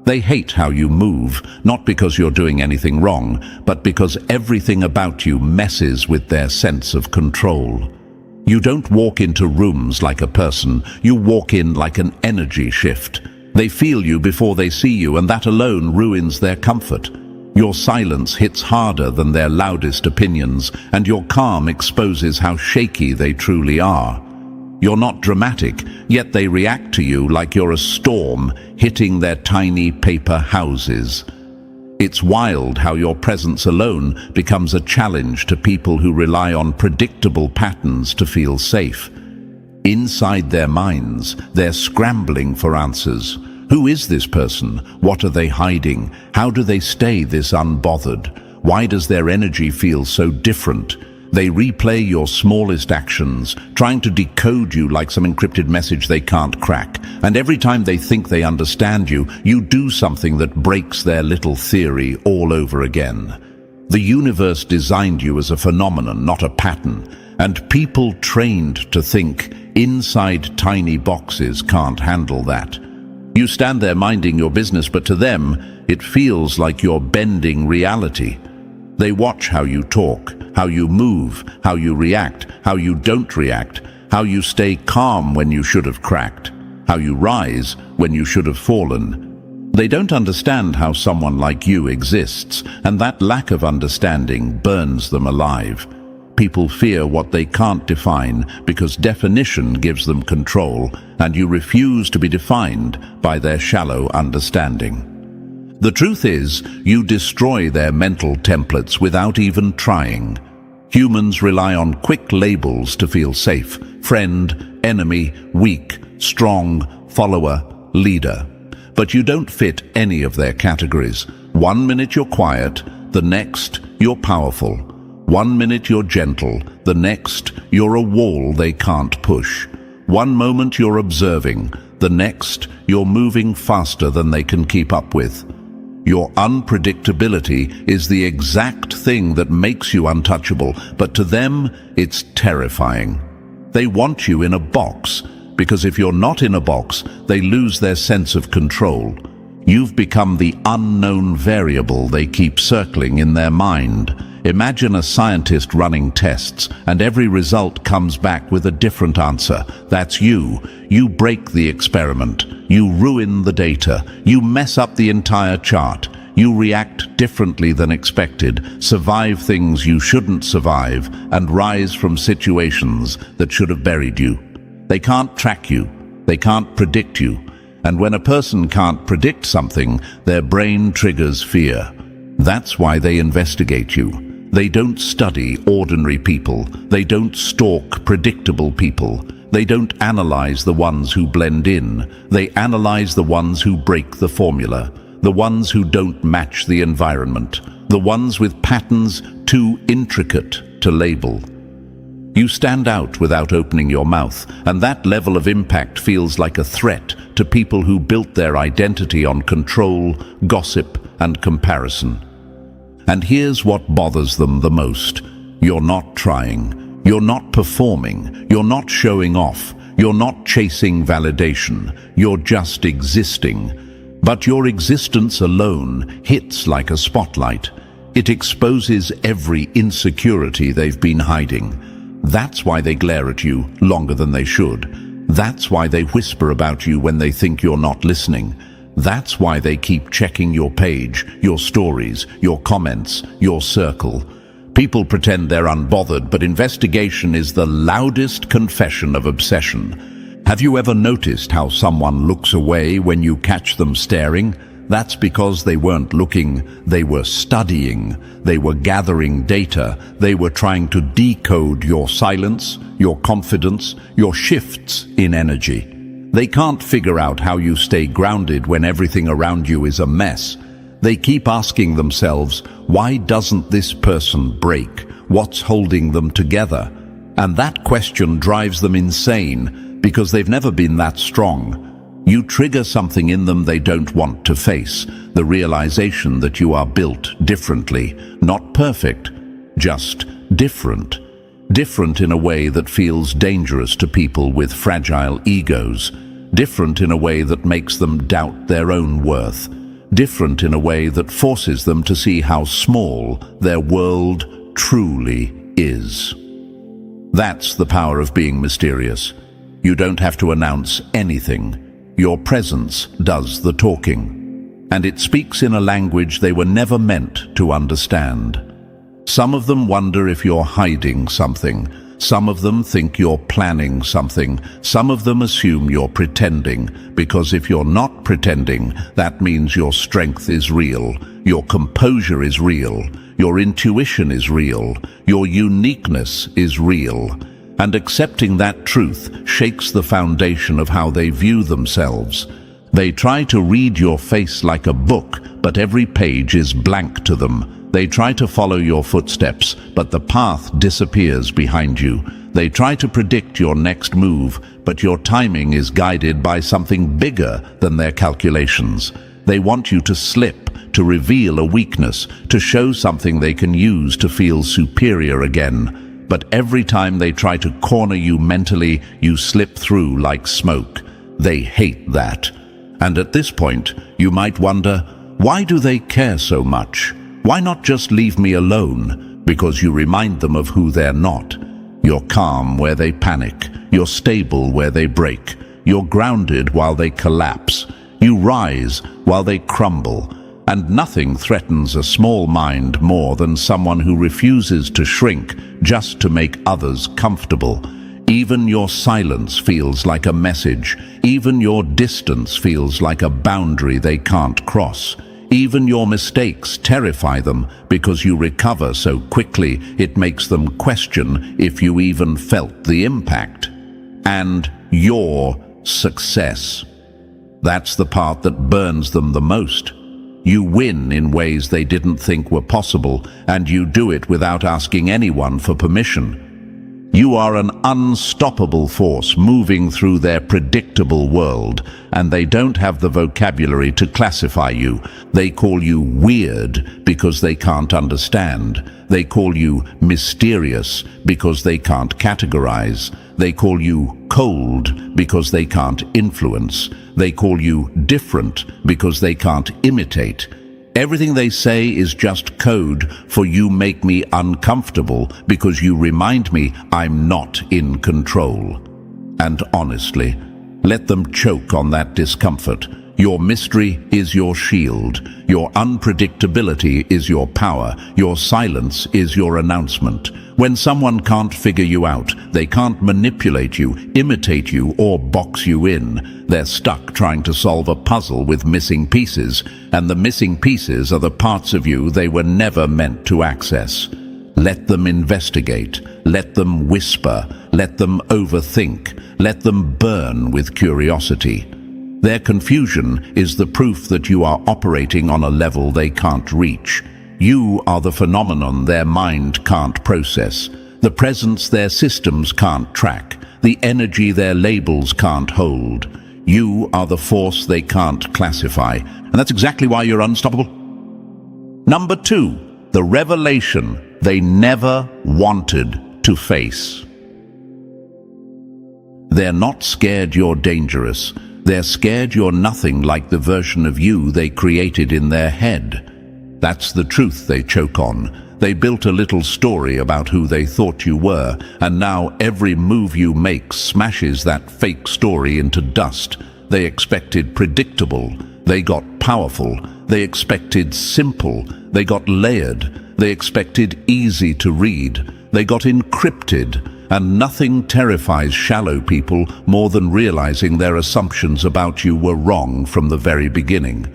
Speaker 1: They hate how you move, not because you're doing anything wrong, but because everything about you messes with their sense of control. You don't walk into rooms like a person, you walk in like an energy shift. They feel you before they see you, and that alone ruins their comfort. Your silence hits harder than their loudest opinions, and your calm exposes how shaky they truly are. You're not dramatic, yet they react to you like you're a storm hitting their tiny paper houses. It's wild how your presence alone becomes a challenge to people who rely on predictable patterns to feel safe. Inside their minds, they're scrambling for answers. Who is this person? What are they hiding? How do they stay this unbothered? Why does their energy feel so different? They replay your smallest actions, trying to decode you like some encrypted message they can't crack. And every time they think they understand you, you do something that breaks their little theory all over again. The universe designed you as a phenomenon, not a pattern. And people trained to think inside tiny boxes can't handle that. You stand there minding your business, but to them, it feels like you're bending reality. They watch how you talk, how you move, how you react, how you don't react, how you stay calm when you should have cracked, how you rise when you should have fallen. They don't understand how someone like you exists, and that lack of understanding burns them alive. People fear what they can't define because definition gives them control, and you refuse to be defined by their shallow understanding. The truth is, you destroy their mental templates without even trying. Humans rely on quick labels to feel safe: friend, enemy, weak, strong, follower, leader. But you don't fit any of their categories. 1 minute you're quiet, the next you're powerful. 1 minute you're gentle, the next you're a wall they can't push. 1 moment you're observing, the next you're moving faster than they can keep up with. Your unpredictability is the exact thing that makes you untouchable, but to them, it's terrifying. They want you in a box, because if you're not in a box, they lose their sense of control. You've become the unknown variable they keep circling in their mind. Imagine a scientist running tests, and every result comes back with a different answer. That's you. You break the experiment. You ruin the data. You mess up the entire chart. You react differently than expected, survive things you shouldn't survive, and rise from situations that should have buried you. They can't track you. They can't predict you. And when a person can't predict something, their brain triggers fear. That's why they investigate you. They don't study ordinary people. They don't stalk predictable people. They don't analyze the ones who blend in. They analyze the ones who break the formula, the ones who don't match the environment, the ones with patterns too intricate to label. You stand out without opening your mouth, and that level of impact feels like a threat to people who built their identity on control, gossip, and comparison. And here's what bothers them the most. You're not trying. You're not performing. You're not showing off. You're not chasing validation. You're just existing. But your existence alone hits like a spotlight. It exposes every insecurity they've been hiding. That's why they glare at you longer than they should. That's why they whisper about you when they think you're not listening. That's why they keep checking your page, your stories, your comments, your circle. People pretend they're unbothered, but investigation is the loudest confession of obsession. Have you ever noticed how someone looks away when you catch them staring? That's because they weren't looking, they were studying, they were gathering data, they were trying to decode your silence, your confidence, your shifts in energy. They can't figure out how you stay grounded when everything around you is a mess. They keep asking themselves, why doesn't this person break? What's holding them together? And that question drives them insane because they've never been that strong. You trigger something in them they don't want to face, the realization that you are built differently, not perfect, just different. Different in a way that feels dangerous to people with fragile egos. Different in a way that makes them doubt their own worth. Different in a way that forces them to see how small their world truly is. That's the power of being mysterious. You don't have to announce anything. Your presence does the talking. And it speaks in a language they were never meant to understand. Some of them wonder if you're hiding something. Some of them think you're planning something. Some of them assume you're pretending, because if you're not pretending, that means your strength is real, your composure is real, your intuition is real, your uniqueness is real. And accepting that truth shakes the foundation of how they view themselves. They try to read your face like a book, but every page is blank to them. They try to follow your footsteps, but the path disappears behind you. They try to predict your next move, but your timing is guided by something bigger than their calculations. They want you to slip, to reveal a weakness, to show something they can use to feel superior again. But every time they try to corner you mentally, you slip through like smoke. They hate that. And at this point, you might wonder, why do they care so much? Why not just leave me alone? Because you remind them of who they're not. You're calm where they panic. You're stable where they break. You're grounded while they collapse. You rise while they crumble. And nothing threatens a small mind more than someone who refuses to shrink just to make others comfortable. Even your silence feels like a message. Even your distance feels like a boundary they can't cross. Even your mistakes terrify them because you recover so quickly it makes them question if you even felt the impact. And your success. That's the part that burns them the most. You win in ways they didn't think were possible, and you do it without asking anyone for permission. You are an unstoppable force moving through their predictable world, and they don't have the vocabulary to classify you. They call you weird because they can't understand. They call you mysterious because they can't categorize. They call you cold because they can't influence. They call you different because they can't imitate. Everything they say is just code for "you make me uncomfortable because you remind me I'm not in control." And honestly, let them choke on that discomfort. Your mystery is your shield. Your unpredictability is your power. Your silence is your announcement. When someone can't figure you out, they can't manipulate you, imitate you, or box you in. They're stuck trying to solve a puzzle with missing pieces, and the missing pieces are the parts of you they were never meant to access. Let them investigate. Let them whisper. Let them overthink. Let them burn with curiosity. Their confusion is the proof that you are operating on a level they can't reach. You are the phenomenon their mind can't process, the presence their systems can't track, the energy their labels can't hold. You are the force they can't classify, and that's exactly why you're unstoppable. Number 2, the revelation they never wanted to face. They're not scared you're dangerous. They're scared you're nothing like the version of you they created in their head. That's the truth they choke on. They built a little story about who they thought you were, and now every move you make smashes that fake story into dust. They expected predictable. They got powerful. They expected simple. They got layered. They expected easy to read. They got encrypted. And nothing terrifies shallow people more than realizing their assumptions about you were wrong from the very beginning.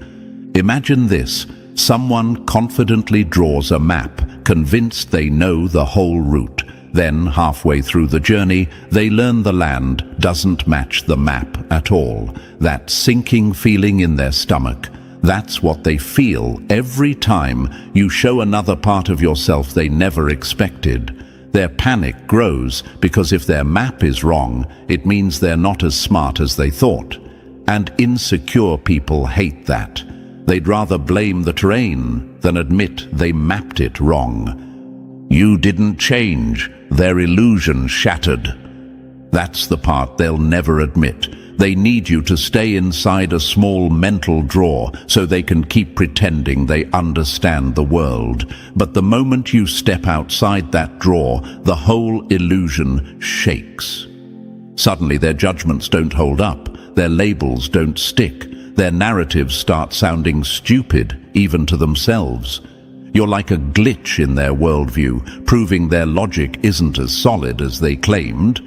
Speaker 1: Imagine this. Someone confidently draws a map, convinced they know the whole route. Then, halfway through the journey, they learn the land doesn't match the map at all. That sinking feeling in their stomach, that's what they feel every time you show another part of yourself they never expected. Their panic grows because if their map is wrong, it means they're not as smart as they thought. And insecure people hate that. They'd rather blame the terrain than admit they mapped it wrong. You didn't change. Their illusion shattered. That's the part they'll never admit. They need you to stay inside a small mental drawer so they can keep pretending they understand the world. But the moment you step outside that drawer, the whole illusion shakes. Suddenly their judgments don't hold up. Their labels don't stick. Their narratives start sounding stupid, even to themselves. You're like a glitch in their worldview, proving their logic isn't as solid as they claimed.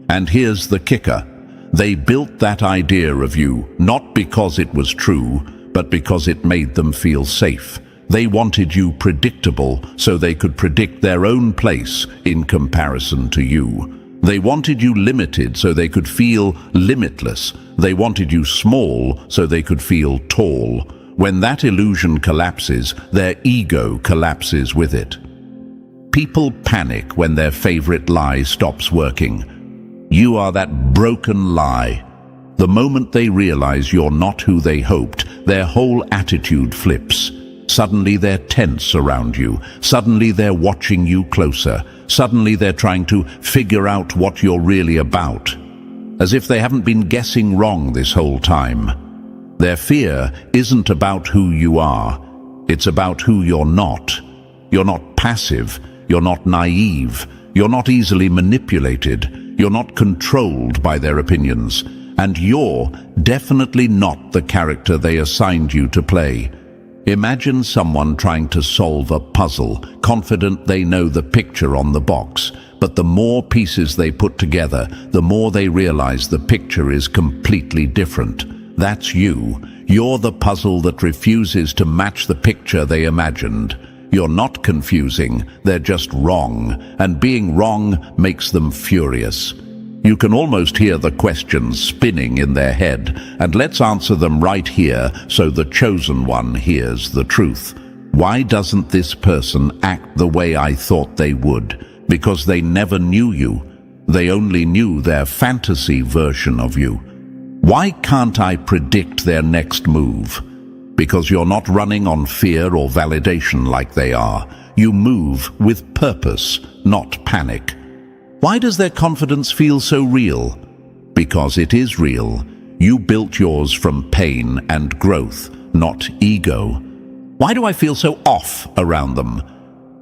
Speaker 1: And here's the kicker. They built that idea of you not because it was true, but because it made them feel safe. They wanted you predictable so they could predict their own place in comparison to you. They wanted you limited so they could feel limitless. They wanted you small so they could feel tall. When that illusion collapses, their ego collapses with it. People panic when their favorite lie stops working. You are that broken lie. The moment they realize you're not who they hoped, their whole attitude flips. Suddenly they're tense around you. Suddenly they're watching you closer. Suddenly they're trying to figure out what you're really about. As if they haven't been guessing wrong this whole time. Their fear isn't about who you are. It's about who you're not. You're not passive. You're not naive. You're not easily manipulated. You're not controlled by their opinions. And you're definitely not the character they assigned you to play. Imagine someone trying to solve a puzzle, confident they know the picture on the box. But the more pieces they put together, the more they realize the picture is completely different. That's you. You're the puzzle that refuses to match the picture they imagined. You're not confusing, they're just wrong, and being wrong makes them furious. You can almost hear the questions spinning in their head, and let's answer them right here so the chosen one hears the truth. Why doesn't this person act the way I thought they would? Because they never knew you. They only knew their fantasy version of you. Why can't I predict their next move? Because you're not running on fear or validation like they are. You move with purpose, not panic. Why does their confidence feel so real? Because it is real. You built yours from pain and growth, not ego. Why do I feel so off around them?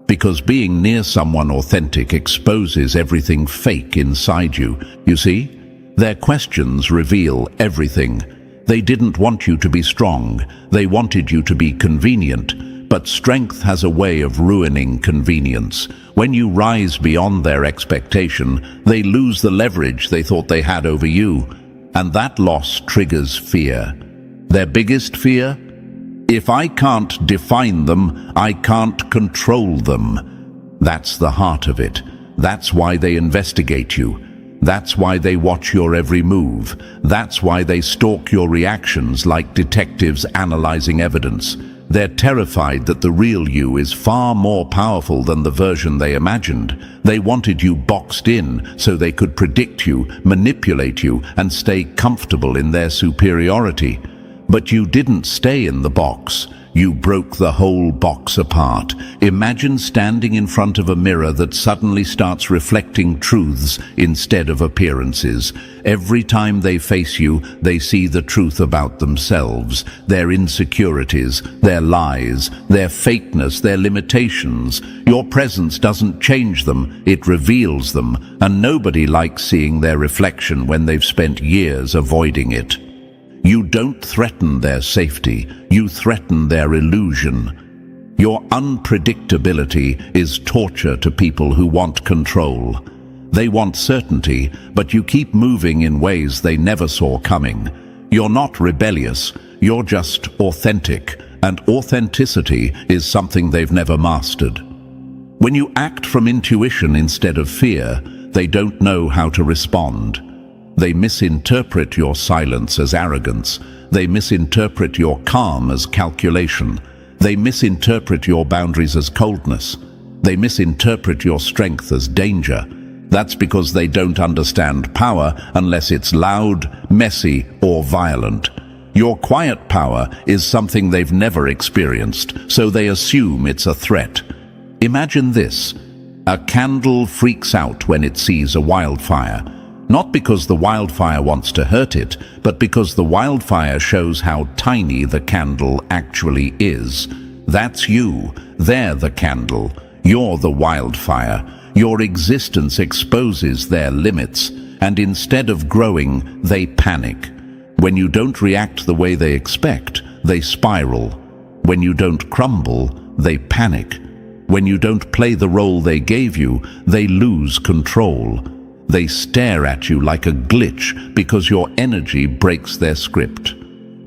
Speaker 1: Because being near someone authentic exposes everything fake inside you. You see, their questions reveal everything. They didn't want you to be strong. They wanted you to be convenient. But strength has a way of ruining convenience. When you rise beyond their expectation, they lose the leverage they thought they had over you. And that loss triggers fear. Their biggest fear? If I can't define them, I can't control them. That's the heart of it. That's why they investigate you. That's why they watch your every move. That's why they stalk your reactions like detectives analyzing evidence. They're terrified that the real you is far more powerful than the version they imagined. They wanted you boxed in so they could predict you, manipulate you, and stay comfortable in their superiority. But you didn't stay in the box. You broke the whole box apart. Imagine standing in front of a mirror that suddenly starts reflecting truths instead of appearances. Every time they face you, they see the truth about themselves, their insecurities, their lies, their fakeness, their limitations. Your presence doesn't change them, it reveals them, and nobody likes seeing their reflection when they've spent years avoiding it. You don't threaten their safety, you threaten their illusion. Your unpredictability is torture to people who want control. They want certainty, but you keep moving in ways they never saw coming. You're not rebellious, you're just authentic, and authenticity is something they've never mastered. When you act from intuition instead of fear, they don't know how to respond. They misinterpret your silence as arrogance. They misinterpret your calm as calculation. They misinterpret your boundaries as coldness. They misinterpret your strength as danger. That's because they don't understand power unless it's loud, messy, or violent. Your quiet power is something they've never experienced, so they assume it's a threat. Imagine this. A candle freaks out when it sees a wildfire. Not because the wildfire wants to hurt it, but because the wildfire shows how tiny the candle actually is. That's you. They're the candle. You're the wildfire. Your existence exposes their limits, and instead of growing, they panic. When you don't react the way they expect, they spiral. When you don't crumble, they panic. When you don't play the role they gave you, they lose control. They stare at you like a glitch because your energy breaks their script.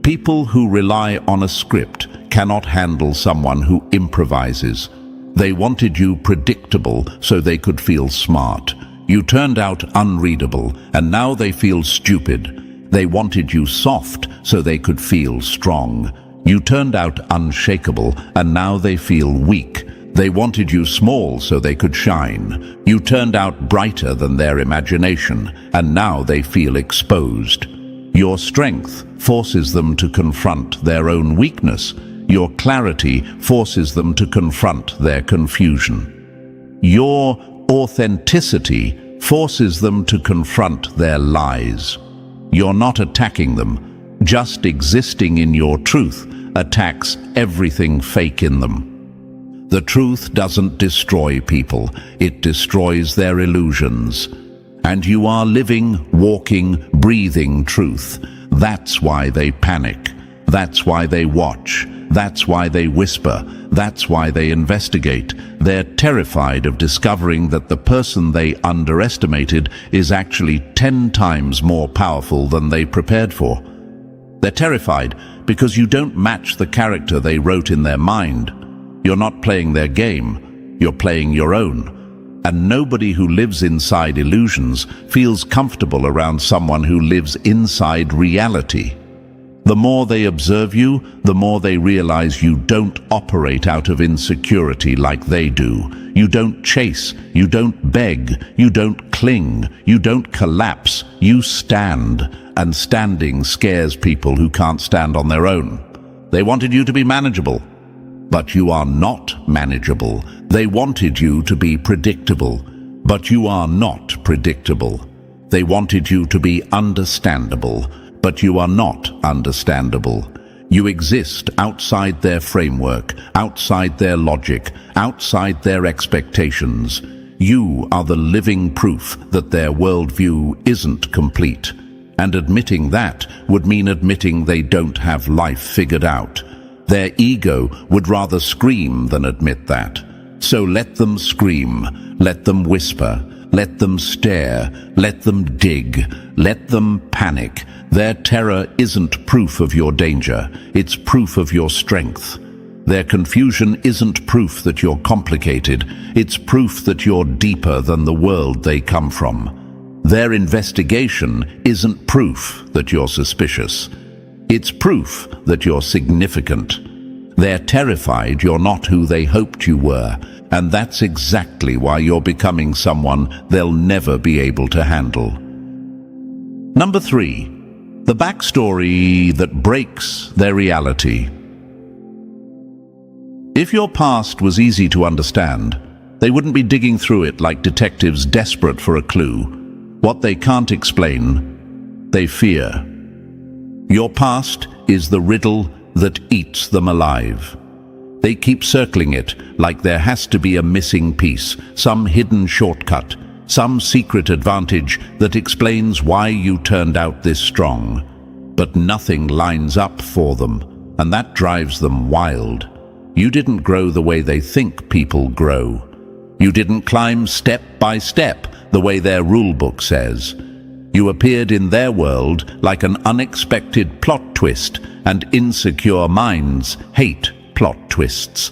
Speaker 1: People who rely on a script cannot handle someone who improvises. They wanted you predictable so they could feel smart. You turned out unreadable, and now they feel stupid. They wanted you soft so they could feel strong. You turned out unshakable, and now they feel weak. They wanted you small so they could shine. You turned out brighter than their imagination, and now they feel exposed. Your strength forces them to confront their own weakness. Your clarity forces them to confront their confusion. Your authenticity forces them to confront their lies. You're not attacking them. Just existing in your truth attacks everything fake in them. The truth doesn't destroy people, it destroys their illusions. And you are living, walking, breathing truth. That's why they panic. That's why they watch. That's why they whisper. That's why they investigate. They're terrified of discovering that the person they underestimated is actually 10 times more powerful than they prepared for. They're terrified because you don't match the character they wrote in their mind. You're not playing their game, you're playing your own. And nobody who lives inside illusions feels comfortable around someone who lives inside reality. The more they observe you, the more they realize you don't operate out of insecurity like they do. You don't chase, you don't beg, you don't cling, you don't collapse, you stand. And standing scares people who can't stand on their own. They wanted you to be manageable, but you are not manageable. They wanted you to be predictable, but you are not predictable. They wanted you to be understandable, but you are not understandable. You exist outside their framework, outside their logic, outside their expectations. You are the living proof that their worldview isn't complete. And admitting that would mean admitting they don't have life figured out. Their ego would rather scream than admit that. So let them scream, let them whisper, let them stare, let them dig, let them panic. Their terror isn't proof of your danger, it's proof of your strength. Their confusion isn't proof that you're complicated, it's proof that you're deeper than the world they come from. Their investigation isn't proof that you're suspicious, it's proof that you're significant. They're terrified you're not who they hoped you were, and that's exactly why you're becoming someone they'll never be able to handle. Number 3. The backstory that breaks their reality. If your past was easy to understand, they wouldn't be digging through it like detectives desperate for a clue. What they can't explain, they fear. Your past is the riddle that eats them alive. They keep circling it like there has to be a missing piece, some hidden shortcut, some secret advantage that explains why you turned out this strong. But nothing lines up for them, and that drives them wild. You didn't grow the way they think people grow. You didn't climb step by step the way their rule book says. You appeared in their world like an unexpected plot twist, and insecure minds hate plot twists.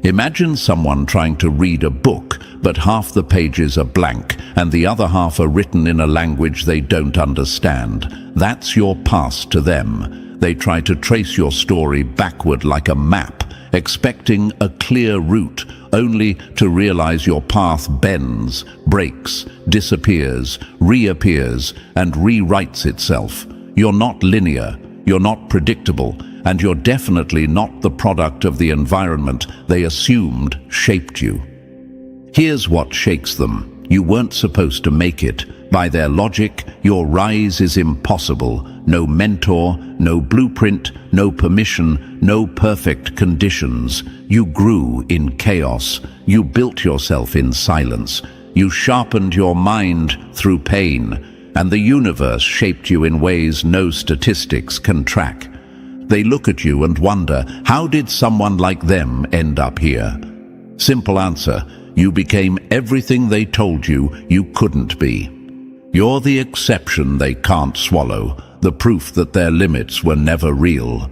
Speaker 1: Imagine someone trying to read a book, but half the pages are blank and the other half are written in a language they don't understand. That's your past to them. They try to trace your story backward like a map, expecting a clear route, only to realize your path bends, breaks, disappears, reappears, and rewrites itself. You're not linear, you're not predictable, and you're definitely not the product of the environment they assumed shaped you. Here's what shakes them. You weren't supposed to make it. By their logic, your rise is impossible. No mentor, no blueprint, no permission, no perfect conditions. You grew in chaos. You built yourself in silence. You sharpened your mind through pain, and the universe shaped you in ways no statistics can track. They look at you and wonder, how did someone like them end up here? Simple answer, you became everything they told you you couldn't be. You're the exception they can't swallow, the proof that their limits were never real.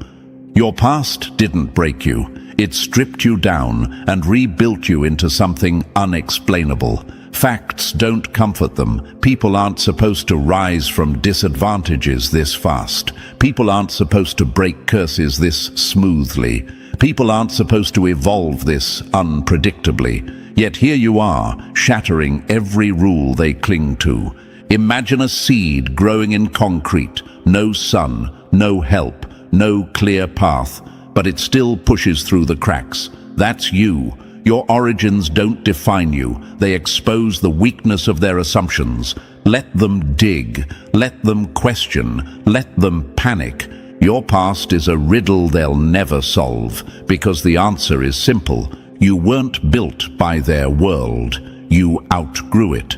Speaker 1: Your past didn't break you. It stripped you down and rebuilt you into something unexplainable. Facts don't comfort them. People aren't supposed to rise from disadvantages this fast. People aren't supposed to break curses this smoothly. People aren't supposed to evolve this unpredictably. Yet here you are, shattering every rule they cling to. Imagine a seed growing in concrete. No sun, no help, no clear path, but it still pushes through the cracks. That's you. Your origins don't define you. They expose the weakness of their assumptions. Let them dig. Let them question. Let them panic. Your past is a riddle they'll never solve, because the answer is simple. You weren't built by their world. You outgrew it.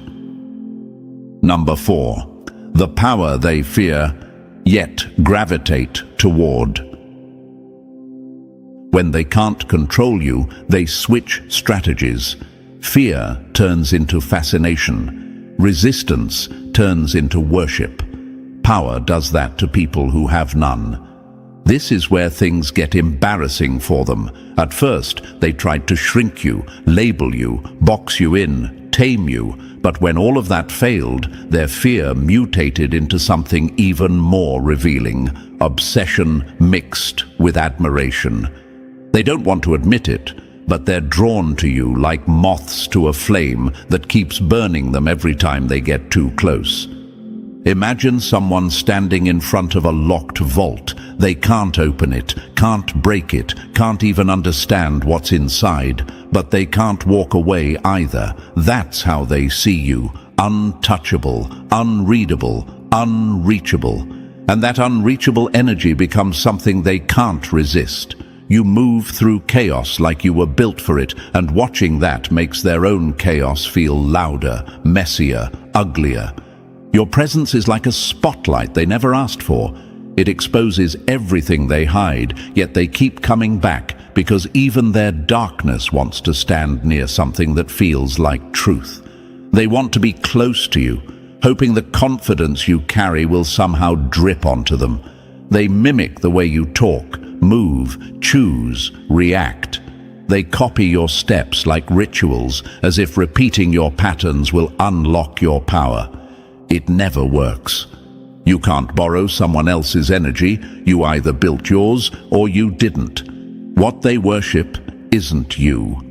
Speaker 1: Number 4. The power they fear, yet gravitate toward. When they can't control you, they switch strategies. Fear turns into fascination. Resistance turns into worship. Power does that to people who have none. This is where things get embarrassing for them. At first, they tried to shrink you, label you, box you in, tame you, but when all of that failed, their fear mutated into something even more revealing: obsession mixed with admiration. They don't want to admit it, but they're drawn to you like moths to a flame that keeps burning them every time they get too close. Imagine someone standing in front of a locked vault. They can't open it, can't break it, can't even understand what's inside, but they can't walk away either. That's how they see you: untouchable, unreadable, unreachable. And that unreachable energy becomes something they can't resist. You move through chaos like you were built for it, and watching that makes their own chaos feel louder, messier, uglier. Your presence is like a spotlight they never asked for. It exposes everything they hide, yet they keep coming back because even their darkness wants to stand near something that feels like truth. They want to be close to you, hoping the confidence you carry will somehow drip onto them. They mimic the way you talk, move, choose, react. They copy your steps like rituals, as if repeating your patterns will unlock your power. It never works. You can't borrow someone else's energy. You either built yours or you didn't. What they worship isn't you.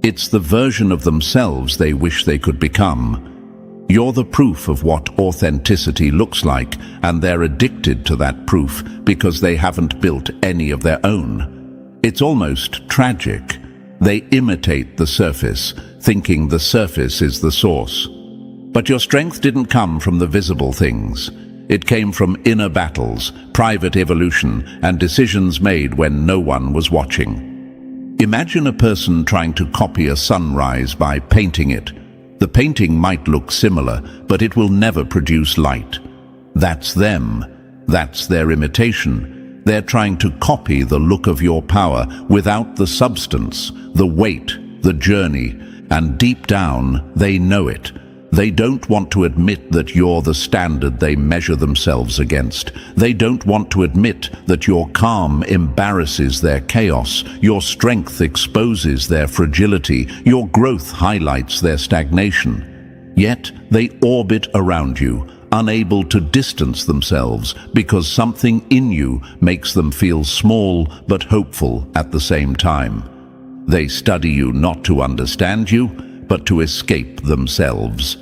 Speaker 1: It's the version of themselves they wish they could become. You're the proof of what authenticity looks like, and they're addicted to that proof because they haven't built any of their own. It's almost tragic. They imitate the surface, thinking the surface is the source. But your strength didn't come from the visible things. It came from inner battles, private evolution, and decisions made when no one was watching. Imagine a person trying to copy a sunrise by painting it. The painting might look similar, but it will never produce light. That's them. That's their imitation. They're trying to copy the look of your power without the substance, the weight, the journey, and deep down, they know it. They don't want to admit that you're the standard they measure themselves against. They don't want to admit that your calm embarrasses their chaos, your strength exposes their fragility, your growth highlights their stagnation. Yet they orbit around you, unable to distance themselves because something in you makes them feel small but hopeful at the same time. They study you not to understand you, but to escape themselves.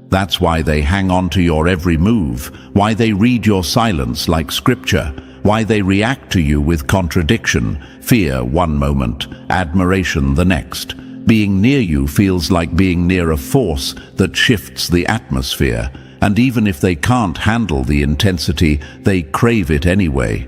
Speaker 1: That's why they hang on to your every move, why they read your silence like scripture, why they react to you with contradiction, fear one moment, admiration the next. Being near you feels like being near a force that shifts the atmosphere, and even if they can't handle the intensity, they crave it anyway.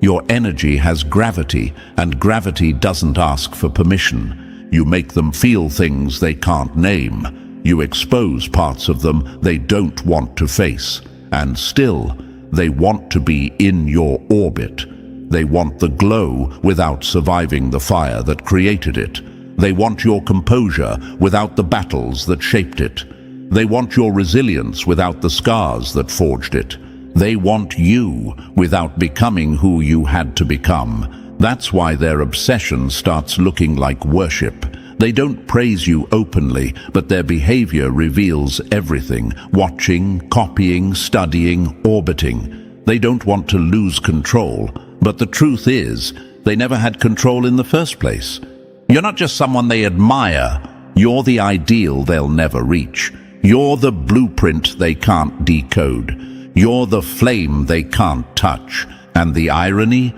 Speaker 1: Your energy has gravity, and gravity doesn't ask for permission. You make them feel things they can't name. You expose parts of them they don't want to face. And still, they want to be in your orbit. They want the glow without surviving the fire that created it. They want your composure without the battles that shaped it. They want your resilience without the scars that forged it. They want you without becoming who you had to become. That's why their obsession starts looking like worship. They don't praise you openly, but their behavior reveals everything: watching, copying, studying, orbiting. They don't want to lose control, but the truth is, they never had control in the first place. You're not just someone they admire, you're the ideal they'll never reach. You're the blueprint they can't decode. You're the flame they can't touch. And the irony?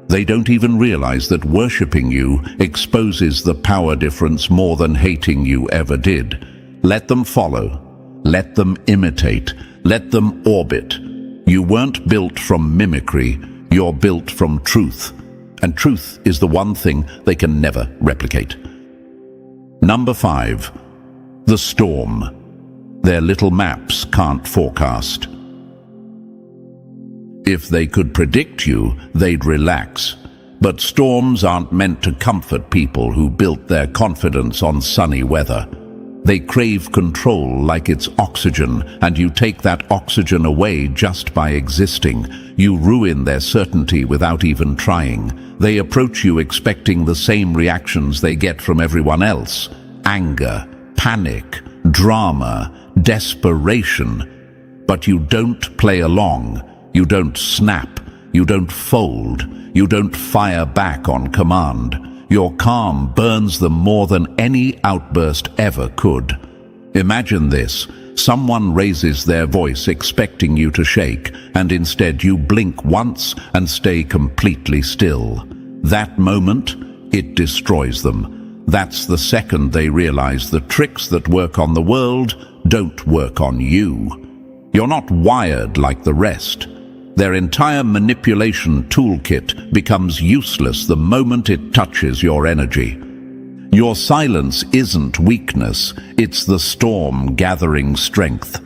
Speaker 1: They don't even realize that worshipping you exposes the power difference more than hating you ever did. Let them follow. Let them imitate. Let them orbit. You weren't built from mimicry. You're built from truth. And truth is the one thing they can never replicate. Number 5. The storm. Their little maps can't forecast. If they could predict you, they'd relax. But storms aren't meant to comfort people who built their confidence on sunny weather. They crave control like it's oxygen, and you take that oxygen away just by existing. You ruin their certainty without even trying. They approach you expecting the same reactions they get from everyone else. anger, panic, drama, desperation. But you don't play along, you don't snap, you don't fold, you don't fire back on command. Your calm burns them more than any outburst ever could. Imagine this. Someone raises their voice expecting you to shake, and instead you blink once and stay completely still. That moment, it destroys them. That's the second they realize the tricks that work on the world don't work on you. You're not wired like the rest. Their entire manipulation toolkit becomes useless the moment it touches your energy. Your silence isn't weakness, it's the storm gathering strength.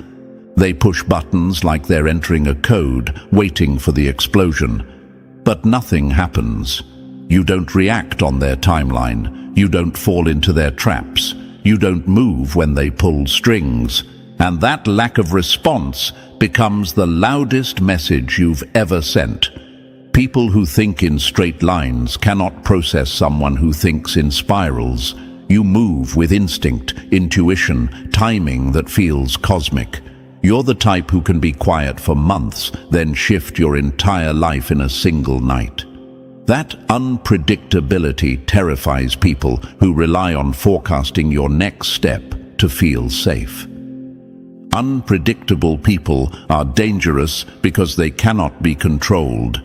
Speaker 1: They push buttons like they're entering a code, waiting for the explosion. But nothing happens. You don't react on their timeline. You don't fall into their traps. You don't move when they pull strings. And that lack of response becomes the loudest message you've ever sent. People who think in straight lines cannot process someone who thinks in spirals. You move with instinct, intuition, timing that feels cosmic. You're the type who can be quiet for months, then shift your entire life in a single night. That unpredictability terrifies people who rely on forecasting your next step to feel safe. Unpredictable people are dangerous because they cannot be controlled,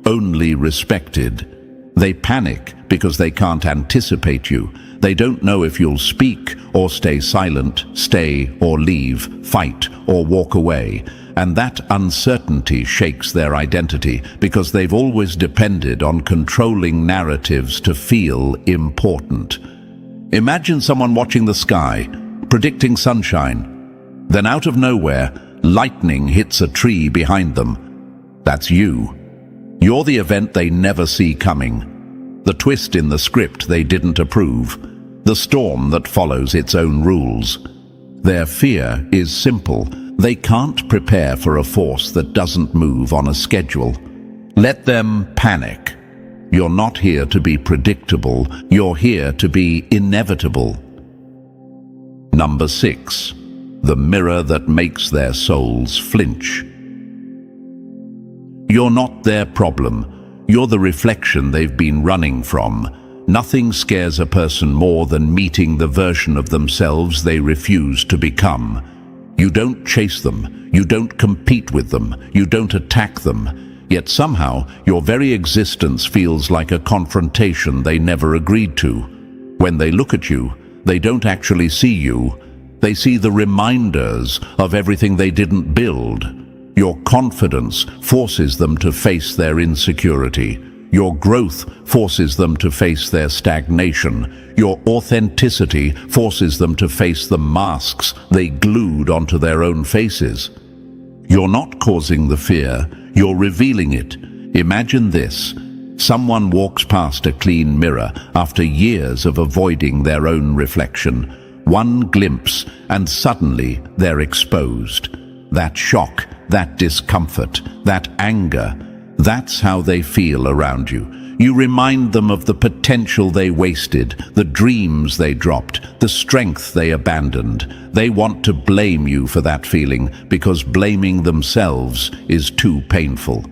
Speaker 1: only respected. They panic because they can't anticipate you. They don't know if you'll speak or stay silent, stay or leave, fight or walk away. And that uncertainty shakes their identity because they've always depended on controlling narratives to feel important. Imagine someone watching the sky, predicting sunshine. Then out of nowhere, lightning hits a tree behind them. That's you. You're the event they never see coming. The twist in the script they didn't approve. The storm that follows its own rules. Their fear is simple. They can't prepare for a force that doesn't move on a schedule. Let them panic. You're not here to be predictable. You're here to be inevitable. Number 6. The mirror that makes their souls flinch. You're not their problem. You're the reflection they've been running from. Nothing scares a person more than meeting the version of themselves they refuse to become. You don't chase them. You don't compete with them. You don't attack them. Yet somehow, your very existence feels like a confrontation they never agreed to. When they look at you, they don't actually see you. They see the reminders of everything they didn't build. Your confidence forces them to face their insecurity. Your growth forces them to face their stagnation. Your authenticity forces them to face the masks they glued onto their own faces. You're not causing the fear, you're revealing it. Imagine this. Someone walks past a clean mirror after years of avoiding their own reflection. One glimpse, and suddenly they're exposed. That shock, that discomfort, that anger, that's how they feel around you. You remind them of the potential they wasted, the dreams they dropped, the strength they abandoned. They want to blame you for that feeling because blaming themselves is too painful.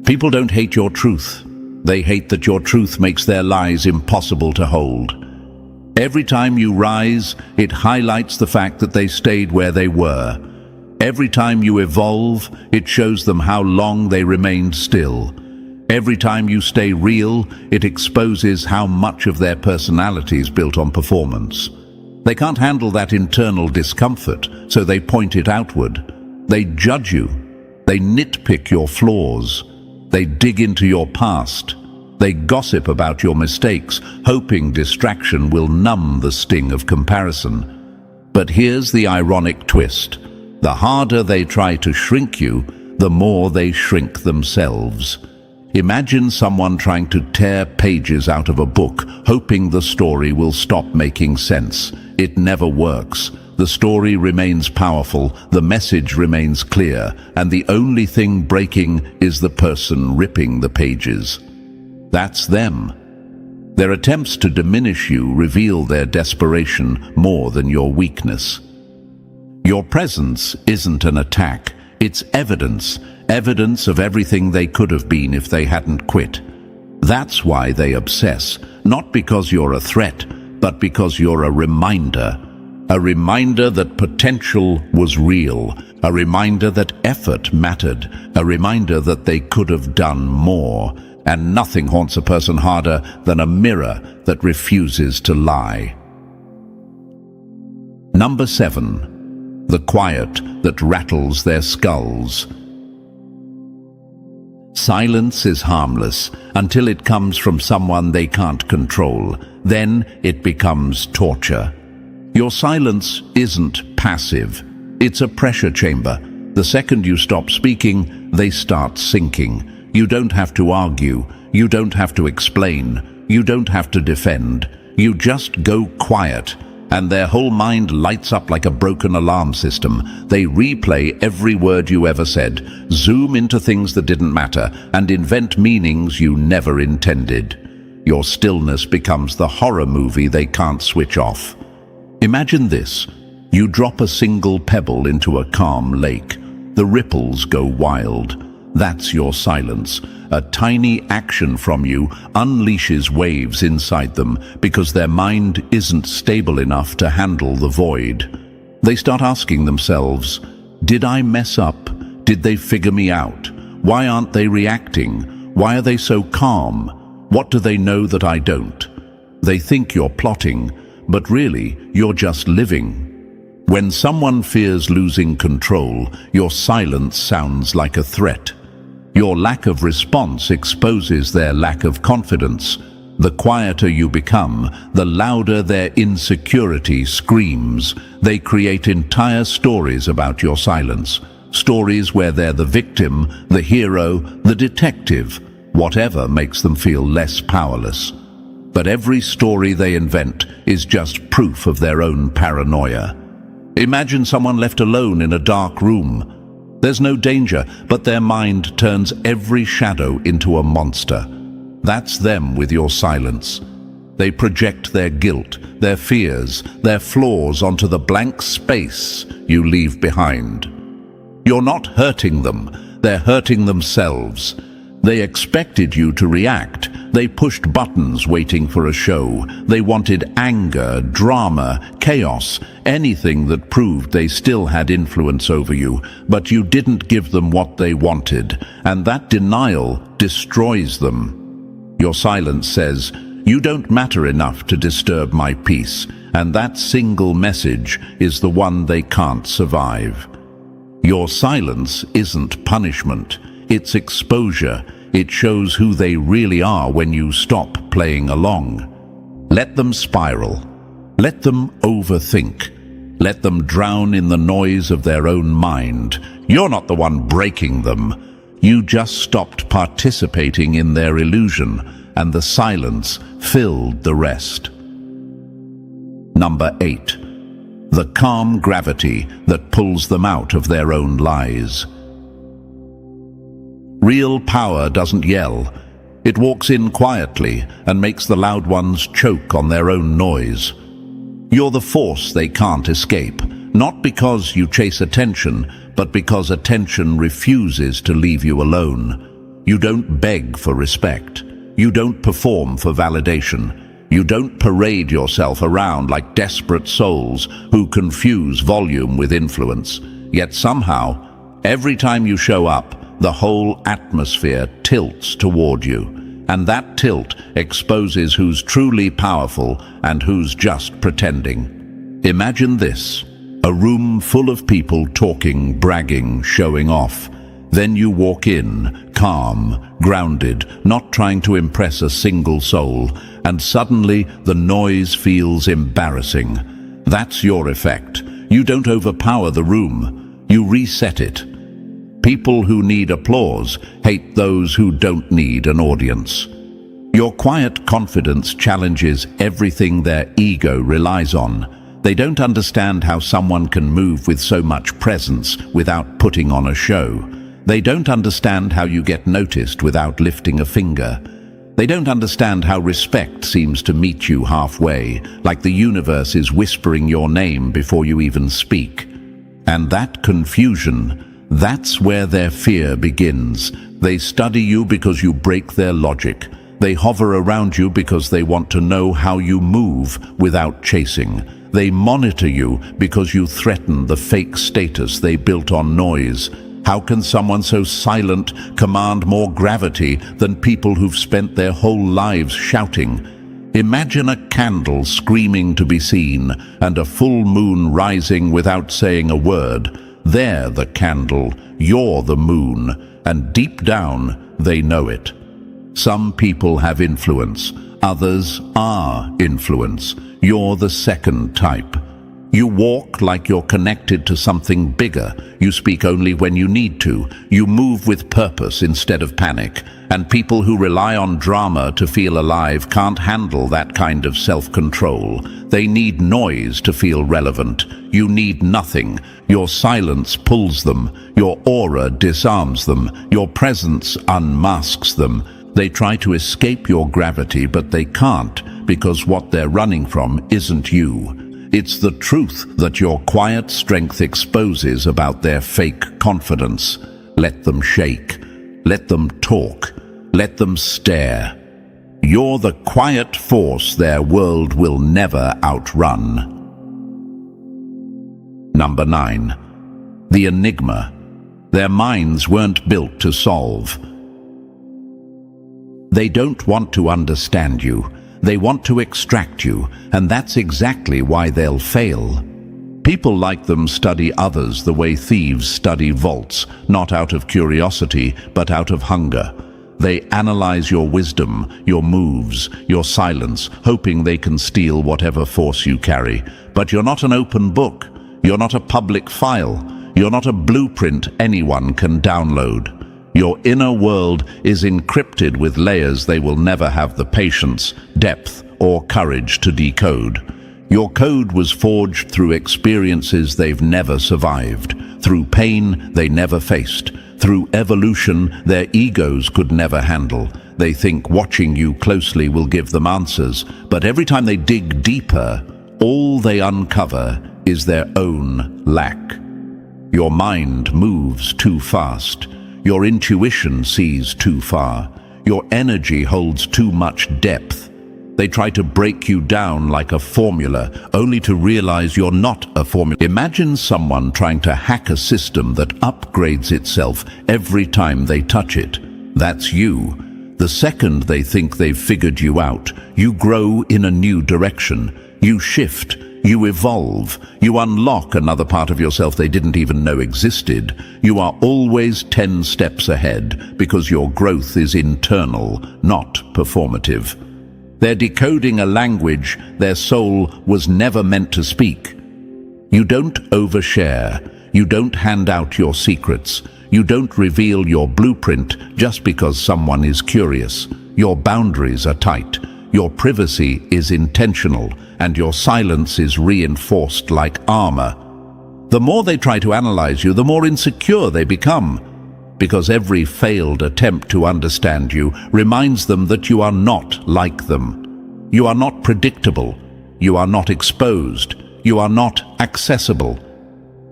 Speaker 1: People don't hate your truth. They hate that your truth makes their lies impossible to hold. Every time you rise, it highlights the fact that they stayed where they were. Every time you evolve, it shows them how long they remained still. Every time you stay real, it exposes how much of their personality is built on performance. They can't handle that internal discomfort, so they point it outward. They judge you. They nitpick your flaws. They dig into your past. They gossip about your mistakes, hoping distraction will numb the sting of comparison. But here's the ironic twist. The harder they try to shrink you, the more they shrink themselves. Imagine someone trying to tear pages out of a book, hoping the story will stop making sense. It never works. The story remains powerful, the message remains clear, and the only thing breaking is the person ripping the pages. That's them. Their attempts to diminish you reveal their desperation more than your weakness. Your presence isn't an attack, it's evidence of everything they could have been if they hadn't quit. That's why they obsess, not because you're a threat, but because you're a reminder that potential was real, a reminder that effort mattered, a reminder that they could have done more. And nothing haunts a person harder than a mirror that refuses to lie. Number 7. The quiet that rattles their skulls. Silence is harmless until it comes from someone they can't control. Then it becomes torture. Your silence isn't passive. It's a pressure chamber. The second you stop speaking, they start sinking. You don't have to argue. You don't have to explain. You don't have to defend. You just go quiet, and their whole mind lights up like a broken alarm system. They replay every word you ever said, zoom into things that didn't matter, and invent meanings you never intended. Your stillness becomes the horror movie they can't switch off. Imagine this. You drop a single pebble into a calm lake. The ripples go wild. That's your silence. A tiny action from you unleashes waves inside them because their mind isn't stable enough to handle the void. They start asking themselves, did I mess up? Did they figure me out? Why aren't they reacting? Why are they so calm? What do they know that I don't? They think you're plotting, but really you're just living. When someone fears losing control, your silence sounds like a threat. Your lack of response exposes their lack of confidence. The quieter you become, the louder their insecurity screams. They create entire stories about your silence. Stories where they're the victim, the hero, the detective, whatever makes them feel less powerless. But every story they invent is just proof of their own paranoia. Imagine someone left alone in a dark room. There's no danger, but their mind turns every shadow into a monster. That's them with your silence. They project their guilt, their fears, their flaws onto the blank space you leave behind. You're not hurting them, they're hurting themselves. They expected you to react. They pushed buttons waiting for a show. They wanted anger, drama, chaos, anything that proved they still had influence over you, but you didn't give them what they wanted, and that denial destroys them. Your silence says, "You don't matter enough to disturb my peace," and that single message is the one they can't survive. Your silence isn't punishment, it's exposure. It shows who they really are when you stop playing along. Let them spiral. Let them overthink. Let them drown in the noise of their own mind. You're not the one breaking them. You just stopped participating in their illusion, and the silence filled the rest. Number 8. The calm gravity that pulls them out of their own lies. Real power doesn't yell. It walks in quietly and makes the loud ones choke on their own noise. You're the force they can't escape, not because you chase attention, but because attention refuses to leave you alone. You don't beg for respect. You don't perform for validation. You don't parade yourself around like desperate souls who confuse volume with influence. Yet somehow, every time you show up, the whole atmosphere tilts toward you, and that tilt exposes who's truly powerful and who's just pretending. Imagine this: a room full of people talking, bragging, showing off. Then you walk in, calm, grounded, not trying to impress a single soul, and suddenly the noise feels embarrassing. That's your effect. You don't overpower the room, you reset it. People who need applause hate those who don't need an audience. Your quiet confidence challenges everything their ego relies on. They don't understand how someone can move with so much presence without putting on a show. They don't understand how you get noticed without lifting a finger. They don't understand how respect seems to meet you halfway, like the universe is whispering your name before you even speak. And that confusion, that's where their fear begins. They study you because you break their logic. They hover around you because they want to know how you move without chasing. They monitor you because you threaten the fake status they built on noise. How can someone so silent command more gravity than people who've spent their whole lives shouting? Imagine a candle screaming to be seen and a full moon rising without saying a word. They're the candle, you're the moon, and deep down they know it. Some people have influence, others are influence. You're the second type. You walk like you're connected to something bigger. You speak only when you need to. You move with purpose instead of panic. And people who rely on drama to feel alive can't handle that kind of self-control. They need noise to feel relevant. You need nothing. Your silence pulls them. Your aura disarms them. Your presence unmasks them. They try to escape your gravity, but they can't, because what they're running from isn't you. It's the truth that your quiet strength exposes about their fake confidence. Let them shake. Let them talk. Let them stare. You're the quiet force their world will never outrun. Number 9. The enigma. Their minds weren't built to solve. They don't want to understand you. They want to extract you, and that's exactly why they'll fail. People like them study others the way thieves study vaults, not out of curiosity, but out of hunger. They analyze your wisdom, your moves, your silence, hoping they can steal whatever force you carry. But you're not an open book. You're not a public file. You're not a blueprint anyone can download. Your inner world is encrypted with layers they will never have the patience, depth, or courage to decode. Your code was forged through experiences they've never survived, through pain they never faced, through evolution their egos could never handle. They think watching you closely will give them answers, but every time they dig deeper, all they uncover is their own lack. Your mind moves too fast. Your intuition sees too far. Your energy holds too much depth. They try to break you down like a formula, only to realize you're not a formula. Imagine someone trying to hack a system that upgrades itself every time they touch it. That's you. The second they think they've figured you out, you grow in a new direction. You shift. You evolve. You unlock another part of yourself they didn't even know existed. You are always 10 steps ahead because your growth is internal, not performative. They're decoding a language their soul was never meant to speak. You don't overshare. You don't hand out your secrets. You don't reveal your blueprint just because someone is curious. Your boundaries are tight. Your privacy is intentional, and your silence is reinforced like armor. The more they try to analyze you, the more insecure they become, because every failed attempt to understand you reminds them that you are not like them. You are not predictable. You are not exposed. You are not accessible.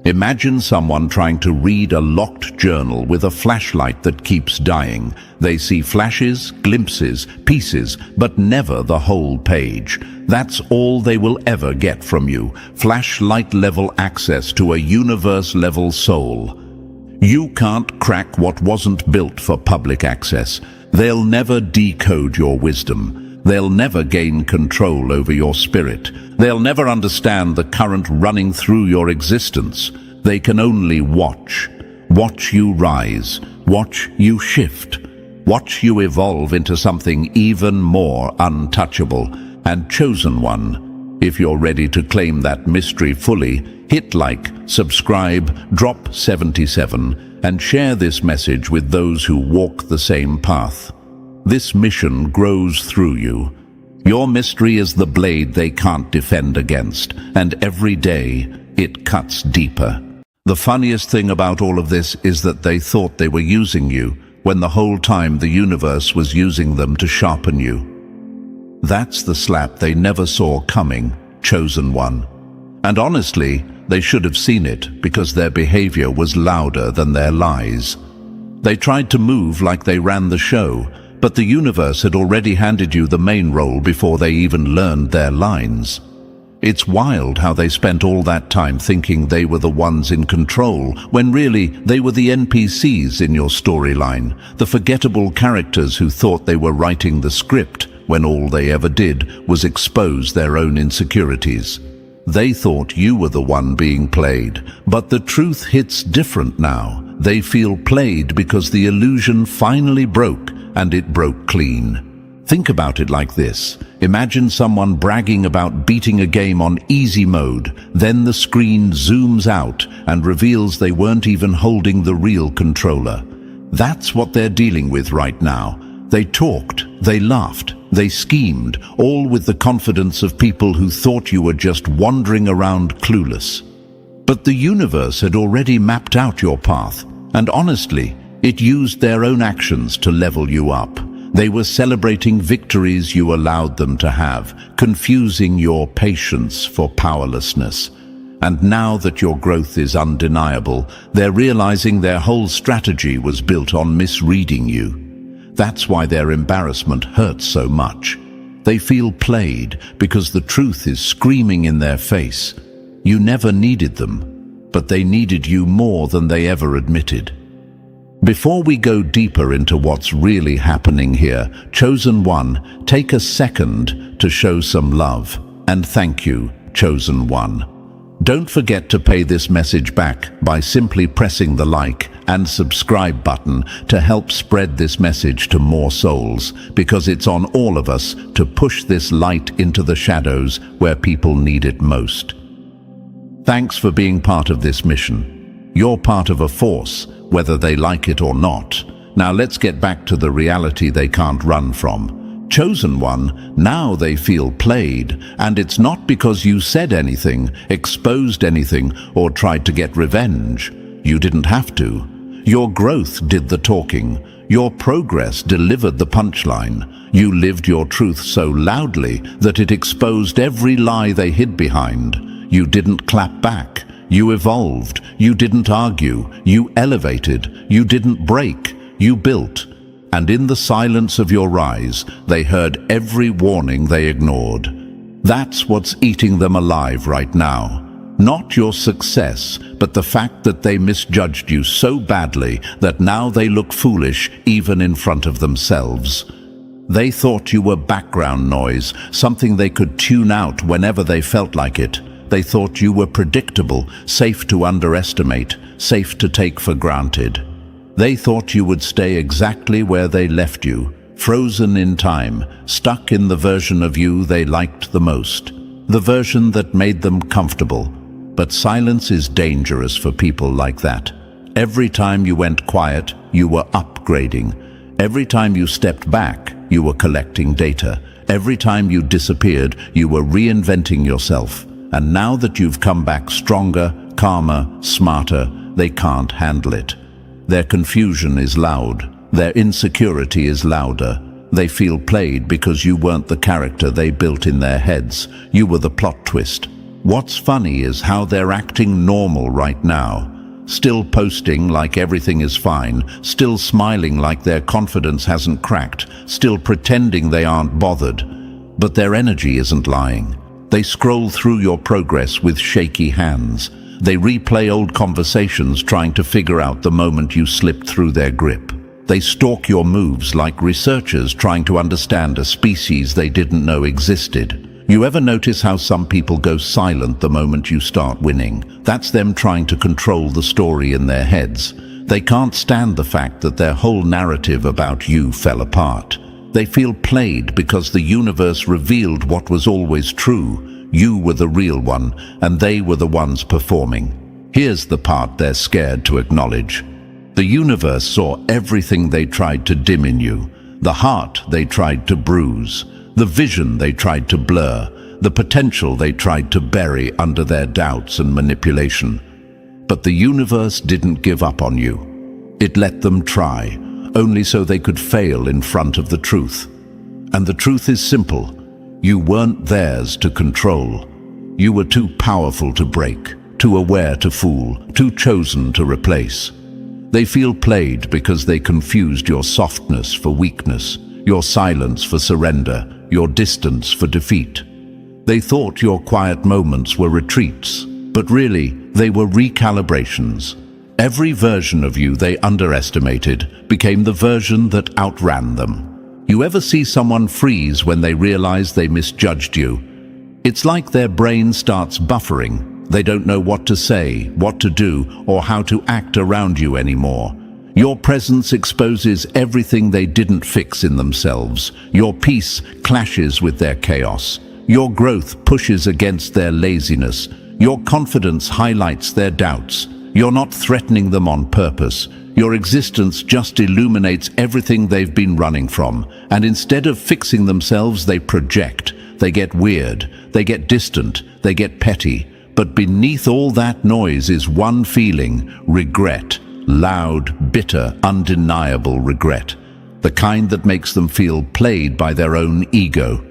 Speaker 1: Imagine someone trying to read a locked journal with a flashlight that keeps dying. They see flashes, glimpses, pieces, but never the whole page. That's all they will ever get from you. Flashlight-level access to a universe-level soul. You can't crack what wasn't built for public access. They'll never decode your wisdom. They'll never gain control over your spirit. They'll never understand the current running through your existence. They can only watch. Watch you rise. Watch you shift. Watch you evolve into something even more untouchable and chosen one. If you're ready to claim that mystery fully, hit like, subscribe, drop 77, and share this message with those who walk the same path. This mission grows through you. Your mystery is the blade they can't defend against, and every day it cuts deeper. The funniest thing about all of this is that they thought they were using you. when the whole time the universe was using them to sharpen you. That's the slap they never saw coming, chosen one. And honestly, they should have seen it, because their behavior was louder than their lies. They tried to move like they ran the show, but the universe had already handed you the main role before they even learned their lines. It's wild how they spent all that time thinking they were the ones in control, when really they were the NPCs in your storyline, the forgettable characters who thought they were writing the script when all they ever did was expose their own insecurities. They thought you were the one being played, but the truth hits different now. They feel played because the illusion finally broke, and it broke clean. Think about it like this. Imagine someone bragging about beating a game on easy mode, then the screen zooms out and reveals they weren't even holding the real controller. That's what they're dealing with right now. They talked, they laughed, they schemed, all with the confidence of people who thought you were just wandering around clueless. But the universe had already mapped out your path, and honestly, it used their own actions to level you up. They were celebrating victories you allowed them to have, confusing your patience for powerlessness. And now that your growth is undeniable, they're realizing their whole strategy was built on misreading you. That's why their embarrassment hurts so much. They feel played because the truth is screaming in their face. You never needed them, but they needed you more than they ever admitted. Before we go deeper into what's really happening here, Chosen One, take a second to show some love. And thank you, Chosen One. Don't forget to pay this message back by simply pressing the like and subscribe button to help spread this message to more souls, because it's on all of us to push this light into the shadows where people need it most. Thanks for being part of this mission. You're part of a force, whether they like it or not. Now let's get back to the reality they can't run from. Chosen One, now they feel played, and it's not because you said anything, exposed anything, or tried to get revenge. You didn't have to. Your growth did the talking. Your progress delivered the punchline. You lived your truth so loudly that it exposed every lie they hid behind. You didn't clap back. You evolved. You didn't argue. You elevated. You didn't break. You built. And in the silence of your rise, they heard every warning they ignored. That's what's eating them alive right now. Not your success, but the fact that they misjudged you so badly that now they look foolish even in front of themselves. They thought you were background noise, something they could tune out whenever they felt like it. They thought you were predictable, safe to underestimate, safe to take for granted. They thought you would stay exactly where they left you, frozen in time, stuck in the version of you they liked the most, the version that made them comfortable. But silence is dangerous for people like that. Every time you went quiet, you were upgrading. Every time you stepped back, you were collecting data. Every time you disappeared, you were reinventing yourself. And now that you've come back stronger, calmer, smarter, they can't handle it. Their confusion is loud. Their insecurity is louder. They feel played because you weren't the character they built in their heads. You were the plot twist. What's funny is how they're acting normal right now. Still posting like everything is fine, still smiling like their confidence hasn't cracked, still pretending they aren't bothered. But their energy isn't lying. They scroll through your progress with shaky hands. They replay old conversations trying to figure out the moment you slipped through their grip. They stalk your moves like researchers trying to understand a species they didn't know existed. You ever notice how some people go silent the moment you start winning? That's them trying to control the story in their heads. They can't stand the fact that their whole narrative about you fell apart. They feel played because the universe revealed what was always true. You were the real one, and they were the ones performing. Here's the part they're scared to acknowledge. The universe saw everything they tried to dim in you, the heart they tried to bruise, the vision they tried to blur, the potential they tried to bury under their doubts and manipulation. But the universe didn't give up on you. It let them try. only so they could fail in front of the truth. And the truth is simple. You weren't theirs to control. You were too powerful to break, too aware to fool, too chosen to replace. They feel played because they confused your softness for weakness, your silence for surrender, your distance for defeat. They thought your quiet moments were retreats, but really, they were recalibrations. Every version of you they underestimated became the version that outran them. You ever see someone freeze when they realize they misjudged you? It's like their brain starts buffering. They don't know what to say, what to do, or how to act around you anymore. Your presence exposes everything they didn't fix in themselves. Your peace clashes with their chaos. Your growth pushes against their laziness. Your confidence highlights their doubts. You're not threatening them on purpose. Your existence just illuminates everything they've been running from. And instead of fixing themselves, they project. They get weird. They get distant. They get petty. But beneath all that noise is one feeling: regret. Loud, bitter, undeniable regret. The kind that makes them feel played by their own ego.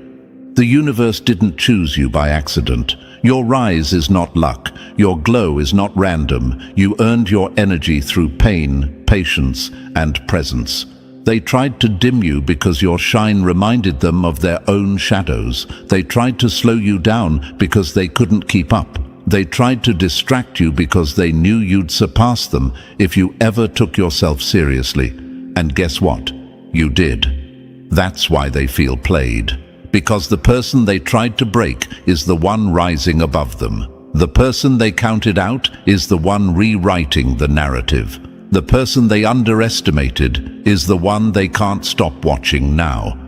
Speaker 1: The universe didn't choose you by accident. Your rise is not luck. Your glow is not random. You earned your energy through pain, patience, and presence. They tried to dim you because your shine reminded them of their own shadows. They tried to slow you down because they couldn't keep up. They tried to distract you because they knew you'd surpass them if you ever took yourself seriously. And guess what? You did. That's why they feel played. Because the person they tried to break is the one rising above them. The person they counted out is the one rewriting the narrative. The person they underestimated is the one they can't stop watching now.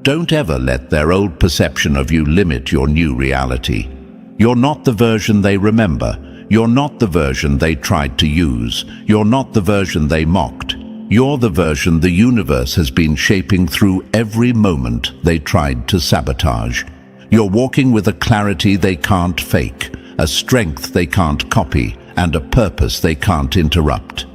Speaker 1: Don't ever let their old perception of you limit your new reality. You're not the version they remember. You're not the version they tried to use. You're not the version they mocked. You're the version the universe has been shaping through every moment they tried to sabotage. You're walking with a clarity they can't fake, a strength they can't copy, and a purpose they can't interrupt.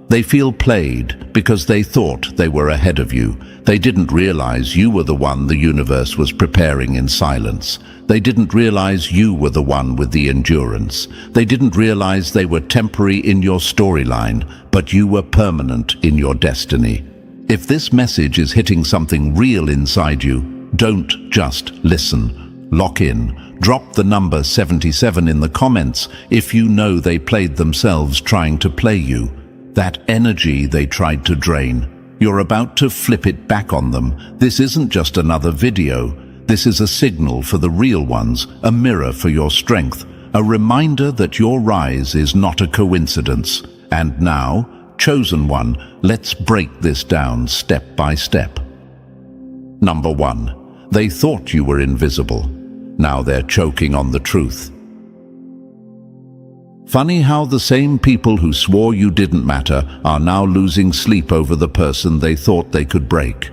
Speaker 1: They feel played because they thought they were ahead of you. They didn't realize you were the one the universe was preparing in silence. They didn't realize you were the one with the endurance. They didn't realize they were temporary in your storyline, but you were permanent in your destiny. If this message is hitting something real inside you, don't just listen. Lock in. Drop the number 77 in the comments if you know they played themselves trying to play you. That energy they tried to drain. You're about to flip it back on them. This isn't just another video. This is a signal for the real ones, a mirror for your strength, a reminder that your rise is not a coincidence. And now, chosen one, let's break this down step by step. Number 1. They thought you were invisible. Now they're choking on the truth. Funny how the same people who swore you didn't matter are now losing sleep over the person they thought they could break.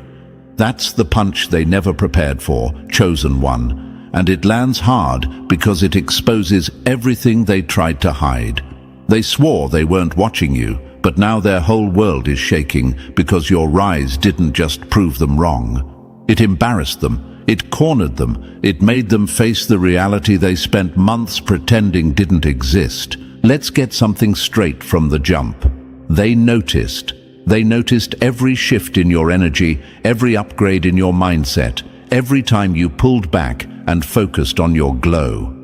Speaker 1: That's the punch they never prepared for, chosen one, and it lands hard because it exposes everything they tried to hide. They swore they weren't watching you, but now their whole world is shaking because your rise didn't just prove them wrong. It embarrassed them, it cornered them, it made them face the reality they spent months pretending didn't exist. Let's get something straight from the jump. They noticed. They noticed every shift in your energy, every upgrade in your mindset, every time you pulled back and focused on your glow.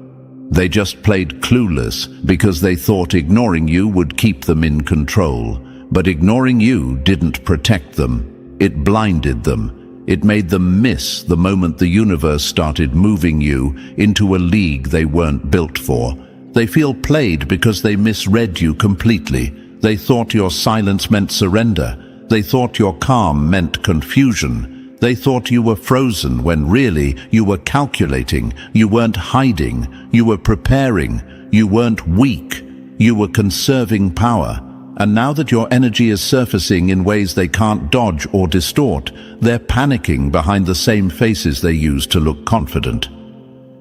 Speaker 1: They just played clueless because they thought ignoring you would keep them in control. But ignoring you didn't protect them. It blinded them. It made them miss the moment the universe started moving you into a league they weren't built for. They feel played because they misread you completely. They thought your silence meant surrender. They thought your calm meant confusion. They thought you were frozen when really you were calculating. You weren't hiding. You were preparing. You weren't weak. You were conserving power. And now that your energy is surfacing in ways they can't dodge or distort, they're panicking behind the same faces they used to look confident.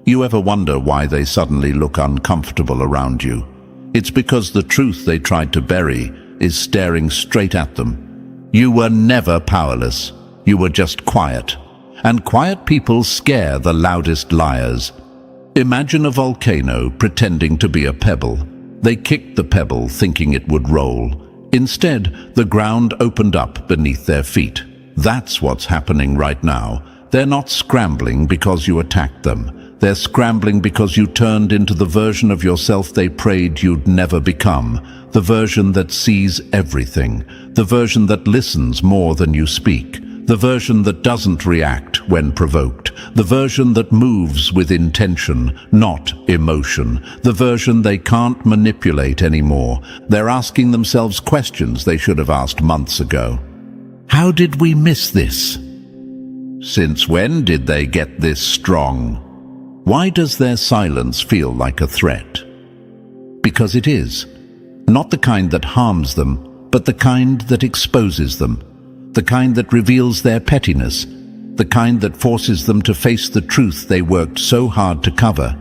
Speaker 1: You ever wonder why they suddenly look uncomfortable around you? It's because the truth they tried to bury is staring straight at them. You were never powerless. You were just quiet. And quiet people scare the loudest liars. Imagine a volcano pretending to be a pebble. They kicked the pebble thinking it would roll. Instead, the ground opened up beneath their feet. That's what's happening right now. They're not scrambling because you attacked them. They're scrambling because you turned into the version of yourself they prayed you'd never become. The version that sees everything. The version that listens more than you speak. The version that doesn't react when provoked. The version that moves with intention, not emotion. The version they can't manipulate anymore. They're asking themselves questions they should have asked months ago. How did we miss this? Since when did they get this strong? Why does their silence feel like a threat? Because it is. Not the kind that harms them, but the kind that exposes them. The kind that reveals their pettiness. The kind that forces them to face the truth they worked so hard to cover.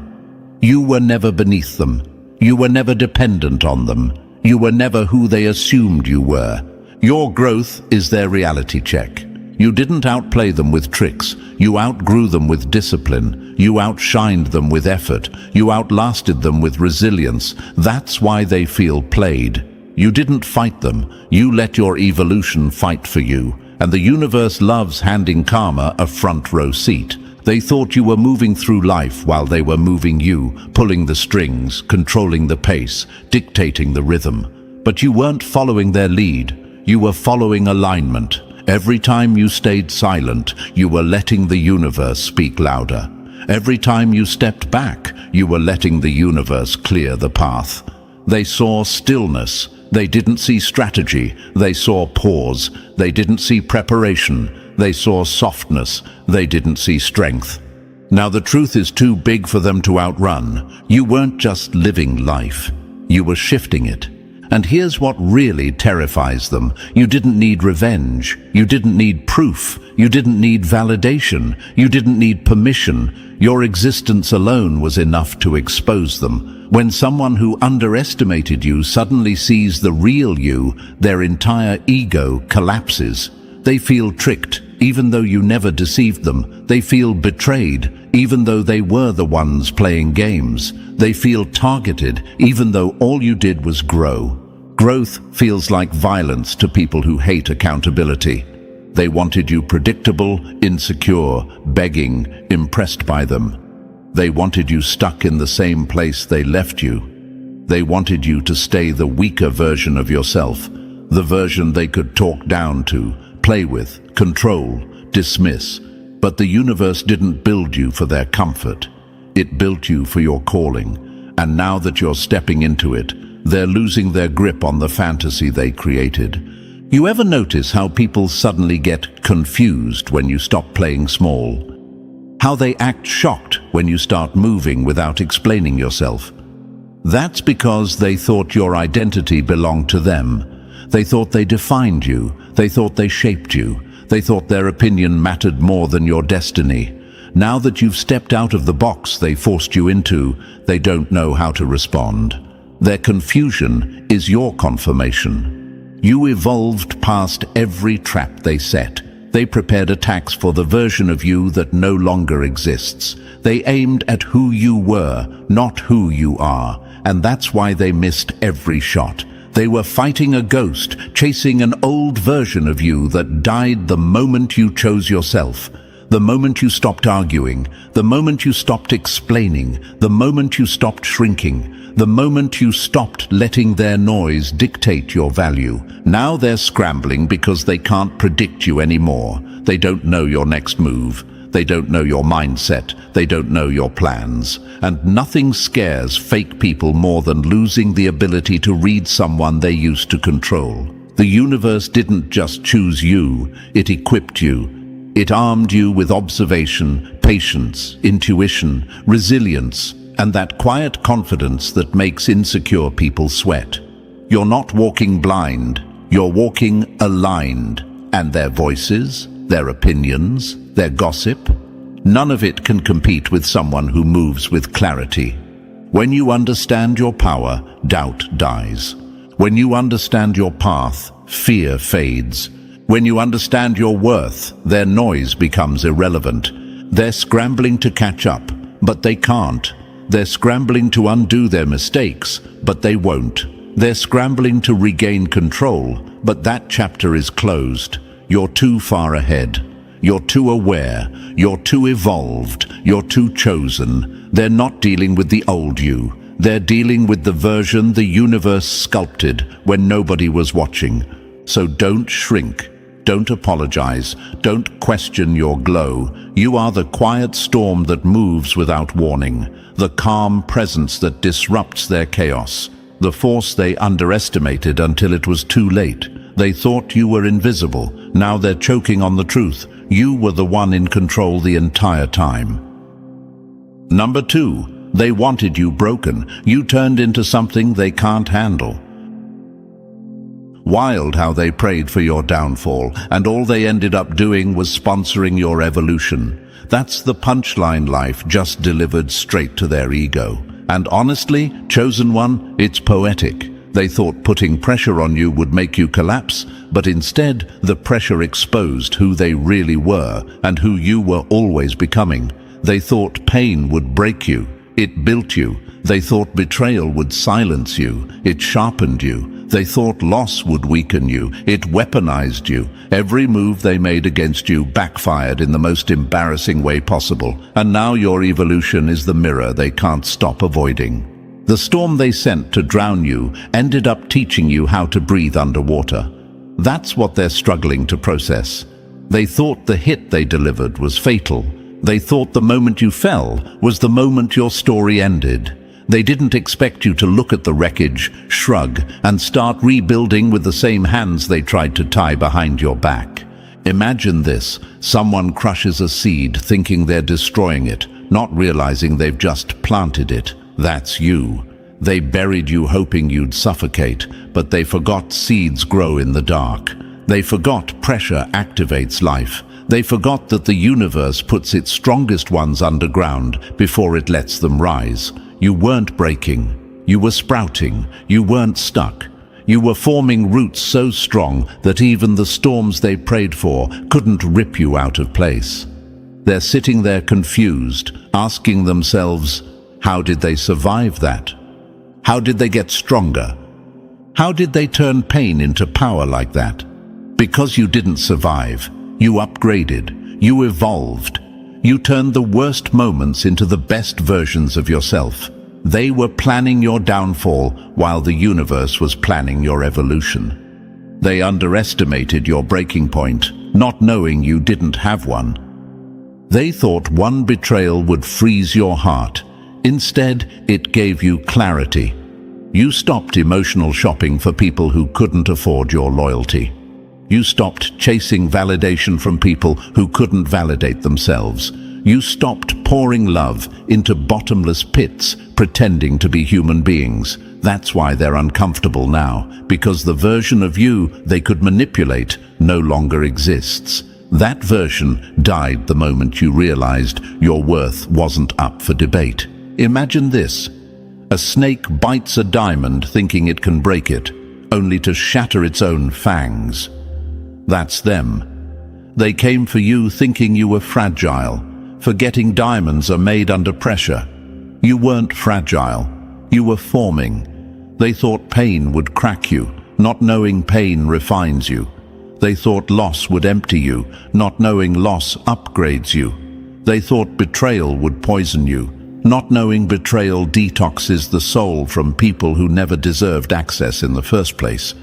Speaker 1: You were never beneath them. You were never dependent on them. You were never who they assumed you were. Your growth is their reality check. You didn't outplay them with tricks. You outgrew them with discipline. You outshined them with effort. You outlasted them with resilience. That's why they feel played. You didn't fight them. You let your evolution fight for you. And the universe loves handing karma a front row seat. They thought you were moving through life while they were moving you, pulling the strings, controlling the pace, dictating the rhythm. But you weren't following their lead. You were following alignment. Every time you stayed silent, you were letting the universe speak louder. Every time you stepped back, you were letting the universe clear the path. They saw stillness. They didn't see strategy. They saw pause. They didn't see preparation. They saw softness. They didn't see strength. Now the truth is too big for them to outrun. You weren't just living life. You were shifting it. And here's what really terrifies them. You didn't need revenge. You didn't need proof. You didn't need validation. You didn't need permission. Your existence alone was enough to expose them. When someone who underestimated you suddenly sees the real you, their entire ego collapses. They feel tricked, even though you never deceived them. They feel betrayed, even though they were the ones playing games. They feel targeted, even though all you did was grow. Growth feels like violence to people who hate accountability. They wanted you predictable, insecure, begging, impressed by them. They wanted you stuck in the same place they left you. They wanted you to stay the weaker version of yourself, the version they could talk down to, play with, control, dismiss. But the universe didn't build you for their comfort. It built you for your calling. And now that you're stepping into it, they're losing their grip on the fantasy they created. You ever notice how people suddenly get confused when you stop playing small? How they act shocked when you start moving without explaining yourself? That's because they thought your identity belonged to them. They thought they defined you. They thought they shaped you. They thought their opinion mattered more than your destiny. Now that you've stepped out of the box they forced you into, they don't know how to respond. Their confusion is your confirmation. You evolved past every trap they set. They prepared attacks for the version of you that no longer exists. They aimed at who you were, not who you are, and that's why they missed every shot. They were fighting a ghost, chasing an old version of you that died the moment you chose yourself. The moment you stopped arguing, the moment you stopped explaining, the moment you stopped shrinking, the moment you stopped letting their noise dictate your value. Now they're scrambling because they can't predict you anymore. They don't know your next move. They don't know your mindset. They don't know your plans. And nothing scares fake people more than losing the ability to read someone they used to control. The universe didn't just choose you, it equipped you. It armed you with observation, patience, intuition, resilience, and that quiet confidence that makes insecure people sweat. You're not walking blind, you're walking aligned. And their voices, their opinions, their gossip, none of it can compete with someone who moves with clarity. When you understand your power, doubt dies. When you understand your path, fear fades. When you understand your worth, their noise becomes irrelevant. They're scrambling to catch up, but they can't. They're scrambling to undo their mistakes, but they won't. They're scrambling to regain control, but that chapter is closed. You're too far ahead. You're too aware. You're too evolved. You're too chosen. They're not dealing with the old you. They're dealing with the version the universe sculpted when nobody was watching. So don't shrink. Don't apologize. Don't question your glow. You are the quiet storm that moves without warning, the calm presence that disrupts their chaos, the force they underestimated until it was too late. They thought you were invisible. Now they're choking on the truth. You were the one in control the entire time. Number 2, they wanted you broken. You turned into something they can't handle. Wild how they prayed for your downfall, and all they ended up doing was sponsoring your evolution. That's the punchline life just delivered straight to their ego. And honestly, chosen one, it's poetic. They thought putting pressure on you would make you collapse, but instead the pressure exposed who they really were and who you were always becoming. They thought pain would break you. It built you. They thought betrayal would silence you. It sharpened you. They thought loss would weaken you. It weaponized you. Every move they made against you backfired in the most embarrassing way possible. And now your evolution is the mirror they can't stop avoiding. The storm they sent to drown you ended up teaching you how to breathe underwater. That's what they're struggling to process. They thought the hit they delivered was fatal. They thought the moment you fell was the moment your story ended. They didn't expect you to look at the wreckage, shrug, and start rebuilding with the same hands they tried to tie behind your back. Imagine this: someone crushes a seed thinking they're destroying it, not realizing they've just planted it. That's you. They buried you hoping you'd suffocate, but they forgot seeds grow in the dark. They forgot pressure activates life. They forgot that the universe puts its strongest ones underground before it lets them rise. You weren't breaking. You were sprouting. You weren't stuck. You were forming roots so strong that even the storms they prayed for couldn't rip you out of place. They're sitting there confused, asking themselves, how did they survive that? How did they get stronger? How did they turn pain into power like that? Because you didn't survive. You upgraded. You evolved. You turned the worst moments into the best versions of yourself. They were planning your downfall while the universe was planning your evolution. They underestimated your breaking point, not knowing you didn't have one. They thought one betrayal would freeze your heart. Instead, it gave you clarity. You stopped emotional shopping for people who couldn't afford your loyalty. You stopped chasing validation from people who couldn't validate themselves. You stopped pouring love into bottomless pits, pretending to be human beings. That's why they're uncomfortable now, because the version of you they could manipulate no longer exists. That version died the moment you realized your worth wasn't up for debate. Imagine this: a snake bites a diamond thinking it can break it, only to shatter its own fangs. That's them. They came for you thinking you were fragile, forgetting diamonds are made under pressure. You weren't fragile. You were forming. They thought pain would crack you, not knowing pain refines you. They thought loss would empty you, not knowing loss upgrades you. They thought betrayal would poison you, not knowing betrayal detoxes the soul from people who never deserved access in the first place.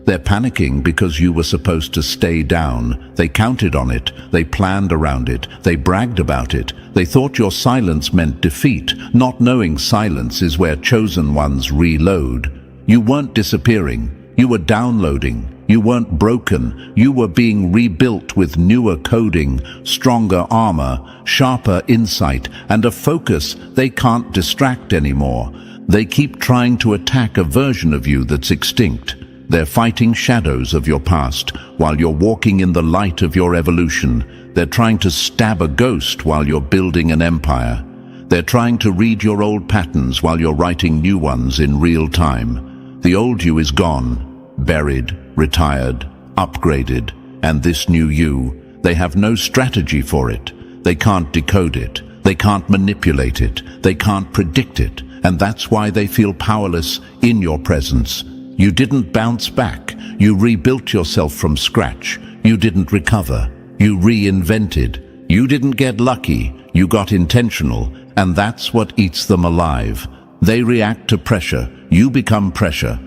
Speaker 1: They're panicking because you were supposed to stay down. They counted on it. They planned around it. They bragged about it. They thought your silence meant defeat, not knowing silence is where chosen ones reload. You weren't disappearing. You were downloading. You weren't broken. You were being rebuilt with newer coding, stronger armor, sharper insight, and a focus they can't distract anymore. They keep trying to attack a version of you that's extinct. They're fighting shadows of your past while you're walking in the light of your evolution. They're trying to stab a ghost while you're building an empire. They're trying to read your old patterns while you're writing new ones in real time. The old you is gone, buried, retired, upgraded. and this new you. They have no strategy for it. They can't decode it. They can't manipulate it. They can't predict it. And that's why they feel powerless in your presence. You didn't bounce back. You rebuilt yourself from scratch. You didn't recover. You reinvented. You didn't get lucky. You got intentional. And that's what eats them alive. They react to pressure. You become pressure.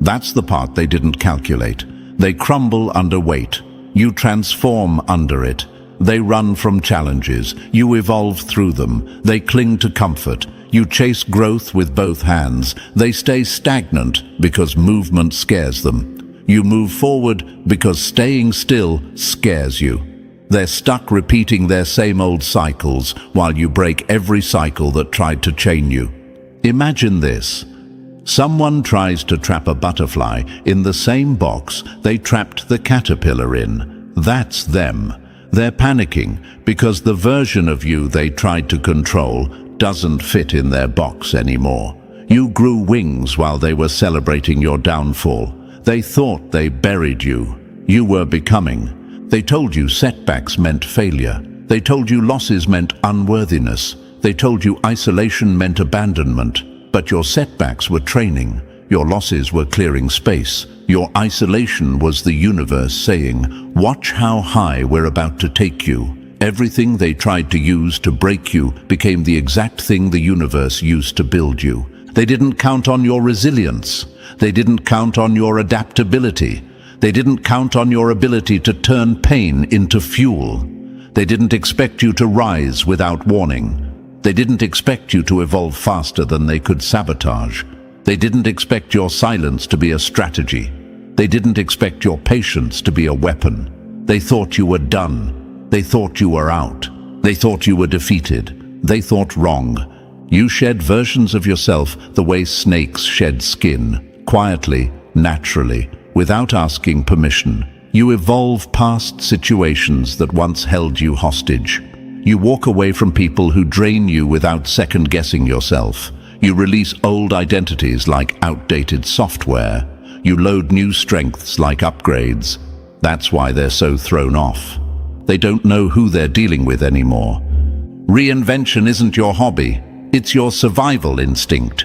Speaker 1: That's the part they didn't calculate. They crumble under weight. You transform under it. They run from challenges. You evolve through them. They cling to comfort. You chase growth with both hands. They stay stagnant because movement scares them. You move forward because staying still scares you. They're stuck repeating their same old cycles while you break every cycle that tried to chain you. Imagine this. Someone tries to trap a butterfly in the same box they trapped the caterpillar in. That's them. They're panicking because the version of you they tried to control doesn't fit in their box anymore. You grew wings while they were celebrating your downfall. They thought they buried you. You were becoming. They told you setbacks meant failure. They told you losses meant unworthiness. They told you isolation meant abandonment. But your setbacks were training. Your losses were clearing space. Your isolation was the universe saying, "Watch how high we're about to take you." Everything they tried to use to break you became the exact thing the universe used to build you. They didn't count on your resilience. They didn't count on your adaptability. They didn't count on your ability to turn pain into fuel. They didn't expect you to rise without warning. They didn't expect you to evolve faster than they could sabotage. They didn't expect your silence to be a strategy. They didn't expect your patience to be a weapon. They thought you were done. They thought you were out. They thought you were defeated. They thought wrong. You shed versions of yourself the way snakes shed skin, quietly, naturally, without asking permission. You evolve past situations that once held you hostage. You walk away from people who drain you without second-guessing yourself. You release old identities like outdated software. You load new strengths like upgrades. That's why they're so thrown off. They don't know who they're dealing with anymore. Reinvention isn't your hobby. It's your survival instinct.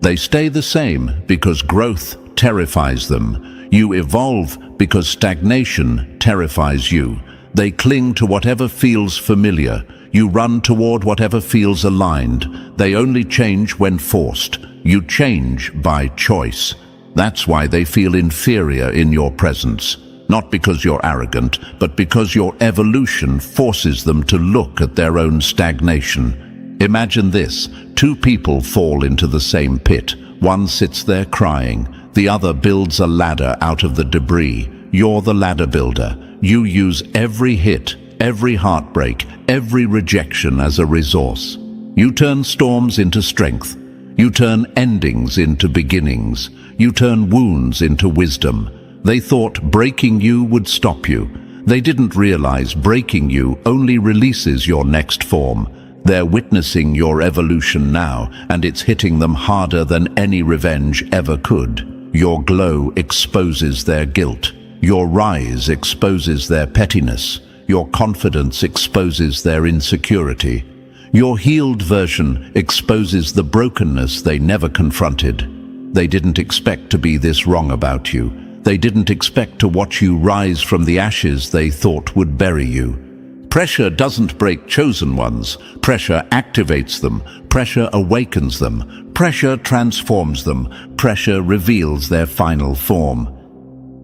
Speaker 1: They stay the same because growth terrifies them. You evolve because stagnation terrifies you. They cling to whatever feels familiar. You run toward whatever feels aligned. They only change when forced. You change by choice. That's why they feel inferior in your presence. Not because you're arrogant, but because your evolution forces them to look at their own stagnation. Imagine this. Two people fall into the same pit. One sits there crying. The other builds a ladder out of the debris. You're the ladder builder. You use every hit, every heartbreak, every rejection as a resource. You turn storms into strength. You turn endings into beginnings. You turn wounds into wisdom. They thought breaking you would stop you. They didn't realize breaking you only releases your next form. They're witnessing your evolution now, and it's hitting them harder than any revenge ever could. Your glow exposes their guilt. Your rise exposes their pettiness. Your confidence exposes their insecurity. Your healed version exposes the brokenness they never confronted. They didn't expect to be this wrong about you. They didn't expect to watch you rise from the ashes they thought would bury you. Pressure doesn't break chosen ones. Pressure activates them. Pressure awakens them. Pressure transforms them. Pressure reveals their final form.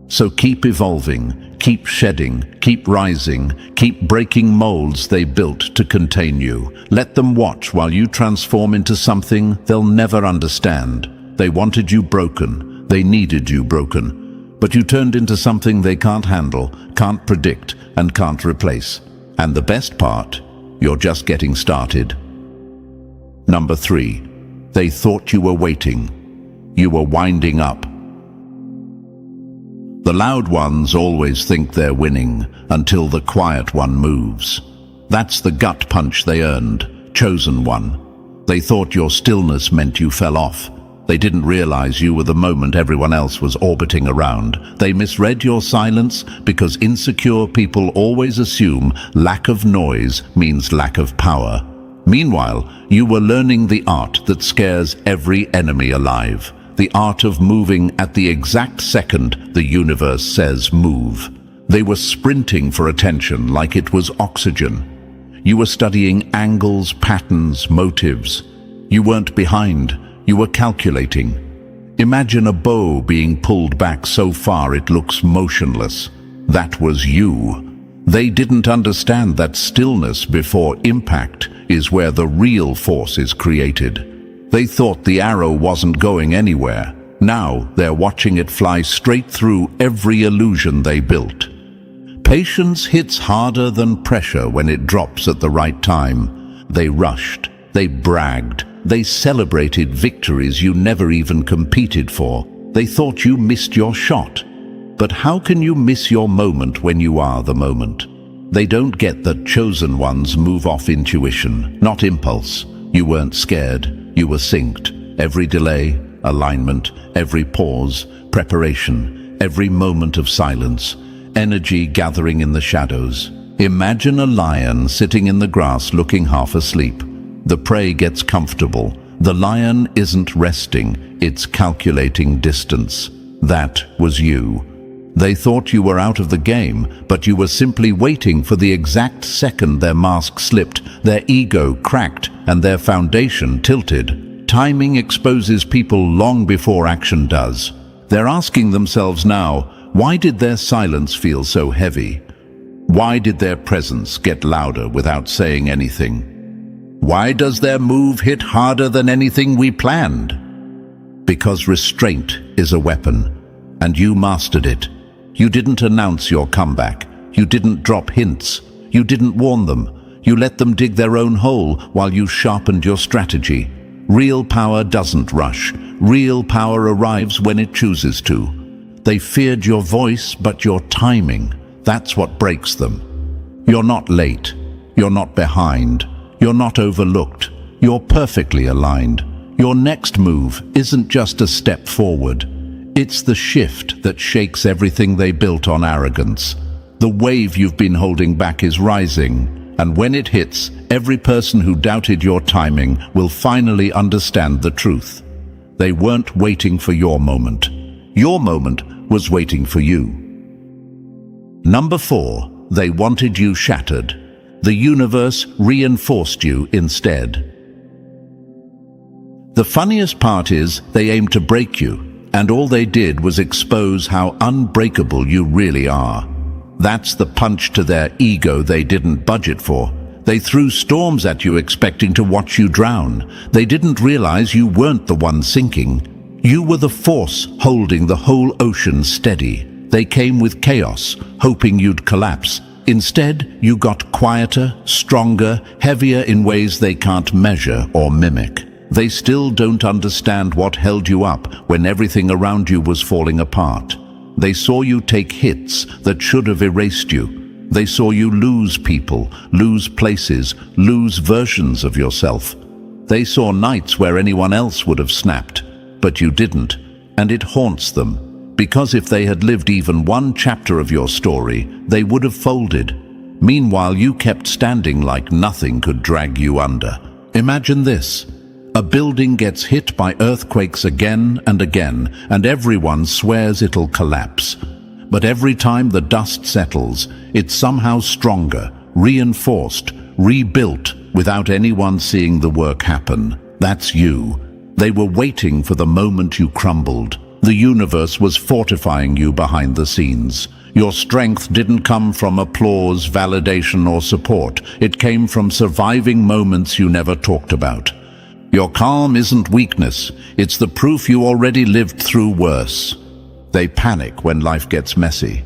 Speaker 1: So keep evolving, keep shedding, keep rising, keep breaking molds they built to contain you. Let them watch while you transform into something they'll never understand. They wanted you broken. They needed you broken. But you turned into something they can't handle, can't predict, and can't replace. And the best part, you're just getting started. Number 3. They thought you were waiting. You were winding up. The loud ones always think they're winning until the quiet one moves. That's the gut punch they earned, chosen one. They thought your stillness meant you fell off. They didn't realize you were the moment everyone else was orbiting around. They misread your silence because insecure people always assume lack of noise means lack of power. Meanwhile, you were learning the art that scares every enemy alive. The art of moving at the exact second the universe says move. They were sprinting for attention like it was oxygen. You were studying angles, patterns, motives. You weren't behind. You were calculating. Imagine a bow being pulled back so far it looks motionless. That was you. They didn't understand that stillness before impact is where the real force is created. They thought the arrow wasn't going anywhere. Now they're watching it fly straight through every illusion they built. Patience hits harder than pressure when it drops at the right time. They rushed. They bragged. They celebrated victories you never even competed for. They thought you missed your shot. But how can you miss your moment when you are the moment? They don't get that chosen ones move off intuition, not impulse. You weren't scared. You were synced. Every delay, alignment, every pause, preparation, every moment of silence, energy gathering in the shadows. Imagine a lion sitting in the grass looking half asleep. The prey gets comfortable. The lion isn't resting, it's calculating distance. That was you. They thought you were out of the game, but you were simply waiting for the exact second their mask slipped, their ego cracked, and their foundation tilted. Timing exposes people long before action does. They're asking themselves now, why did their silence feel so heavy? Why did their presence get louder without saying anything? Why does their move hit harder than anything we planned? Because restraint is a weapon, and you mastered it. You didn't announce your comeback. You didn't drop hints. You didn't warn them. You let them dig their own hole while you sharpened your strategy. Real power doesn't rush. Real power arrives when it chooses to. They feared your voice, but your timing. That's what breaks them. You're not late. You're not behind. You're not overlooked. You're perfectly aligned. Your next move isn't just a step forward. It's the shift that shakes everything they built on arrogance. The wave you've been holding back is rising, and when it hits, every person who doubted your timing will finally understand the truth. They weren't waiting for your moment. Your moment was waiting for you. Number 4, they wanted you shattered. The universe reinforced you instead. The funniest part is they aimed to break you, and all they did was expose how unbreakable you really are. That's the punch to their ego they didn't budget for. They threw storms at you expecting to watch you drown. They didn't realize you weren't the one sinking. You were the force holding the whole ocean steady. They came with chaos, hoping you'd collapse. Instead, you got quieter, stronger, heavier in ways they can't measure or mimic. They still don't understand what held you up when everything around you was falling apart. They saw you take hits that should have erased you. They saw you lose people, lose places, lose versions of yourself. They saw nights where anyone else would have snapped, but you didn't, and it haunts them. Because if they had lived even one chapter of your story, they would have folded. Meanwhile, you kept standing like nothing could drag you under. Imagine this. A building gets hit by earthquakes again and again, and everyone swears it'll collapse. But every time the dust settles, it's somehow stronger, reinforced, rebuilt, without anyone seeing the work happen. That's you. They were waiting for the moment you crumbled. The universe was fortifying you behind the scenes. Your strength didn't come from applause, validation, or support. It came from surviving moments you never talked about. Your calm isn't weakness. It's the proof you already lived through worse. They panic when life gets messy.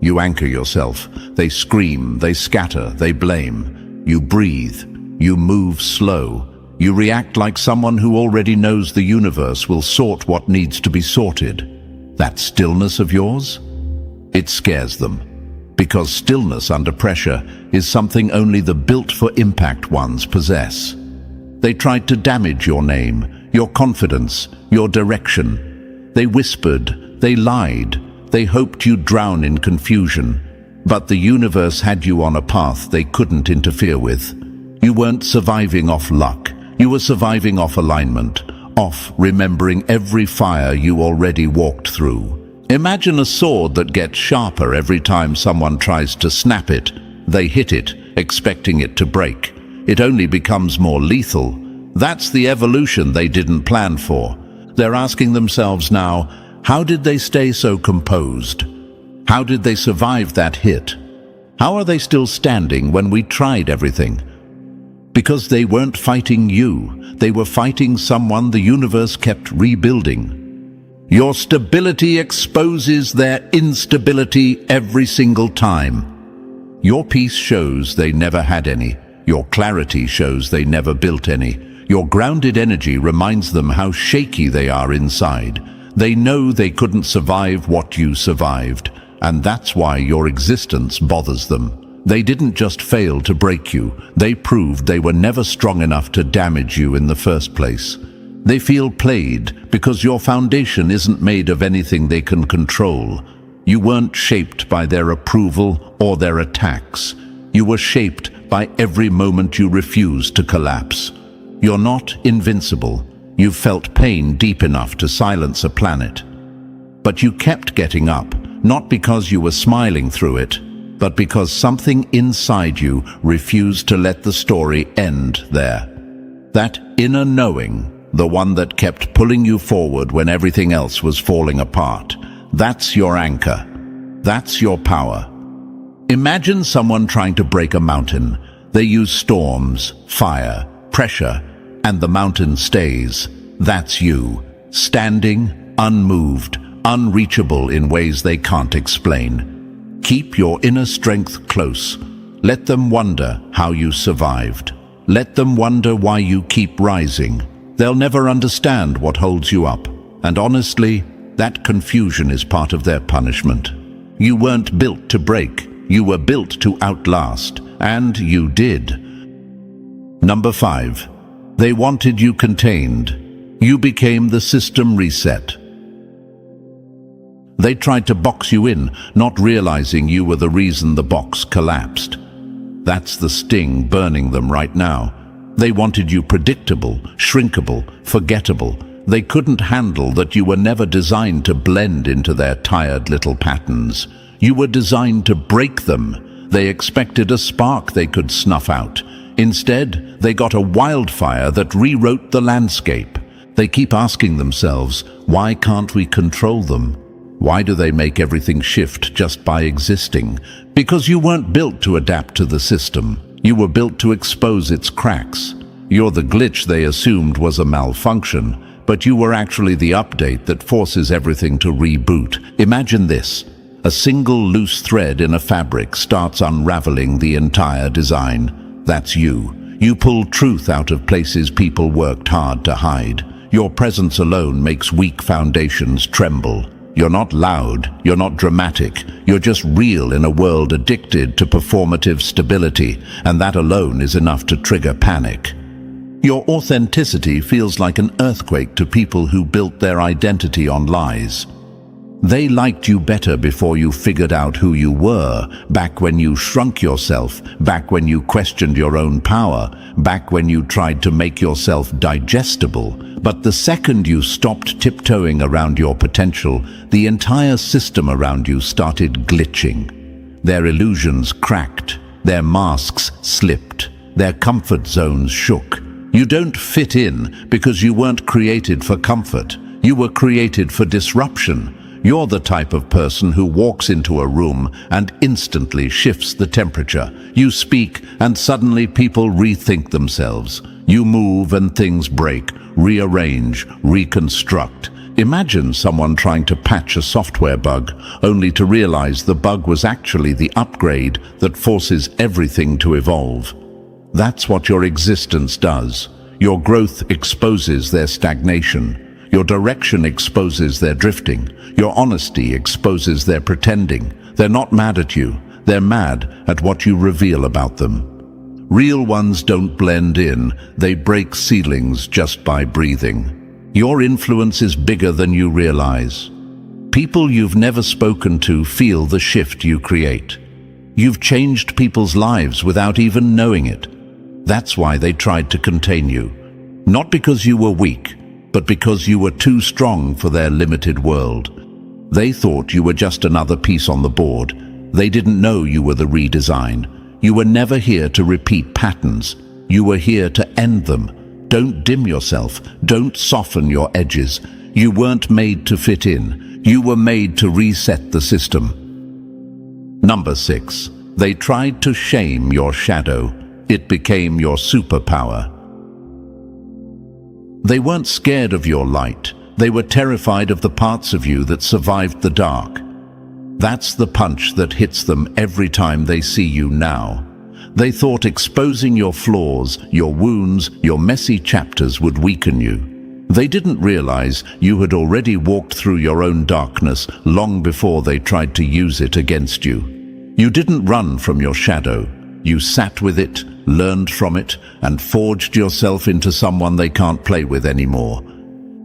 Speaker 1: You anchor yourself. They scream, they scatter, they blame. You breathe. You move slow. You react like someone who already knows the universe will sort what needs to be sorted. That stillness of yours? It scares them. Because stillness under pressure is something only the built-for-impact ones possess. They tried to damage your name, your confidence, your direction. They whispered, they lied, they hoped you'd drown in confusion. But the universe had you on a path they couldn't interfere with. You weren't surviving off luck. You were surviving off alignment, off remembering every fire you already walked through. Imagine a sword that gets sharper every time someone tries to snap it. They hit it, expecting it to break. It only becomes more lethal. That's the evolution they didn't plan for. They're asking themselves now, how did they stay so composed? How did they survive that hit? How are they still standing when we tried everything? Because they weren't fighting you. They were fighting someone the universe kept rebuilding. Your stability exposes their instability every single time. Your peace shows they never had any. Your clarity shows they never built any. Your grounded energy reminds them how shaky they are inside. They know they couldn't survive what you survived, and that's why your existence bothers them. They didn't just fail to break you, they proved they were never strong enough to damage you in the first place. They feel played because your foundation isn't made of anything they can control. You weren't shaped by their approval or their attacks. You were shaped by every moment you refused to collapse. You're not invincible. You've felt pain deep enough to silence a planet. But you kept getting up, not because you were smiling through it, but because something inside you refused to let the story end there. That inner knowing, the one that kept pulling you forward when everything else was falling apart, that's your anchor. That's your power. Imagine someone trying to break a mountain. They use storms, fire, pressure, and the mountain stays. That's you, standing, unmoved, unreachable in ways they can't explain. Keep your inner strength close. Let them wonder how you survived. Let them wonder why you keep rising. They'll never understand what holds you up. And honestly, that confusion is part of their punishment. You weren't built to break. You were built to outlast. And you did. Number 5. They wanted you contained. You became the system reset. They tried to box you in, not realizing you were the reason the box collapsed. That's the sting burning them right now. They wanted you predictable, shrinkable, forgettable. They couldn't handle that you were never designed to blend into their tired little patterns. You were designed to break them. They expected a spark they could snuff out. Instead, they got a wildfire that rewrote the landscape. They keep asking themselves, why can't we control them? Why do they make everything shift just by existing? Because you weren't built to adapt to the system. You were built to expose its cracks. You're the glitch they assumed was a malfunction, but you were actually the update that forces everything to reboot. Imagine this. A single loose thread in a fabric starts unraveling the entire design. That's you. You pull truth out of places people worked hard to hide. Your presence alone makes weak foundations tremble. You're not loud, you're not dramatic, you're just real in a world addicted to performative stability, and that alone is enough to trigger panic. Your authenticity feels like an earthquake to people who built their identity on lies. They liked you better before you figured out who you were, back when you shrunk yourself, back when you questioned your own power, back when you tried to make yourself digestible. But the second you stopped tiptoeing around your potential, the entire system around you started glitching. Their illusions cracked, their masks slipped, their comfort zones shook. You don't fit in because you weren't created for comfort. You were created for disruption. You're the type of person who walks into a room and instantly shifts the temperature. You speak and suddenly people rethink themselves. You move and things break, rearrange, reconstruct. Imagine someone trying to patch a software bug, only to realize the bug was actually the upgrade that forces everything to evolve. That's what your existence does. Your growth exposes their stagnation. Your direction exposes their drifting. Your honesty exposes their pretending. They're not mad at you. They're mad at what you reveal about them. Real ones don't blend in. They break ceilings just by breathing. Your influence is bigger than you realize. People you've never spoken to feel the shift you create. You've changed people's lives without even knowing it. That's why they tried to contain you. Not because you were weak, but because you were too strong for their limited world. They thought you were just another piece on the board. They didn't know you were the redesign. You were never here to repeat patterns. You were here to end them. Don't dim yourself. Don't soften your edges. You weren't made to fit in. You were made to reset the system. Number 6. They tried to shame your shadow. It became your superpower. They weren't scared of your light. They were terrified of the parts of you that survived the dark. That's the punch that hits them every time they see you now. They thought exposing your flaws, your wounds, your messy chapters would weaken you. They didn't realize you had already walked through your own darkness long before they tried to use it against you. You didn't run from your shadow. You sat with it, learned from it, and forged yourself into someone they can't play with anymore.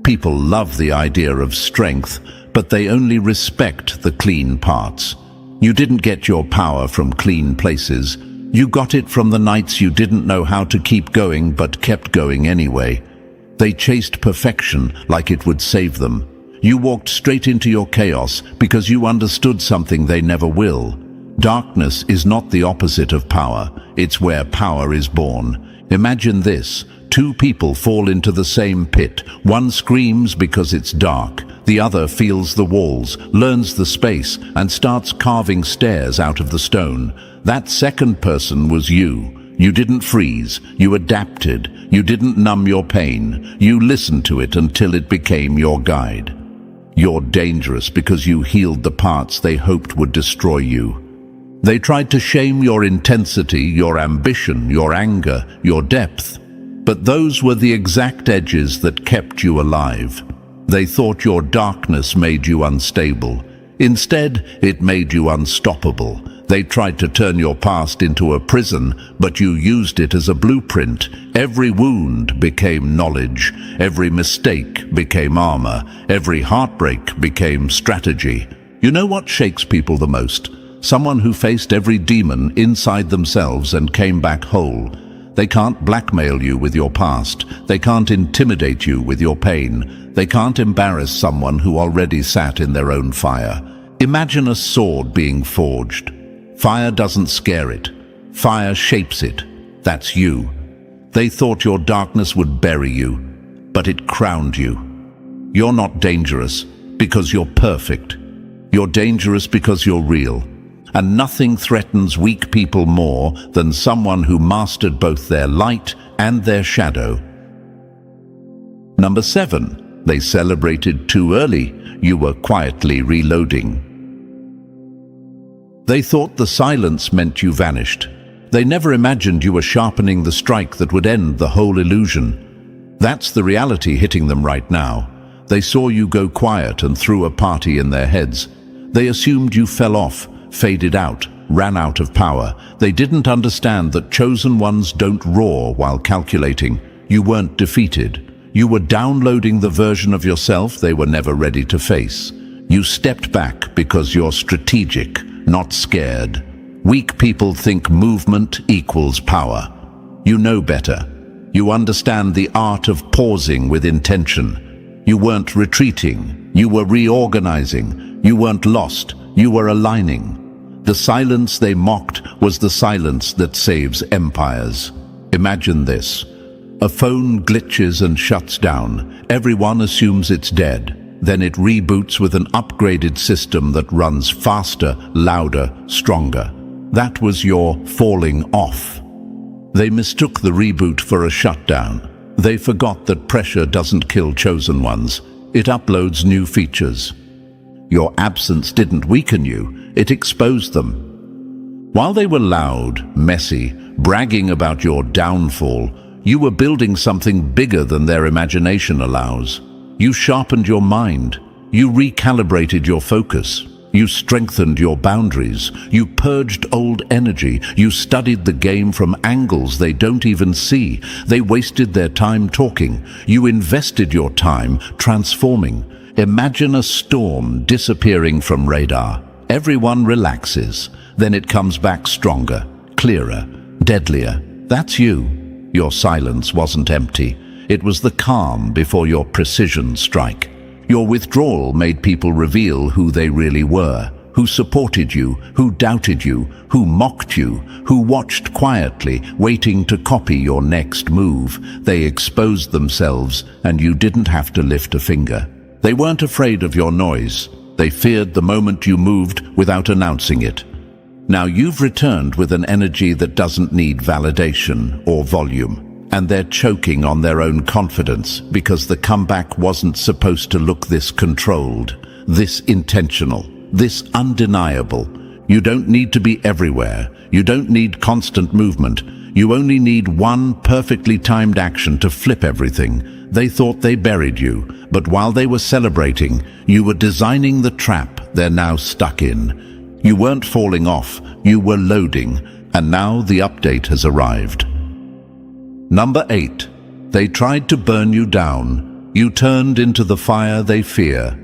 Speaker 1: People love the idea of strength, but they only respect the clean parts. You didn't get your power from clean places. You got it from the nights you didn't know how to keep going but kept going anyway. They chased perfection like it would save them. You walked straight into your chaos because you understood something they never will. Darkness is not the opposite of power. It's where power is born. Imagine this. 2 people fall into the same pit. One screams because it's dark. The other feels the walls, learns the space, and starts carving stairs out of the stone. That second person was you. You didn't freeze. You adapted. You didn't numb your pain. You listened to it until it became your guide. You're dangerous because you healed the parts they hoped would destroy you. They tried to shame your intensity, your ambition, your anger, your depth. But those were the exact edges that kept you alive. They thought your darkness made you unstable. Instead, it made you unstoppable. They tried to turn your past into a prison, but you used it as a blueprint. Every wound became knowledge. Every mistake became armor. Every heartbreak became strategy. You know what shakes people the most? Someone who faced every demon inside themselves and came back whole. They can't blackmail you with your past. They can't intimidate you with your pain. They can't embarrass someone who already sat in their own fire. Imagine a sword being forged. Fire doesn't scare it. Fire shapes it. That's you. They thought your darkness would bury you, but it crowned you. You're not dangerous because you're perfect. You're dangerous because you're real. And nothing threatens weak people more than someone who mastered both their light and their shadow. Number 7. They celebrated too early. You were quietly reloading. They thought the silence meant you vanished. They never imagined you were sharpening the strike that would end the whole illusion. That's the reality hitting them right now. They saw you go quiet and threw a party in their heads. They assumed you fell off, faded out, ran out of power. They didn't understand that chosen ones don't roar while calculating. You weren't defeated. You were downloading the version of yourself they were never ready to face. You stepped back because you're strategic, not scared. Weak people think movement equals power. You know better. You understand the art of pausing with intention. You weren't retreating. You were reorganizing. You weren't lost. You were aligning. The silence they mocked was the silence that saves empires. Imagine this. A phone glitches and shuts down. Everyone assumes it's dead. Then it reboots with an upgraded system that runs faster, louder, stronger. That was your falling off. They mistook the reboot for a shutdown. They forgot that pressure doesn't kill chosen ones. It uploads new features. Your absence didn't weaken you, it exposed them. While they were loud, messy, bragging about your downfall, you were building something bigger than their imagination allows. You sharpened your mind. You recalibrated your focus. You strengthened your boundaries. You purged old energy. You studied the game from angles they don't even see. They wasted their time talking. You invested your time transforming. Imagine a storm disappearing from radar. Everyone relaxes. Then it comes back stronger, clearer, deadlier. That's you. Your silence wasn't empty. It was the calm before your precision strike. Your withdrawal made people reveal who they really were, who supported you, who doubted you, who mocked you, who watched quietly, waiting to copy your next move. They exposed themselves, and you didn't have to lift a finger. They weren't afraid of your noise. They feared the moment you moved without announcing it. Now you've returned with an energy that doesn't need validation or volume. And they're choking on their own confidence because the comeback wasn't supposed to look this controlled, this intentional, this undeniable. You don't need to be everywhere. You don't need constant movement. You only need one perfectly timed action to flip everything. They thought they buried you, but while they were celebrating, you were designing the trap they're now stuck in. You weren't falling off, you were loading, and now the update has arrived. Number 8. They tried to burn you down. You turned into the fire they fear.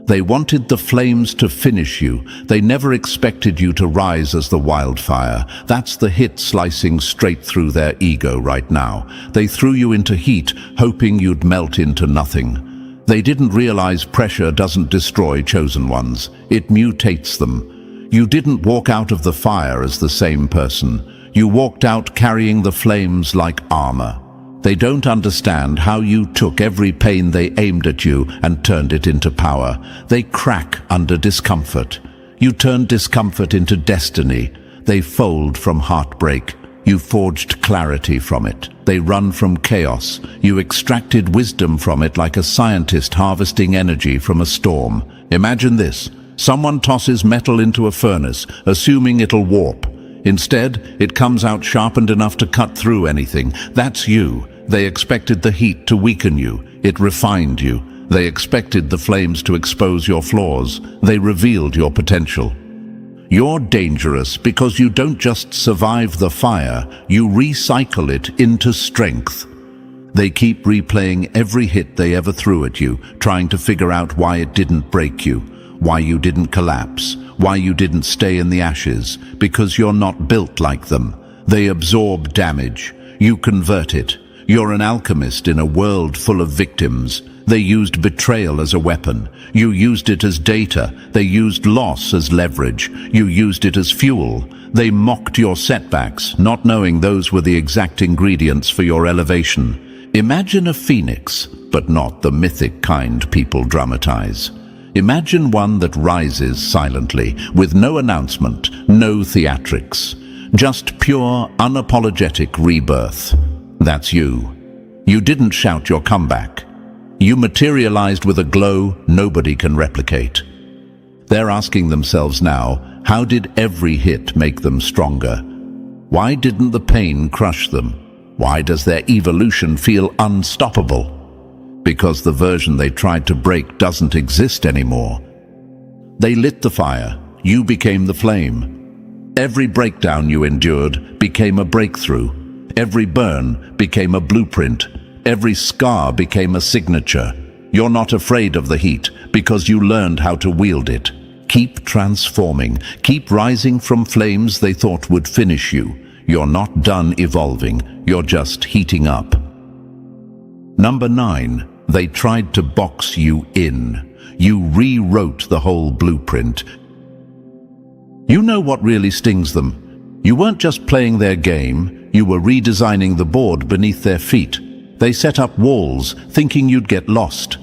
Speaker 1: They wanted the flames to finish you. They never expected you to rise as the wildfire. That's the hit slicing straight through their ego right now. They threw you into heat, hoping you'd melt into nothing. They didn't realize pressure doesn't destroy chosen ones. It mutates them. You didn't walk out of the fire as the same person. You walked out carrying the flames like armor. They don't understand how you took every pain they aimed at you and turned it into power. They crack under discomfort. You turn discomfort into destiny. They fold from heartbreak. You forged clarity from it. They run from chaos. You extracted wisdom from it like a scientist harvesting energy from a storm. Imagine this. Someone tosses metal into a furnace, assuming it'll warp. Instead, it comes out sharpened enough to cut through anything. That's you. They expected the heat to weaken you. It refined you. They expected the flames to expose your flaws. They revealed your potential. You're dangerous because you don't just survive the fire, you recycle it into strength. They keep replaying every hit they ever threw at you, trying to figure out why it didn't break you, why you didn't collapse, why you didn't stay in the ashes, because you're not built like them. They absorb damage. You convert it. You're an alchemist in a world full of victims. They used betrayal as a weapon. You used it as data. They used loss as leverage. You used it as fuel. They mocked your setbacks, not knowing those were the exact ingredients for your elevation. Imagine a phoenix, but not the mythic kind people dramatize. Imagine one that rises silently, with no announcement, no theatrics. Just pure, unapologetic rebirth. That's you. You didn't shout your comeback. You materialized with a glow nobody can replicate. They're asking themselves now, how did every hit make them stronger? Why didn't the pain crush them? Why does their evolution feel unstoppable? Because the version they tried to break doesn't exist anymore. They lit the fire. You became the flame. Every breakdown you endured became a breakthrough. Every burn became a blueprint. Every scar became a signature. You're not afraid of the heat because you learned how to wield it. Keep transforming. Keep rising from flames they thought would finish you. You're not done evolving. You're just heating up. Number 9. They tried to box you in. You rewrote the whole blueprint. You know what really stings them. You weren't just playing their game, you were redesigning the board beneath their feet. They set up walls, thinking you'd get lost.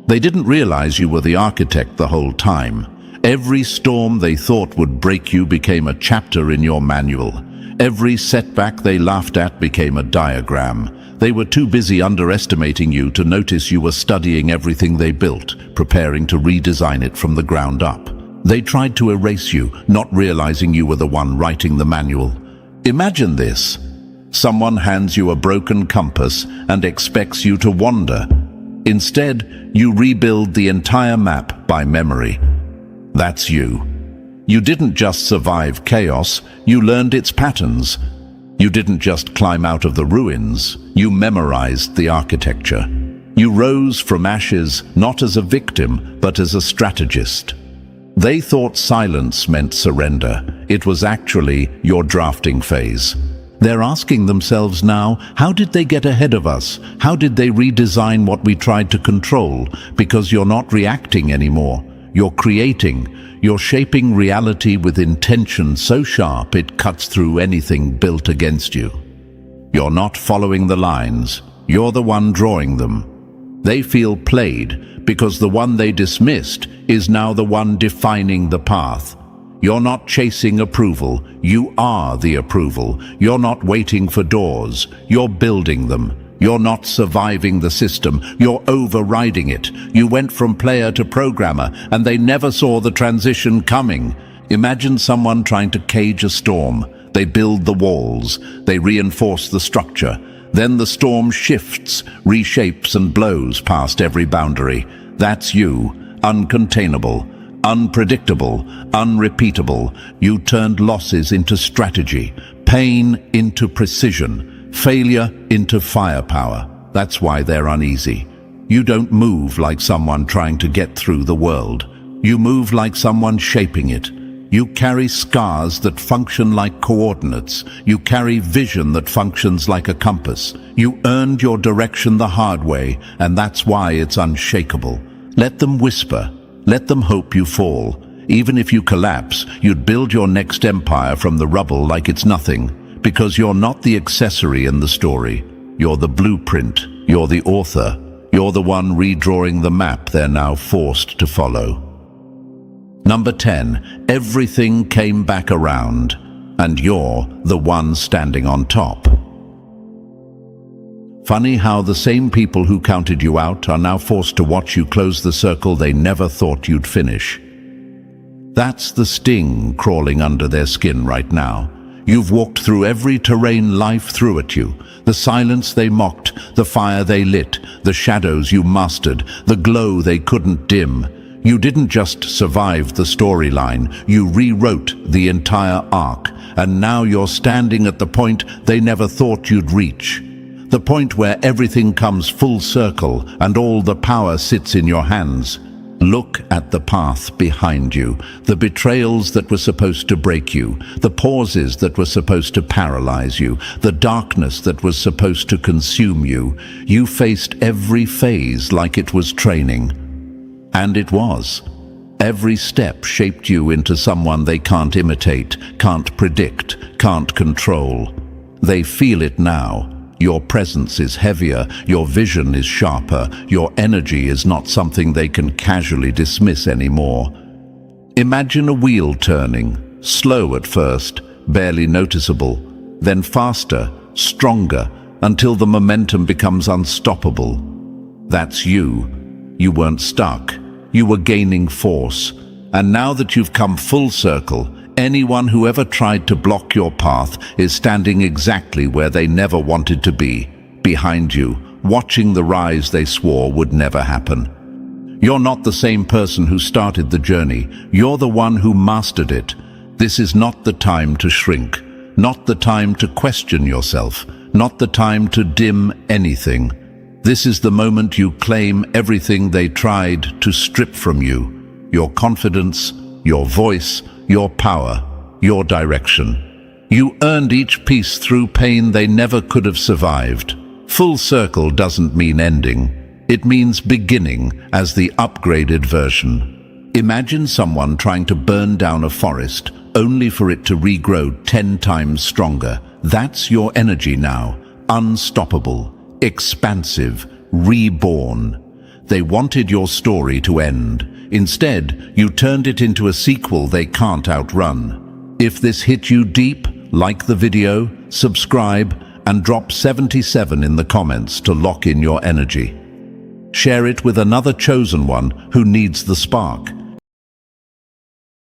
Speaker 1: They didn't realize you were the architect the whole time. Every storm they thought would break you became a chapter in your manual. Every setback they laughed at became a diagram. They were too busy underestimating you to notice you were studying everything they built, preparing to redesign it from the ground up. They tried to erase you, not realizing you were the one writing the manual. Imagine this. Someone hands you a broken compass and expects you to wander. Instead, you rebuild the entire map by memory. That's you. You didn't just survive chaos, you learned its patterns. You didn't just climb out of the ruins, you memorized the architecture. You rose from ashes not as a victim, but as a strategist. They thought silence meant surrender. It was actually your drafting phase. They're asking themselves now, how did they get ahead of us? How did they redesign what we tried to control? Because you're not reacting anymore. You're creating. You're shaping reality with intention so sharp it cuts through anything built against you. You're not following the lines. You're the one drawing them. They feel played because the one they dismissed is now the one defining the path. You're not chasing approval, you are the approval. You're not waiting for doors, you're building them. You're not surviving the system, you're overriding it. You went from player to programmer, and they never saw the transition coming. Imagine someone trying to cage a storm. They build the walls, they reinforce the structure. Then the storm shifts, reshapes and blows past every boundary. That's you, uncontainable. Unpredictable, unrepeatable. You turned losses into strategy, pain into precision, failure into firepower. That's why they're uneasy. You don't move like someone trying to get through the world. You move like someone shaping it. You carry scars that function like coordinates. You carry vision that functions like a compass. You earned your direction the hard way, and that's why it's unshakable. Let them whisper. Let them hope you fall. Even if you collapse, you'd build your next empire from the rubble like it's nothing, because you're not the accessory in the story. You're the blueprint. You're the author. You're the one redrawing the map they're now forced to follow. Number 10, everything came back around, and you're the one standing on top. Funny how the same people who counted you out are now forced to watch you close the circle they never thought you'd finish. That's the sting crawling under their skin right now. You've walked through every terrain life threw at you. The silence they mocked, the fire they lit, the shadows you mastered, the glow they couldn't dim. You didn't just survive the storyline, you rewrote the entire arc, and now you're standing at the point they never thought you'd reach. The point where everything comes full circle and all the power sits in your hands. Look at the path behind you, the betrayals that were supposed to break you, the pauses that were supposed to paralyze you, the darkness that was supposed to consume you. You faced every phase like it was training. And it was. Every step shaped you into someone they can't imitate, can't predict, can't control. They feel it now. Your presence is heavier, your vision is sharper, your energy is not something they can casually dismiss anymore. Imagine a wheel turning, slow at first, barely noticeable, then faster, stronger, until the momentum becomes unstoppable. That's you. You weren't stuck. You were gaining force. And now that you've come full circle, anyone who ever tried to block your path is standing exactly where they never wanted to be, behind you, watching the rise they swore would never happen. You're not the same person who started the journey. You're the one who mastered it. This is not the time to shrink, not the time to question yourself, not the time to dim anything. This is the moment you claim everything they tried to strip from you, your confidence, your voice, your power, your direction. You earned each piece through pain they never could have survived. Full circle doesn't mean ending. It means beginning as the upgraded version. Imagine someone trying to burn down a forest only for it to regrow 10 times stronger. That's your energy now. Unstoppable, expansive, reborn. They wanted your story to end. Instead, you turned it into a sequel they can't outrun. If this hit you deep, like the video, subscribe, and drop 77 in the comments to lock in your energy. Share it with another chosen one who needs the spark.